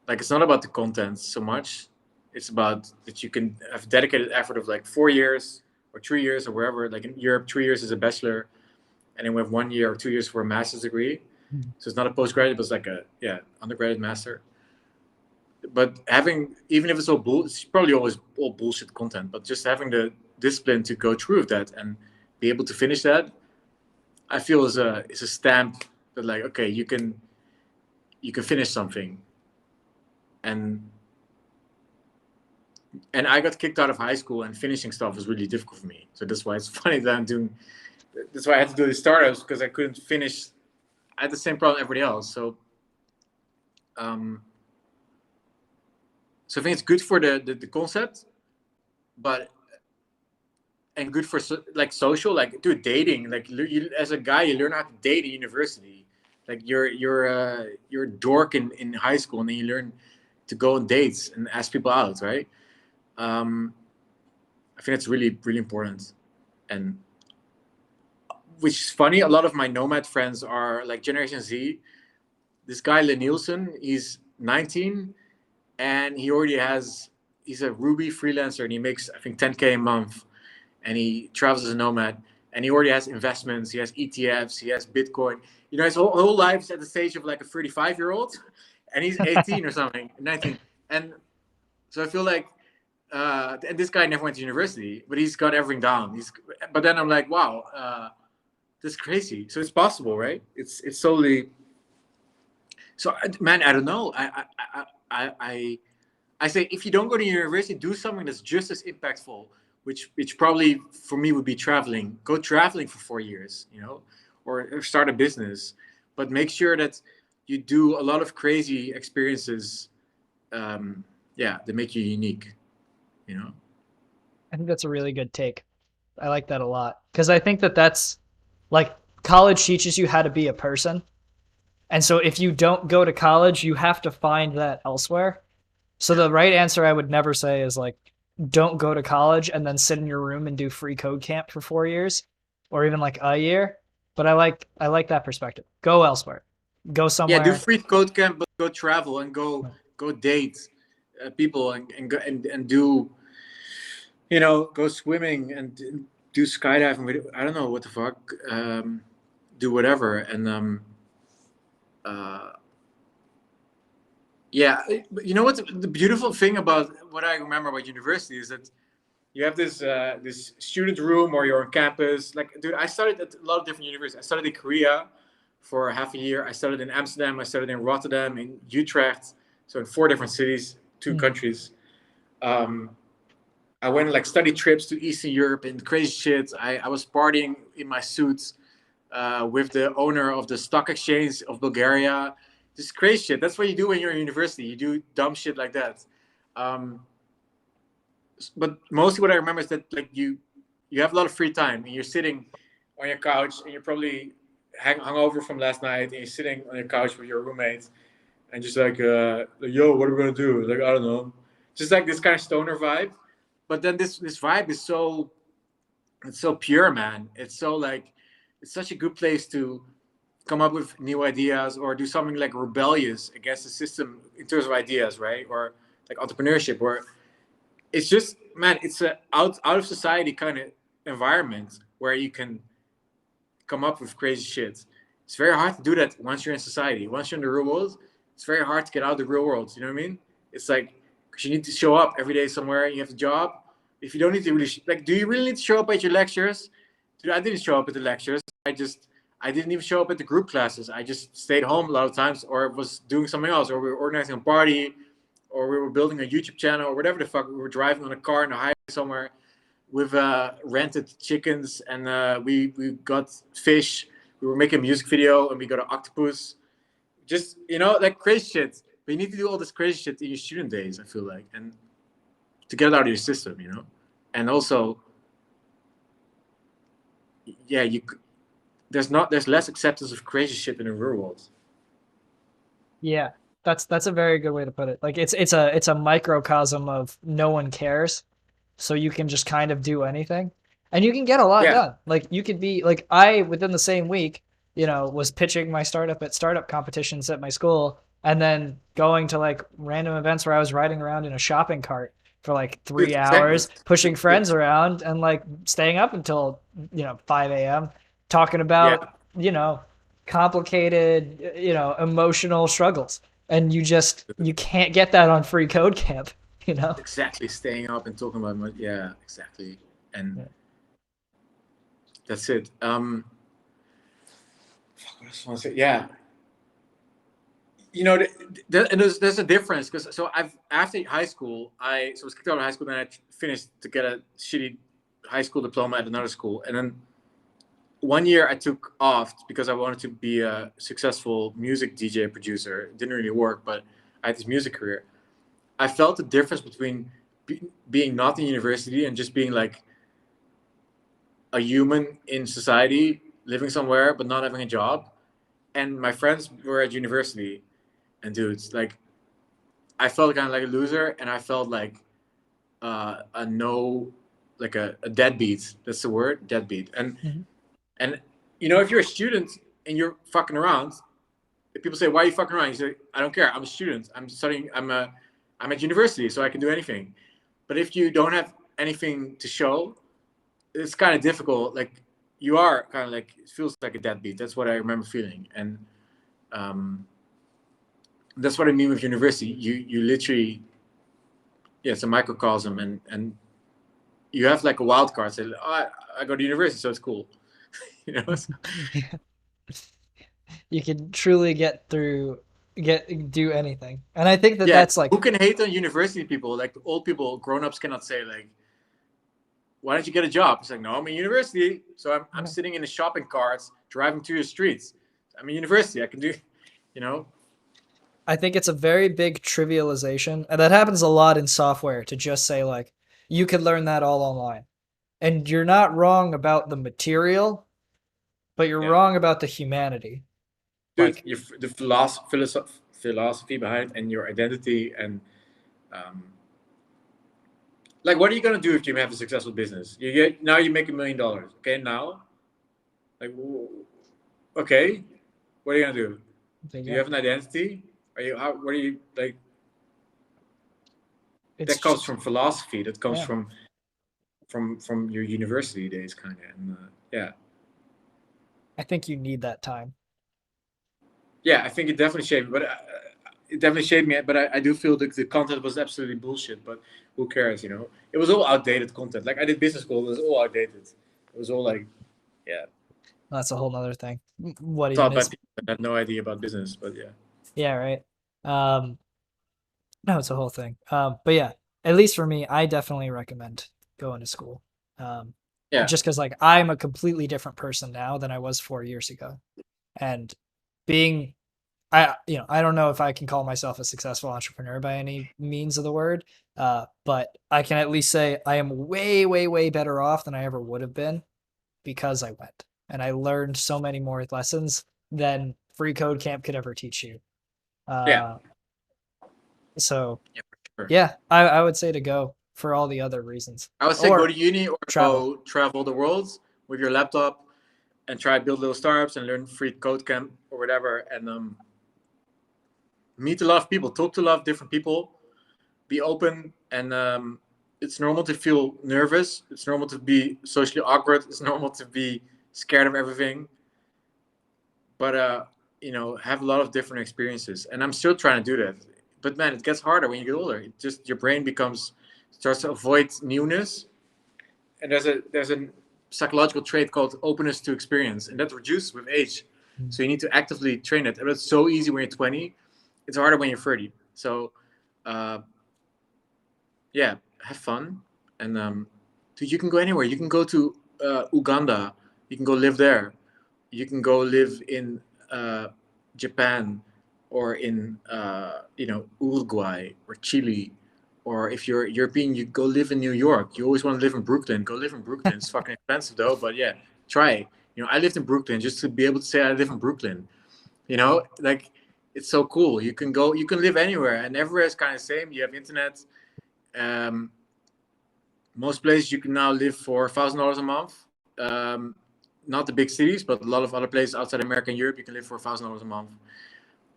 Speaker 2: Like it's not about the content so much. It's about that you can have dedicated effort of like 4 years or 3 years or wherever. Like in Europe, 3 years is a bachelor, and then we have 1 year or 2 years for a master's degree.
Speaker 1: Mm,
Speaker 2: So it's not a postgraduate, but it's like a undergraduate master. But having even if it's probably always all bullshit content. But just having the discipline to go through with that and be able to finish that, I feel is a stamp that like okay you can finish something. And I got kicked out of high school, and finishing stuff was really difficult for me. So that's why it's funny that I'm doing. That's why I had to do the startups because I couldn't finish. I had the same problem everybody else. Um, so I think it's good for the concept, but and good for like social, like dude, dating. Like as a guy, you learn how to date in university. Like you're a dork in high school, and then you learn to go on dates and ask people out, right? Um, I think that's really really important, and which is funny. A lot of my nomad friends are like Generation Z. This guy Len Nielsen, he's 19, and he already has he's a Ruby freelancer, and he makes, I think, 10K a month, and he travels as a nomad, and he already has investments. He has ETFs. He has Bitcoin. You know, his whole life is at the stage of like a 35-year-old, and he's 18 or something, 19. And so I feel like, and this guy never went to university, but he's got everything down. But then I'm like, wow, this is crazy. So it's possible, right? It's solely. So man, I don't know. I say, if you don't go to university, do something that's just as impactful, which probably for me would be traveling. Go traveling for 4 years, you know, or start a business, but make sure that you do a lot of crazy experiences. Yeah, that make you unique, you know.
Speaker 1: I think that's a really good take. I like that a lot because I think that that's like college teaches you how to be a person. And so if you don't go to college, you have to find that elsewhere. So the right answer I would never say is like, don't go to college and then sit in your room and do free code camp for 4 years or even like a year. But I like that perspective. Go elsewhere. Go
Speaker 2: Yeah, do
Speaker 1: somewhere.
Speaker 2: free code camp, but go travel and go date people and do, you know, go swimming and do skydiving. I don't know what the fuck. Do whatever and uh, yeah. You know what the beautiful thing about what I remember about university is that you have this student room or you're on campus. Like, dude, I studied at a lot of different universities. I studied in Korea for half a year. I studied in Amsterdam. I studied in Rotterdam, in Utrecht. So in 4 different cities, two
Speaker 1: Mm.
Speaker 2: countries. Um, I went like study trips to Eastern Europe and crazy shit. I was partying in my suits with the owner of the stock exchange of Bulgaria. Just crazy shit. That's what you do when you're in university. You do dumb shit like that. Um, but mostly what I remember is that like you have a lot of free time and you're sitting on your couch and you're probably hungover from last night and you're sitting on your couch with your roommates and just like, yo, what are we gonna do? Like, I don't know, just like this kind of stoner vibe. But then this vibe is it's so pure, man. It's so like it's such a good place to come up with new ideas or do something like rebellious against the system in terms of ideas, right? Or like entrepreneurship, or it's just, man, it's a out of society kind of environment where you can come up with crazy shit. It's very hard to do that once you're in society. Once you're in the real world, it's very hard to get out of the real world. You know what I mean? It's like, because you need to show up every day somewhere. You have a job. If you don't need to really like, do you really need to show up at your lectures? Dude, I didn't show up at the lectures. I didn't even show up at the group classes. I just stayed home a lot of times, or was doing something else, or we were organizing a party, or we were building a YouTube channel, or whatever the fuck. We were driving on a car in a highway somewhere with rented chickens, and we got fish. We were making a music video, and we got an octopus. Just, you know, like crazy shit. But you need to do all this crazy shit in your student days, I feel like, and to get it out of your system, you know. And also, yeah, there's less acceptance of crazy shit in the real world.
Speaker 1: Yeah. That's a very good way to put it. Like it's a microcosm of no one cares. So you can just kind of do anything. And you can get a lot
Speaker 2: Yeah,
Speaker 1: done. Like you could be like I within the same week, was pitching my startup at startup competitions at my school and then going to like random events where I was riding around in a shopping cart for like
Speaker 2: dude,
Speaker 1: three
Speaker 2: exactly.
Speaker 1: hours, pushing
Speaker 2: Yeah,
Speaker 1: friends around and like staying up until, 5 a.m. talking
Speaker 2: yeah,
Speaker 1: about, complicated, emotional struggles. And you can't get that on free code camp, you know?
Speaker 2: exactly. Staying up and talking about yeah, exactly. And
Speaker 1: Yeah.
Speaker 2: that's it. Fuck, what else I want to say? Yeah, you know, and there's a difference because so I've after high school I was kicked out of high school, then I finished to get a shitty high school diploma at another school, and then 1 year I took off because I wanted to be a successful music DJ producer. It didn't really work, but I had this music career. I felt the difference between being not in university and just being like a human in society, living somewhere but not having a job. And my friends were at university, and dudes, like I felt kind of like a loser, and I felt like a no, like a deadbeat. That's the word, deadbeat.
Speaker 1: Mhm.
Speaker 2: And you know, if you're a student and you're fucking around, if people say, "Why are you fucking around?" You say, "I don't care. I'm a student. I'm studying. I'm at university, so I can do anything." But if you don't have anything to show, it's kind of difficult. Like you are kind of like, it feels like a deadbeat. That's what I remember feeling. And um, that's what I mean with university. You literally, yeah, it's a microcosm, and you have like a wild card. Say, oh, I go to university, so it's cool. You know.
Speaker 1: You can truly do anything. And I think that
Speaker 2: Yeah.
Speaker 1: that's like,
Speaker 2: Who can hate on university people? Like old people, grown-ups cannot say like, why don't you get a job? It's like, no, I'm in university, so I'm sitting in the shopping carts, driving through the streets. I'm in university. I can do, you know.
Speaker 1: I think it's a very big trivialization. And that happens a lot in software, to just say like, you could learn that all online. And you're not wrong about the material, but you're
Speaker 2: Yeah.
Speaker 1: wrong about the humanity.
Speaker 2: Dude,
Speaker 1: Like,
Speaker 2: the philosophy behind it and your identity and um, like, what are you gonna do if you have a successful business? You get now you make $1 million. Okay, now, like, okay, what are you gonna do? Do you have an identity? Are you how? What are you like?
Speaker 1: it's
Speaker 2: That comes
Speaker 1: just,
Speaker 2: from philosophy. That comes
Speaker 1: yeah.
Speaker 2: from your university days, kind of. And yeah,
Speaker 1: I think you need that time.
Speaker 2: yeah, I think it definitely shaped me. But it definitely shaped me. But I do feel that the content was absolutely bullshit. But who cares? You know, it was all outdated content. Like I did business school. It was all outdated. It was all like, yeah,
Speaker 1: That's a whole nother thing. What even
Speaker 2: taught by
Speaker 1: is?
Speaker 2: people that had no idea about business. But yeah,
Speaker 1: Yeah, right. Um, no, it's a whole thing. But yeah, at least for me, I definitely recommend going to school.
Speaker 2: yeah,
Speaker 1: Just because like I'm a completely different person now than I was 4 years ago, and being, I don't know if I can call myself a successful entrepreneur by any means of the word, but I can at least say I am way, way, way better off than I ever would have been because I went and I learned so many more lessons than Free Code Camp could ever teach you.
Speaker 2: yeah,
Speaker 1: Uh, so
Speaker 2: yeah, for sure.
Speaker 1: yeah, I would say to go for all the other reasons,
Speaker 2: I would say go to
Speaker 1: or
Speaker 2: uni or
Speaker 1: travel.
Speaker 2: go travel the world with your laptop and try build little startups and learn free code camp or whatever, and meet a lot of people, talk to a lot of different people, be open, and it's normal to feel nervous. It's normal to be socially awkward. It's normal to be scared of everything. But have a lot of different experiences, and I'm still trying to do that. But man, it gets harder when you get older. It just your brain starts to avoid newness, and there's a psychological trait called openness to experience, and that reduces with age. So you need to actively train it. And it's so easy when you're 20. It's harder when you're 30. So, uh, yeah, have fun, and dude, you can go anywhere. You can go to Uganda. You can go live there. You can go live in Japan, or in Uruguay or Chile, or if you're European, you go live in New York. You always want to live in Brooklyn. Go live in Brooklyn. It's fucking expensive though, but yeah, try. I lived in Brooklyn just to be able to say I live in Brooklyn. Like it's so cool. You can go. You can live anywhere, and everywhere is kind of the same. You have internet. Um, Most places you can now live for $1,000 a month. Not the big cities, but a lot of other places outside America and Europe, you can live for $1,000 a month.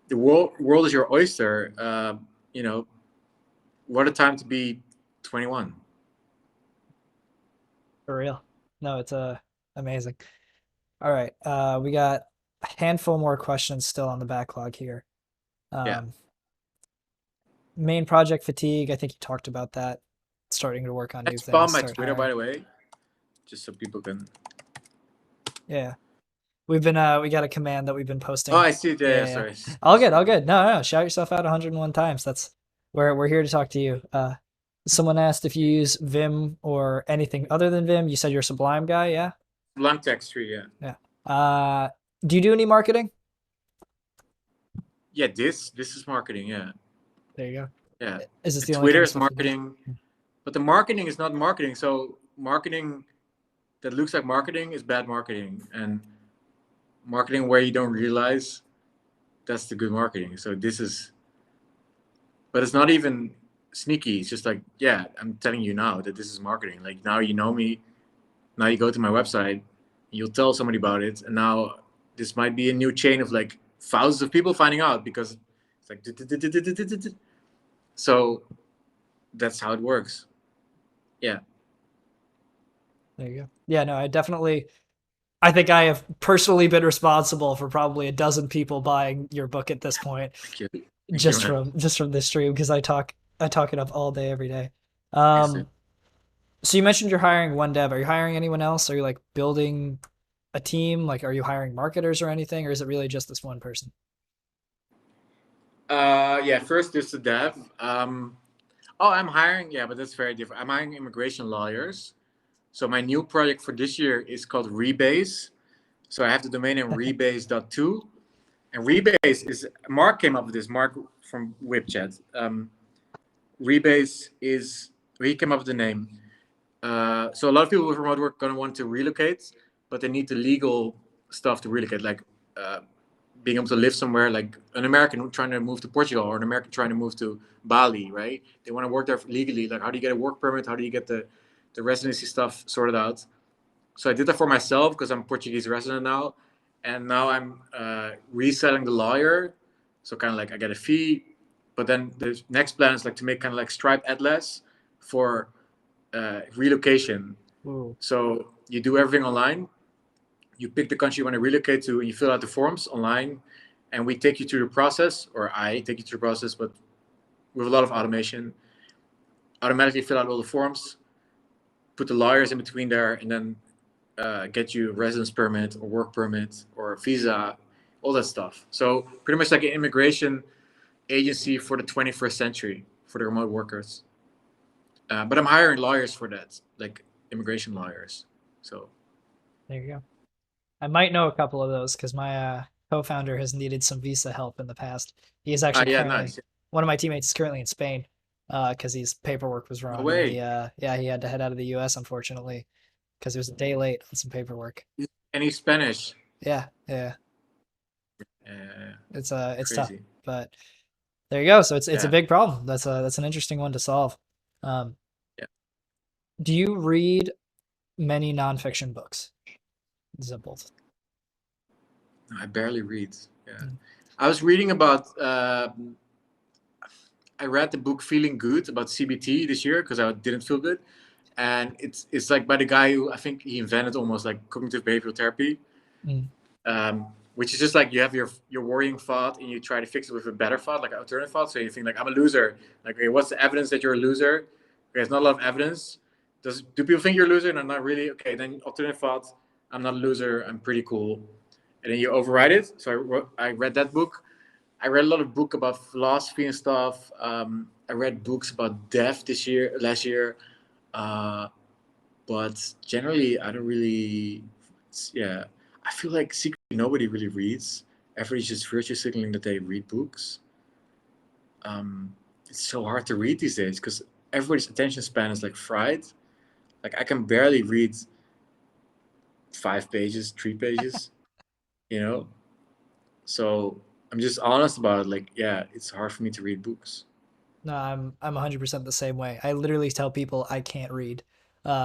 Speaker 2: The world is your oyster. What a time to be 21.
Speaker 1: For real. No, it's amazing. All right. We got a handful more questions still on the backlog here.
Speaker 2: Yeah.
Speaker 1: Main project fatigue. I think you talked about that. Starting to work on new
Speaker 2: That's
Speaker 1: things.
Speaker 2: spam my
Speaker 1: Start
Speaker 2: Twitter, by
Speaker 1: hiring.
Speaker 2: the way, just so people can.
Speaker 1: Yeah. We've been we got a command that we've been posting.
Speaker 2: Oh, I see it. Yeah,
Speaker 1: Yeah.
Speaker 2: sorry.
Speaker 1: All good, all good. No. Shout yourself out 101 times. That's we're here to talk to you. Someone asked if you use Vim or anything other than Vim. You said you're a Sublime guy, yeah?
Speaker 2: Blank text tree, yeah.
Speaker 1: Yeah. Do you do any marketing?
Speaker 2: Yeah, this is marketing, yeah.
Speaker 1: There you go.
Speaker 2: Yeah.
Speaker 1: Is this the only
Speaker 2: Twitter
Speaker 1: kind of
Speaker 2: is
Speaker 1: stuff you do?
Speaker 2: marketing, but the marketing is not marketing. So marketing that looks like marketing is bad marketing, and marketing where you don't realize, that's the good marketing. So but it's not even sneaky. It's just like, yeah, I'm telling you now that this is marketing. Like now you know me. Now you go to my website, you'll tell somebody about it, and now this might be a new chain of like thousands of people finding out because it's like, so that's how it works. Yeah.
Speaker 1: There you go. Yeah, no, I think I have personally been responsible for probably a dozen people buying your book at this point,
Speaker 2: Thank you. Thank you, man.
Speaker 1: just from this stream because I talk it up all day every day.
Speaker 2: Yes, sir.
Speaker 1: So you mentioned you're hiring one dev. Are you hiring anyone else? Are you like building a team? Like, are you hiring marketers or anything, or is it really just this one person?
Speaker 2: Yeah, first there's the dev. Oh, I'm hiring, yeah, but that's very different. I'm hiring immigration lawyers. So my new project for this year is called Rebase. So I have the domain name rebase.to. And Rebase is, Mark came up with this, Mark from WhipChat. Rebase is, he came up with the name. So a lot of people with remote work are going to want to relocate, but they need the legal stuff to relocate, like being able to live somewhere, like an American trying to move to Portugal or an American trying to move to Bali, right? They want to work there legally. Like, how do you get a work permit? How do you get the residency stuff sorted out? So I did that for myself because I'm a Portuguese resident now, and now I'm reselling the lawyer. So kind of like I get a fee, but then the next plan is like to make kind of like Stripe Atlas for relocation.
Speaker 1: Ooh.
Speaker 2: So you do everything online. You pick the country you want to relocate to, and you fill out the forms online, and we take you through the process, or I take you through the process, but with a lot of automation. Automatically fill out all the forms, put the lawyers in between there, and then get you a residence permit or work permit or a visa, all that stuff. So pretty much like an immigration agency for the 21st century for the remote workers. But I'm hiring lawyers for that, like immigration lawyers. So
Speaker 1: There you go. I might know a couple of those because my co-founder has needed some visa help in the past. He is actually
Speaker 2: yeah,
Speaker 1: currently
Speaker 2: nice.
Speaker 1: one of my teammates is currently in Spain because his paperwork was
Speaker 2: No
Speaker 1: wrong and
Speaker 2: way.
Speaker 1: he had to head out of the U.S. unfortunately because he was a day late on some paperwork.
Speaker 2: Any Spanish?
Speaker 1: Yeah, yeah, it's tough,
Speaker 2: Crazy.
Speaker 1: but there you go. So it's a
Speaker 2: Yeah.
Speaker 1: big problem. That's an interesting one to solve. Um,
Speaker 2: Yeah.
Speaker 1: do you read many nonfiction books? Simple.
Speaker 2: I barely read. Yeah.
Speaker 1: Mm.
Speaker 2: I was reading about. I read the book Feeling Good about CBT this year because I didn't feel good, and it's like by the guy who I think he invented almost like cognitive behavioral therapy,
Speaker 1: Mm.
Speaker 2: which is just like you have your worrying thought and you try to fix it with a better thought, like an alternative thought. So you think like I'm a loser. Like, okay, what's the evidence that you're a loser? Okay, there's not a lot of evidence. Do people think you're a loser? No, not really. Okay, then alternative thought. I'm not a loser. I'm pretty cool. And then you override it. So I read that book. I read a lot of book about philosophy and stuff. I read books about death last year. But generally, I don't really. Yeah, I feel like secretly nobody really reads. Everybody's just virtue signaling that they read books. It's so hard to read these days because everybody's attention span is like fried. Like I can barely read 5 pages, 3 pages. You know, so I'm just honest about it. Like, yeah, it's hard for me to read books.
Speaker 1: No, I'm 100% the same way. I literally tell people I can't read,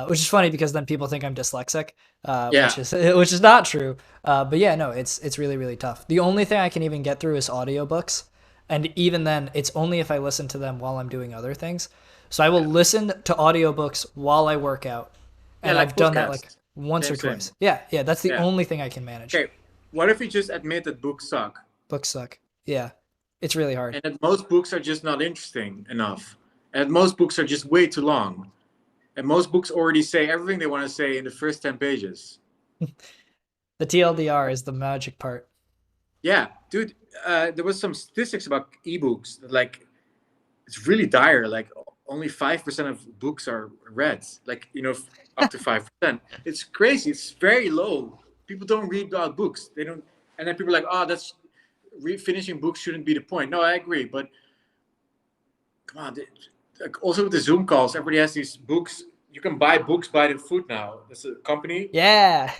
Speaker 1: which is funny because then people think I'm dyslexic,
Speaker 2: Yeah,
Speaker 1: which is not true. But yeah, no, it's really really tough. The only thing I can even get through is audiobooks, and even then, it's only if I listen to them while I'm doing other things. So I will
Speaker 2: yeah,
Speaker 1: listen to audiobooks while I work out,
Speaker 2: yeah.
Speaker 1: and
Speaker 2: Like
Speaker 1: I've done that like
Speaker 2: podcasts.
Speaker 1: once or
Speaker 2: Same, same.
Speaker 1: twice. Yeah, yeah, that's the
Speaker 2: Yeah.
Speaker 1: only thing I can manage.
Speaker 2: Okay. What if you just admit that books suck
Speaker 1: Books suck. Yeah, it's really hard.
Speaker 2: and that most books are just not interesting enough, and that most books are just way too long, and most books already say everything they want to say in the first 10 pages?
Speaker 1: The TLDR is the magic part.
Speaker 2: Yeah, dude. There was some statistics about ebooks that like it's really dire. Like only 5% of books are read. Like up to 5%. It's crazy. It's very low. People don't read about books. They don't. And then people are like, oh, that's finishing books shouldn't be the point. No, I agree, but come on. Like also with the Zoom calls, everybody has these books. You can buy books by the foot now. There's a company.
Speaker 1: Yeah.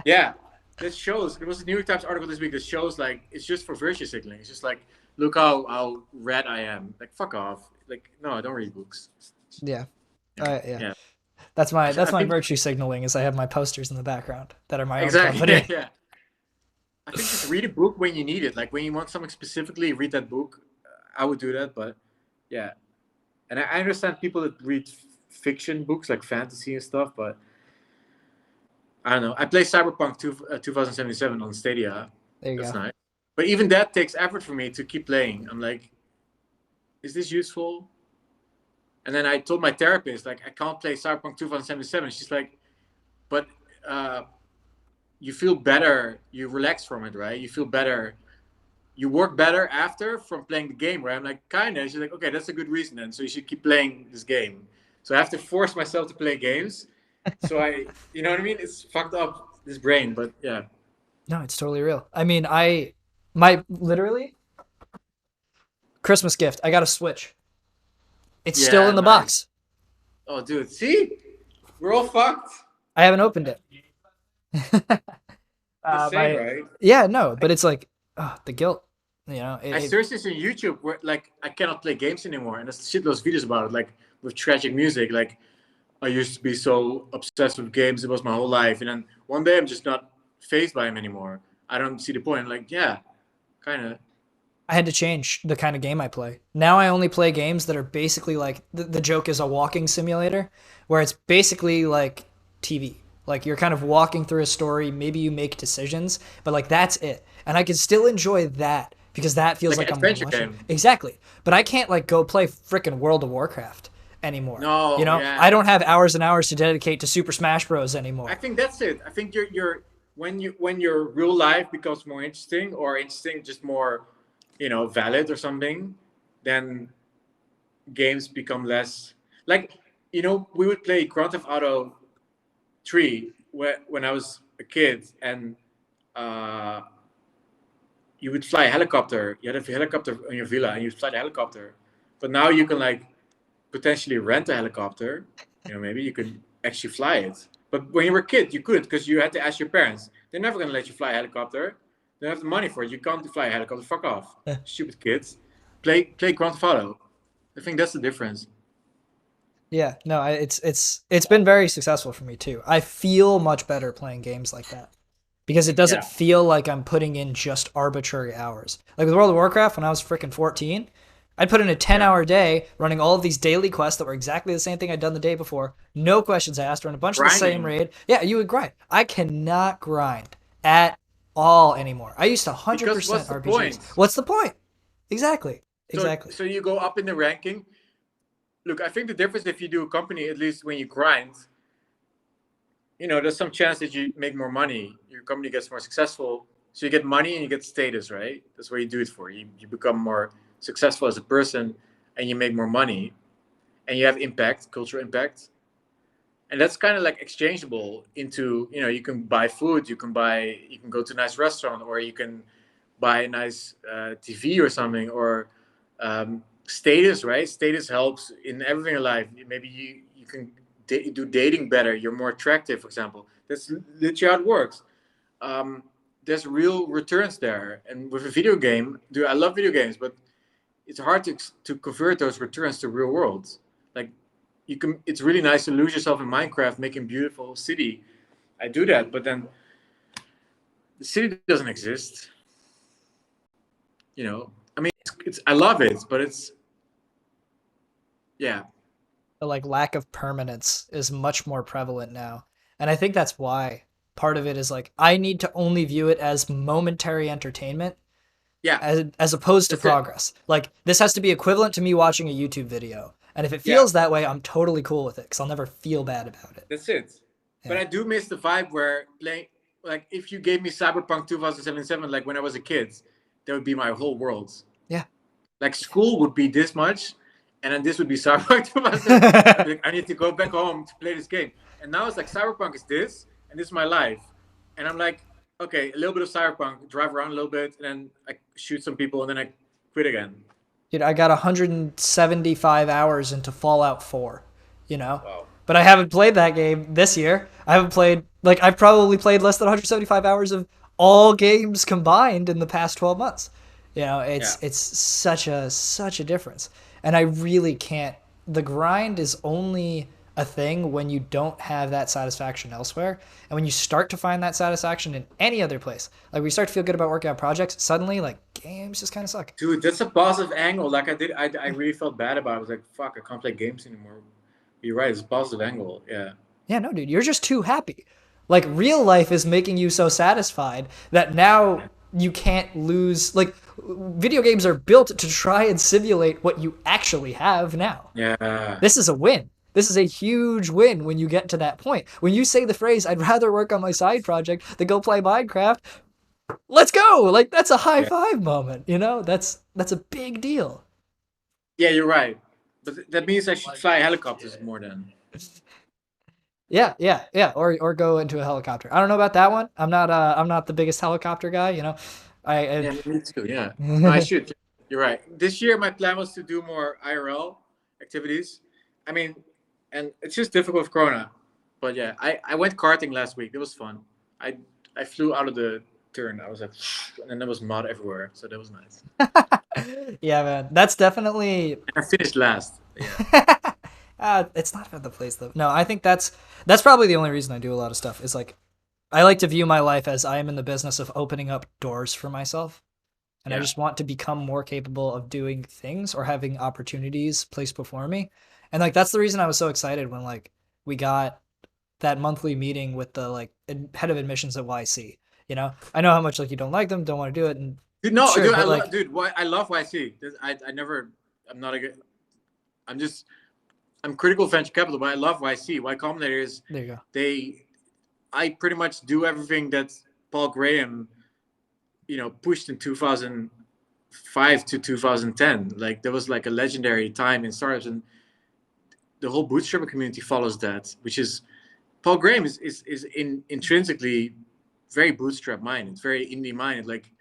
Speaker 2: Yeah, that shows. There was a New York Times article this week that shows like it's just for virtue signaling. It's just like, look how red I am. Like fuck off. Like no, I don't read books.
Speaker 1: Yeah. Yeah.
Speaker 2: Yeah,
Speaker 1: That's
Speaker 2: I
Speaker 1: my
Speaker 2: think
Speaker 1: virtue signaling is I have my posters in the background that are my own
Speaker 2: exactly. Yeah,
Speaker 1: company.
Speaker 2: yeah. I think just read a book when you need it. Like when you want something specifically, read that book. I would do that, but yeah. And I understand people that read fiction books, like fantasy and stuff. But I don't know. I play Cyberpunk 2077 on Stadia.
Speaker 1: There you
Speaker 2: That's
Speaker 1: go.
Speaker 2: nice. But even that takes effort for me to keep playing. I'm like, is this useful? And then I told my therapist, like, I can't play Cyberpunk 2077. She's like, but uh, you feel better. You relax from it, right? You feel better. You work better after from playing the game, right? I'm like, kind of. She's like, okay, that's a good reason then. So you should keep playing this game. So I have to force myself to play games. So you know what I mean? It's fucked up, this brain, but yeah.
Speaker 1: No, it's totally real. I mean, my literally Christmas gift. I got a Switch. It's still
Speaker 2: Yeah,
Speaker 1: in the
Speaker 2: nice.
Speaker 1: box.
Speaker 2: Oh, dude, see? We're all fucked.
Speaker 1: I haven't opened it.
Speaker 2: The same,
Speaker 1: My
Speaker 2: right?
Speaker 1: yeah, no, but it's like the guilt. You know,
Speaker 2: I searched this on YouTube where like I cannot play games anymore, and there's shitloads of videos about it, like with tragic music. Like I used to be so obsessed with games; it was my whole life, and then one day I'm just not phased by them anymore. I don't see the point. I'm like, yeah, kind of.
Speaker 1: I had to change the kind of game I play. Now I only play games that are basically like the joke is a walking simulator, where it's basically like TV. Like you're kind of walking through a story, maybe you make decisions, but like that's it. And I can still enjoy that because that feels
Speaker 2: Like
Speaker 1: like
Speaker 2: an
Speaker 1: I'm
Speaker 2: adventure
Speaker 1: watching.
Speaker 2: game.
Speaker 1: Exactly. But I can't like go play frickin' World of Warcraft anymore. You
Speaker 2: No,
Speaker 1: know, I
Speaker 2: yeah.
Speaker 1: don't have hours and hours to dedicate to Super Smash Bros
Speaker 2: I
Speaker 1: anymore.
Speaker 2: think that's it. I think you're when your real life becomes more interesting or interesting, just more, valid or something, then games become less like we would play Grand Theft Auto 3 when I was a kid, and uh, you would fly a helicopter. You had a helicopter on your villa, and you'd fly the helicopter. But now you can like potentially rent a helicopter. Maybe you could actually fly it. But when you were a kid, you couldn't because you had to ask your parents. They're never gonna let you fly a helicopter. They don't have the money for it. You can't fly a helicopter. Fuck off, stupid kids. Play Grand Theft Auto. I think that's the difference.
Speaker 1: Yeah, no, it's been very successful for me too. I feel much better playing games like that because it doesn't
Speaker 2: Yeah,
Speaker 1: feel like I'm putting in just arbitrary hours. Like with World of Warcraft, when I was freaking 14, I'd put in a 10
Speaker 2: yeah.
Speaker 1: hour day running all of these daily quests that were exactly the same thing I'd done the day before. No questions asked, run a bunch of the same
Speaker 2: Grinding
Speaker 1: raid. Yeah, you would grind. I cannot grind at all anymore. I used to
Speaker 2: because
Speaker 1: 100%
Speaker 2: what's the
Speaker 1: RPGs.
Speaker 2: point?
Speaker 1: What's the point? Exactly.
Speaker 2: So
Speaker 1: Exactly.
Speaker 2: so you go up in the ranking. Look, I think the difference if you do a company, at least when you grind, there's some chance that you make more money. Your company gets more successful. So you get money and you get status, right? That's what you do it for. You become more successful as a person and you make more money and you have impact, cultural impact. And that's kind of like exchangeable into, you can buy food, you can go to a nice restaurant, or you can buy a nice TV or something, or status, right? Status helps in everything in life. Maybe you can do dating better. You're more attractive, for example. That's literally how it works. Um, there's real returns there. And with a video game, dude, I love video games, but it's hard to convert those returns to real world. Like you can, it's really nice to lose yourself in Minecraft, making beautiful city. I do that, but then the city doesn't exist. I mean, it's I love it, but it's yeah,
Speaker 1: The like lack of permanence is much more prevalent now. And I think that's why part of it is like I need to only view it as momentary entertainment
Speaker 2: yeah.
Speaker 1: as opposed to
Speaker 2: That's it.
Speaker 1: progress. Like this has to be equivalent to me watching a YouTube video. And if it
Speaker 2: Yeah,
Speaker 1: feels that way, I'm totally cool with it because I'll never feel bad about it.
Speaker 2: that's it. But
Speaker 1: Yeah.
Speaker 2: I do miss the vibe where playing, like, if you gave me Cyberpunk 2077, like when I was a kid, that would be my whole world.
Speaker 1: Yeah.
Speaker 2: Like school would be this much, and then this would be Cyberpunk 2077. I'd be like, I need to go back home to play this game. And now it's like Cyberpunk is this, and this is my life. And I'm like, okay, a little bit of Cyberpunk, drive around a little bit, and then I shoot some people, and then I quit again.
Speaker 1: Dude, I got 175 hours into Fallout 4, you know?
Speaker 2: Wow.
Speaker 1: But I haven't played that game this year. I haven't played, like, I've probably played less than 175 hours of all games combined in the past 12 months. You know,
Speaker 2: Yeah.
Speaker 1: it's such a difference. And I really can't, the grind is only a thing when you don't have that satisfaction elsewhere. And when you start to find that satisfaction in any other place, like we start to feel good about working on projects, suddenly, like, games just kind of suck.
Speaker 2: Dude, that's a positive angle. Like I really felt bad about it. I was like, fuck, I can't play games anymore. You're right. It's a positive angle. Yeah.
Speaker 1: Yeah, no, dude, you're just too happy. Like real life is making you so satisfied that now you can't lose. Like video games are built to try and simulate what you actually have now.
Speaker 2: Yeah.
Speaker 1: This is a win. This is a huge win when you get to that point. When you say the phrase, I'd rather work on my side project than go play Minecraft, let's go. Like that's a high
Speaker 2: Yeah.
Speaker 1: five moment, you know? That's a big deal.
Speaker 2: Yeah, you're right. But that means I should fly helicopters more than.
Speaker 1: Yeah, yeah, yeah. Or go into a helicopter. I don't know about that one. I'm not the biggest helicopter guy, you know.
Speaker 2: Yeah, me too. Yeah. No, I
Speaker 1: I
Speaker 2: should. You're right. This year, my plan was to do more IRL activities. I mean, and it's just difficult with Corona. But yeah, I went karting last week. It was fun. I I flew out of the turn. I was like, and then there was mud everywhere. So that was nice.
Speaker 1: Yeah, man. That's definitely
Speaker 2: And I finished last. Yeah.
Speaker 1: it's not about the place though. No, I think that's probably the only reason I do a lot of stuff is like I like to view my life as I am in the business of opening up doors for myself. And I
Speaker 2: Yeah.
Speaker 1: just want to become more capable of doing things or having opportunities placed before me. And like that's the reason I was so excited when like we got that monthly meeting with the like head of admissions at YC. You know, I know how much like you don't like them, don't want to do it, and
Speaker 2: Dude, no,
Speaker 1: sure,
Speaker 2: dude,
Speaker 1: but like
Speaker 2: dude, why I love YC. I never, I'm not a good. I'm just, I'm critical of venture capital, but I love YC. Y Combinator is
Speaker 1: there you go.
Speaker 2: they. I pretty much do everything that Paul Graham, pushed in 2005 to 2010. Like there was like a legendary time in startups, and the whole bootstrapping community follows that, which is Paul Graham is intrinsically very bootstrap minded, very indie minded. Like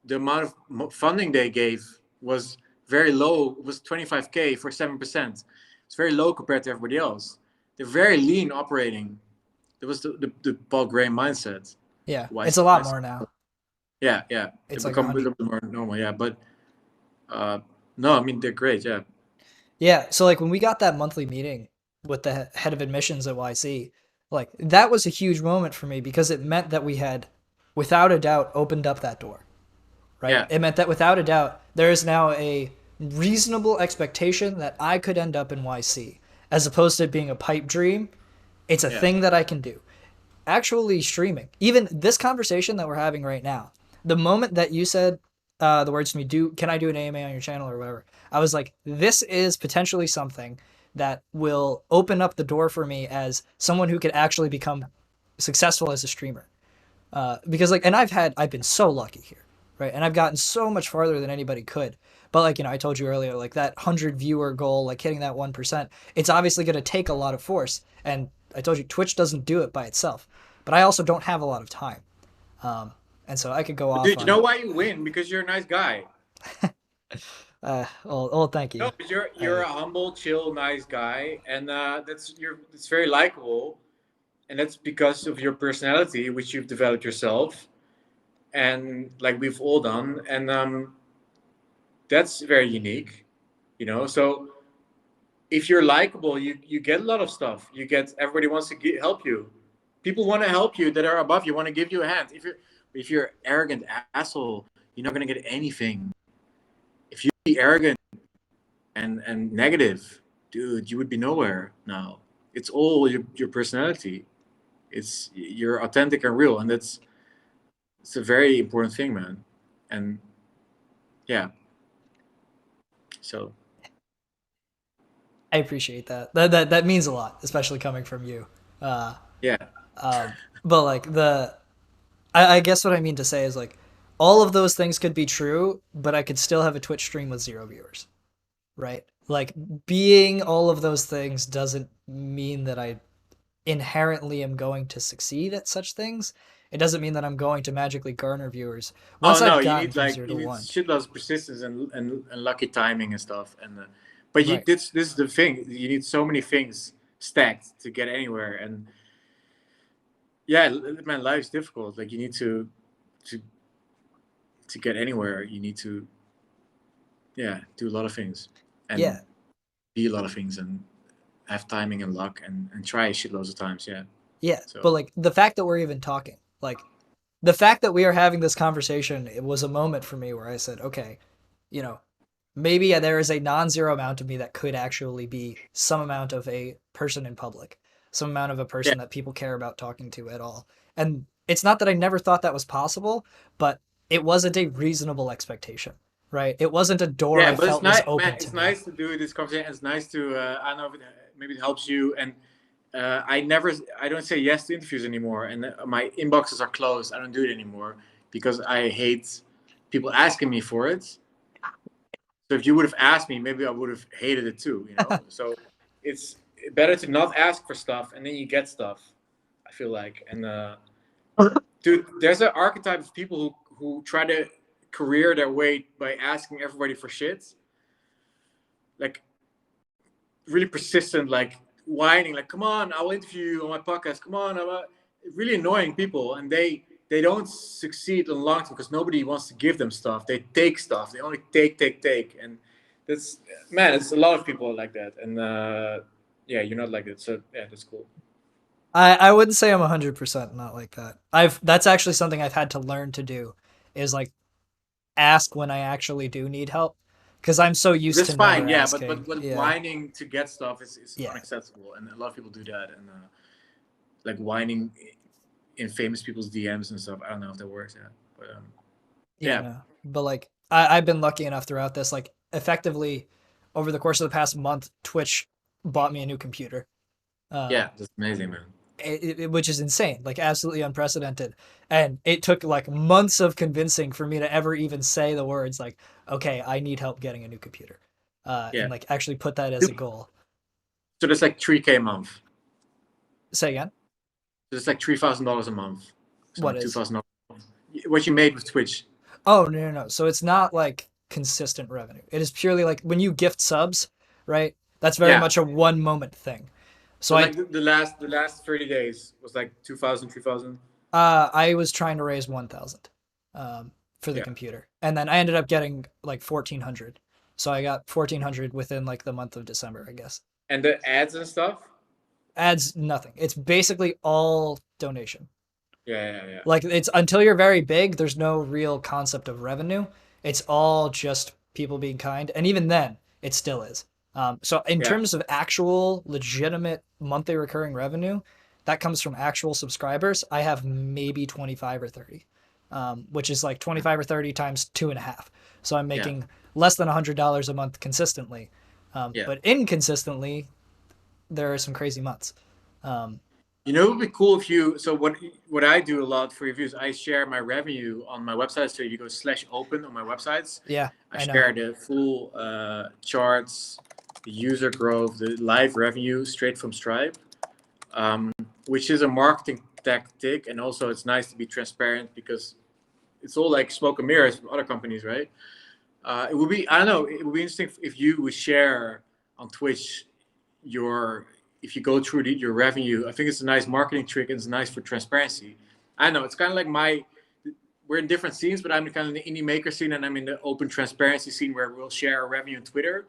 Speaker 2: the amount of funding they gave was very low. It was 25K for 7%. It's very low compared to everybody else. They're very lean operating. There was the Paul Graham mindset.
Speaker 1: Yeah,
Speaker 2: Why?
Speaker 1: it's a lot more now.
Speaker 2: Yeah, yeah.
Speaker 1: It's
Speaker 2: They've
Speaker 1: like
Speaker 2: become a
Speaker 1: 100.
Speaker 2: little bit more normal. Yeah, but no, I mean they're great. Yeah,
Speaker 1: Yeah, so like when we got that monthly meeting with the head of admissions at YC, like that was a huge moment for me because it meant that we had, without a doubt, opened up that door, right?
Speaker 2: yeah,
Speaker 1: It meant that without a doubt, there is now a reasonable expectation that I could end up in YC, as opposed to it being a pipe dream. It's a
Speaker 2: yeah.
Speaker 1: thing that I can do. Actually streaming, even this conversation that we're having right now, the moment that you said the words to me, do can I do an AMA on your channel or whatever, I was like, this is potentially something that will open up the door for me as someone who could actually become successful as a streamer. Because like, and I've been so lucky here, right? And I've gotten so much farther than anybody could. But like, I told you earlier, like that 100 viewer goal, like hitting that 1%, it's obviously going to take a lot of force. And I told you, Twitch doesn't do it by itself. But I also don't have a lot of time. And so I could go off
Speaker 2: Dude, you
Speaker 1: on,
Speaker 2: know why you win? Because you're a nice guy.
Speaker 1: oh, thank you.
Speaker 2: No, but you're a humble, chill, nice guy, and it's very likable, and that's because of your personality, which you've developed yourself, and like we've all done, and that's very unique, So if you're likable, you get a lot of stuff. You get everybody wants to help you. People want to help you that are above you, want to give you a hand. If you're arrogant asshole, you're not gonna get anything. If you be arrogant and negative, dude, you would be nowhere now. It's all your personality. You're authentic and real, and it's a very important thing, man. And yeah, so
Speaker 1: I appreciate that. That means a lot, especially coming from you. Uh,
Speaker 2: yeah,
Speaker 1: um, but like I guess what I mean to say is like all of those things could be true, but I could still have a Twitch stream with 0 viewers, right? Like being all of those things doesn't mean that I inherently am going to succeed at such things. It doesn't mean that I'm going to magically garner viewers
Speaker 2: oh
Speaker 1: once
Speaker 2: no,
Speaker 1: I've
Speaker 2: you
Speaker 1: gotten
Speaker 2: need
Speaker 1: from
Speaker 2: like
Speaker 1: 0
Speaker 2: you
Speaker 1: to
Speaker 2: need
Speaker 1: 1.
Speaker 2: shitloads of persistence and lucky timing and stuff. And but
Speaker 1: Right.
Speaker 2: this is the thing. You need so many things stacked to get anywhere. And yeah, man, life's difficult. Like you need to to get anywhere. You need to do a lot of things and
Speaker 1: Yeah.
Speaker 2: be a lot of things and have timing and luck and try shitloads of times. Yeah.
Speaker 1: Yeah.
Speaker 2: So
Speaker 1: But like the fact that we're even talking, like the fact that we are having this conversation, it was a moment for me where I said, okay, you know, maybe there is a non-zero amount of me that could actually be some amount of a person in public, some amount of a
Speaker 2: Yeah,
Speaker 1: person that people care about talking to at all. And it's not that I never thought that was possible, but it wasn't a reasonable expectation, right? It wasn't a door
Speaker 2: yeah,
Speaker 1: I
Speaker 2: but it's
Speaker 1: felt was
Speaker 2: nice, man.
Speaker 1: open to
Speaker 2: It's
Speaker 1: me.
Speaker 2: nice to do this conversation. It's nice to I don't know if maybe it helps you. And I don't say yes to interviews anymore, and my inboxes are closed. I don't do it anymore because I hate people asking me for it. So if you would have asked me, maybe I would have hated it too. So it's better to not ask for stuff, and then you get stuff. I feel like, and dude, there's an archetype of people who try to career their way by asking everybody for shit, like really persistent, like whining, like come on, I will interview you on my podcast. Come on, really annoying people, and they don't succeed in the long term because nobody wants to give them stuff. They take stuff. They only take, and that's man. It's a lot of people like that, and yeah, you're not like that. So yeah, that's cool.
Speaker 1: I wouldn't say I'm 100% not like that. That's actually something I've had to learn to do, is like ask when I actually do need help, because I'm so used
Speaker 2: That's
Speaker 1: to never
Speaker 2: fine, yeah, but
Speaker 1: asking. Yeah.
Speaker 2: whining to get stuff is
Speaker 1: Yeah.
Speaker 2: unacceptable, and a lot of people do that, and like whining in famous people's DMs and stuff. I don't know if that works, yeah, but
Speaker 1: Yeah,
Speaker 2: yeah,
Speaker 1: no. But like I've been lucky enough throughout this, like effectively over the course of the past month, Twitch bought me a new computer.
Speaker 2: yeah,
Speaker 1: Um,
Speaker 2: that's amazing, man.
Speaker 1: which is insane, like absolutely unprecedented. And it took like months of convincing for me to ever even say the words like, okay, I need help getting a new computer.
Speaker 2: Yeah,
Speaker 1: And like actually put that as a goal.
Speaker 2: so that's like 3K a month.
Speaker 1: Say again?
Speaker 2: So it's like $3,000 a month. So
Speaker 1: What
Speaker 2: like two
Speaker 1: is?
Speaker 2: thousand dollars. What you made with Twitch?
Speaker 1: Oh, no, no, no. So it's not like consistent revenue. It is purely like when you gift subs, right? That's very
Speaker 2: Yeah.
Speaker 1: much a one moment thing. So
Speaker 2: So like the last 30 days was like 2,000, 3,000.
Speaker 1: I was trying to raise 1,000 for the
Speaker 2: Yeah.
Speaker 1: computer, and then I ended up getting like 1,400. So I got 1,400 within like the month of December, I guess.
Speaker 2: And the ads and stuff.
Speaker 1: Adds nothing. It's basically all donation.
Speaker 2: Yeah, yeah, yeah.
Speaker 1: Like it's until you're very big, there's no real concept of revenue. It's all just people being kind, and even then, it still is. So in
Speaker 2: Yeah.
Speaker 1: terms of actual legitimate monthly recurring revenue, that comes from actual subscribers. I have maybe 25 or 30, which is like 25 or 30 times 2.5. So I'm
Speaker 2: Yeah.
Speaker 1: making less than $100 a month consistently.
Speaker 2: Yeah.
Speaker 1: But inconsistently, there are some crazy months.
Speaker 2: It would be cool if you. So what I do a lot for reviews, I share my revenue on my website. So you go /open on my websites.
Speaker 1: Yeah,
Speaker 2: I
Speaker 1: I know.
Speaker 2: share the full charts, the user growth, the live revenue straight from Stripe, which is a marketing tactic, and also it's nice to be transparent because it's all like smoke and mirrors from other companies, right? It would be, I don't know, it would be interesting if you would share on Twitch if you go through your revenue. I think it's a nice marketing trick, and it's nice for transparency. I know it's kind of like we're in different scenes, but I'm kind of in the indie maker scene, and I'm in the open transparency scene where we'll share our revenue on Twitter.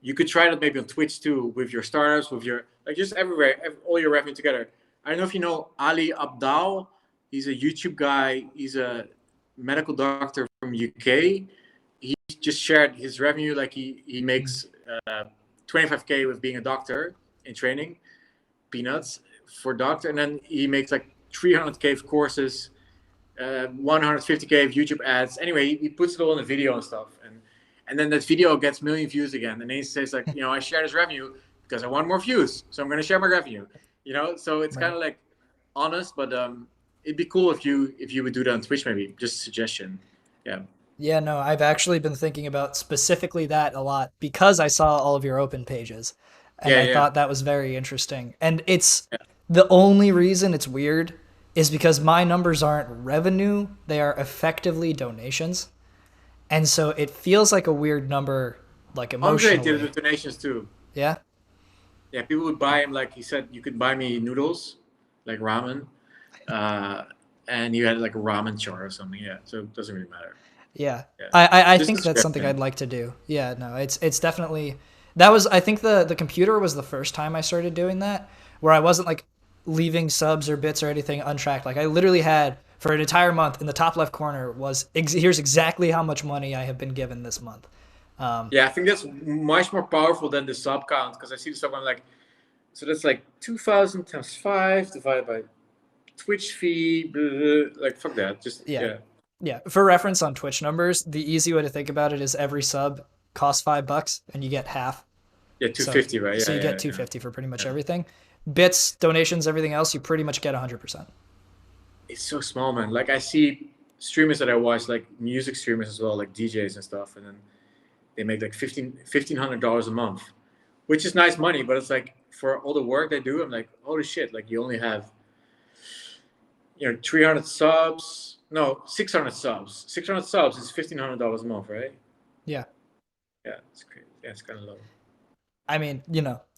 Speaker 2: You could try that maybe on Twitch too, with your startups, with your like just everywhere, all your revenue together. I don't know if you know Ali Abdal. He's a YouTube guy. He's a medical doctor from UK. He just shared his revenue, like he makes 25K with being a doctor in training, peanuts for doctor, and then he makes like 300K of courses, 150K of YouTube ads. Anyway, he puts it all in a video and stuff, and then that video gets million views again, and then he says like, I share this revenue because I want more views, so I'm going to share my revenue. So it's kind of like honest, but it'd be cool if you would do that on Twitch, maybe. Just a suggestion. Yeah.
Speaker 1: Yeah, no, I've actually been thinking about specifically that a lot because I saw all of your open pages, and I
Speaker 2: Yeah.
Speaker 1: thought that was very interesting. And it's
Speaker 2: Yeah.
Speaker 1: the only reason it's weird is because my numbers aren't revenue, they are effectively donations. And so it feels like a weird number, like
Speaker 2: Andre did it
Speaker 1: emotionally.
Speaker 2: with donations too.
Speaker 1: Yeah?
Speaker 2: Yeah, people would buy him, like he said, you could buy me noodles, like ramen, and you had like a ramen jar or something. Yeah, so it doesn't really matter.
Speaker 1: Yeah.
Speaker 2: Yeah,
Speaker 1: I
Speaker 2: just
Speaker 1: think
Speaker 2: a
Speaker 1: that's something
Speaker 2: suggestion.
Speaker 1: I'd like to do. Yeah, no, it's definitely that was I think the computer was the first time I started doing that, where I wasn't like leaving subs or bits or anything untracked. Like I literally had for an entire month. In the top left corner was here's exactly how much money I have been given this month.
Speaker 2: Yeah, I think that's much more powerful than the sub count because I see the sub I'm like, so that's like 2,000 times 5 divided by Twitch fee. Blah, blah, blah. Like fuck that. Just
Speaker 1: Yeah.
Speaker 2: yeah,
Speaker 1: Yeah. For reference on Twitch numbers, the easy way to think about it is every sub costs $5 and you get half.
Speaker 2: yeah, two
Speaker 1: So
Speaker 2: fifty, right?
Speaker 1: so
Speaker 2: Yeah,
Speaker 1: you get
Speaker 2: yeah,
Speaker 1: 250 for pretty much
Speaker 2: yeah.
Speaker 1: everything. Bits, donations, everything else, you pretty much get 100%.
Speaker 2: It's so small, man. Like I see streamers that I watch, like music streamers as well, like DJs and stuff, and then they make like $1,500 a month, which is nice money, but it's like for all the work they do, I'm like, holy shit! Like you only have 300 subs, no, 600 subs. 600 subs is $1,500 a month, right?
Speaker 1: Yeah.
Speaker 2: Yeah, it's crazy. Yeah, it's kind of low.
Speaker 1: I mean,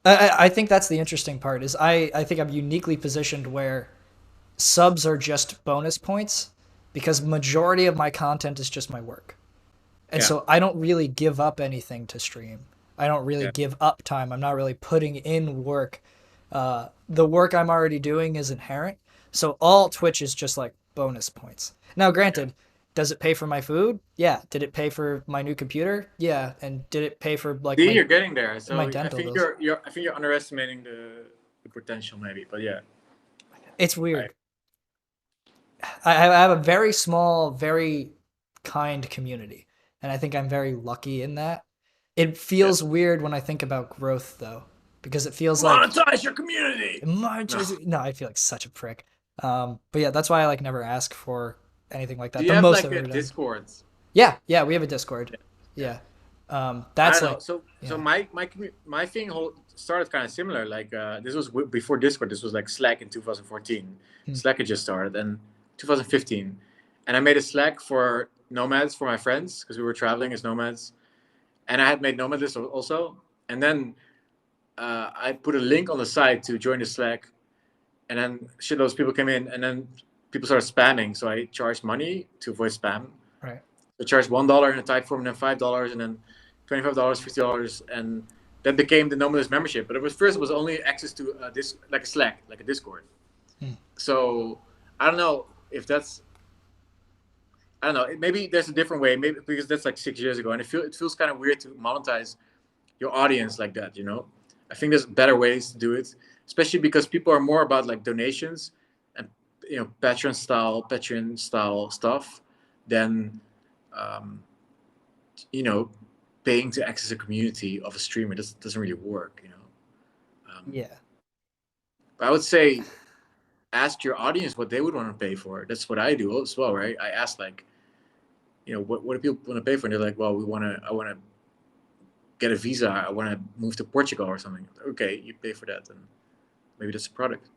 Speaker 1: I think that's the interesting part is I think I'm uniquely positioned where subs are just bonus points because majority of my content is just my work. And
Speaker 2: Yeah,
Speaker 1: so I don't really give up anything to stream. I don't really
Speaker 2: yeah,
Speaker 1: give up time. I'm not really putting in work. The work I'm already doing is inherent. So all Twitch is just like bonus points. Now,
Speaker 2: yeah.
Speaker 1: granted, does it pay for my food? Yeah. Did it pay for my new computer? Yeah. And did it pay for like
Speaker 2: See,
Speaker 1: my
Speaker 2: you're getting there.
Speaker 1: my
Speaker 2: So I
Speaker 1: dental
Speaker 2: think
Speaker 1: bills?
Speaker 2: you're underestimating the potential maybe, but yeah.
Speaker 1: It's
Speaker 2: I,
Speaker 1: weird. I have a very small, very kind community, and I think I'm very lucky in that. It
Speaker 2: yeah.
Speaker 1: feels weird when I think about growth, though, because it feels like
Speaker 2: Monetize your community. No.
Speaker 1: no, I feel like such a prick. But yeah, that's why I like never ask for anything like
Speaker 2: Do
Speaker 1: that.
Speaker 2: you
Speaker 1: The
Speaker 2: have
Speaker 1: most
Speaker 2: like
Speaker 1: I've
Speaker 2: a
Speaker 1: ever done.
Speaker 2: Discord?
Speaker 1: Yeah, yeah, we have a Discord.
Speaker 2: Yeah. Yeah.
Speaker 1: Yeah,
Speaker 2: I
Speaker 1: that's
Speaker 2: don't know.
Speaker 1: like,
Speaker 2: So
Speaker 1: yeah,
Speaker 2: my thing started kind of similar. Like this was before Discord. This was like Slack in 2014.
Speaker 1: hmm,
Speaker 2: Slack had just started, and 2015, and I made a Slack for nomads for my friends because we were traveling as nomads, and I had made Nomad List also. And then I put a link on the site to join the Slack, and then shitloads of people came in, and then people started spamming. So I charged money to avoid spam.
Speaker 1: right.
Speaker 2: I charged $1 in a type form, and then $5, and then $25, $50, and that became the Nomadlist membership. But it was only access to this like a Slack, like a Discord.
Speaker 1: Hmm.
Speaker 2: So I don't know if that's I don't know. Maybe there's a different way. Maybe because that's like 6 years ago, and it feels kind of weird to monetize your audience like that. I think there's better ways to do it, especially because people are more about like donations and Patreon style stuff than um, you know paying to access a community of a streamer. Doesn't really work.
Speaker 1: Yeah,
Speaker 2: But I would say ask your audience what they would want to pay for. That's what I do as well, right? I ask like, what do people want to pay for? And they're like, well, I want to get a visa. I want to move to Portugal or something. Okay, you pay for that, and maybe that's a product.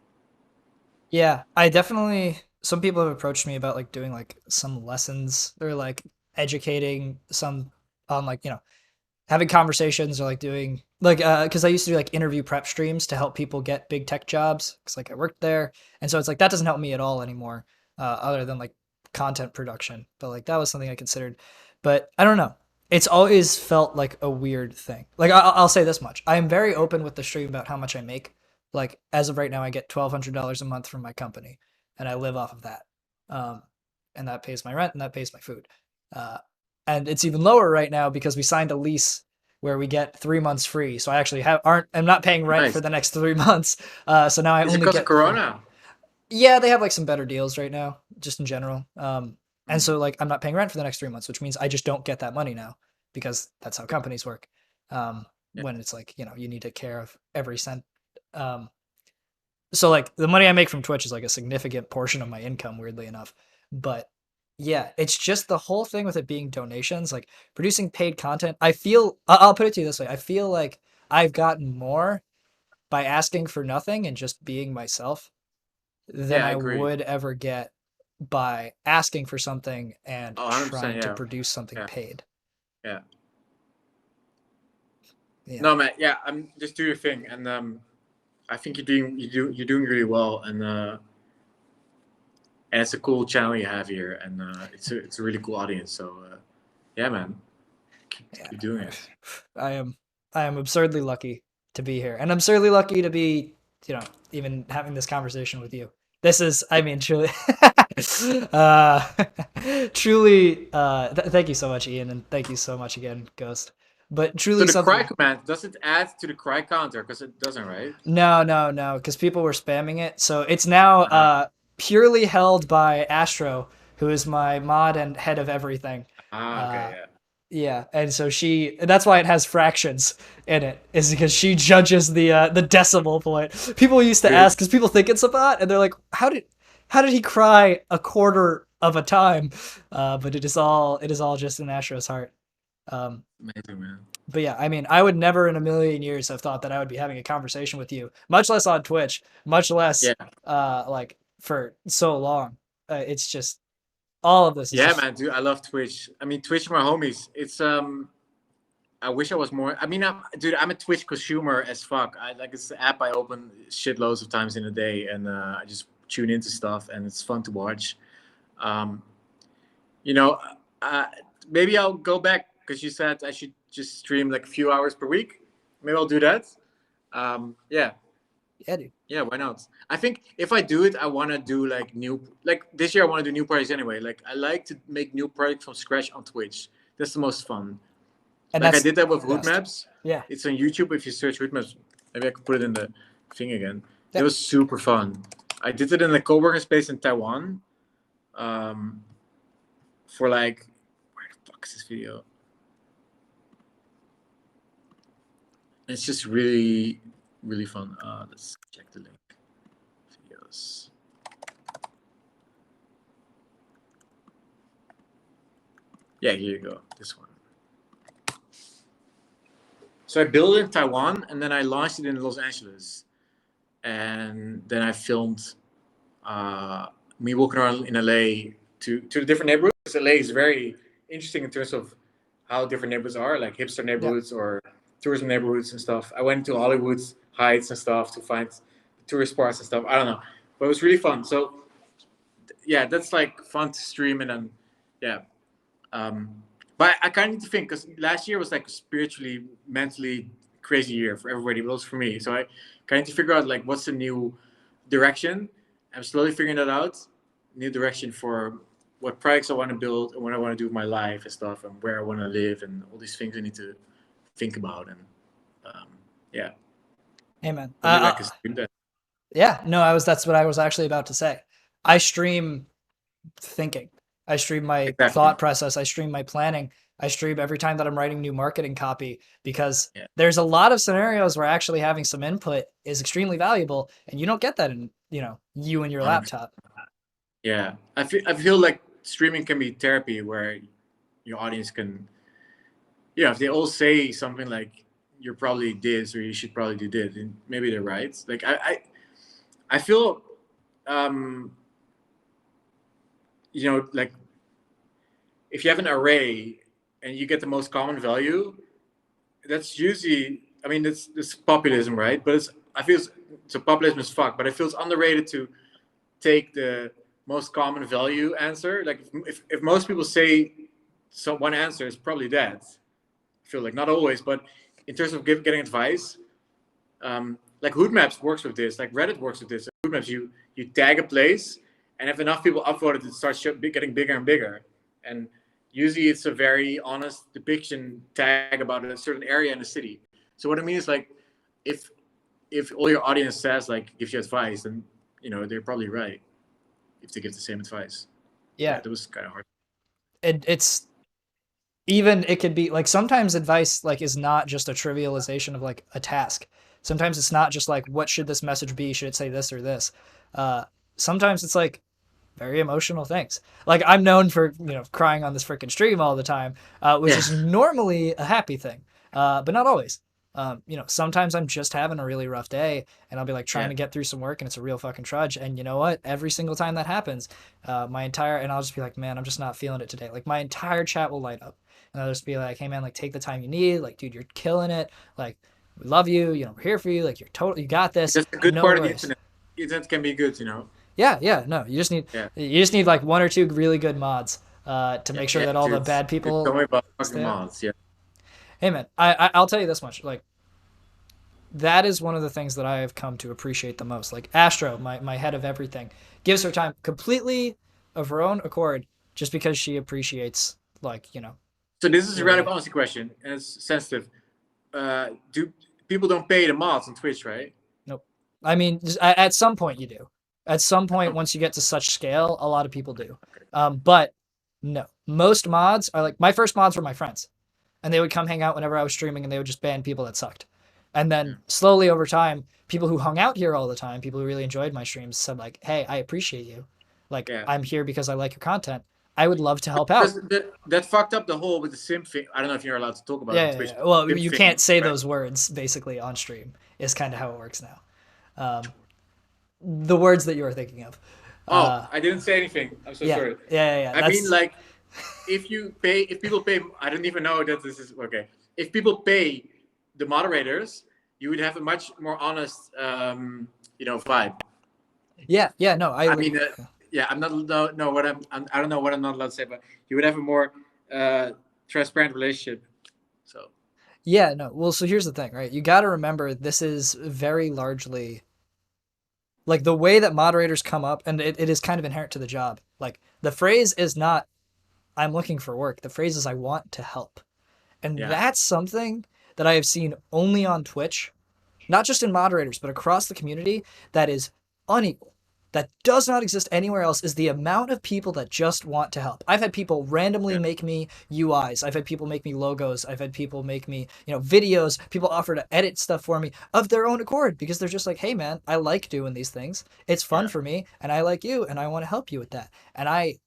Speaker 1: yeah. I definitely. Some people have approached me about like doing like some lessons or like educating some on like having conversations or like doing like because I used to do like interview prep streams to help people get big tech jobs because like I worked there, and so it's like that doesn't help me at all anymore, other than like content production. But like that was something I considered, but I don't know. It's always felt like a weird thing. Like I'll say this much: I am very open with the stream about how much I make. Like as of right now, I get $1,200 a month from my company, and I live off of that, um, and that pays my rent and that pays my food. Uh, and it's even lower right now because we signed a lease where we get 3 months free. So I actually I'm not paying rent for
Speaker 2: Nice.
Speaker 1: the next 3 months. So now I
Speaker 2: Is it
Speaker 1: only
Speaker 2: because of
Speaker 1: get free.
Speaker 2: Corona?
Speaker 1: Yeah, they have like some better deals right now, just in general. And
Speaker 2: Mm.
Speaker 1: so like I'm not paying rent for the next 3 months, which means I just don't get that money now because that's how companies work.
Speaker 2: Yeah.
Speaker 1: When it's like you need to care of every cent. Um, so like the money I make from Twitch is like a significant portion of my income, weirdly enough. But yeah, it's just the whole thing with it being donations, like producing paid content. I'll put it to you this way. I feel like I've gotten more by asking for nothing and just being myself than
Speaker 2: Yeah, I
Speaker 1: I
Speaker 2: agree.
Speaker 1: would ever get by asking for something and
Speaker 2: Oh, 100%.
Speaker 1: trying to
Speaker 2: Yeah.
Speaker 1: produce something
Speaker 2: Yeah.
Speaker 1: paid.
Speaker 2: Yeah.
Speaker 1: Yeah.
Speaker 2: No, man. Yeah, I'm just do your thing, and I think you're doing really well, and it's a cool channel you have here, and it's a really cool audience. So yeah, man,
Speaker 1: Yeah.
Speaker 2: keep doing it.
Speaker 1: I am I am absurdly lucky to be here. And I'm absurdly lucky to be, even having this conversation with you. This is, I mean, truly, uh, truly. Thank you so much, Ian, and thank you so much again, Ghost. But
Speaker 2: So
Speaker 1: truly
Speaker 2: the cry
Speaker 1: something.
Speaker 2: command, does it add to the cry counter? Because it doesn't, right?
Speaker 1: No, no, no, because people were spamming it. So it's now
Speaker 2: Ah,
Speaker 1: purely held by Astro, who is my mod and head of everything.
Speaker 2: okay,
Speaker 1: Uh,
Speaker 2: yeah.
Speaker 1: yeah, and so that's why it has fractions in it, is because she judges the decimal point. People used to
Speaker 2: Good.
Speaker 1: ask because people think it's a bot, and they're like, how did he cry a quarter of a time? But it is all just in Astro's heart. Um,
Speaker 2: Amazing, man.
Speaker 1: but yeah, I mean, I would never in a million years have thought that I would be having a conversation with you, much less on Twitch, much less
Speaker 2: Yeah.
Speaker 1: like for so long. It's just all of this is
Speaker 2: Yeah,
Speaker 1: just
Speaker 2: man, dude, I love Twitch. I mean, Twitch for my homies. It's. I wish I was more. I mean, I'm a Twitch consumer as fuck. I like it's the app I open shitloads of times in a day, and I just tune into stuff, and it's fun to watch. Um, you know, uh, maybe I'll go back because you said I should just stream like a few hours per week. Maybe I'll do that. Yeah,
Speaker 1: yeah, dude.
Speaker 2: yeah, why not? I think if I do it, I want to do like like this year. I want to do new projects anyway. Like I like to make new projects from scratch on Twitch. That's the most fun.
Speaker 1: And
Speaker 2: Like I
Speaker 1: that's
Speaker 2: did that with
Speaker 1: the
Speaker 2: route
Speaker 1: best.
Speaker 2: maps.
Speaker 1: Yeah.
Speaker 2: It's on YouTube. If you search route maps, maybe I could put it in the thing again. It
Speaker 1: Yep.
Speaker 2: was super fun. I did it in a co-working space in Taiwan. Um, for like, where the fuck is this video? It's just really, really fun. Let's check the link. Videos. Yeah, here you go. This one. So I built it in Taiwan, and then I launched it in Los Angeles, and then I filmed me walking around in LA to the different neighborhoods. LA is very interesting in terms of how different neighborhoods are, like hipster
Speaker 1: Yeah.
Speaker 2: neighborhoods or tourism neighborhoods and stuff. I went to Hollywood Heights and stuff to find tourist spots and stuff. I don't know, but it was really fun. So yeah, that's like fun to stream and then yeah. But I kind of need to think because last year was like a spiritually, mentally crazy year for everybody, but also for me. So I kind of need to figure out like what's the new direction. I'm slowly figuring that out. New direction for what projects I want to build and what I want to do with my life and stuff, and where I want to live and all these things I need to think about. And um, yeah,
Speaker 1: Amen.
Speaker 2: but maybe I can stream that.
Speaker 1: Yeah. No, that's what I was actually about to say. I stream thinking. I stream my
Speaker 2: Exactly.
Speaker 1: thought process. I stream my planning. I stream every time that I'm writing new marketing copy because
Speaker 2: Yeah.
Speaker 1: there's a lot of scenarios where actually having some input is extremely valuable, and you don't get that in you and your
Speaker 2: 100%.
Speaker 1: laptop.
Speaker 2: Yeah, I feel like streaming can be therapy where your audience can, yeah, if they all say something like you're probably this or you should probably do this, and maybe they're right. Like I feel, um, like if you have an array and you get the most common value, that's usually, I mean, it's populism, right? But I feel so populism is fuck, but I feel it's underrated to take the most common value answer. Like if most people say so one answer is probably that. I feel like not always, but in terms of getting advice, like Hood Maps works with this, like Reddit works with this. Hood Maps, you tag a place, and if enough people upvote it, it starts getting bigger and bigger. And usually, it's a very honest depiction tag about a certain area in the city. So what I mean is like, if all your audience says like gives you advice, then they're probably right if they give the same advice. Yeah,
Speaker 1: Yeah,
Speaker 2: that was kind of hard.
Speaker 1: it's even it could be like sometimes advice like is not just a trivialization of like a task. Sometimes it's not just like what should this message be? Should it say this or this? Uh, Sometimes it's like very emotional things. Like I'm known for crying on this freaking stream all the time, which
Speaker 2: Yeah,
Speaker 1: is normally a happy thing, but not always. Sometimes I'm just having a really rough day, and I'll be like trying
Speaker 2: yeah.
Speaker 1: to get through some work, and it's a real fucking trudge. And you know what? Every single time that happens, and I'll just be like, man, I'm just not feeling it today. Like my entire chat will light up, and I'll just be like, hey man, like take the time you need. Like dude, you're killing it. Like we love you. We're here for you. Like you got this.
Speaker 2: That's a good
Speaker 1: No
Speaker 2: part of the
Speaker 1: worries.
Speaker 2: internet. Internet can be good,
Speaker 1: Yeah, yeah, no,
Speaker 2: Yeah,
Speaker 1: you just need like one or two really good mods to
Speaker 2: yeah,
Speaker 1: make sure
Speaker 2: yeah,
Speaker 1: that all the
Speaker 2: dude.
Speaker 1: bad
Speaker 2: Tell
Speaker 1: people
Speaker 2: me about fucking
Speaker 1: stay out.
Speaker 2: mods. Yeah,
Speaker 1: Hey man, I'll tell you this much. Like that is one of the things that I have come to appreciate the most. Like Astro, my head of everything, gives her time completely of her own accord just because she appreciates, like,
Speaker 2: So this is a
Speaker 1: really.
Speaker 2: random honesty question, and it's sensitive. Do people don't pay the mods on Twitch, right?
Speaker 1: Nope. I mean, at some point you do. At some point, once you get to such scale, a lot of people do. But no, most mods are like, my first mods were my friends, and they would come hang out whenever I was streaming, and they would just ban people that sucked. And
Speaker 2: Yeah.
Speaker 1: then slowly over time, people who hung out here all the time, people who really enjoyed my streams, said like, "Hey, I appreciate you. Like,
Speaker 2: Yeah.
Speaker 1: I'm here because I like your content. I would love to help out."
Speaker 2: Because that fucked up the whole with the sim thing. I don't know if you're allowed to talk about it
Speaker 1: Yeah,
Speaker 2: on
Speaker 1: yeah,
Speaker 2: Twitch.
Speaker 1: yeah. Well,
Speaker 2: Sim
Speaker 1: you
Speaker 2: thing,
Speaker 1: can't say
Speaker 2: right?
Speaker 1: those words basically on stream. Is kind of how it works now. Um, the words that you are thinking of.
Speaker 2: Oh,
Speaker 1: Uh,
Speaker 2: I didn't say anything. I'm so
Speaker 1: yeah,
Speaker 2: sorry.
Speaker 1: yeah, yeah, yeah.
Speaker 2: I mean,
Speaker 1: That's
Speaker 2: like, if people pay, I don't even know that this is okay. If people pay the moderators, you would have a much more honest, vibe.
Speaker 1: yeah, yeah. No,
Speaker 2: I mean, yeah, I'm not no what I don't know what I'm not allowed to say, but you would have a more transparent relationship. So
Speaker 1: yeah, no. Well, so here's the thing, right? You got to remember this is very largely like the way that moderators come up, and it is kind of inherent to the job. Like the phrase is not "I'm looking for work." The phrase is "I want to help," and
Speaker 2: yeah,
Speaker 1: that's something that I have seen only on Twitch, not just in moderators, but across the community, that is unequal. That does not exist anywhere else is the amount of people that just want to help. I've had people randomly
Speaker 2: yeah,
Speaker 1: make me UIs. I've had people make me logos. I've had people make me, videos. People offer to edit stuff for me of their own accord because they're just like, "Hey man, I like doing these things. It's fun
Speaker 2: yeah.
Speaker 1: for me and I like you and I want to help you with that." And I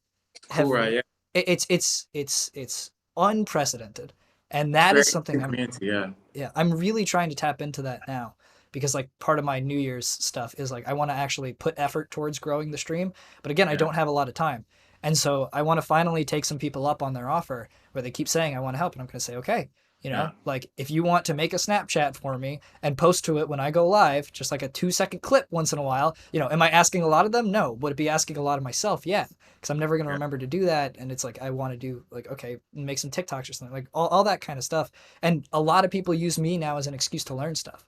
Speaker 2: Cool,
Speaker 1: have
Speaker 2: right? Yeah,
Speaker 1: it's unprecedented. And
Speaker 2: it's
Speaker 1: that
Speaker 2: very
Speaker 1: is something
Speaker 2: good community. Yeah,
Speaker 1: I'm really trying to tap into that now because like part of my New Year's stuff is like I want to actually put effort towards growing the stream, but again, I
Speaker 2: yeah,
Speaker 1: don't have a lot of time. And so I want to finally take some people up on their offer where they keep saying I want to help and I'm going to say, "Okay,
Speaker 2: yeah,
Speaker 1: like if you want to make a Snapchat for me and post to it when I go live, just like a 2-second clip once in a while, am I asking a lot of them? No. Would it be asking a lot of myself? Yeah, because I'm never going to
Speaker 2: yeah,
Speaker 1: remember to do that. And it's like, I want to do like, okay, make some TikToks or something, like all that kind of stuff. And a lot of people use me now as an excuse to learn stuff.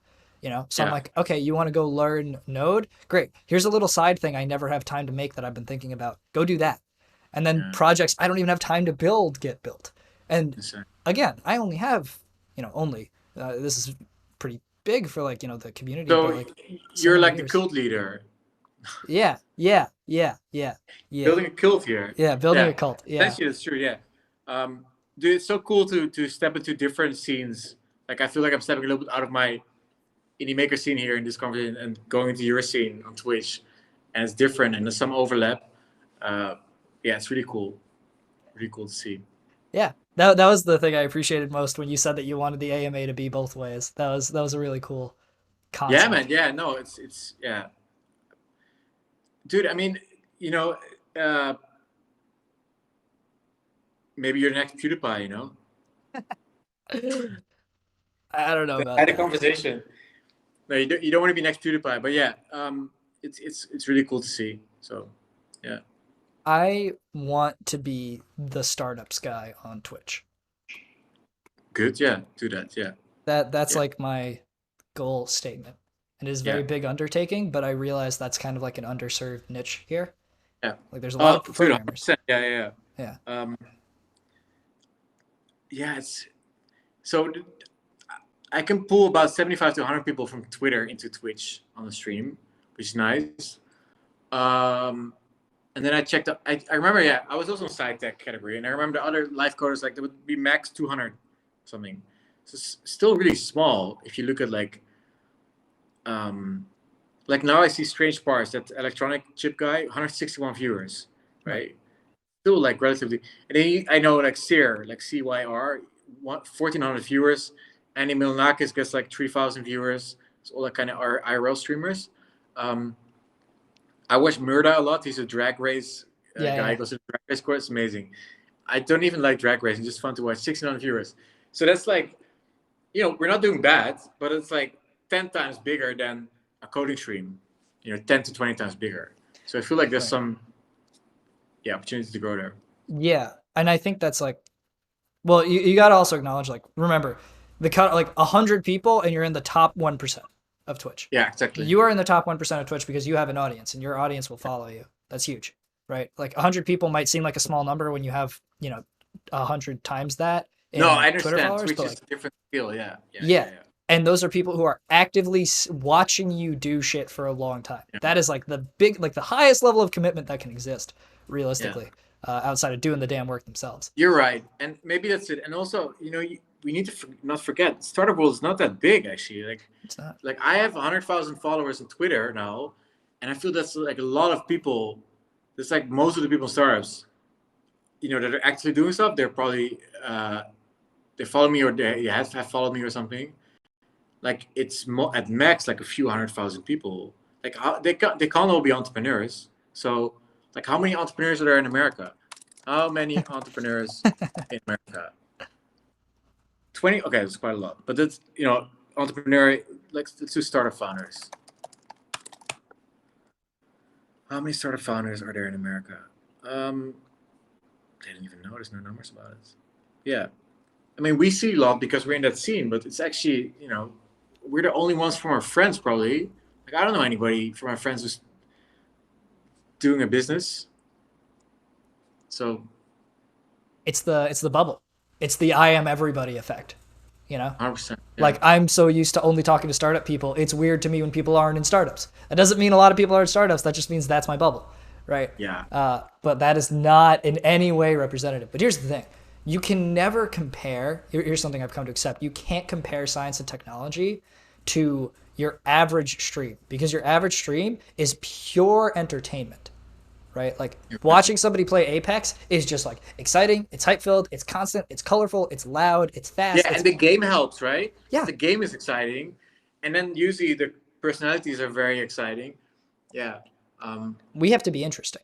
Speaker 1: So I'm
Speaker 2: yeah,
Speaker 1: like, okay, you want to go learn Node? Great. Here's a little side thing I never have time to make that I've been thinking about. Go do that. And then
Speaker 2: yeah.
Speaker 1: projects I don't even have time to build get built. And
Speaker 2: Insane.
Speaker 1: again, I only have, only, this is pretty big for like, the community, but
Speaker 2: So
Speaker 1: like so
Speaker 2: you're
Speaker 1: many
Speaker 2: like the
Speaker 1: years.
Speaker 2: cult leader,
Speaker 1: Yeah, yeah, yeah, yeah, yeah,
Speaker 2: building a cult here.
Speaker 1: yeah. Building
Speaker 2: Yeah,
Speaker 1: a cult. Yeah.
Speaker 2: essentially that's true. Yeah, dude, it's so cool to step into different scenes. Like I feel like I'm stepping a little bit out of my indie maker scene here in this conversation and going into your scene on Twitch, and it's different and there's some overlap. Uh, yeah, it's really cool to see.
Speaker 1: Yeah. That was the thing I appreciated most when you said that you wanted the AMA to be both ways. That was a really cool
Speaker 2: Yeah, man.
Speaker 1: concept.
Speaker 2: Yeah, no, it's yeah, dude. I mean, you know, uh, maybe you're the next PewDiePie.
Speaker 1: I don't know
Speaker 2: I
Speaker 1: about
Speaker 2: had a
Speaker 1: that.
Speaker 2: conversation. No, you don't want to be next PewDiePie, but yeah, it's really cool to see. So yeah,
Speaker 1: I want to be the startups guy on Twitch.
Speaker 2: good. Yeah, do that. Yeah,
Speaker 1: That's
Speaker 2: yeah,
Speaker 1: like my goal statement. It is a
Speaker 2: yeah,
Speaker 1: very big undertaking, but I realize that's kind of like an underserved niche here.
Speaker 2: yeah.
Speaker 1: Like there's a lot
Speaker 2: Oh,
Speaker 1: of
Speaker 2: dude,
Speaker 1: programmers.
Speaker 2: 100%. Yeah, yeah,
Speaker 1: Yeah.
Speaker 2: yeah. Yeah, it's so I can pull about 75 to 100 people from Twitter into Twitch on the stream, which is nice. And then I checked up. I remember, yeah, I was also in side tech category, and I remember the other life coders like there would be max 200 something. So it's still really small if you look at um, like now I see Strange Parts, that electronic chip guy, 161 viewers,
Speaker 1: Right.
Speaker 2: right? Still like relatively. And then I know like Cyr, like CYR, 1,400 viewers. Andy Milonakis gets like 3,000 viewers. It's all that kind of IRL streamers. Um, I watch Murda a lot. He's a drag race
Speaker 1: Yeah,
Speaker 2: guy. He
Speaker 1: yeah.
Speaker 2: goes to the drag race course. It's amazing. I don't even like drag racing. Just fun to watch. 1,600 viewers. So that's like, we're not doing bad, but it's like 10 times bigger than a coding stream. 10 to 20 times bigger. So I feel like there's
Speaker 1: Right.
Speaker 2: some opportunity to grow there.
Speaker 1: Yeah. And I think that's like, well, you got to also acknowledge, like, remember, The cut like 100 people and you're in the top 1% of Twitch.
Speaker 2: Yeah, exactly.
Speaker 1: You are in the top 1% of Twitch because you have an audience and your audience will follow you. That's huge, right? Like 100 people might seem like a small number when you have, 100 times that in
Speaker 2: No, I
Speaker 1: Twitter
Speaker 2: understand.
Speaker 1: followers,
Speaker 2: Twitch
Speaker 1: but
Speaker 2: is
Speaker 1: like,
Speaker 2: a different skill. Yeah, yeah, yeah,
Speaker 1: yeah.
Speaker 2: yeah.
Speaker 1: And those are people who are actively watching you do shit for a long time.
Speaker 2: Yeah.
Speaker 1: That is like the highest level of commitment that can exist
Speaker 2: Yeah.
Speaker 1: realistically, outside of doing the damn work themselves.
Speaker 2: You're right, and maybe that's it. And also, we need to not forget, startup world is not that big actually.
Speaker 1: It's not.
Speaker 2: Like I have 100,000 followers on Twitter now, and I feel that's like a lot of people. That's like most of the people in startups, that are actually doing stuff. They're probably they follow me or they have followed me or something. Like it's at max like a few 100,000 people. Like they can't all be entrepreneurs. So like how many entrepreneurs are there in America? How many entrepreneurs in America? 20. Okay, that's quite a lot. But that's entrepreneur. Let's do startup founders. How many startup founders are there in America? I didn't even know. There's no numbers about it. Yeah, I mean we see a lot because we're in that scene, but it's actually we're the only ones from our friends probably. Like I don't know anybody from our friends who's doing a business. So
Speaker 1: It's the bubble. It's the I am everybody effect.
Speaker 2: 100%. Yeah.
Speaker 1: Like I'm so used to only talking to startup people. It's weird to me when people aren't in startups. That doesn't mean a lot of people are in startups. That just means that's my bubble, right?
Speaker 2: Yeah.
Speaker 1: But that is not in any way representative. But here's the thing. You can never compare. Here's something I've come to accept. You can't compare science and technology to your average stream because your average stream is pure entertainment, right? Like watching somebody play Apex is just like exciting. It's hype filled. It's constant. It's colorful. It's loud. It's fast.
Speaker 2: Yeah, and the game helps, right?
Speaker 1: Yeah.
Speaker 2: The game is exciting, and then usually the personalities are very exciting. Yeah.
Speaker 1: We have to be interesting.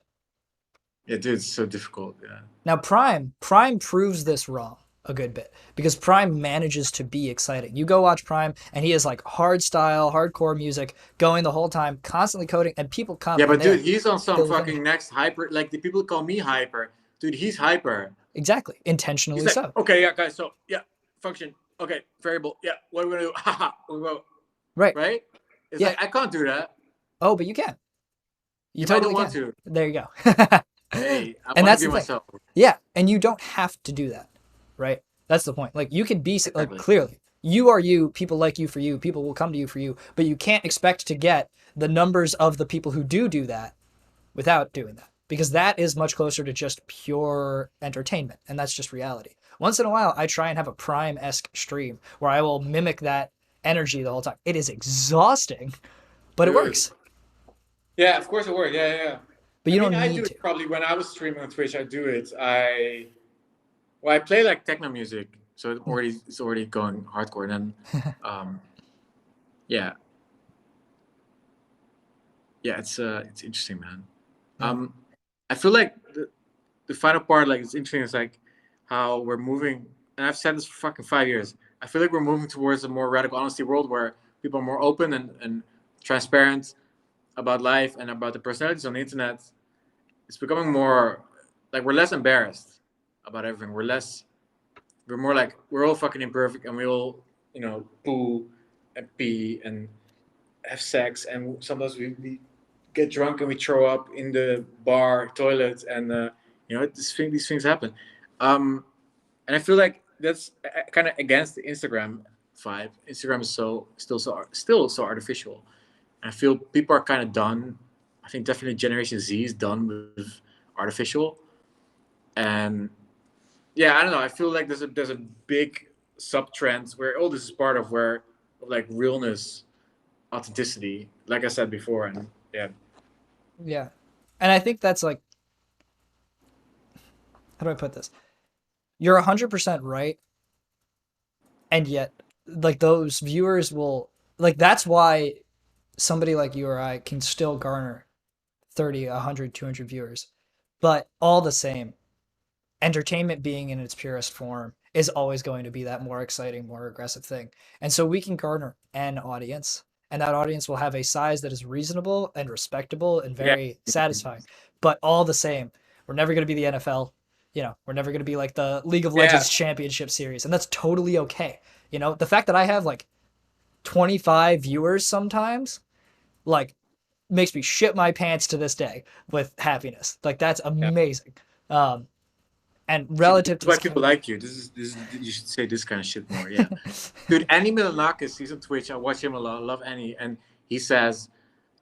Speaker 2: Yeah, dude, it's so difficult. Yeah.
Speaker 1: Now Prime proves this wrong a good bit because Prime manages to be exciting. You go watch Prime and he is like hard style, hardcore music going the whole time, constantly coding, and people come.
Speaker 2: Yeah, but
Speaker 1: dude,
Speaker 2: he's on some fucking next hyper. Like the people call me hyper. Dude, he's hyper.
Speaker 1: Exactly, intentionally
Speaker 2: He's like,
Speaker 1: so.
Speaker 2: okay, yeah, guys. So yeah, function. Okay, variable. Yeah, what are we gonna do? Haha.
Speaker 1: Right.
Speaker 2: Right. It's
Speaker 1: Yeah.
Speaker 2: like I can't do that.
Speaker 1: Oh, but you can. You
Speaker 2: If
Speaker 1: totally
Speaker 2: I don't
Speaker 1: can.
Speaker 2: want to.
Speaker 1: There you go.
Speaker 2: Hey, I
Speaker 1: And
Speaker 2: want
Speaker 1: that's
Speaker 2: to
Speaker 1: the
Speaker 2: be
Speaker 1: thing.
Speaker 2: myself.
Speaker 1: Yeah, and you don't have to do that, right? That's the point. Like you could be like
Speaker 2: Exactly.
Speaker 1: clearly you are you. People like you for you. People will come to you for you. But you can't expect to get the numbers of the people who do that without doing that because that is much closer to just pure entertainment, and that's just reality. Once in a while, I try and have a Prime-esque stream where I will mimic that energy the whole time. It is exhausting, but it
Speaker 2: Dude.
Speaker 1: works.
Speaker 2: Yeah, of course it works. Yeah, yeah.
Speaker 1: But you don't
Speaker 2: I
Speaker 1: need
Speaker 2: do
Speaker 1: to.
Speaker 2: it probably when I was streaming on Twitch. I do it. I play like techno music, so it's already going hardcore. And then, yeah, it's interesting, man. I feel like the final part, like it's interesting. Is like how we're moving, and I've said this for fucking 5 years. I feel like we're moving towards a more radical honesty world where people are more open and transparent about life and about the personalities on the internet. It's becoming more like we're less embarrassed about everything. We're more like we're all fucking imperfect and we all, poo and pee and have sex and sometimes we get drunk and we throw up in the bar toilet and these things happen. And I feel like that's kind of against the Instagram vibe. Instagram is still so artificial. And I feel people are kind of done. I think definitely Generation Z is done with artificial. And yeah, I don't know. I feel like there's a big sub trend where this is part of like realness, authenticity, like I said before, and yeah.
Speaker 1: Yeah. And I think that's like, how do I put this? You're 100% right. And yet, like, those viewers will, like, that's why somebody like you or I can still garner 30, 100, 200 viewers. But all the same, entertainment being in its purest form is always going to be that more exciting, more aggressive thing. And so we can garner an audience, and that audience will have a size that is reasonable and respectable and very satisfying. But all the same, we're never going to be the NFL. We're never going to be like the League of Legends Championship Series, and that's totally okay. You know, the fact that I have like 25 viewers sometimes, like, makes me shit my pants to this day with happiness. Like, that's
Speaker 2: Yeah.
Speaker 1: amazing. Um, and
Speaker 2: See, this
Speaker 1: relative
Speaker 2: is
Speaker 1: to
Speaker 2: why
Speaker 1: this
Speaker 2: people
Speaker 1: kind
Speaker 2: like you. This is you should say this kind of shit more. Yeah. Dude, Annie Milanakis, he's on Twitch. I watch him a lot. I love Annie. And he says,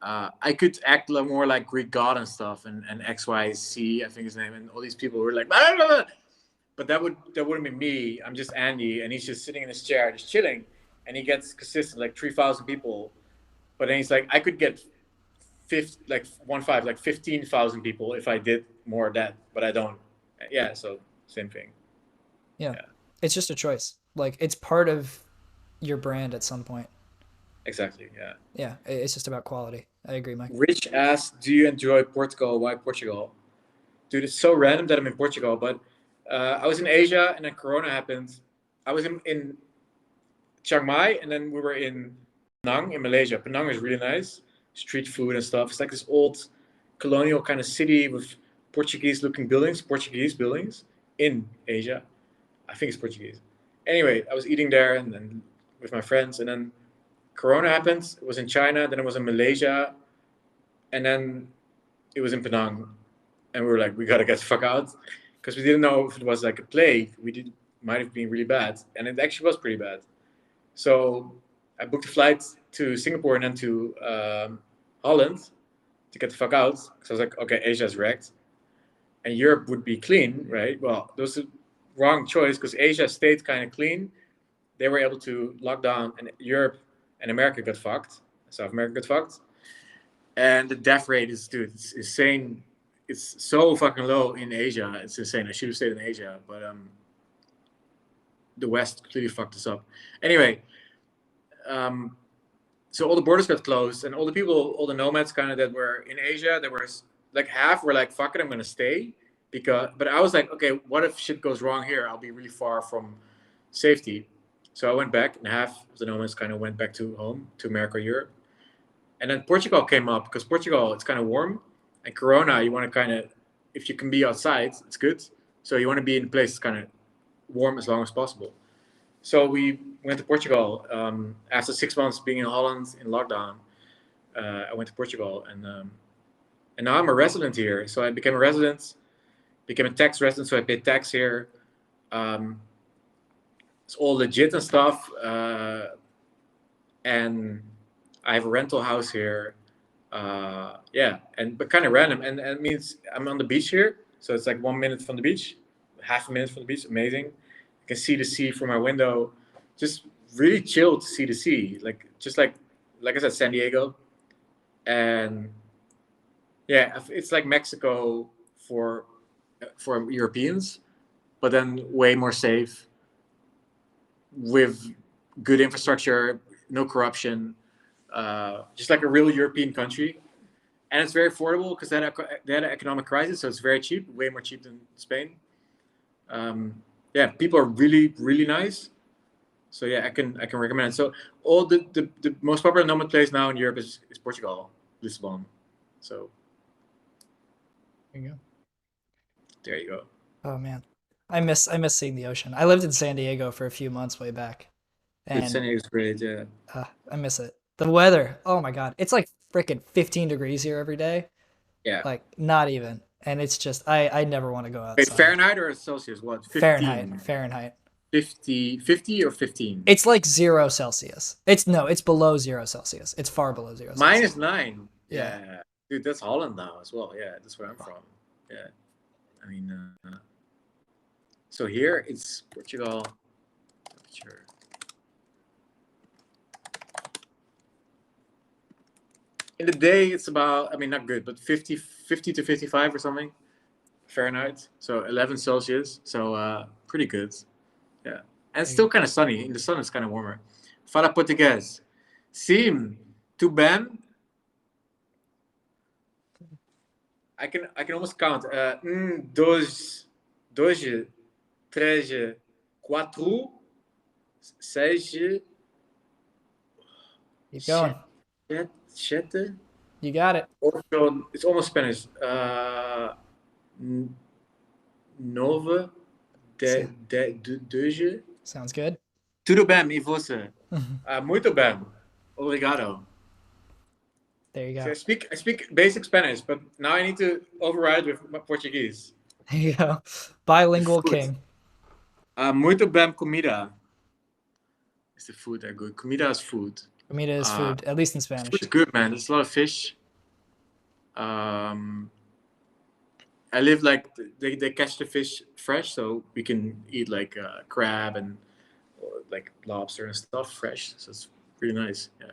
Speaker 2: I could act more like Greek god and stuff, and XYZ, I think his name, and all these people were like, blah, blah, blah. But that wouldn't be me. I'm just Andy, and he's just sitting in his chair, just chilling, and he gets consistent like 3,000 people. But then he's like, I could get 15,000 people if I did more of that, but I don't. Yeah, so same thing.
Speaker 1: yeah,
Speaker 2: Yeah,
Speaker 1: it's just a choice. Like, it's part of your brand at some point.
Speaker 2: exactly. Yeah.
Speaker 1: Yeah, it's just about quality. I agree, Mike.
Speaker 2: Rich asks, "Do you enjoy Portugal? Why Portugal?" Dude, it's so random that I'm in Portugal, but I was in Asia and then Corona happened. I was in Chiang Mai and then we were in Penang in Malaysia. Penang is really nice, street food and stuff. It's like this old colonial kind of city with Portuguese-looking buildings, Portuguese buildings in Asia. I think it's Portuguese. Anyway, I was eating there and then with my friends, and then Corona happened. It was in China, then it was in Malaysia, and then it was in Penang, and we were like, we gotta get the fuck out, because we didn't know if it was like a plague. We did might have been really bad, and it actually was pretty bad. So I booked a flight to Singapore and then to Holland to get the fuck out. Because I was like, okay, Asia's wrecked, and Europe would be clean, right? Well, that was the wrong choice because Asia stayed kind of clean. They were able to lock down, and Europe and America got fucked. South America got fucked, and the death rate is, dude, it's insane. It's so fucking low in Asia. It's insane. I should have stayed in Asia, but the West completely fucked us up. Anyway, um, so all the borders got closed, and all the people, all the nomads, kind of that were in Asia, there was like half were like, "Fuck it, I'm gonna stay," because. But I was like, okay, what if shit goes wrong here? I'll be really far from safety. So I went back, and half of the nomads kind of went back to home, to America, Europe, and then Portugal came up because Portugal it's kind of warm, and Corona you want to kind of, if you can be outside, it's good. So you want to be in a place that's kind of warm as long as possible. So we went to Portugal after 6 months being in Holland in lockdown. I went to Portugal, and now I'm a resident here. So I became a resident, became a tax resident. So I pay tax here. Um, it's all legit and stuff. And I have a rental house here. Yeah, but kind of random. And it means I'm on the beach here. So it's like 1 minute from the beach, half a minute from the beach. Amazing. I can see the sea from my window. Just really chill to see the sea. Like I said, San Diego. And yeah, it's like Mexico for Europeans, but then way more safe with good infrastructure, no corruption, just like a real European country. And it's very affordable because they had an economic crisis, so it's very cheap, way more cheap than Spain. Yeah, people are really, really nice. So yeah, I can recommend it. So all the most popular nomad place now in Europe is Portugal, Lisbon. So
Speaker 1: There you go.
Speaker 2: there you go.
Speaker 1: Oh man, I miss seeing the ocean. I lived in San Diego for a few months way back,
Speaker 2: Dude,
Speaker 1: and
Speaker 2: San Diego's great. Yeah,
Speaker 1: I miss it. The weather, oh my god, it's like freaking 15 degrees here every day.
Speaker 2: yeah.
Speaker 1: Like, not even, and it's just I never want to go
Speaker 2: Wait,
Speaker 1: outside.
Speaker 2: Fahrenheit or Celsius? What?
Speaker 1: Fahrenheit,
Speaker 2: 15?
Speaker 1: Fahrenheit.
Speaker 2: 50 or 15?
Speaker 1: It's like 0 Celsius. It's no, it's below 0 Celsius. It's far below 0 Celsius.
Speaker 2: -9.
Speaker 1: Yeah.
Speaker 2: Yeah, dude, that's Holland now as well. Yeah, that's where I'm from. Yeah, I mean, so here it's Portugal. Sure. In the day, it's about, I mean, not good, but 50 to 55 or something Fahrenheit. So 11 Celsius. So pretty good. Yeah. And it's still kind of sunny. In the sun, it's kind of warmer. Fala português. Sim, tu bem? I can almost count. Dois, três, quatro, seis,
Speaker 1: Keep going.
Speaker 2: sete.
Speaker 1: You got it.
Speaker 2: Also, it's almost Spanish. Nove, dois,
Speaker 1: Sounds good.
Speaker 2: Tudo bem, e você? Muito bem. Obrigado.
Speaker 1: There you
Speaker 2: See,
Speaker 1: go.
Speaker 2: I speak basic Spanish, but now I need to override with my Portuguese.
Speaker 1: There you go.
Speaker 2: The
Speaker 1: Bilingual
Speaker 2: food.
Speaker 1: king.
Speaker 2: Muito bem comida. Is the food that good? Comida is food.
Speaker 1: Comida is food, at least in
Speaker 2: Food
Speaker 1: Spanish.
Speaker 2: is good, man. There's a lot of fish. Um, I live like they catch the fish fresh, so we can eat like crab and or like lobster and stuff fresh. So it's really nice. Yeah.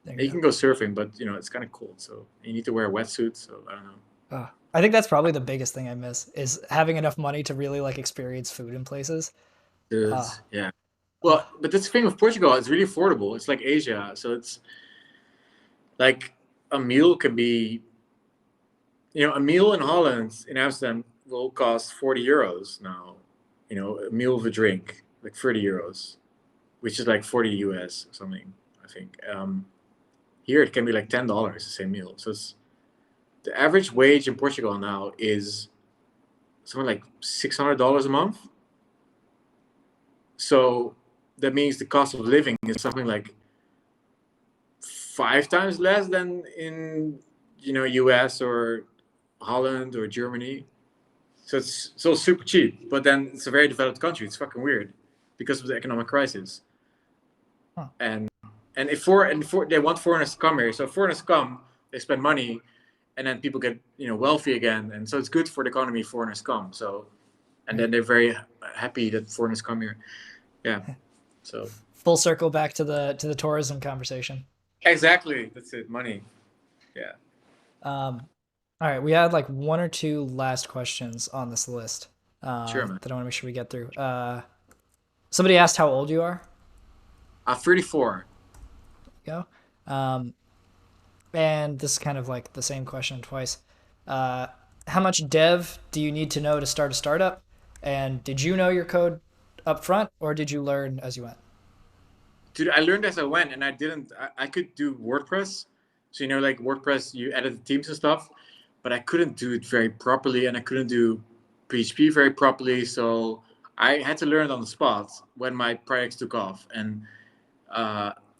Speaker 1: There
Speaker 2: And
Speaker 1: you
Speaker 2: you can go surfing, but you know it's kind of cold, so you need to wear a wetsuit. So I don't know.
Speaker 1: go. I think that's probably the biggest thing I miss is having enough money to really like experience food in places.
Speaker 2: Dude,
Speaker 1: Ah,
Speaker 2: yeah.
Speaker 1: ah,
Speaker 2: Well, but that's the thing with Portugal. It's really affordable. It's like Asia, so it's like a meal can be, you know, a meal in Holland in Amsterdam will cost 40 euros now. You know, a meal with a drink like 30 euros, which is like 40 US or something. I think here it can be like $10 the same meal. So it's the average wage in Portugal now is something like $600 a month. So that means the cost of living is something like 5 times less than in US or Holland or Germany. So it's so super cheap, but then it's a very developed country. It's fucking weird because of the economic crisis.
Speaker 1: huh.
Speaker 2: And if they want foreigners to come here, so foreigners come, they spend money, and then people get wealthy again, and so it's good for the economy. Foreigners come, so and then they're very happy that foreigners come here. Yeah, so
Speaker 1: Full circle back to the tourism conversation.
Speaker 2: exactly, that's it. Money. Yeah.
Speaker 1: All right, we had like one or two last questions on this list
Speaker 2: Sure, man.
Speaker 1: that I want to make sure we get through. Somebody asked how old you are.
Speaker 2: 34.
Speaker 1: Go. Um, and this is kind of like the same question twice. How much dev do you need to know to start a startup? And did you know your code up front, or did you learn as you went?
Speaker 2: Dude, I learned as I went, and I didn't. I could do WordPress, so like WordPress, you edit the themes and stuff, but I couldn't do it very properly, and I couldn't do PHP very properly. So I had to learn it on the spot when my projects took off. And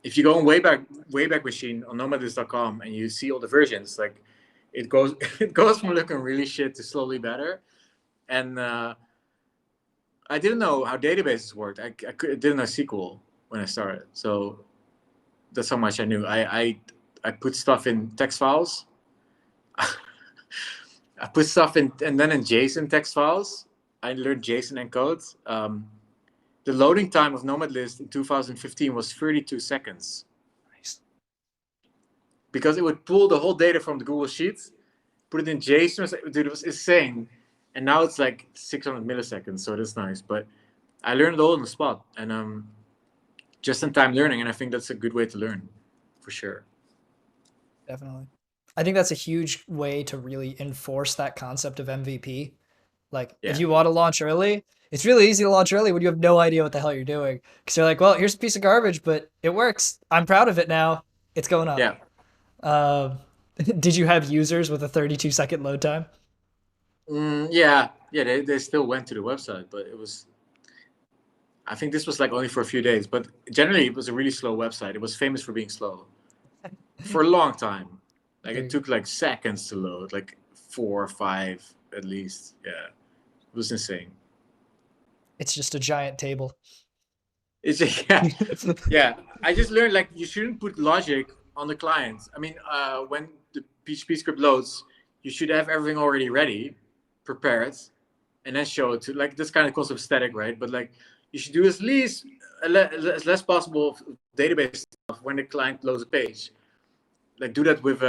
Speaker 2: if you go on Wayback Machine on nomadlist.com and you see all the versions, like it goes it goes from looking really shit to slowly better. And I didn't know how databases worked. Didn't know SQL when I started. So that's how much I knew. I put stuff in text files. I put stuff in, and then in JSON text files. I learned JSON encode. The loading time of Nomad List in 2015 was 32 seconds.
Speaker 1: Nice.
Speaker 2: Because it would pull the whole data from the Google Sheets, put it in JSON. Dude, it was insane. And now it's like 600 milliseconds, so that's nice. But I learned it all on the spot, and just in time learning, and I think that's a good way to learn, for sure.
Speaker 1: Definitely. I think that's a huge way to really enforce that concept of MVP. Like,
Speaker 2: Yeah.
Speaker 1: if you want to launch early, it's really easy to launch early when you have no idea what the hell you're doing. Because you're like, well, here's a piece of garbage, but it works. I'm proud of it now. It's going up.
Speaker 2: Yeah.
Speaker 1: Did you have users with a 32-second load time?
Speaker 2: Yeah. They still went to the website, but it was. I think this was like only for a few days, but generally it was a really slow website. It was famous for being slow for a long time. Like it took like seconds to load, like 4 or 5 at least. Yeah, it was insane.
Speaker 1: It's just a giant table.
Speaker 2: It's yeah. I just learned like you shouldn't put logic on the client. I mean, when the PHP script loads, you should have everything already ready, prepared, and then show it to like this kind of concept of static, right? But like you should do as least as less possible database stuff when the client loads a page. Like do that with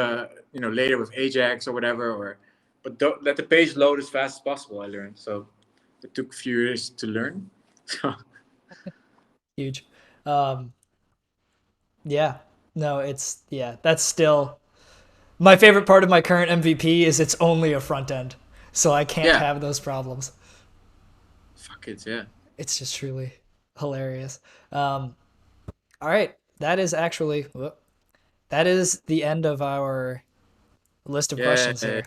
Speaker 2: later with Ajax or whatever, but don't let the page load as fast as possible. I learned, so it took a few years to learn. So
Speaker 1: Huge. Yeah. No, that's still my favorite part of my current MVP is it's only a front end. So I can't have those problems.
Speaker 2: Fuck it, yeah.
Speaker 1: It's just truly hilarious. All right. That is the end of our list of questions here.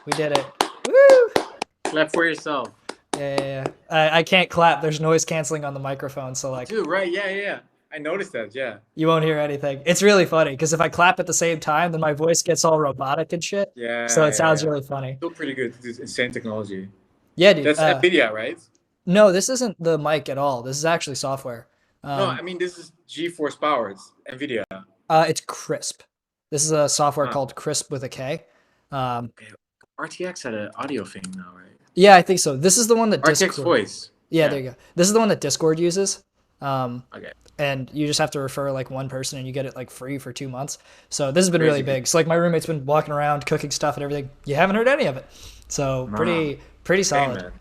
Speaker 1: We did it. Woo!
Speaker 2: Clap for yourself.
Speaker 1: Yeah, yeah, yeah. I can't clap. There's noise canceling on the microphone, so like
Speaker 2: Dude, right? Yeah, yeah, yeah. I noticed that. Yeah,
Speaker 1: you won't hear anything. It's really funny because if I clap at the same time, then my voice gets all robotic and shit. So
Speaker 2: yeah,
Speaker 1: it
Speaker 2: yeah,
Speaker 1: sounds
Speaker 2: yeah.
Speaker 1: really funny.
Speaker 2: Still pretty good. This insane technology.
Speaker 1: Yeah, dude.
Speaker 2: That's Nvidia, right?
Speaker 1: No, this isn't the mic at all. This is actually software.
Speaker 2: No,
Speaker 1: Um,
Speaker 2: I mean this is GeForce Power. It's Nvidia.
Speaker 1: it's Crisp. This is a software
Speaker 2: Ah,
Speaker 1: called Crisp with a K. Um,
Speaker 2: okay. RTX had an audio thing now, right?
Speaker 1: yeah, I think so. This is the one that
Speaker 2: RTX
Speaker 1: Discord.
Speaker 2: voice.
Speaker 1: Yeah,
Speaker 2: Yeah.
Speaker 1: there you go. This is the one that Discord uses. Um,
Speaker 2: Okay.
Speaker 1: and you just have to refer like one person and you get it like free for 2 months. So this has been really
Speaker 2: Crazy.
Speaker 1: big. So like my roommate's been walking around cooking stuff and everything. You haven't heard any of it. So
Speaker 2: Nah.
Speaker 1: pretty
Speaker 2: Hey,
Speaker 1: solid.
Speaker 2: man.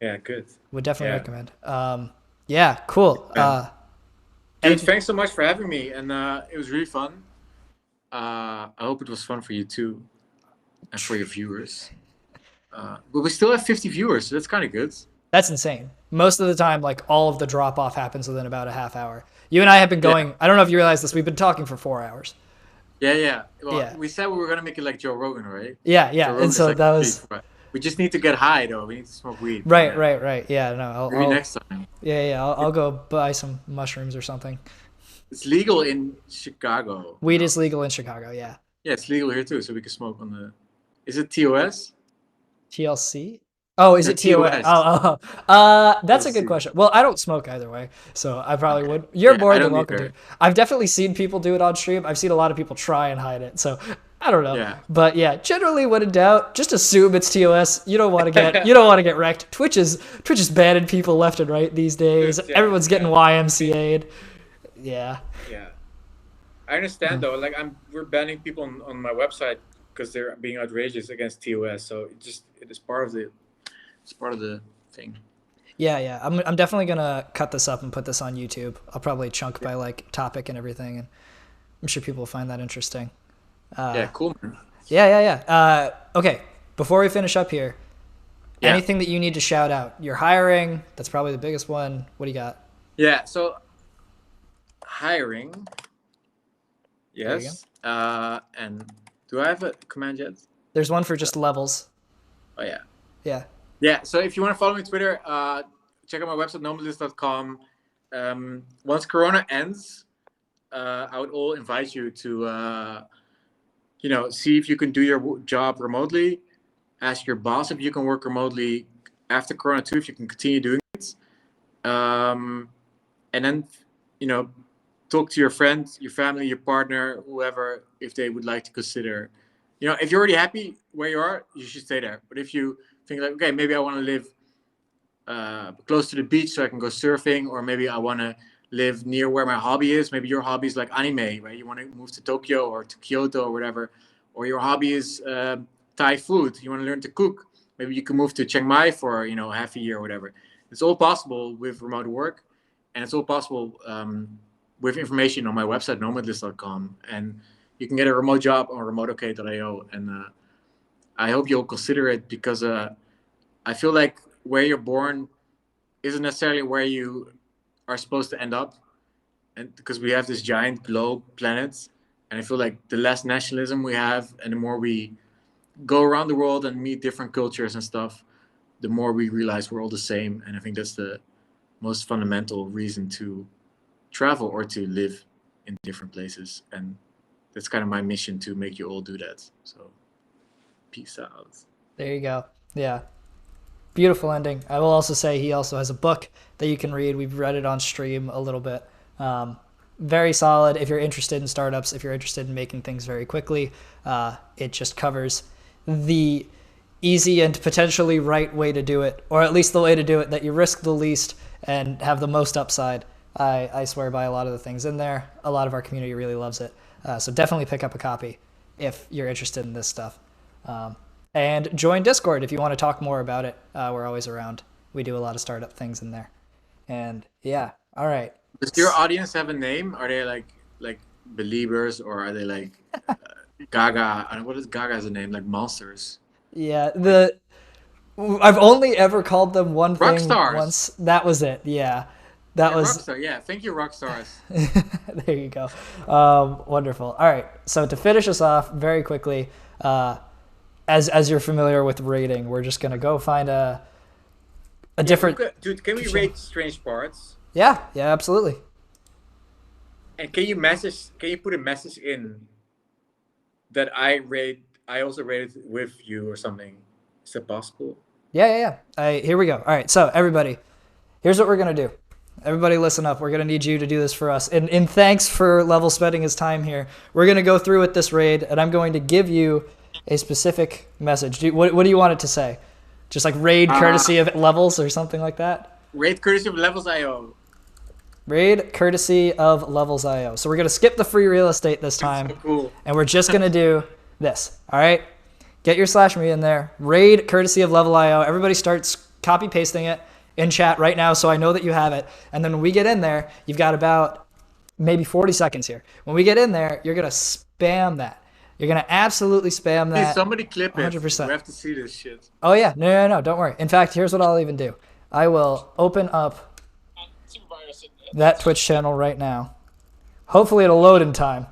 Speaker 2: Yeah, good.
Speaker 1: Would definitely
Speaker 2: Yeah.
Speaker 1: recommend. Yeah, cool.
Speaker 2: Man. Dude,
Speaker 1: Any,
Speaker 2: thanks so much for having me, and it was really fun. I hope it was fun for you too, and for your viewers. But we still have 50 viewers, so that's kind of good.
Speaker 1: that's insane. Most of the time, like all of the drop off happens within about a half hour. You and I have been
Speaker 2: Yeah,
Speaker 1: going, I don't know if you realize this, we've been talking for 4 hours.
Speaker 2: yeah, yeah. Well,
Speaker 1: Yeah.
Speaker 2: we said we were gonna make it like Joe Rogan, right?
Speaker 1: Yeah,
Speaker 2: Joe
Speaker 1: yeah.
Speaker 2: Rogan
Speaker 1: And
Speaker 2: is
Speaker 1: so
Speaker 2: like
Speaker 1: that
Speaker 2: 50,
Speaker 1: was
Speaker 2: but we just need to get high though. We need to smoke weed.
Speaker 1: right,
Speaker 2: Yeah.
Speaker 1: right, right. Yeah, no,
Speaker 2: Maybe next time.
Speaker 1: I'll go buy some mushrooms or something.
Speaker 2: It's legal in Chicago.
Speaker 1: Weed is legal in Chicago. Yeah.
Speaker 2: Yeah, it's legal here too, so we can smoke on the. Is it TOS?
Speaker 1: TLC? Oh, is
Speaker 2: No,
Speaker 1: it TOS?
Speaker 2: TOS.
Speaker 1: That's a good
Speaker 2: TOC.
Speaker 1: question. Well, I don't smoke either way, so I probably
Speaker 2: Okay.
Speaker 1: would. You're
Speaker 2: Yeah,
Speaker 1: more
Speaker 2: I
Speaker 1: than
Speaker 2: don't
Speaker 1: welcome
Speaker 2: either.
Speaker 1: to. I've definitely seen people do it on stream. I've seen a lot of people try and hide it, so I don't know.
Speaker 2: Yeah.
Speaker 1: But yeah, generally, when in doubt, just assume it's TOS. You don't want to get wrecked. Twitch is banning people left and right these days.
Speaker 2: Yeah,
Speaker 1: Everyone's getting
Speaker 2: yeah.
Speaker 1: YMCA'd. Yeah.
Speaker 2: Yeah. I understand though. Like we're banning people on my website because they're being outrageous against TOS. So it is part of the it's part of the thing.
Speaker 1: Yeah, yeah. I'm definitely gonna cut this up and put this on YouTube. I'll probably chunk by like topic and everything, and I'm sure people will find that interesting.
Speaker 2: Yeah, cool, man.
Speaker 1: Yeah. Okay, before we finish up here,
Speaker 2: Yeah.
Speaker 1: anything that you need to shout out? You're hiring. That's probably the biggest one. What do you got?
Speaker 2: Yeah. So hiring.
Speaker 1: There you go.
Speaker 2: Yes. And do I have a command yet?
Speaker 1: There's one for just levels.
Speaker 2: Oh yeah.
Speaker 1: Yeah.
Speaker 2: Yeah. So if you want to follow me on Twitter, check out my website nomadlist.com. Once Corona ends, I would all invite you to see if you can do your job remotely. Ask your boss if you can work remotely after Corona too, if you can continue doing it. And then, talk to your friends, your family, your partner, whoever, if they would like to consider. If you're already happy where you are, you should stay there. But if you think like, okay, maybe I want to live close to the beach so I can go surfing, or maybe I want to live near where my hobby is. Maybe your hobby is like anime, right? You want to move to Tokyo or to Kyoto or whatever. Or your hobby is Thai food. You want to learn to cook. Maybe you can move to Chiang Mai for half a year or whatever. It's all possible with remote work, and it's all possible with information on my website nomadlist.com. And you can get a remote job on remoteok.io. And I hope you'll consider it, because I feel like where you're born isn't necessarily where you are supposed to end up, and because we have this giant globe planet, and I feel like the less nationalism we have and the more we go around the world and meet different cultures and stuff, the more we realize we're all the same. And I think that's the most fundamental reason to travel or to live in different places. And that's kind of my mission, to make you all do that. So peace out.
Speaker 1: There you go. Yeah. Beautiful ending. I will also say he also has a book that you can read. We've read it on stream a little bit. Very solid if you're interested in startups, if you're interested in making things very quickly. It just covers the easy and potentially right way to do it, or at least the way to do it that you risk the least and have the most upside. I swear by a lot of the things in there. A lot of our community really loves it. So definitely pick up a copy if you're interested in this stuff. And join Discord if you want to talk more about it. We're always around. We do a lot of startup things in there. And yeah, all right.
Speaker 2: Does your audience have a name? Are they like believers, or are they like Gaga? What is Gaga as a name? Like monsters?
Speaker 1: Yeah, I've only ever called them one thing
Speaker 2: Rockstars.
Speaker 1: once. That was it. Yeah, that was.
Speaker 2: Rockstar. Yeah, thank you, Rockstars.
Speaker 1: There you go. Wonderful. All right. So to finish us off very quickly, as you're familiar with rating, we're just gonna go find a a different.
Speaker 2: Dude, can we rate strange parts?
Speaker 1: Yeah, yeah, absolutely.
Speaker 2: And can you put a message in that I also rated with you or something? Is that possible?
Speaker 1: Yeah. Here we go. All right, so everybody, here's what we're gonna do. Everybody listen up. We're gonna need you to do this for us. And in thanks for Level spending his time here. We're gonna go through with this raid, and I'm going to give you a specific message. What do you want it to say? Just like raid courtesy of Levels or something like that?
Speaker 2: Raid courtesy of Levels.io.
Speaker 1: Raid courtesy of Levels.io. So we're gonna skip the free real estate this time.
Speaker 2: So cool.
Speaker 1: And we're just gonna do this. All right? Get your /me in there. Raid courtesy of Level.io. Everybody starts copy pasting it in chat right now so I know that you have it. And then when we get in there, you've got about maybe 40 seconds here. When we get in there, you're gonna spam that. You're gonna absolutely spam that.
Speaker 2: Please, somebody clip
Speaker 1: 100%.
Speaker 2: it. We have to see this shit.
Speaker 1: Oh yeah, no, don't worry. In fact, here's what I'll even do. I will open up that Twitch channel right now. Hopefully it'll load in time,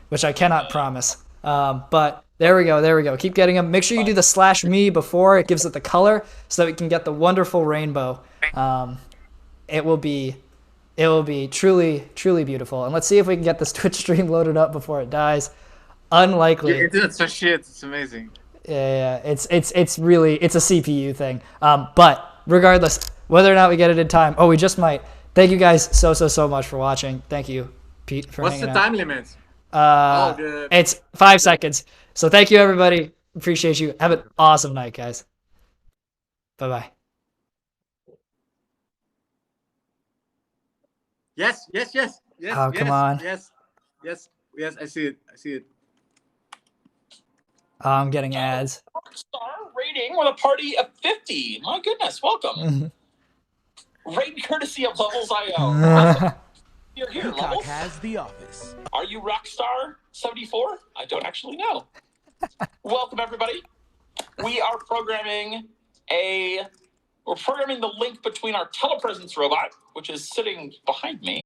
Speaker 1: which I cannot promise. But there we go. Keep getting them. Make sure you do the /me before it gives it the color so that we can get the wonderful rainbow. It will be truly, truly beautiful. And let's see if we can get this Twitch stream loaded up before it dies. Unlikely.
Speaker 2: Your internet's so shit. It's amazing.
Speaker 1: Yeah. It's really a CPU thing. But regardless, whether or not we get it in time, we just might. Thank you guys so much for watching. Thank you, Pete, for
Speaker 2: What's
Speaker 1: hanging
Speaker 2: the
Speaker 1: out.
Speaker 2: time limit?
Speaker 1: It's 5 seconds. So thank you, everybody. Appreciate you. Have an awesome night, guys. Bye-bye.
Speaker 2: Yes.
Speaker 1: Oh, come on.
Speaker 2: Yes. I see it.
Speaker 1: Oh, I'm getting ads.
Speaker 3: Star rating with a party of 50. My goodness, welcome. Raid courtesy of Levels.io. You're here, Levels.
Speaker 4: has the office.
Speaker 3: Are you Rockstar 74? I don't actually know. Welcome, everybody. We're programming the link between our telepresence robot, which is sitting behind me,